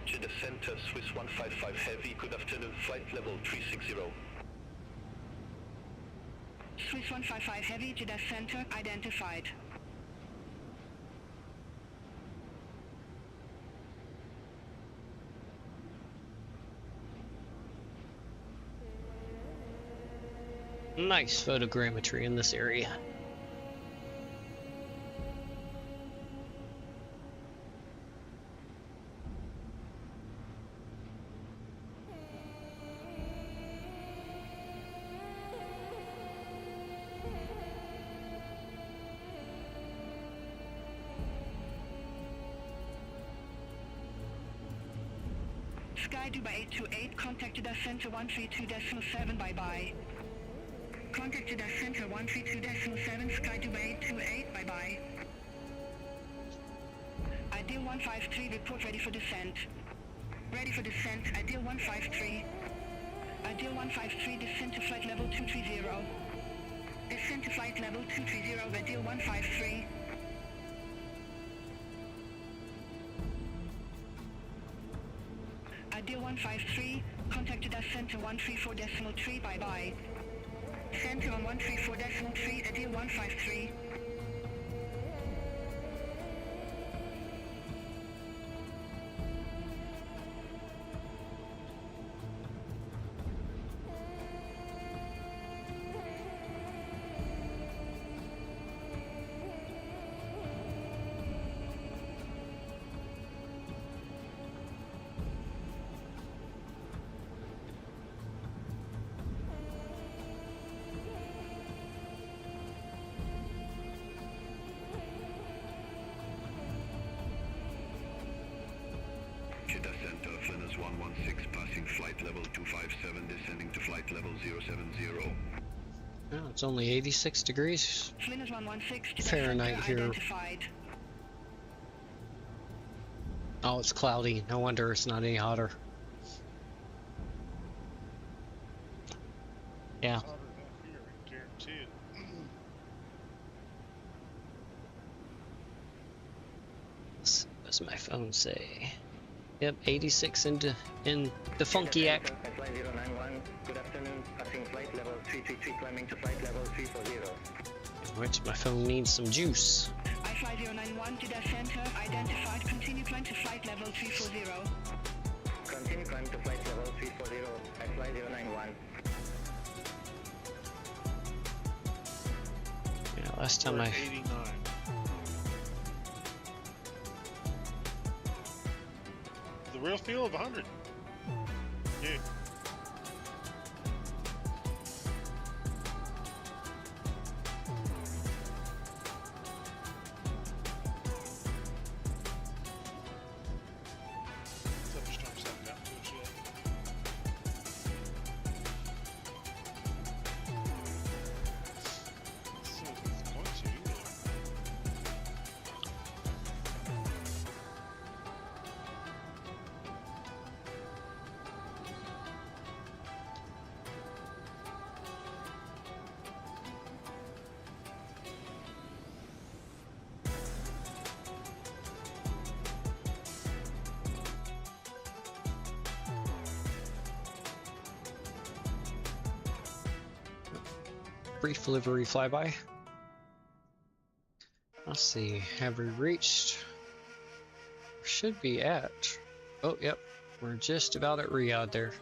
S6: Jeddah Center, Swiss 155 Heavy, good afternoon, flight level 360.
S2: Swiss 155 Heavy, Jeddah Center, identified.
S1: Nice photogrammetry in this area.
S2: Sky Dubai 828, contact Jeddah Center 132.7, bye-bye. Contact Jeddah Center 132.7, Sky Dubai 828, bye-bye. Ideal 153, report ready for descent. Ready for descent, Ideal 153. Ideal 153, descend to flight level 230. Descend to flight level 230, Ideal 153. Ideal 153, contacted us center 134.3, bye-bye. Center on 134.3, Ideal 153.
S6: Jeddah Center, Flynn 116, passing flight level 257, descending to flight level 070.
S1: Oh, it's only 86 degrees
S2: Flynn 116,
S1: Fahrenheit here.
S2: identified.
S1: Oh, it's cloudy. No wonder it's not any hotter. Yeah.
S5: Hotter than here, I guarantee it.
S1: What's my phone say? Yep, 86 in the funky act.
S10: Flight 091, good afternoon, passing flight level 333, climbing to flight level 340.
S1: Which my phone needs some juice.
S2: I-5091, Jeddah Center, identified. Continue climb to flight level 340.
S10: Continue climb to flight level 340, flight 091.
S1: Yeah, last time
S5: We're
S1: I...
S5: at 89. The real feel of 100. Yeah. Thunderstorms haven't gotten to us yet. Let's see what it's going to either.
S1: Brief delivery flyby. Let's see, have we reached? Should be at. Oh, yep, we're just about at Riyadh there.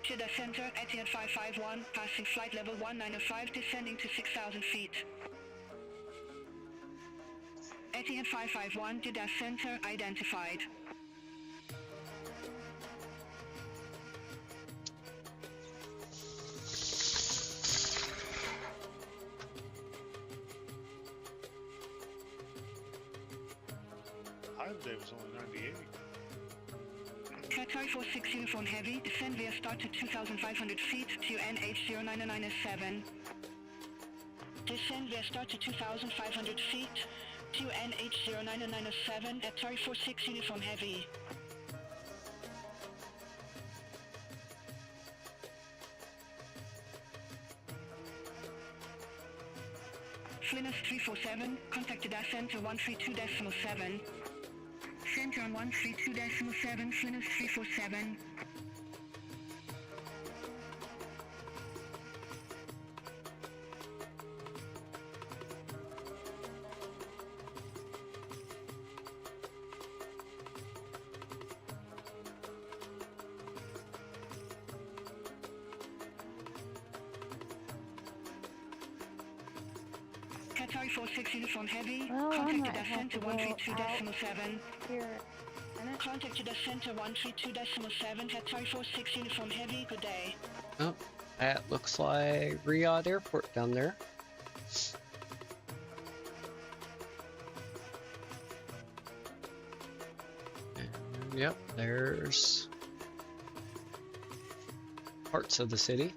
S2: Jeddah Center, Etihad 551, passing flight level 1905, descending to 6,000 feet. Etihad 551, Jeddah Center, identified.
S5: High today was only 98.
S2: Qatar 46 Uniform Heavy, descend via start to 2,500 feet to NH099S7. Descend via start to 2,500 feet to NH099S7 at Qatar 46 Uniform Heavy. Flynn 347, contacted us center 132.7. Center on 132.7, Flynn 347. Qatar 46 Uniform Heavy, contacted us center 132.7.
S9: Here.
S2: Contacted us center 132.7, Qatar 46 Uniform Heavy, good day.
S1: Oh, That looks like Riyadh Airport down there. And, yep, there's parts of the city.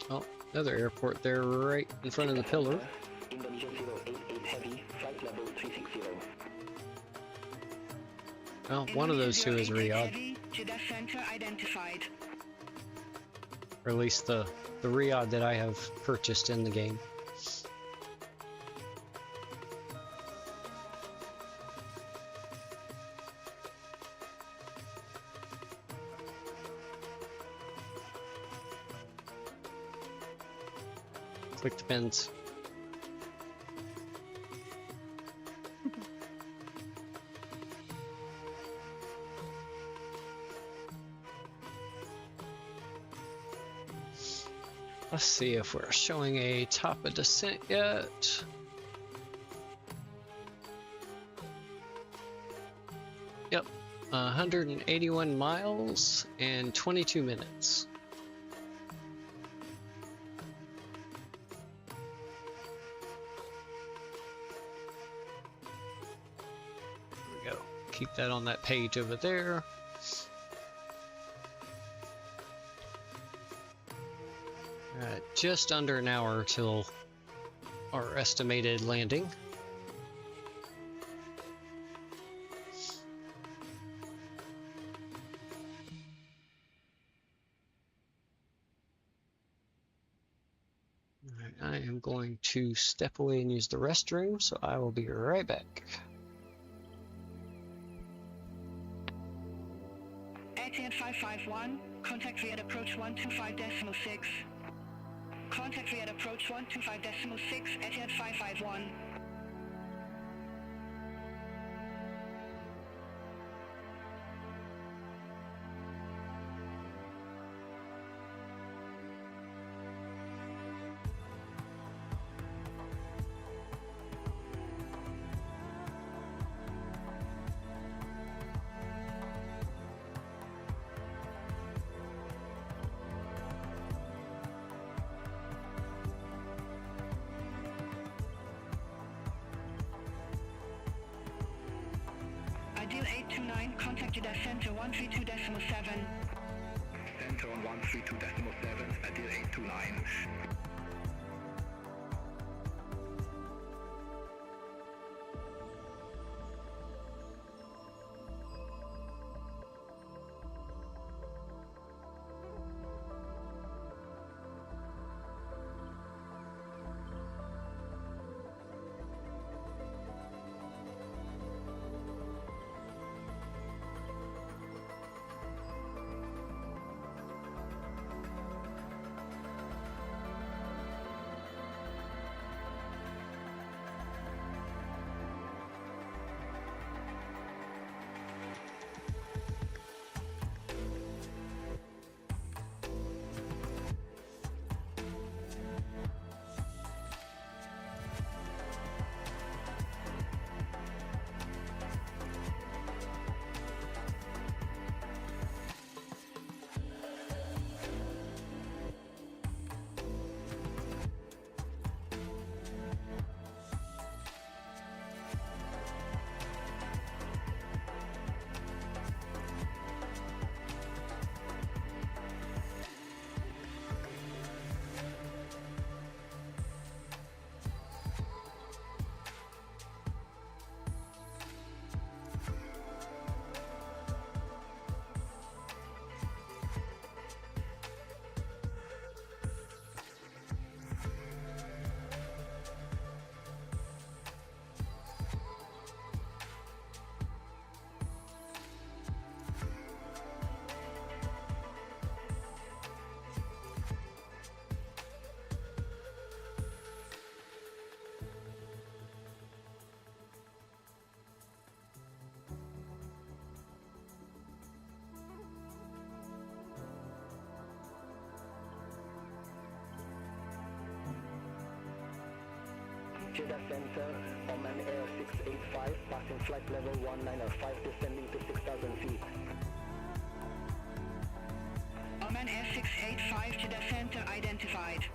S1: Oh, another airport there right in front of the pillar.
S7: Indonesia 088 Heavy, flight level 360.
S1: Well, one of those two is Riyadh.
S2: Heavy, Jeddah center identified.
S1: Or at least the Riyadh that I have purchased in the game. Click the pins. Let's see if we're showing a top of descent yet. Yep, 181 miles and 22 minutes. There we go. Keep that on that page over there. Just under an hour till our estimated landing. All right, I am going to step away and use the restroom, so I will be right back.
S2: Etihad 551, contact Riyadh approach 125.6. Contact Riyadh approach 125.6, Etihad 551. Ideal 829, contact Jeddah Center 132.7.
S7: Center on 132.7, Ideal 829. Jeddah Center, Oman Air 685, passing flight level 195, descending to 6,000 feet.
S2: Oman Air 685, Jeddah Center identified.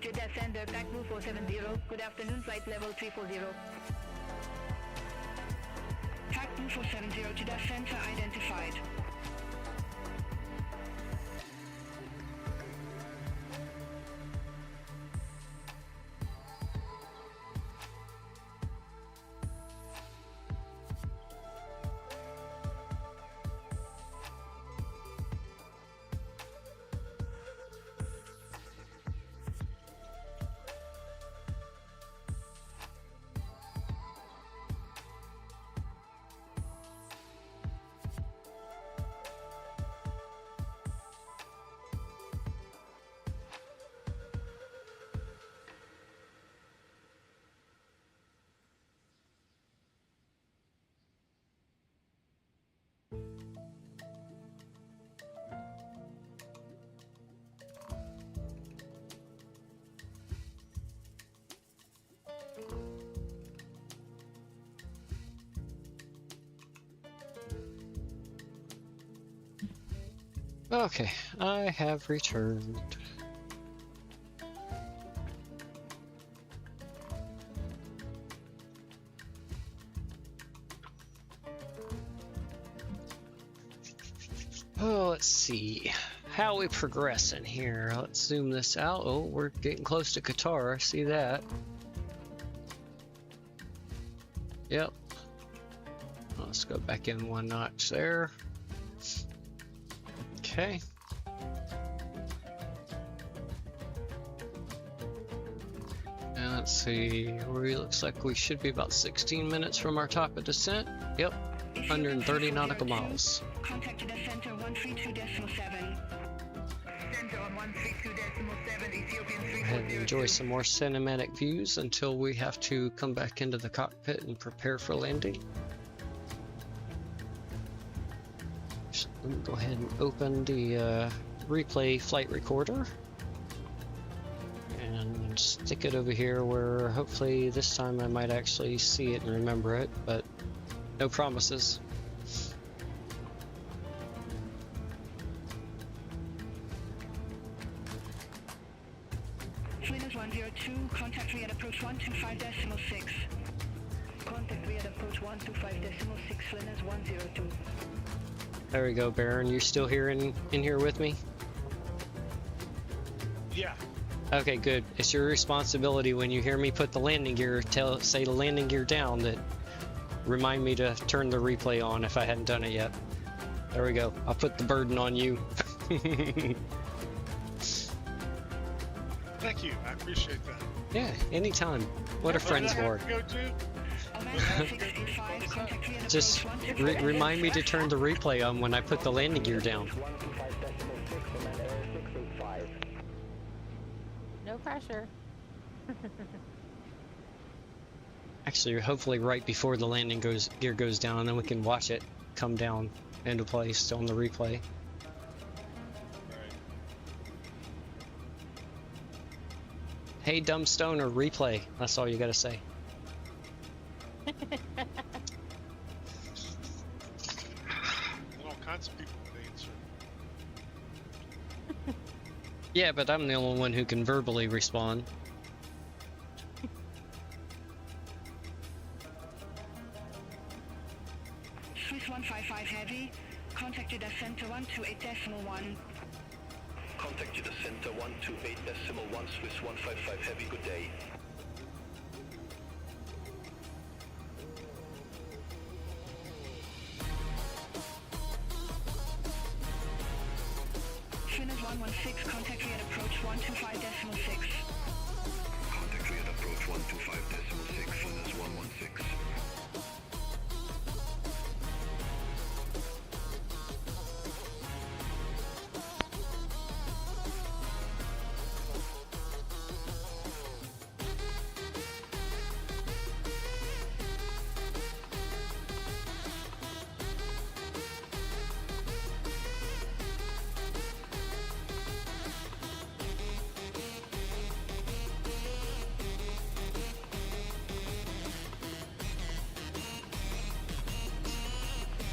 S12: Jeddah Center, TACBU 470. Good afternoon, flight level 340.
S2: TACBU 470, Jeddah Center identified.
S1: Okay, I have returned. Oh, let's see. How we progressing here? Let's zoom this out. Oh, we're getting close to Qatar. I see that. Yep. Let's go back in one notch there. Okay. And let's see, looks like we should be about 16 minutes from our top of descent. Yep, 130 nautical miles.
S2: Contact Jeddah Center 132.7.
S12: Center on 132.7, Ethiopian 340.
S1: Go ahead and enjoy some more cinematic views until we have to come back into the cockpit and prepare for landing. Let me go ahead and open the replay flight recorder and stick it over here where hopefully this time I might actually see it and remember it, but no promises.
S2: Winners 102, contact Riyadh approach 125.6.
S12: Contact Riyadh approach 125.6, Winners 102.
S1: There we go, Baron. You're still here in here with me?
S5: Yeah.
S1: Okay, good. It's your responsibility when you hear me put the landing gear, say the landing gear down, that remind me to turn the replay on if I hadn't done it yet. There we go. I'll put the burden on you.
S5: Thank you. I appreciate that.
S1: Yeah, anytime. What are friends for? Just remind me to turn the replay on when I put the landing gear down.
S9: No pressure.
S1: Actually, hopefully right before the landing gear goes down, and then we can watch it come down into place on the replay. Hey, dumb stoner, replay. That's all you gotta say.
S5: All kinds of people would answer.
S1: Yeah, but I'm the only one who can verbally respond.
S2: Swiss 155 Heavy, contact Jeddah Center 128.1.
S6: Contact Jeddah Center 128.1, Swiss 155 Heavy, good day.
S2: 125.6.
S6: Contact cleared approach 125.6, funnels 116.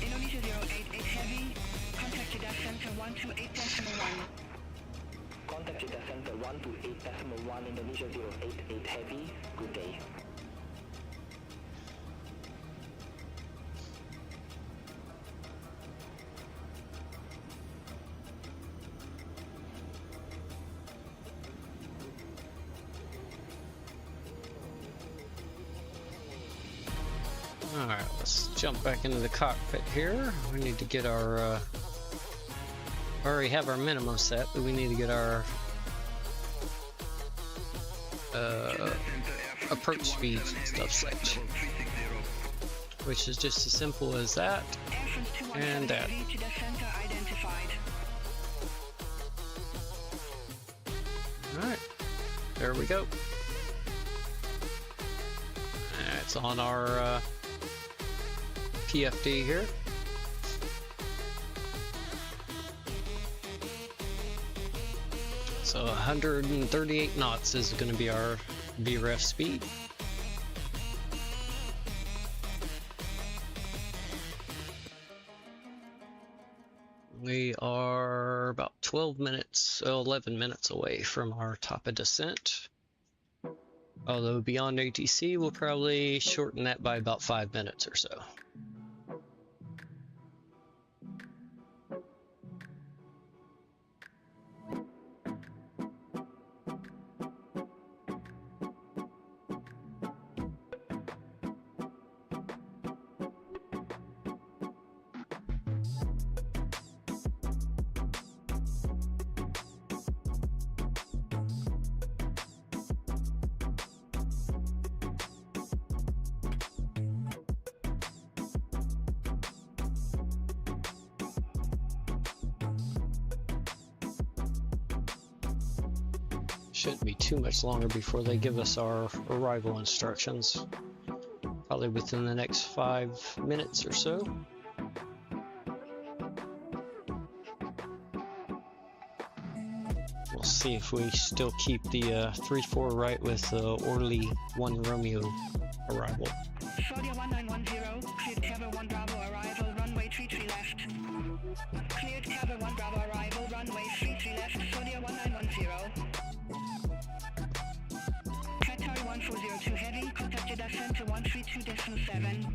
S2: Indonesia 088 Heavy, contact Jeddah Center 128.1.
S7: Contact Jeddah Center 128.1, Indonesia 088 Heavy, good day.
S1: Alright, let's jump back into the cockpit here. We need to get our, already have our minimum set, but we need to get our approach speed stuff set, which is just as simple as that and that. Alright, there we go. It's on our PFD here. So 138 knots is going to be our VREF speed. We are about 11 minutes away from our top of descent. Although beyond ATC, we'll probably shorten that by about 5 minutes or so. Shouldn't be too much longer before they give us our arrival instructions. Probably within the next 5 minutes or so. We'll see if we still keep the 3-4 right with Orly 1 Romeo arrival.
S2: Saudia 1910, cleared Cover 1 Bravo arrival, runway 33 left. Cleared Cover 1 Bravo arrival, runway 33 left, Saudia 1910. Qatar 1402 Heavy, contact Jeddah Center 132.7.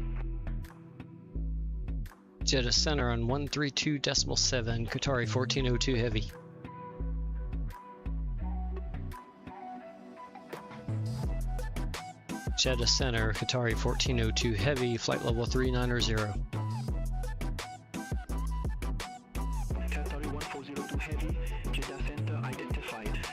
S1: Jeddah Center on 132.7, Qatari 1402 Heavy. Jeddah Center, Qatari 1402 Heavy, flight level 390.
S7: Qatari 1402 Heavy, Jeddah Center identified.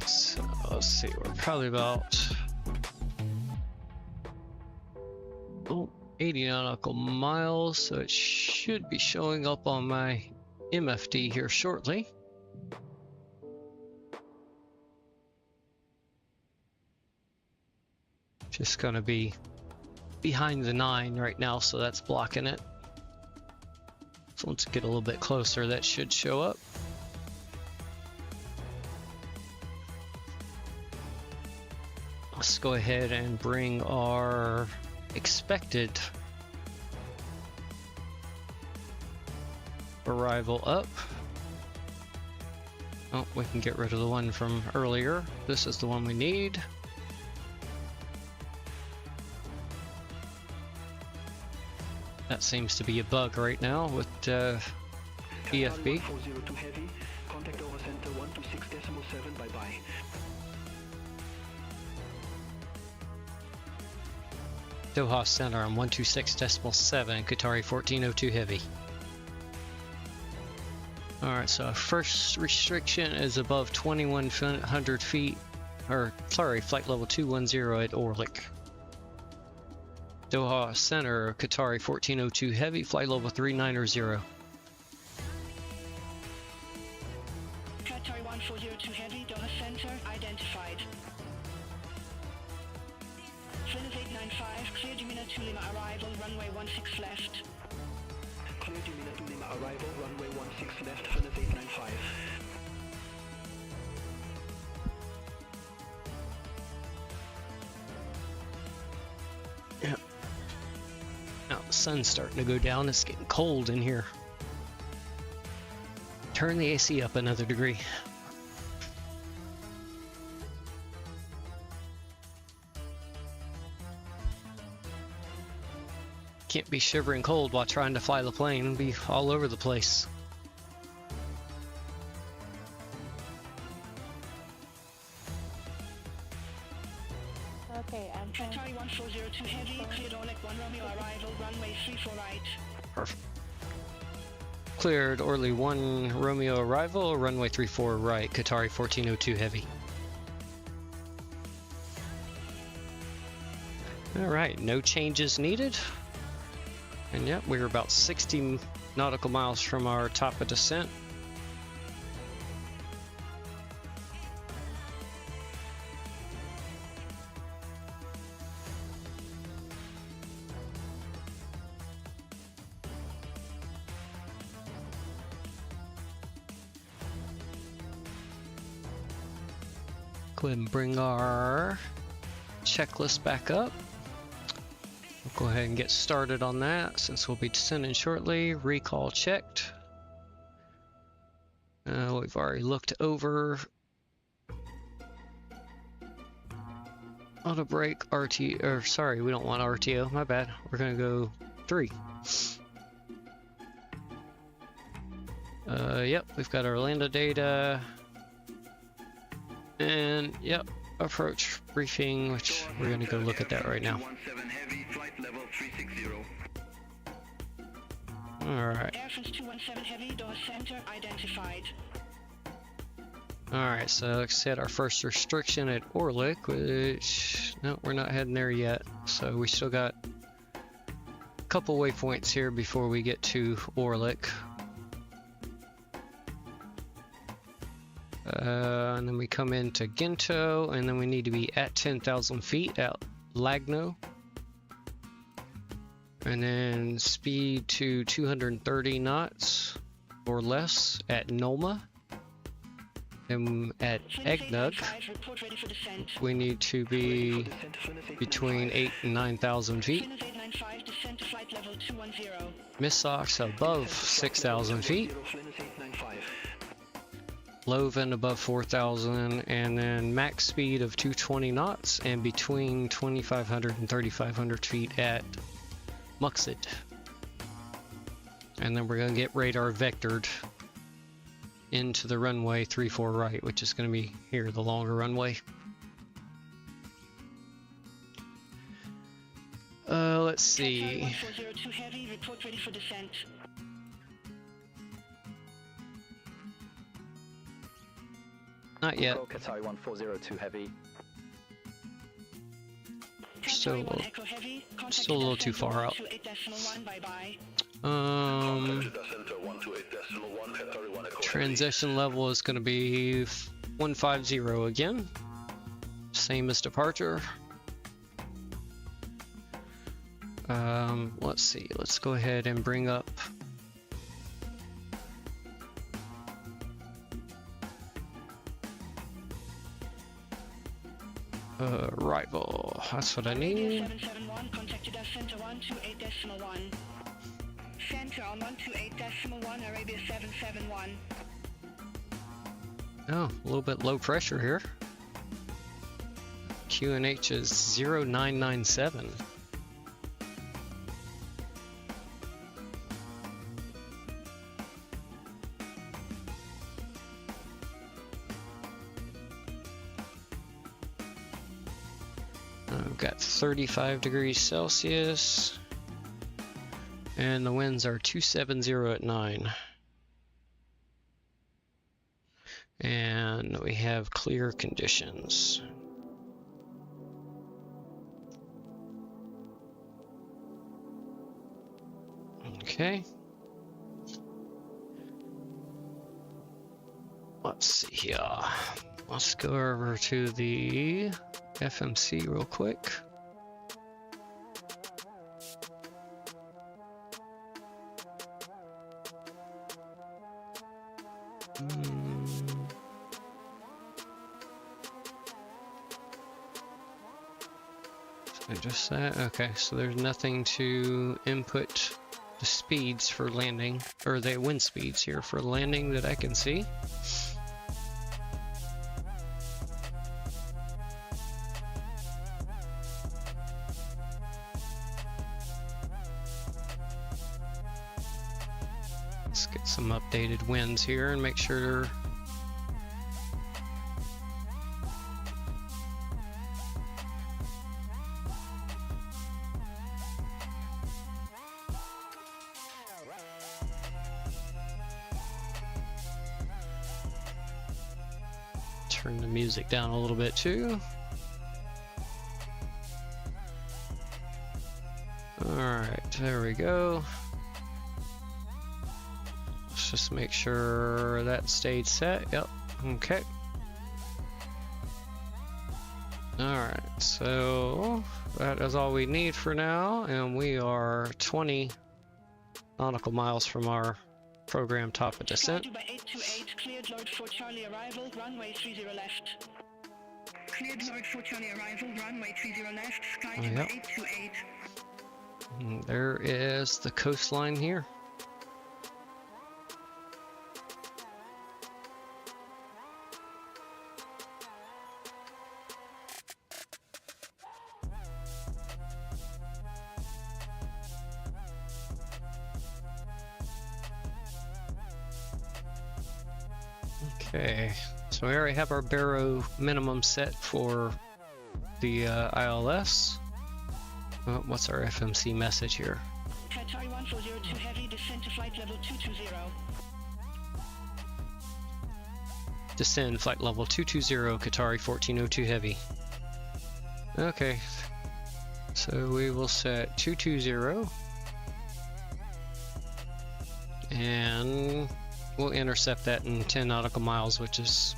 S1: So let's see, we're probably about 80 nautical miles, so it should be showing up on my MFD here shortly. Just gonna be behind the 9 right now, so that's blocking it. So once we get a little bit closer, that should show up. Let's go ahead and bring our expected arrival up. Oh, we can get rid of the one from earlier. This is the one we need. That seems to be a bug right now with EFB.
S7: Heavy, contact over center 126.7, bye-bye.
S1: Doha Center on 126.7, Qatari 1402 Heavy. Alright, so our first restriction is above 2100 feet, or sorry, flight level 210 at Orlik. Doha Center, Qatari 1402 Heavy, flight level 390.
S2: Qatari 1402 Heavy, Doha Center, identified. Flight 895, clear Jumina to Lima arrival, runway 16 left.
S7: Clear Jumina to Lima arrival, runway 16 left, Flight 895.
S1: Yep. Now the sun's starting to go down. It's getting cold in here. Turn the AC up another degree. Can't be shivering cold while trying to fly the plane and be all over the place.
S9: Okay, I'm trying.
S2: Qatari 1402 Heavy, cleared Orlik 1 Romeo arrival, runway 34 right.
S1: Perfect. Cleared Orly 1 Romeo arrival, runway 34 right, Qatari 1402 Heavy. Alright, no changes needed. And yep, we're about 60 nautical miles from our top of descent. Go ahead and bring our checklist back up. We'll go ahead and get started on that since we'll be descending shortly. Recall checked. We've already looked over auto brake, RT, or sorry, we don't want RTO, my bad. We're gonna go 3. Yep, we've got our Orlando data. And yep, approach briefing, which we're gonna go look at that right now. Alright.
S2: Air France 217 Heavy, Doha Center, identified.
S1: Alright, so like I said, our first restriction at Orlik, which, no, we're not heading there yet. So we still got a couple waypoints here before we get to Orlik. And then we come into Ginto, and then we need to be at 10,000 feet at Lagno. And then speed to 230 knots or less at Nolma. And at Egnug, we need to be between 8,000 and 9,000 feet. Missox above 6,000 feet. Loven above 4,000, and then max speed of 220 knots and between 2,500 and 3,500 feet at Muxid. And then we're going to get radar vectored into the runway 34 right, which is going to be here, the longer runway. Let's see.
S2: 1402 Heavy, report ready for descent.
S1: Not yet.
S10: Qatari 1402 Heavy.
S1: Still a little too far out. Transition level is going to be 150 again. Same as departure. Let's see. Let's go ahead and bring up arrival. That's what I need.
S2: 771, contacted us center 128.1. Center on 128.1, Arabia 771.
S1: Oh, a little bit low pressure here. QNH is 0997. I've got 35 degrees Celsius, and the winds are 270 at 9. And we have clear conditions. Okay. Let's see here. Let's go over to the FMC real quick. So just that. Okay, so there's nothing to input the speeds for landing, or the wind speeds here for landing that I can see. Let's get some updated winds here and make sure. Turn the music down a little bit too. Alright, there we go. Let's just make sure that stayed set. Yep, okay. Alright, so that is all we need for now, and we are 20 nautical miles from our program top of descent.
S2: By 828, cleared Lord 4 Charlie arrival, runway 30 left. Cleared Lord 4 Charlie arrival, runway 30 left, sky by 828.
S1: And there is the coastline here. Okay, so we already have our baro minimum set for the ILS. What's our FMC message here?
S2: Qatar 1402 heavy, descend to flight level 220.
S1: Descend flight level 220, Qatari 1402 heavy. Okay, so we will set 220 and we'll intercept that in 10 nautical miles, which is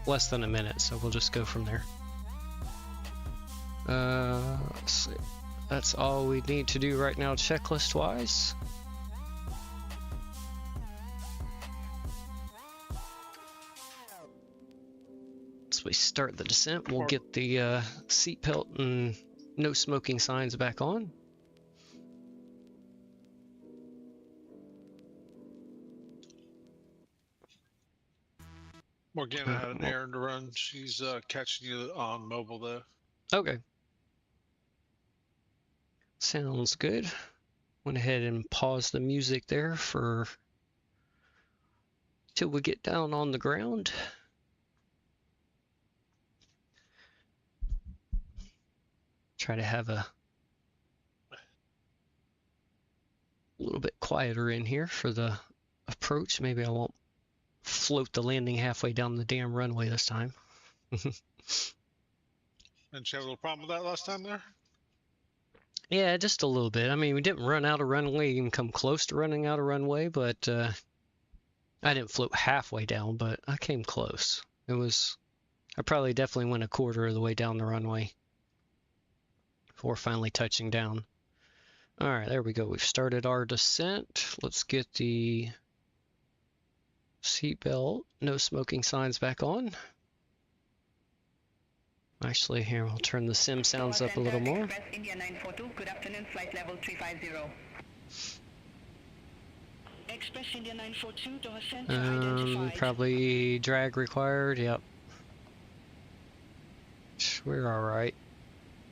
S1: less than a minute, so we'll just go from there. Let's see. That's all we need to do right now checklist wise. As we start the descent, we'll get the seat belt and no smoking signs back on.
S5: Morgana had an errand to run. She's catching you on mobile though.
S1: Okay. Sounds good. Went ahead and paused the music there for till we get down on the ground. Try to have a little bit quieter in here for the approach. Maybe I won't float the landing halfway down the damn runway this time.
S5: Didn't you have a little problem with that last time there?
S1: Yeah, just a little bit. I mean, we didn't run out of runway, even come close to running out of runway, but I didn't float halfway down, but I came close. I probably definitely went a quarter of the way down the runway before finally touching down. All right, there we go. We've started our descent. Let's get the seatbelt, no smoking signs back on. Actually, here, we'll turn the sim sounds up a little more.
S12: India 942, good afternoon, flight level 350.
S2: Express India 942, Doha Center identified.
S1: Probably drag required, yep. We're alright.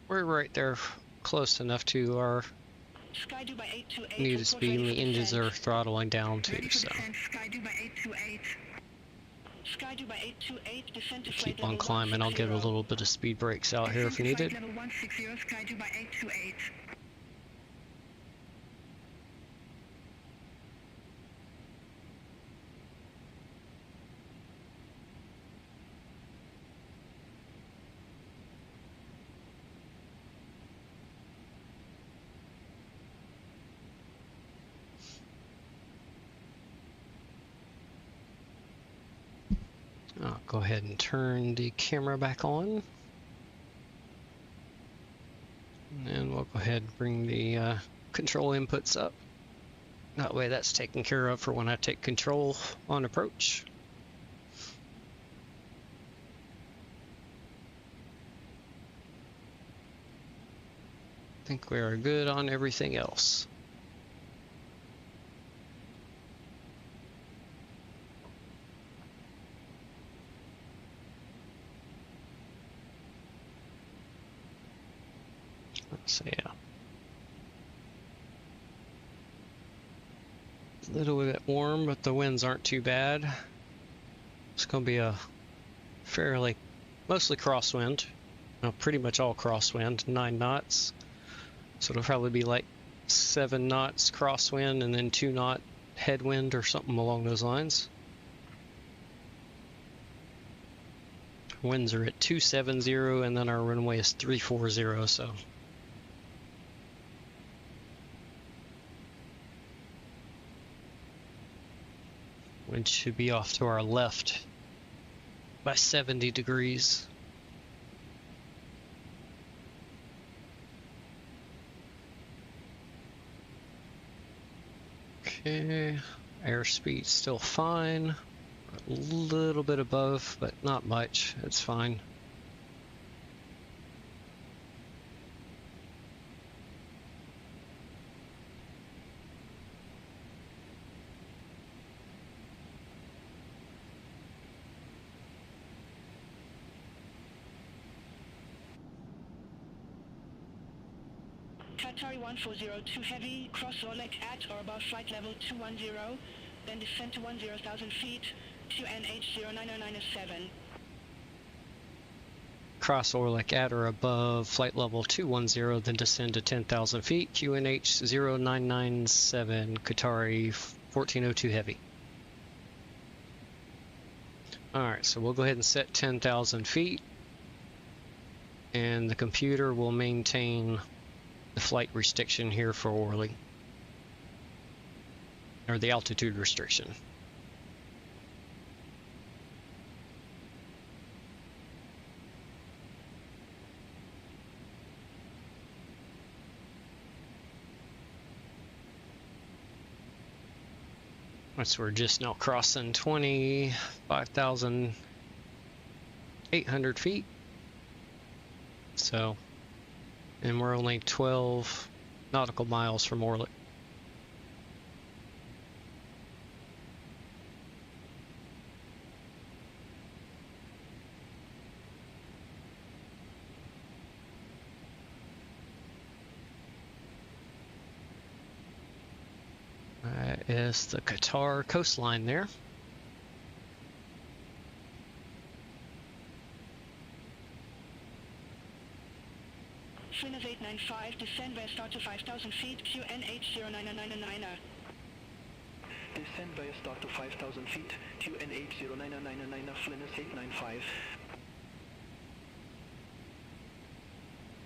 S1: We're right there, close enough to our needed speed, and the engines are throttling down too, so.
S2: Skydew by 828, descend to
S1: Keep
S2: flight
S1: on
S2: level
S1: climbing. I'll get a
S2: 160.
S1: little bit of speed breaks out here if
S2: Descend to
S1: needed.
S2: flight level 160, Skydew by 828.
S1: I'll go ahead and turn the camera back on. And we'll go ahead and bring the control inputs up. That way that's taken care of for when I take control on approach. I think we are good on everything else. So yeah, a little bit warm, but the winds aren't too bad. It's going to be a fairly, mostly crosswind, pretty much all crosswind, 9 knots. So it'll probably be like 7 knots crosswind and then 2 knot headwind or something along those lines. Winds are at 270 and then our runway is 340, so. Wind should be off to our left by 70 degrees. Okay, airspeed still fine. A little bit above, but not much. It's fine.
S2: Qatar 1402 heavy, cross Rolex at or above flight level 210, then descend to 10,000 feet to NH09097.
S1: Cross Orlick at or above flight level 210, then descend to 10,000 feet, QNH 0997, Qatari 1402 heavy. Alright, so we'll go ahead and set 10,000 feet, and the computer will maintain the flight restriction here for Orly, or the altitude restriction. So we're just now crossing 25,800 feet. So, and we're only 12 nautical miles from Orly. That is the Qatar coastline there.
S2: Swinners 895, descend via start to 5,000 feet, QNH09099.
S7: Descend via start to 5,000 feet, QNH09099, Flinners 895.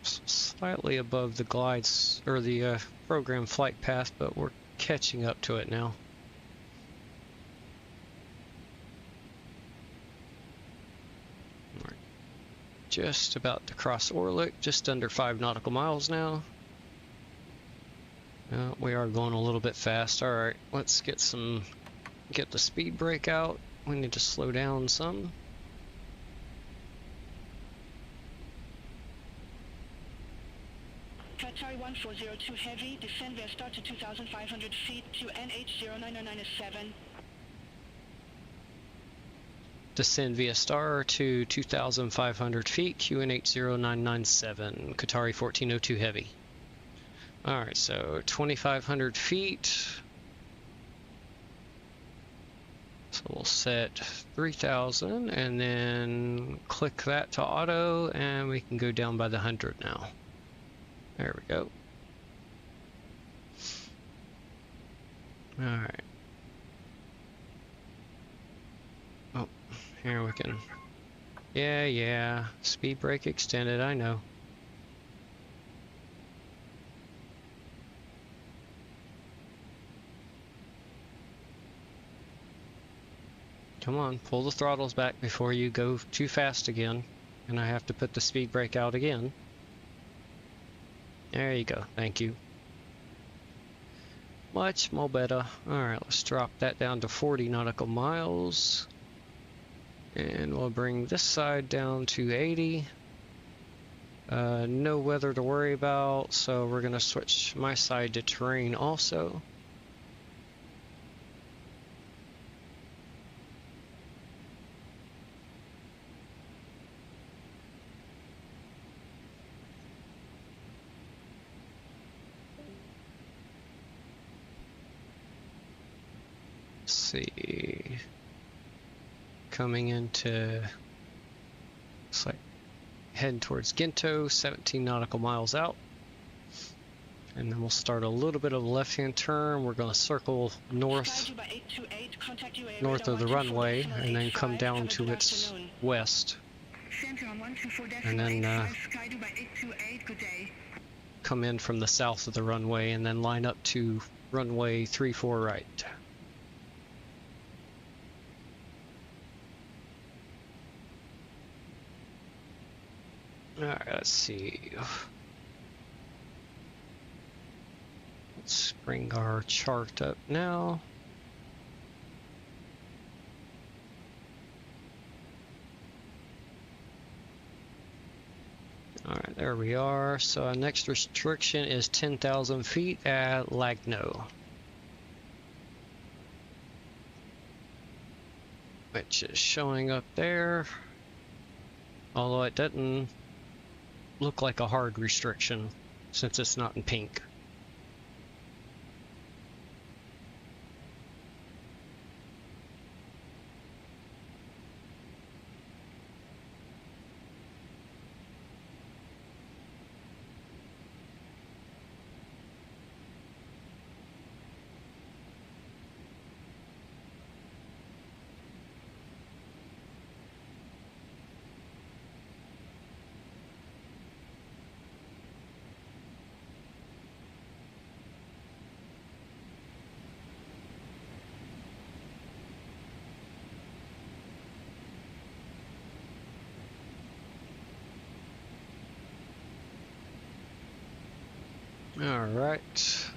S1: Slightly above the glides, or the program flight path, but we're catching up to it now. We're just about to cross Orlick, just under 5 nautical miles now. We are going a little bit fast. Alright, let's get the speed brake out. We need to slow down some.
S2: Qatar 1402 heavy, descend via start to 2,500 feet to NH09097.
S1: Descend via star to 2,500 feet, QNH0997, Qatari 1402 heavy. Alright, so 2,500 feet. So So we'll set 3000 and then click that to auto, and we can go down by the 100 now. There we go. Alright. Oh, here we can. Yeah. Speed brake extended, I know. Come on, pull the throttles back before you go too fast again. And I have to put the speed brake out again. There you go, thank you. Much more better. Alright, let's drop that down to 40 nautical miles. And we'll bring this side down to 80. No weather to worry about, so we're going to switch my side to terrain also. See, coming into, looks like heading towards Ginto, 17 nautical miles out, and then we'll start a little bit of a left-hand turn. We're going to circle north of the runway and then come down to its west, and then come in from the south of the runway and then line up to runway 34 right. Alright, let's see. Let's bring our chart up now. Alright, there we are. So our next restriction is 10,000 feet at Lagno, which is showing up there, although it doesn't look like a hard restriction since it's not in pink. Alright,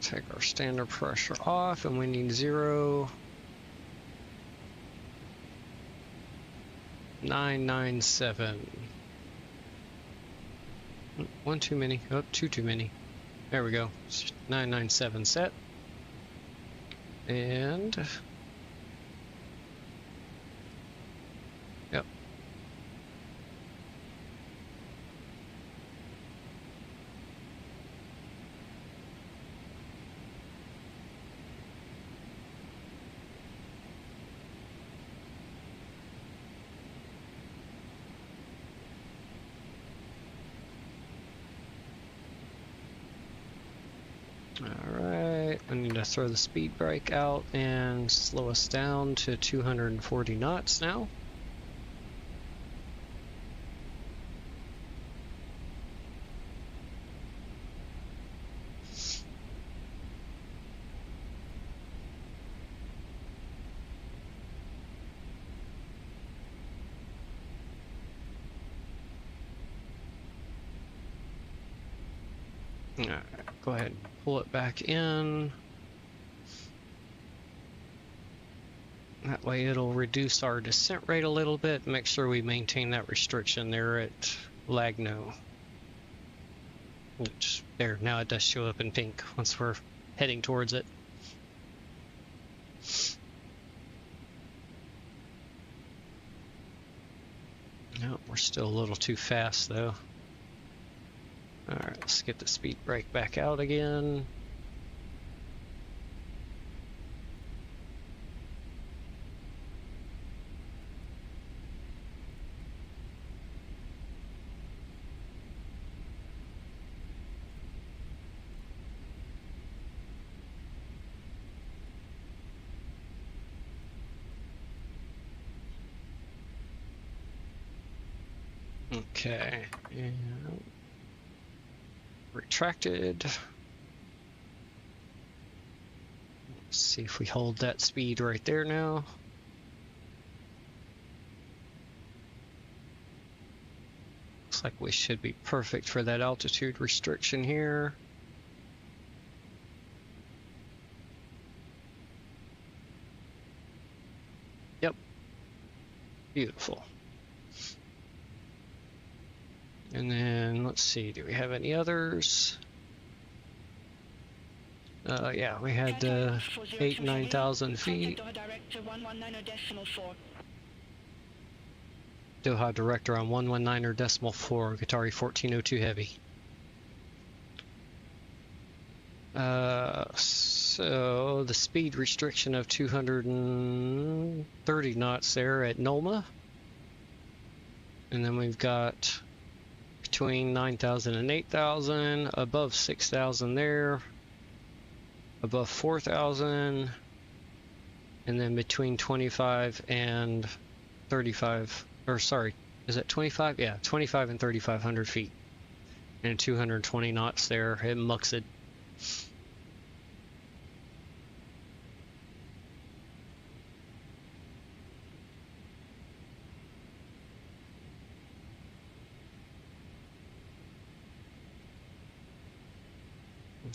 S1: take our standard pressure off, and we need 0.997. One too many. Oh, two too many. There we go. 997 set. And yep. Alright, I need to throw the speed brake out and slow us down to 240 knots now. Alright, go ahead and pull it back in. That way it'll reduce our descent rate a little bit, make sure we maintain that restriction there at Lagno. Which, there, now it does show up in pink once we're heading towards it. No, we're still a little too fast though. Alright, let's get the speed brake back out again. Okay, and retracted. Let's see if we hold that speed right there now. Looks like we should be perfect for that altitude restriction here. Yep. Beautiful. And then let's see, do we have any others? Yeah, we had 9,000 feet. Doha Director on 119.4, Qatari 1402 heavy. So the speed restriction of 230 knots there at Nolma. And then we've got between 9,000 and 8,000, above 6,000 there, above 4,000, and then between 25 and 35, or sorry, is that 25? Yeah, 25 and 3,500 feet, and 220 knots there at Muxid.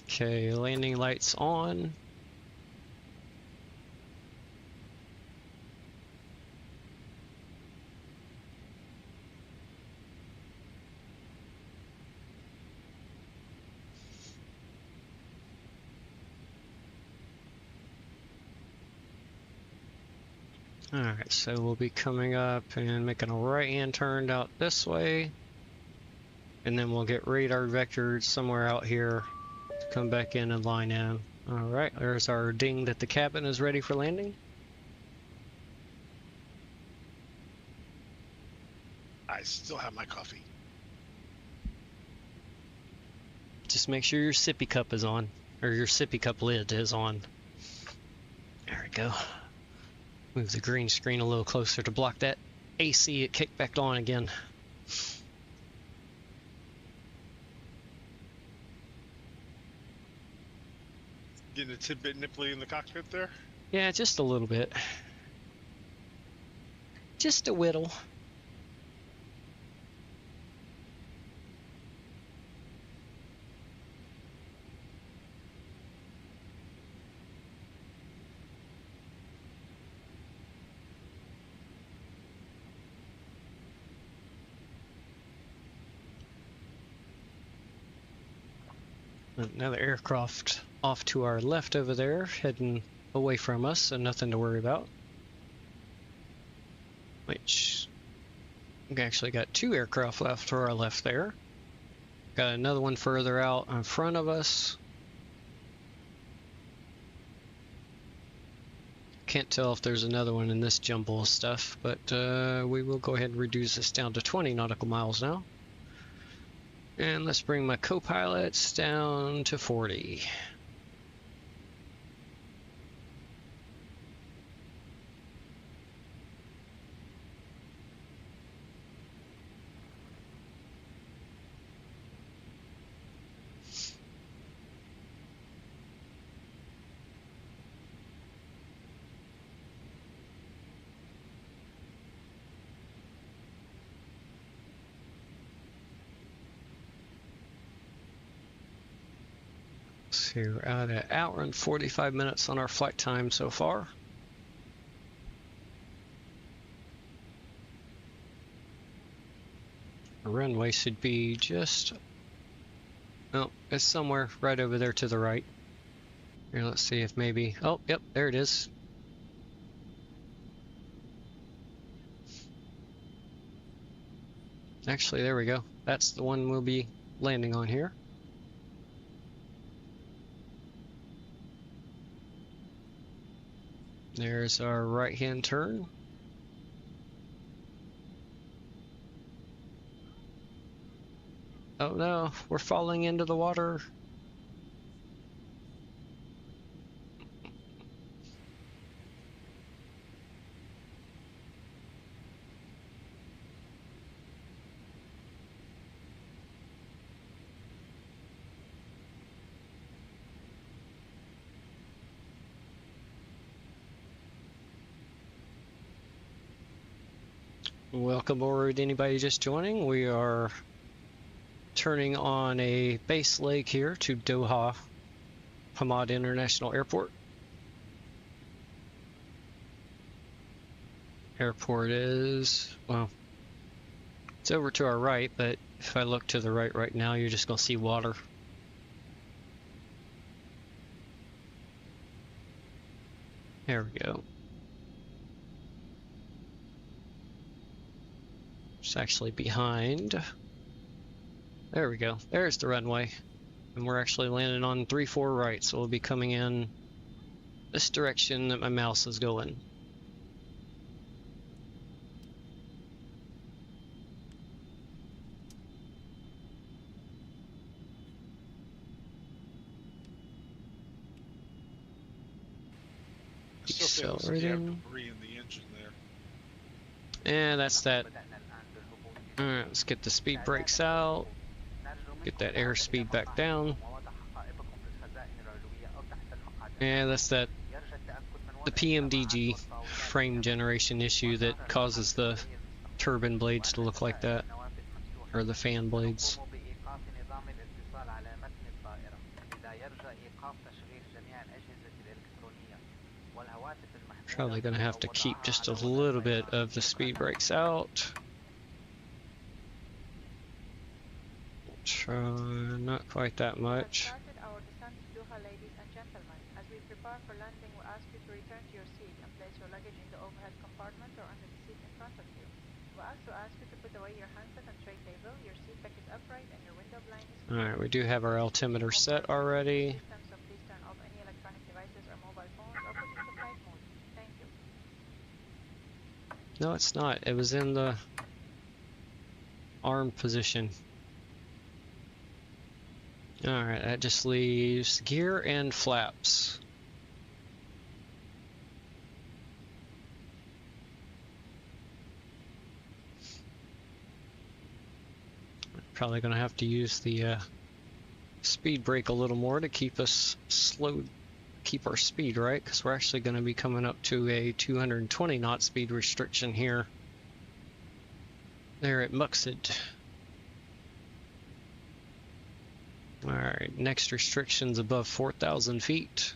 S1: Okay, landing lights on. Alright, so we'll be coming up and making a right-hand turn out this way. And then we'll get radar vectored somewhere out here. Come back in and line in. Alright, there's our ding that the cabin is ready for landing.
S5: I still have my coffee.
S1: Just make sure your sippy cup is on, or your sippy cup lid is on. There we go. Move the green screen a little closer to block that AC. It kicked back on again.
S5: Getting a tidbit nipply in the cockpit there?
S1: Yeah, just a little bit. Just a whittle. Another aircraft off to our left over there, heading away from us, so nothing to worry about. Which, we actually got two aircraft left to our left there. Got another one further out in front of us. Can't tell if there's another one in this jumble of stuff, but we will go ahead and reduce this down to 20 nautical miles now. And let's bring my co-pilots down to 40. So we're at an hour and 45 minutes on our flight time so far. Our runway should be just, oh, it's somewhere right over there to the right. Here, let's see if maybe, oh, yep, there it is. Actually, there we go. That's the one we'll be landing on here. There's our right-hand turn. Oh no, we're falling into the water. Welcome aboard anybody just joining. We are turning on a base leg here to Doha Hamad International Airport. Airport is, well, it's over to our right, but if I look to the right now, you're just going to see water. There we go. It's actually behind. There we go. There's the runway. And we're actually landing on 3-4 right, so we'll be coming in this direction that my mouse is going.
S5: I still feel there's
S1: Accelerating.
S5: debris in the engine there.
S1: And that's that. Alright, let's get the speed brakes out. Get that airspeed back down. And that's that. The PMDG frame generation issue that causes the turbine blades to look like that. Or the fan blades. Probably going to have to keep just a little bit of the speed brakes out. Try not quite that much.
S4: Started our descent to Doha, ladies and gentlemen. As we prepare for landing, we ask you to return to your seat and place your luggage in the overhead compartment or under the seat in front of you. We also ask you to put away your handset and tray table, your seat back is upright, and your window blind is closed.
S1: Alright, we do have our altimeter set already.
S4: So please turn off any electronic devices or mobile phones or put into flight mode. Thank you.
S1: No, it's not. It was in the arm position. Alright, that just leaves gear and flaps. Probably going to have to use the speed brake a little more to keep us slow, keep our speed right, because we're actually going to be coming up to a 220 knot speed restriction here. There at Muxid. Alright, next restriction's above 4,000 feet.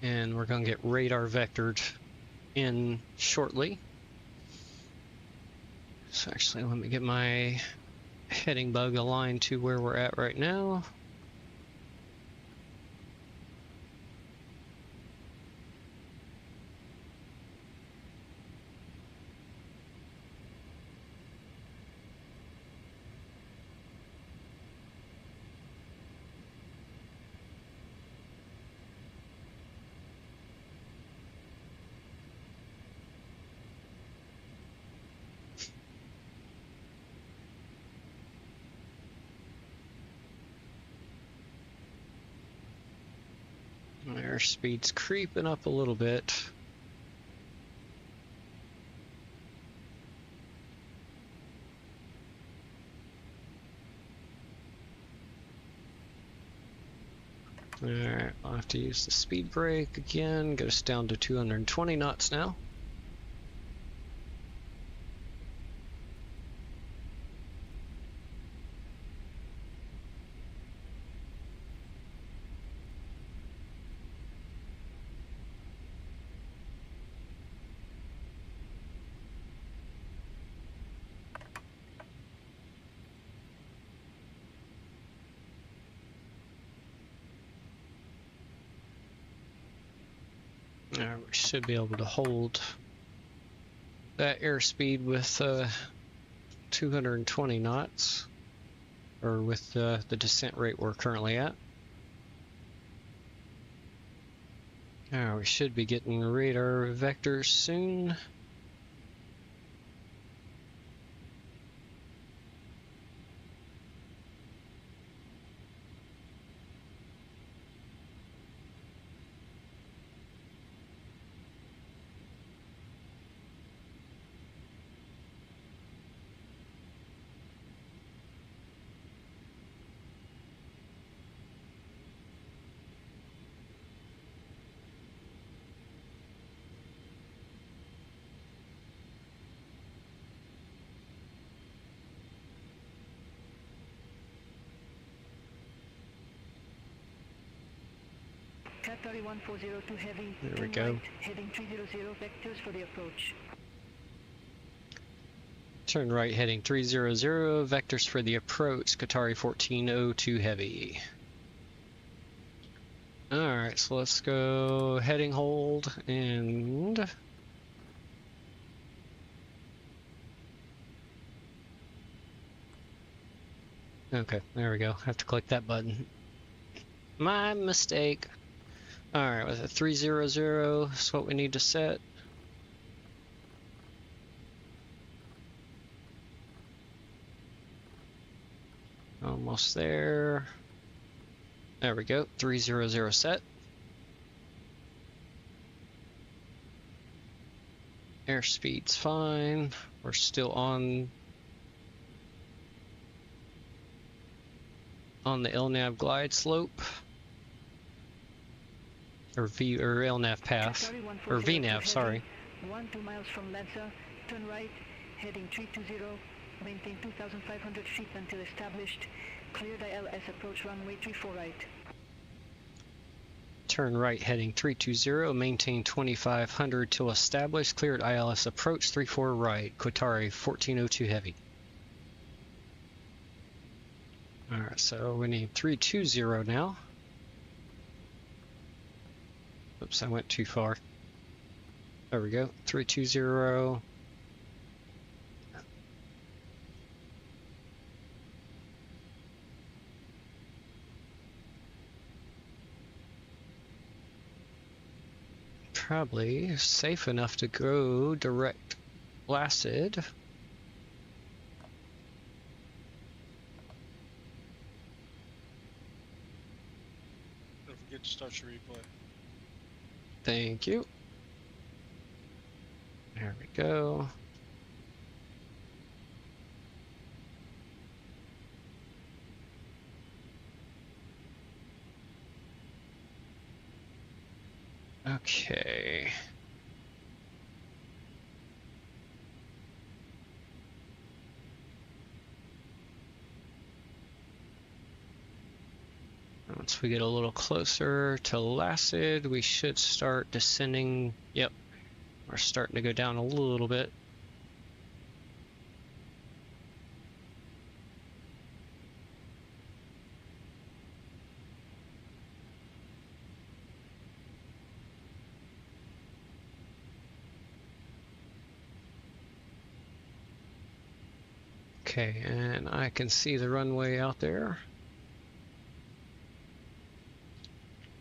S1: And we're going to get radar vectored in shortly. So actually, let me get my heading bug aligned to where we're at right now. Airspeed's creeping up a little bit. Alright, I'll have to use the speed brake again, get us down to 220 knots now. We should be able to hold that airspeed with 220 knots, or with the descent rate we're currently at. We should be getting radar vectors soon.
S2: Qatar 1402 heavy.
S1: There we
S2: turn
S1: go.
S2: right, heading 300 vectors for the approach.
S1: Turn right heading 300, vectors for the approach, Qatar 1402 heavy. Alright, so let's go heading hold and... Okay, there we go. Have to click that button. My mistake. Alright, with a 300, that's what we need to set. Almost there. There we go, 300 set. Airspeed's fine. We're still on the LNAV glide slope. Or LNAV path. Or VNAV, sorry.
S2: 2 miles from Lanza, turn right, heading 320, maintain 2,500 feet until established. Cleared ILS approach runway 34 right.
S1: Turn right heading 320, maintain 2,500 till established. Cleared ILS approach 34 right, Qatar 1402 heavy. Alright, so we need 320 now. Oops, I went too far. There we go, 320. Probably safe enough to go direct blasted.
S5: Don't forget to start your replay.
S1: Thank you. There we go. Okay. Once we get a little closer to Lassed, we should start descending. Yep, we're starting to go down a little bit. Okay, and I can see the runway out there.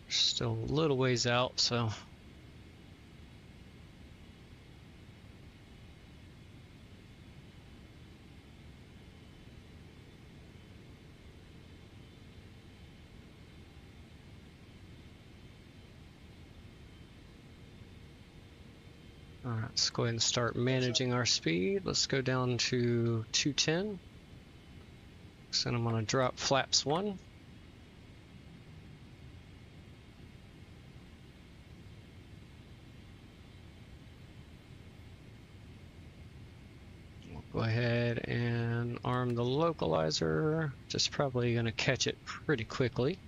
S1: Still a little ways out, so. Alright, let's go ahead and start managing our speed. Let's go down to 210. So I'm going to drop flaps 1. We'll go ahead and arm the localizer. Just probably going to catch it pretty quickly.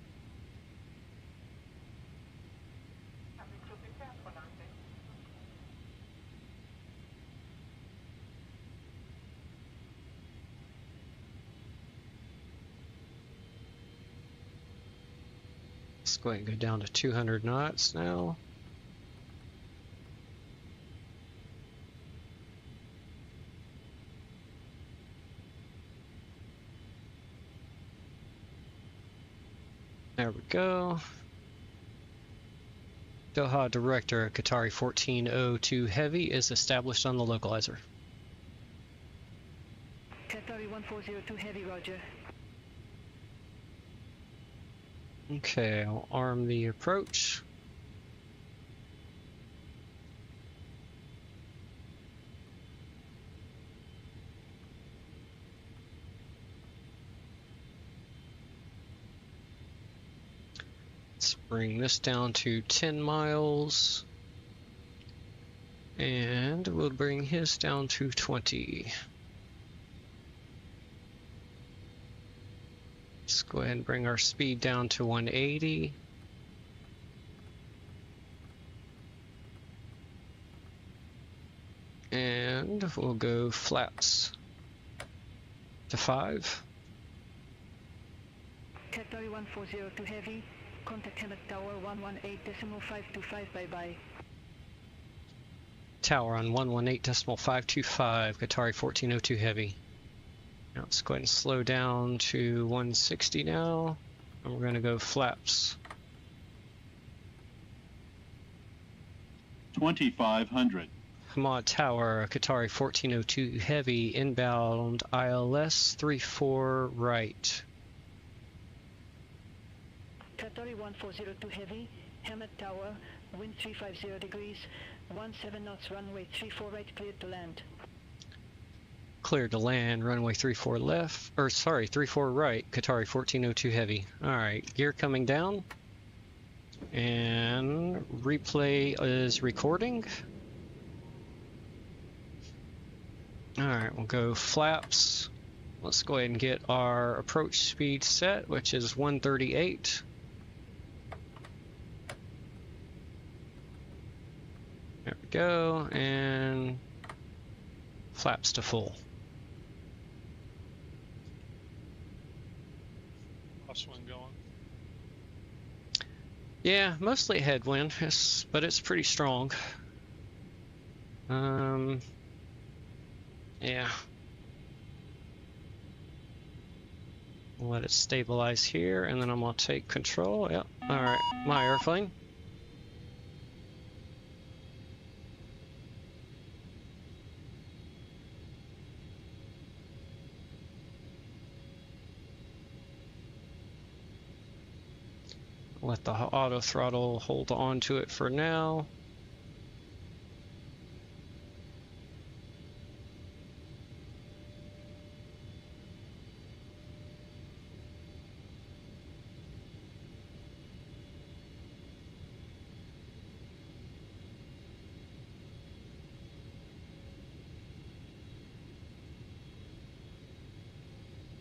S1: Let's go ahead and go down to 200 knots now. There we go. Doha Director Qatar 1402 Heavy is established on the localizer.
S2: Qatar 1402 Heavy, roger.
S1: Okay, I'll arm the approach. Let's bring this down to 10 miles. And we'll bring his down to 20. Let's go ahead and bring our speed down to 180. And we'll go flaps to 5.
S2: Qatar 1402 Heavy, contact Hamad Tower 118.525, bye-bye.
S1: Tower on 118.525, Qatar 1402 Heavy. Now let's go ahead and slow down to 160 now, and we're going to go flaps.
S8: 2500.
S1: Hamad Tower, Qatar 1402 Heavy, inbound ILS 34 right.
S2: Qatar 1402 Heavy, Hamad Tower, wind 350 degrees, 17 knots, runway 34 right, cleared to land.
S1: Cleared to land, runway 34 left, or sorry, 34 right, Qatar 1402 Heavy. Alright, gear coming down. And replay is recording. Alright, we'll go flaps. Let's go ahead and get our approach speed set, which is 138. There we go, and flaps to full.
S5: Crosswind going.
S1: Yeah, mostly headwind, but it's pretty strong. Yeah. We'll let it stabilize here, and then I'm gonna take control. Yep. All right, my airplane. Let the auto throttle hold on to it for now.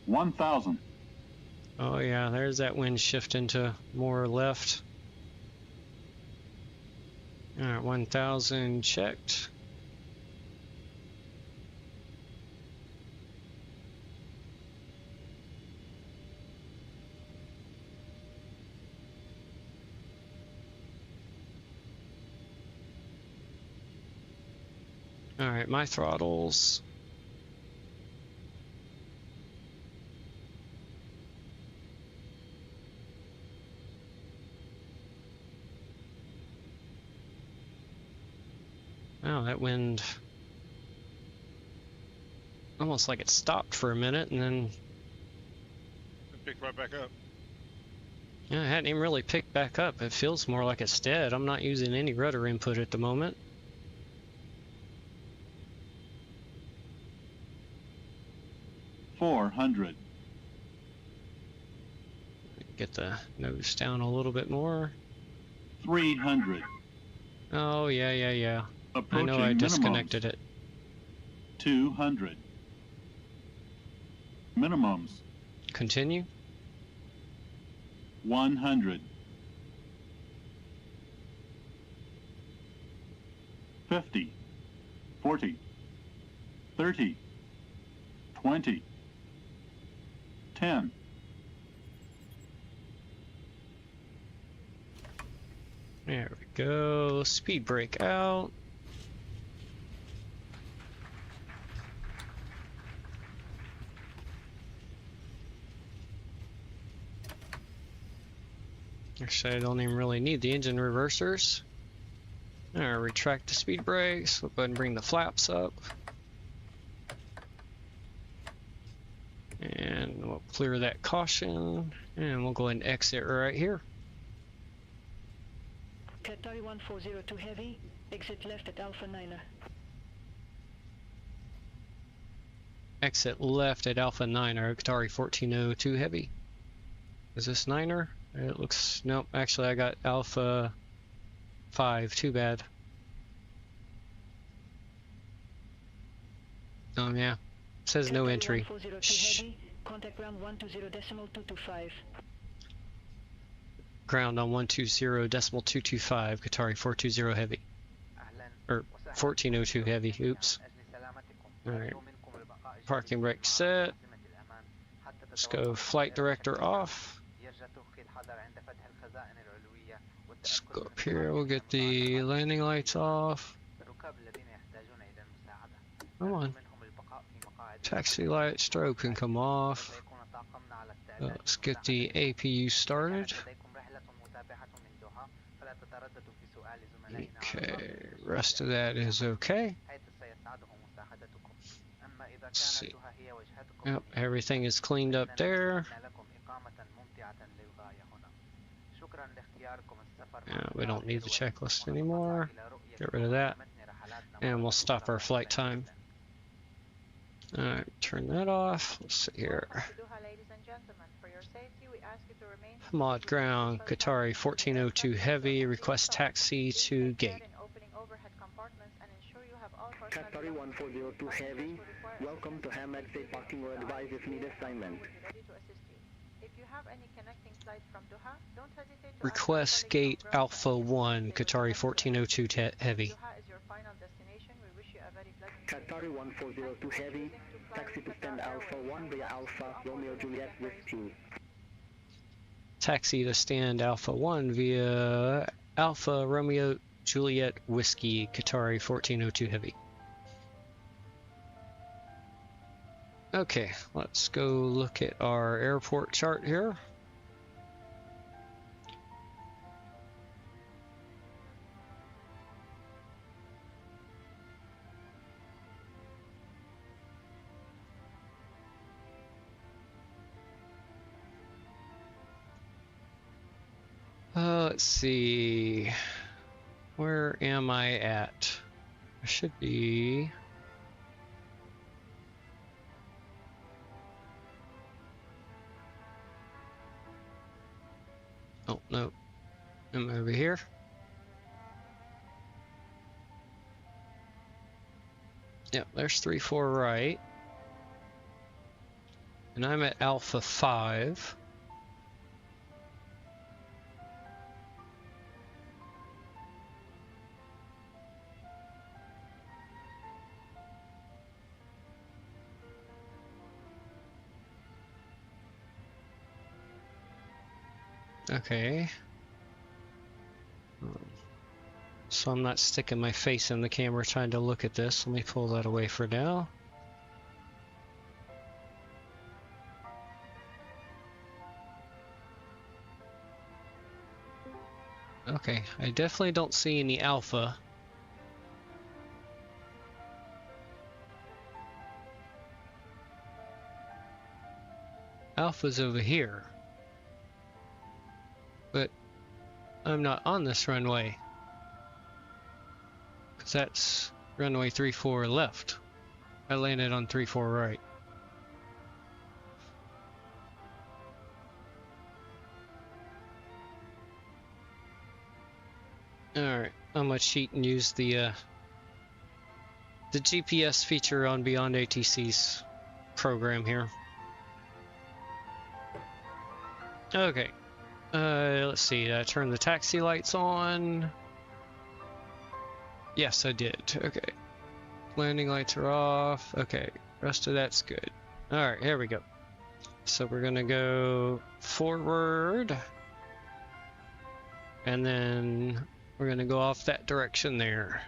S8: $1,000.
S1: Oh yeah, there's that wind shifting to more left. Alright, 1,000 checked. Alright, my throttles. Wow, that wind almost like it stopped for a minute and then
S5: It picked right back up.
S1: yeah, it hadn't even really picked back up. It feels more like it's dead. I'm not using any rudder input at the moment.
S8: $400.
S1: Get the nose down a little bit more.
S8: $300.
S1: Oh yeah. I
S8: Approaching
S1: know I
S8: minimums.
S1: disconnected it.
S8: $200. Minimums.
S1: Continue.
S8: $100. 50. 40. 30. 20. 10.
S1: There we go. Speed brake out. Actually, I don't even really need the engine reversers. Alright, retract the speed brakes. We'll go ahead and bring the flaps up. And we'll clear that caution. And we'll go ahead and exit right here.
S2: Qatar 1402 Heavy, exit left at Alpha 9er.
S1: Exit left at Alpha 9er, Qatar 1402 Heavy. Is this 9er? It looks, nope, actually I got Alpha 5, too bad. Oh yeah, it says no entry. Shh.
S2: Contact ground 120.225.
S1: Ground on 120.225, Qatar 420 Heavy.
S3: أهلا
S1: Or
S3: وسهلا
S1: 1402 heavy. Oops. Alright. Parking brake set. Let's go flight director off. Let's go up here. We'll get the landing lights off. Come on. Taxi light strobe can come off. Let's get the APU started. Okay, rest of that is okay. Let's see. Yep, everything is cleaned up there. We don't need the checklist anymore. Get rid of that. And we'll stop our flight time. Alright, turn that off. Let's see here. Hamad ground, Qatari 1402 heavy, request taxi to gate.
S7: Qatari 1402 heavy, welcome to Hamad, say parking or advise if need assignment.
S1: Request gate Alpha 1, Qatari 1402 heavy.
S7: Qatari 1402 heavy, taxi to stand Alpha 1 via Alpha Romeo Juliet Whiskey.
S1: Taxi to stand Alpha 1 via Alpha Romeo Juliet Whiskey, Qatari 1402 heavy. Okay, let's go look at our airport chart here. Let's see, where am I at? I should be... Oh, no, am I over here? Yep, there's 3-4 right. And I'm at Alpha 5. Okay. So I'm not sticking my face in the camera trying to look at this. Let me pull that away for now. Okay, I definitely don't see any Alpha. Alpha's over here. But I'm not on this runway, because that's runway 34 left. I landed on 34 right. Alright, I'm gonna cheat and use the GPS feature on Beyond ATC's program here. Okay. Let's see, did I turn the taxi lights on? Yes, I did. Okay. Landing lights are off. Okay, rest of that's good. Alright, here we go. So we're gonna go forward. And then we're gonna go off that direction there.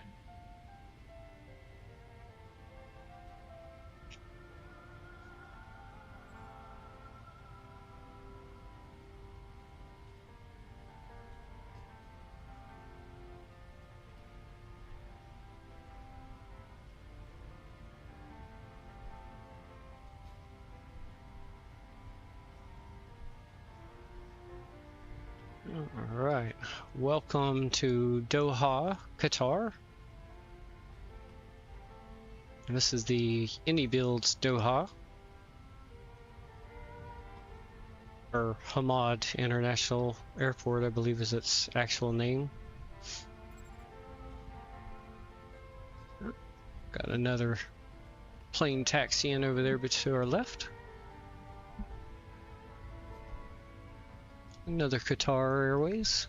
S1: Alright, welcome to Doha, Qatar. And this is the Inibuilds Doha, or Hamad International Airport, I believe is its actual name. Got another plane taxiing over there to our left. Another Qatar Airways.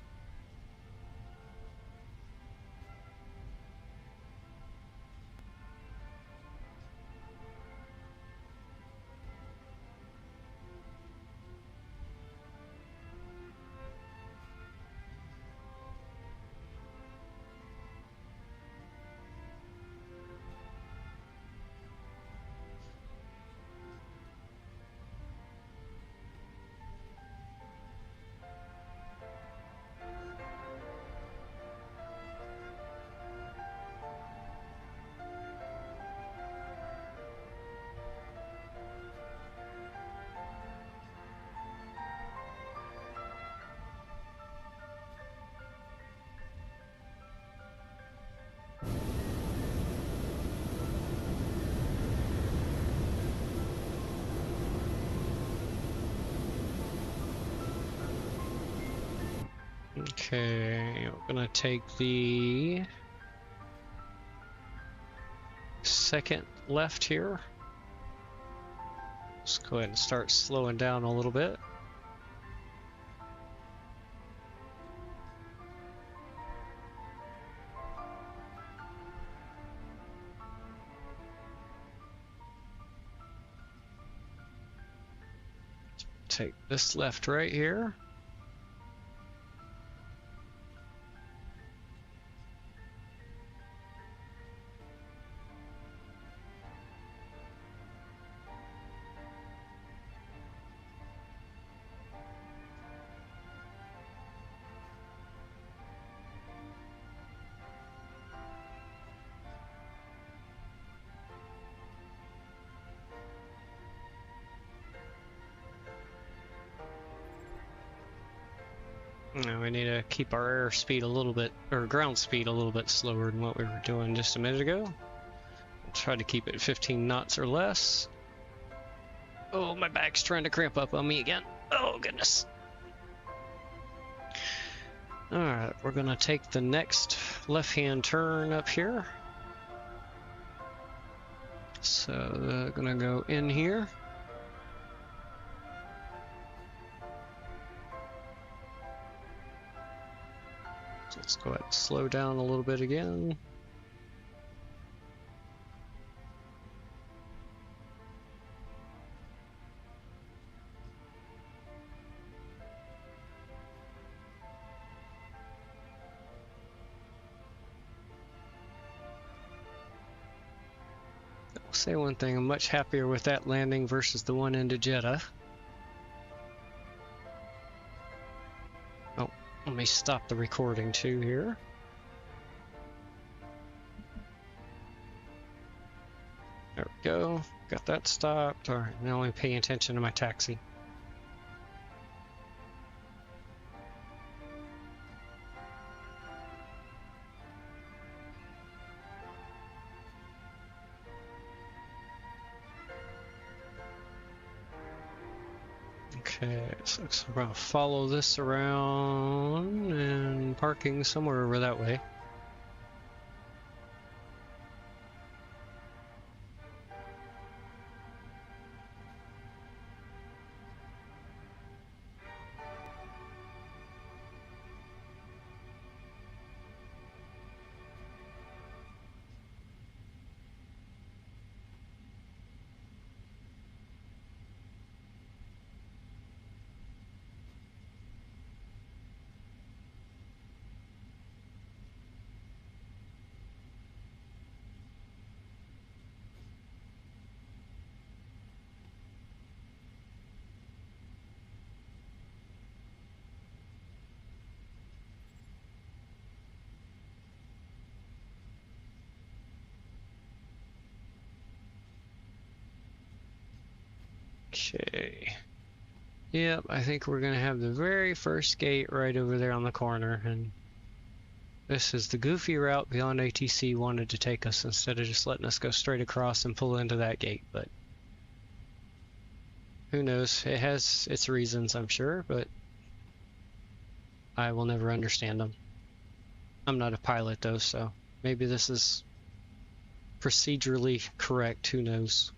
S1: Okay, we're gonna take the second left here. Let's go ahead and start slowing down a little bit. Take this left right here. Now we need to keep our air speed a little bit, or ground speed a little bit slower than what we were doing just a minute ago. We'll try to keep it 15 knots or less. Oh, my back's trying to cramp up on me again. Oh, goodness. Alright, we're going to take the next left-hand turn up here. So, going to go in here. Let's go ahead and slow down a little bit again. I'll say one thing, I'm much happier with that landing versus the one into Jeddah. Oh, let me stop the recording too here. There we go. Got that stopped. Alright, now I'm paying attention to my taxi. Okay, so we're going to follow this around and parking somewhere over that way. Okay. Yep, I think we're gonna have the very first gate right over there on the corner, and this is the goofy route Beyond ATC wanted to take us instead of just letting us go straight across and pull into that gate, but who knows? It has its reasons, I'm sure, but I will never understand them. I'm not a pilot though, so maybe this is procedurally correct, who knows?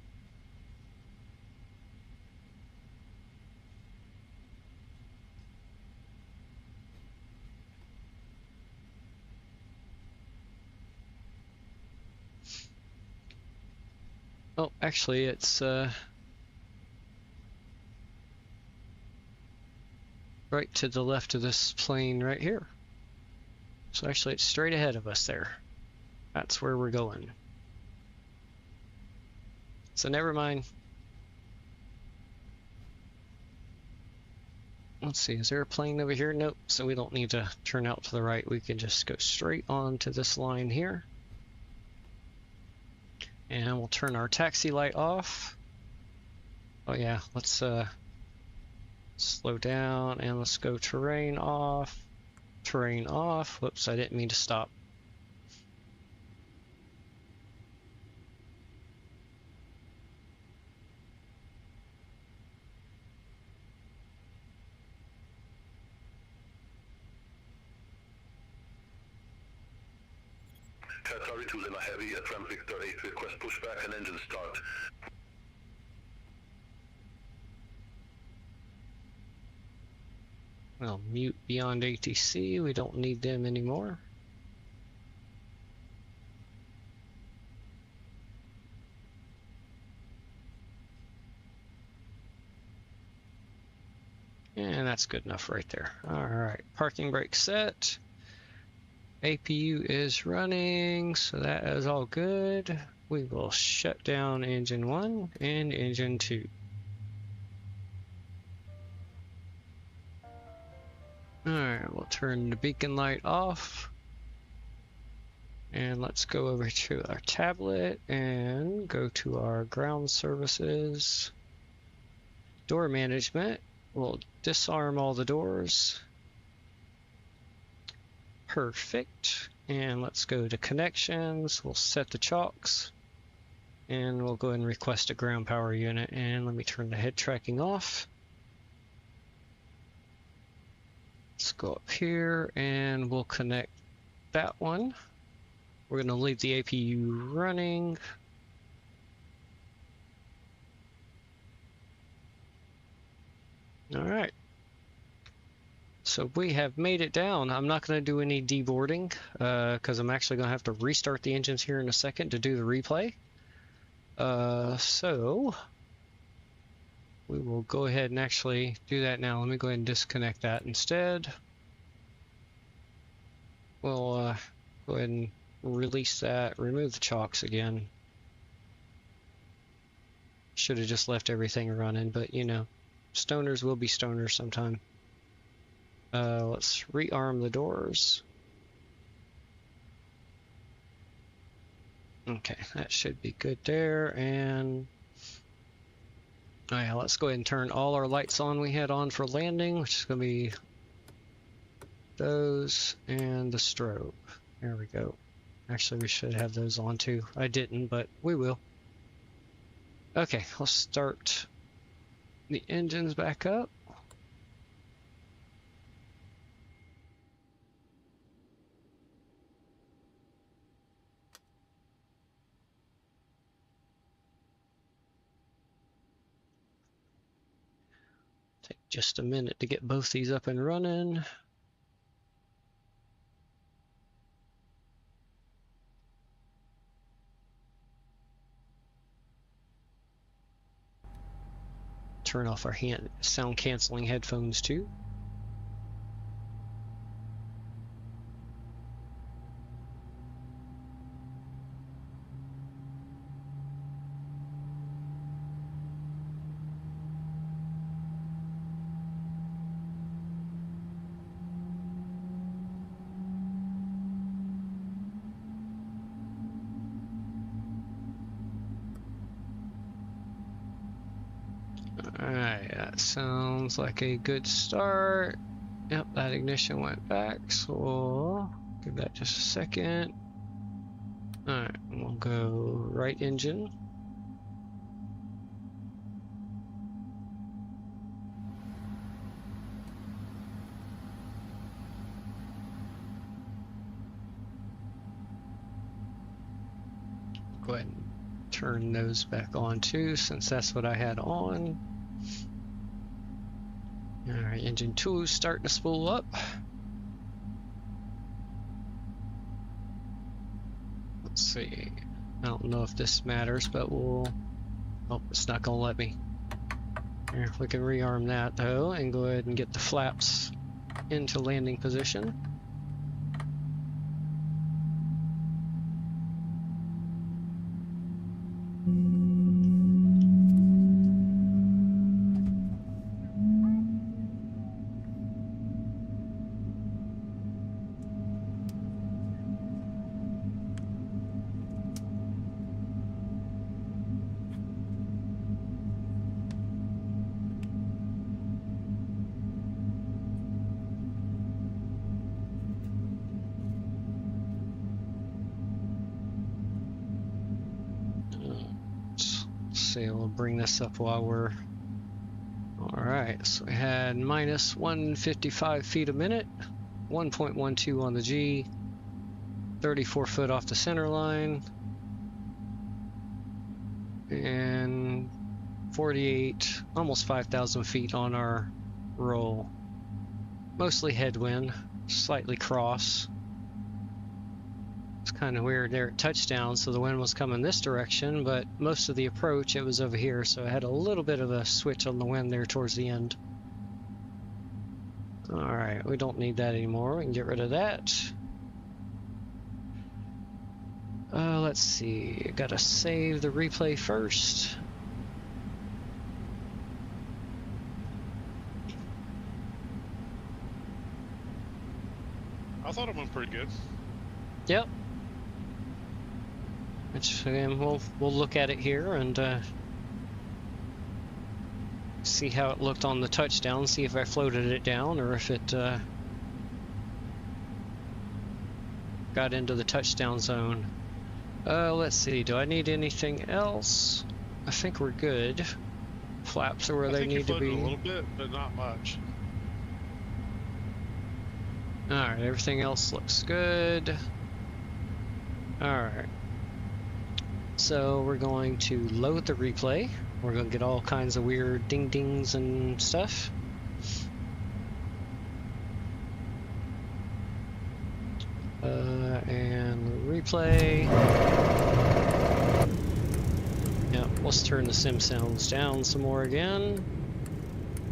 S1: Oh, actually, it's right to the left of this plane right here. So actually, it's straight ahead of us there. That's where we're going. So never mind. Let's see, is there a plane over here? Nope, so we don't need to turn out to the right. We can just go straight on to this line here. And we'll turn our taxi light off. Oh yeah, let's slow down and let's go terrain off. Terrain off. Whoops, I didn't mean to stop.
S6: Qatar 2 Lima Heavy at Ram Victor 8, request pushback and engine start.
S1: Well, mute beyond ATC, we don't need them anymore. And that's good enough right there. Alright, parking brake set. APU is running, so that is all good. We will shut down engine 1 and engine 2. Alright, we'll turn the beacon light off. And let's go over to our tablet and go to our ground services. Door management. We'll disarm all the doors. Perfect. And let's go to connections. We'll set the chocks. And we'll go ahead and request a ground power unit. And let me turn the head tracking off. Let's go up here and we'll connect that one. We're going to leave the APU running. All right. So we have made it down. I'm not going to do any deboarding because I'm actually going to have to restart the engines here in a second to do the replay. So we will go ahead and actually do that now. Let me go ahead and disconnect that instead. We'll go ahead and release that, remove the chocks again. Should have just left everything running, but you know, stoners will be stoners sometime. Let's rearm the doors. Okay, that should be good there. And oh yeah, let's go ahead and turn all our lights on we had on for landing, which is going to be those and the strobe. There we go. Actually, we should have those on too. I didn't, but we will. Okay, let's start the engines back up. Take just a minute to get both these up and running. Turn off our sound canceling headphones too. Alright, that sounds like a good start. Yep, that ignition went back, so we'll give that just a second. Alright, we'll go right engine. Go ahead and turn those back on too, since that's what I had on. Alright, engine 2 is starting to spool up. Let's see. I don't know if this matters, but we'll... Oh, it's not going to let me. Here, we can rearm that though, and go ahead and get the flaps into landing position. We'll bring this up while we're... Alright, so we had minus 155 feet a minute, 1.12 on the G, 34 foot off the center line. And 48, almost 5,000 feet on our roll. Mostly headwind, slightly cross. It's kind of weird there at touchdown, so the wind was coming this direction, but most of the approach it was over here, so I had a little bit of a switch on the wind there towards the end. Alright, we don't need that anymore. We can get rid of that. Let's see. Gotta save the replay first.
S5: I thought it went pretty good.
S1: Yep. Which again, we'll look at it here and see how it looked on the touchdown. See if I floated it down or if it got into the touchdown zone. Let's see. Do I need anything else? I think we're good. Flaps are where they need to be.
S5: A little bit, but not much.
S1: Alright, everything else looks good. Alright. So we're going to load the replay. We're going to get all kinds of weird ding-dings and stuff. And replay. Yep, let's turn the sim sounds down some more again.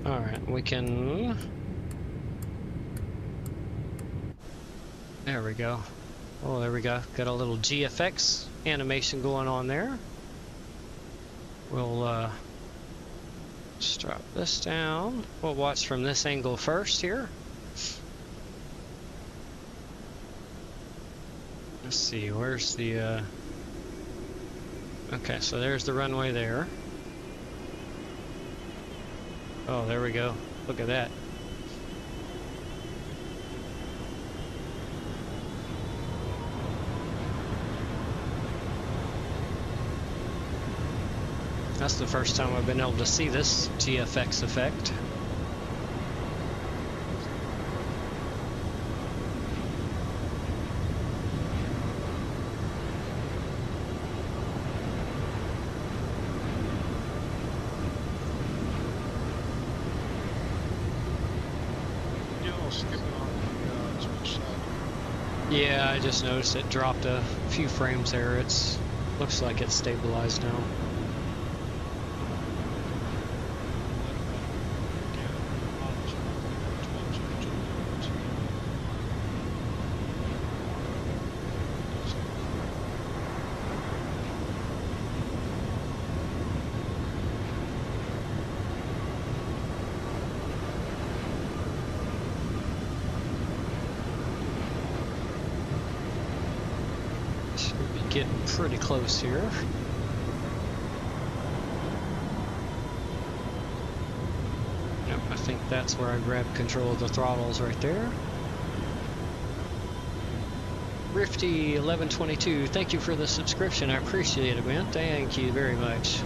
S1: Alright, we can... There we go. Oh, there we go. Got a little GFX animation going on there. We'll just drop this down. We'll watch from this angle first here. Let's see, where's the okay, so there's the runway there. Oh, there we go. Look at that. That's the first time I've been able to see this GFX effect. Yeah, I just noticed it dropped a few frames there. It's looks like it's stabilized now. Getting pretty close here. Yep, I think that's where I grabbed control of the throttles right there. Rifty1122, thank you for the subscription. I appreciate it, man. Thank you very much.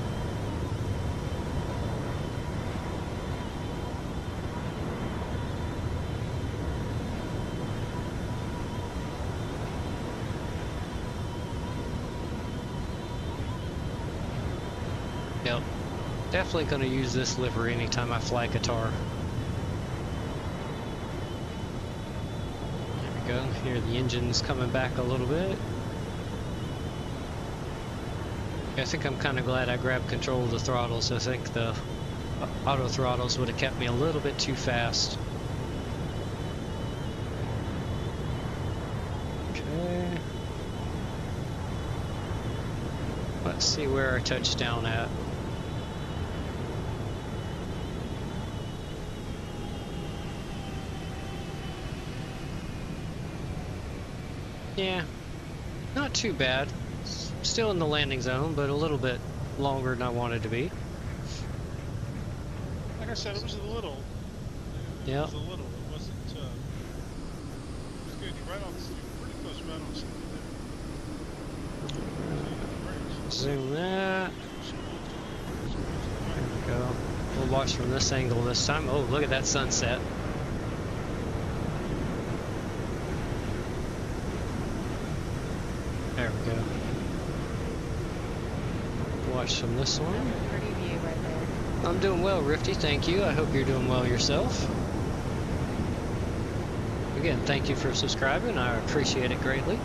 S1: Yep, definitely going to use this livery anytime I fly Qatar. There we go, here the engine's coming back a little bit. I think I'm kind of glad I grabbed control of the throttles. I think the auto throttles would have kept me a little bit too fast. Okay. Let's see where I touched down at. Yeah, not too bad. Still in the landing zone, but a little bit longer than I wanted to be.
S5: Like I said, it was a little.
S1: Yeah.
S5: It was a little. It wasn't. It was good. You're right on. You're pretty close, right on something.
S1: Zoom that. There we go. We'll watch from this angle this time. Oh, look at that sunset. There we go. Watch from this one.
S9: That's a pretty view right there.
S1: I'm doing well, Rifty. Thank you. I hope you're doing well yourself. Again, thank you for subscribing. I appreciate it greatly.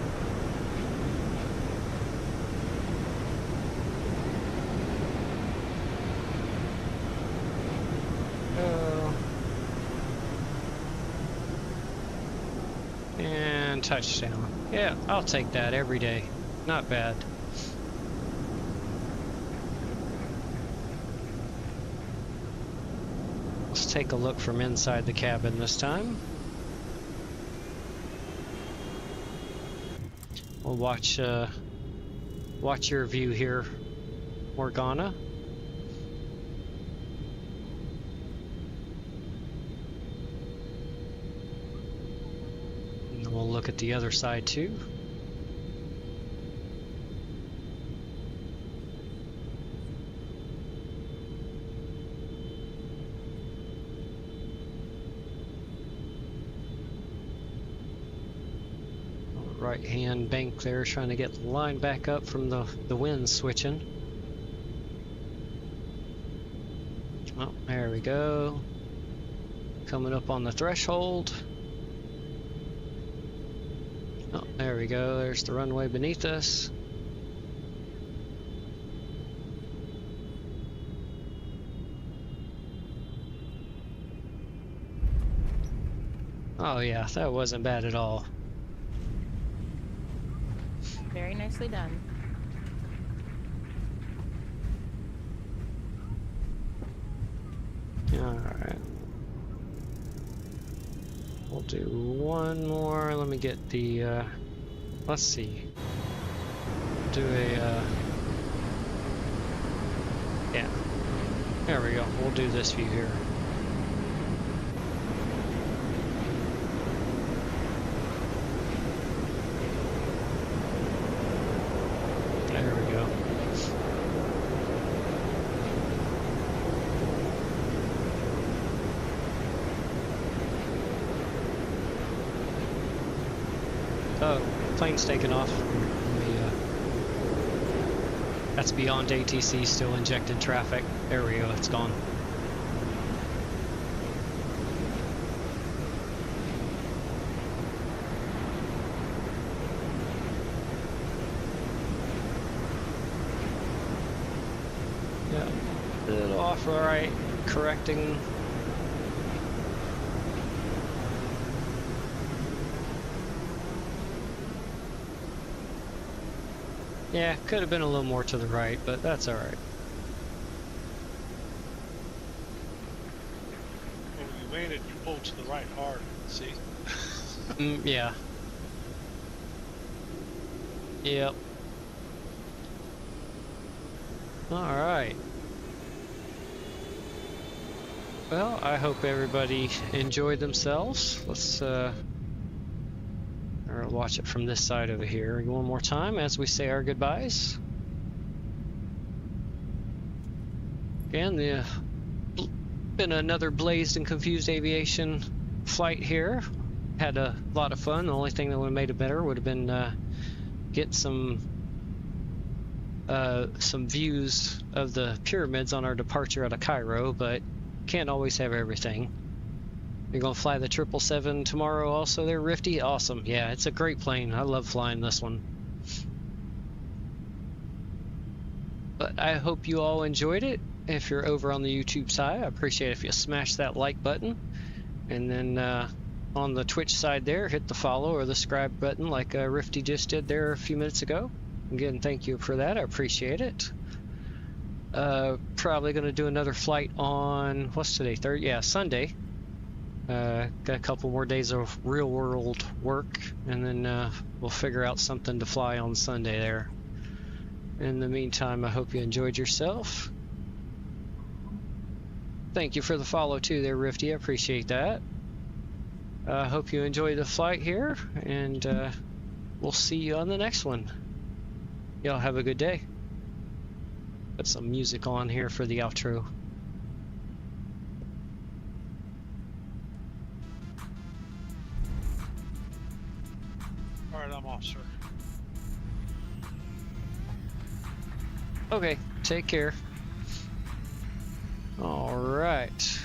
S1: And touchdown. Yeah, I'll take that every day. Not bad. Let's take a look from inside the cabin this time. We'll watch your view here, Morgana. And we'll look at the other side too. Right hand bank there, trying to get the line back up from the wind switching. Oh, there we go. Coming up on the threshold. Oh, there we go. There's the runway beneath us. Oh yeah, that wasn't bad at all.
S9: Very nicely done.
S1: Alright. We'll do one more. Let me get the, let's see. Do a, yeah. There we go. We'll do this view here. Oh, plane's taken off. That's beyond ATC, still injected traffic. There we go, it's gone. Yeah, a little off right, correcting. Yeah, could have been a little more to the right, but that's alright.
S5: Well, when you landed, you pulled to the right hard, see?
S1: Yeah. Yep. Alright. Well, I hope everybody enjoyed themselves. Let's, watch it from this side over here one more time as we say our goodbyes. Again, been another blazed and confused aviation flight here. Had a lot of fun. The only thing that would have made it better would have been get some views of the pyramids on our departure out of Cairo, but can't always have everything. You're gonna fly the 777 tomorrow also there, Rifty? Awesome. Yeah, it's a great plane. I love flying this one. But I hope you all enjoyed it. If you're over on the YouTube side, I appreciate it if you smash that like button. And then on the Twitch side there, hit the follow or the subscribe button like Rifty just did there a few minutes ago. Again, thank you for that. I appreciate it. Probably gonna do another flight on, what's today? Sunday. Got a couple more days of real world work, and then we'll figure out something to fly on Sunday there. In the meantime, I hope you enjoyed yourself. Thank you for the follow too there, Rifty. I appreciate that. I hope you enjoyed the flight here, and we'll see you on the next one. Y'all have a good day. Put some music on here for the outro.
S5: Alright, I'm off, sir.
S1: Okay, take care. All right.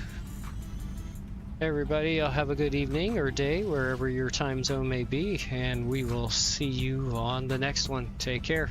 S1: Everybody, I'll have a good evening or day, wherever your time zone may be, and we will see you on the next one. Take care.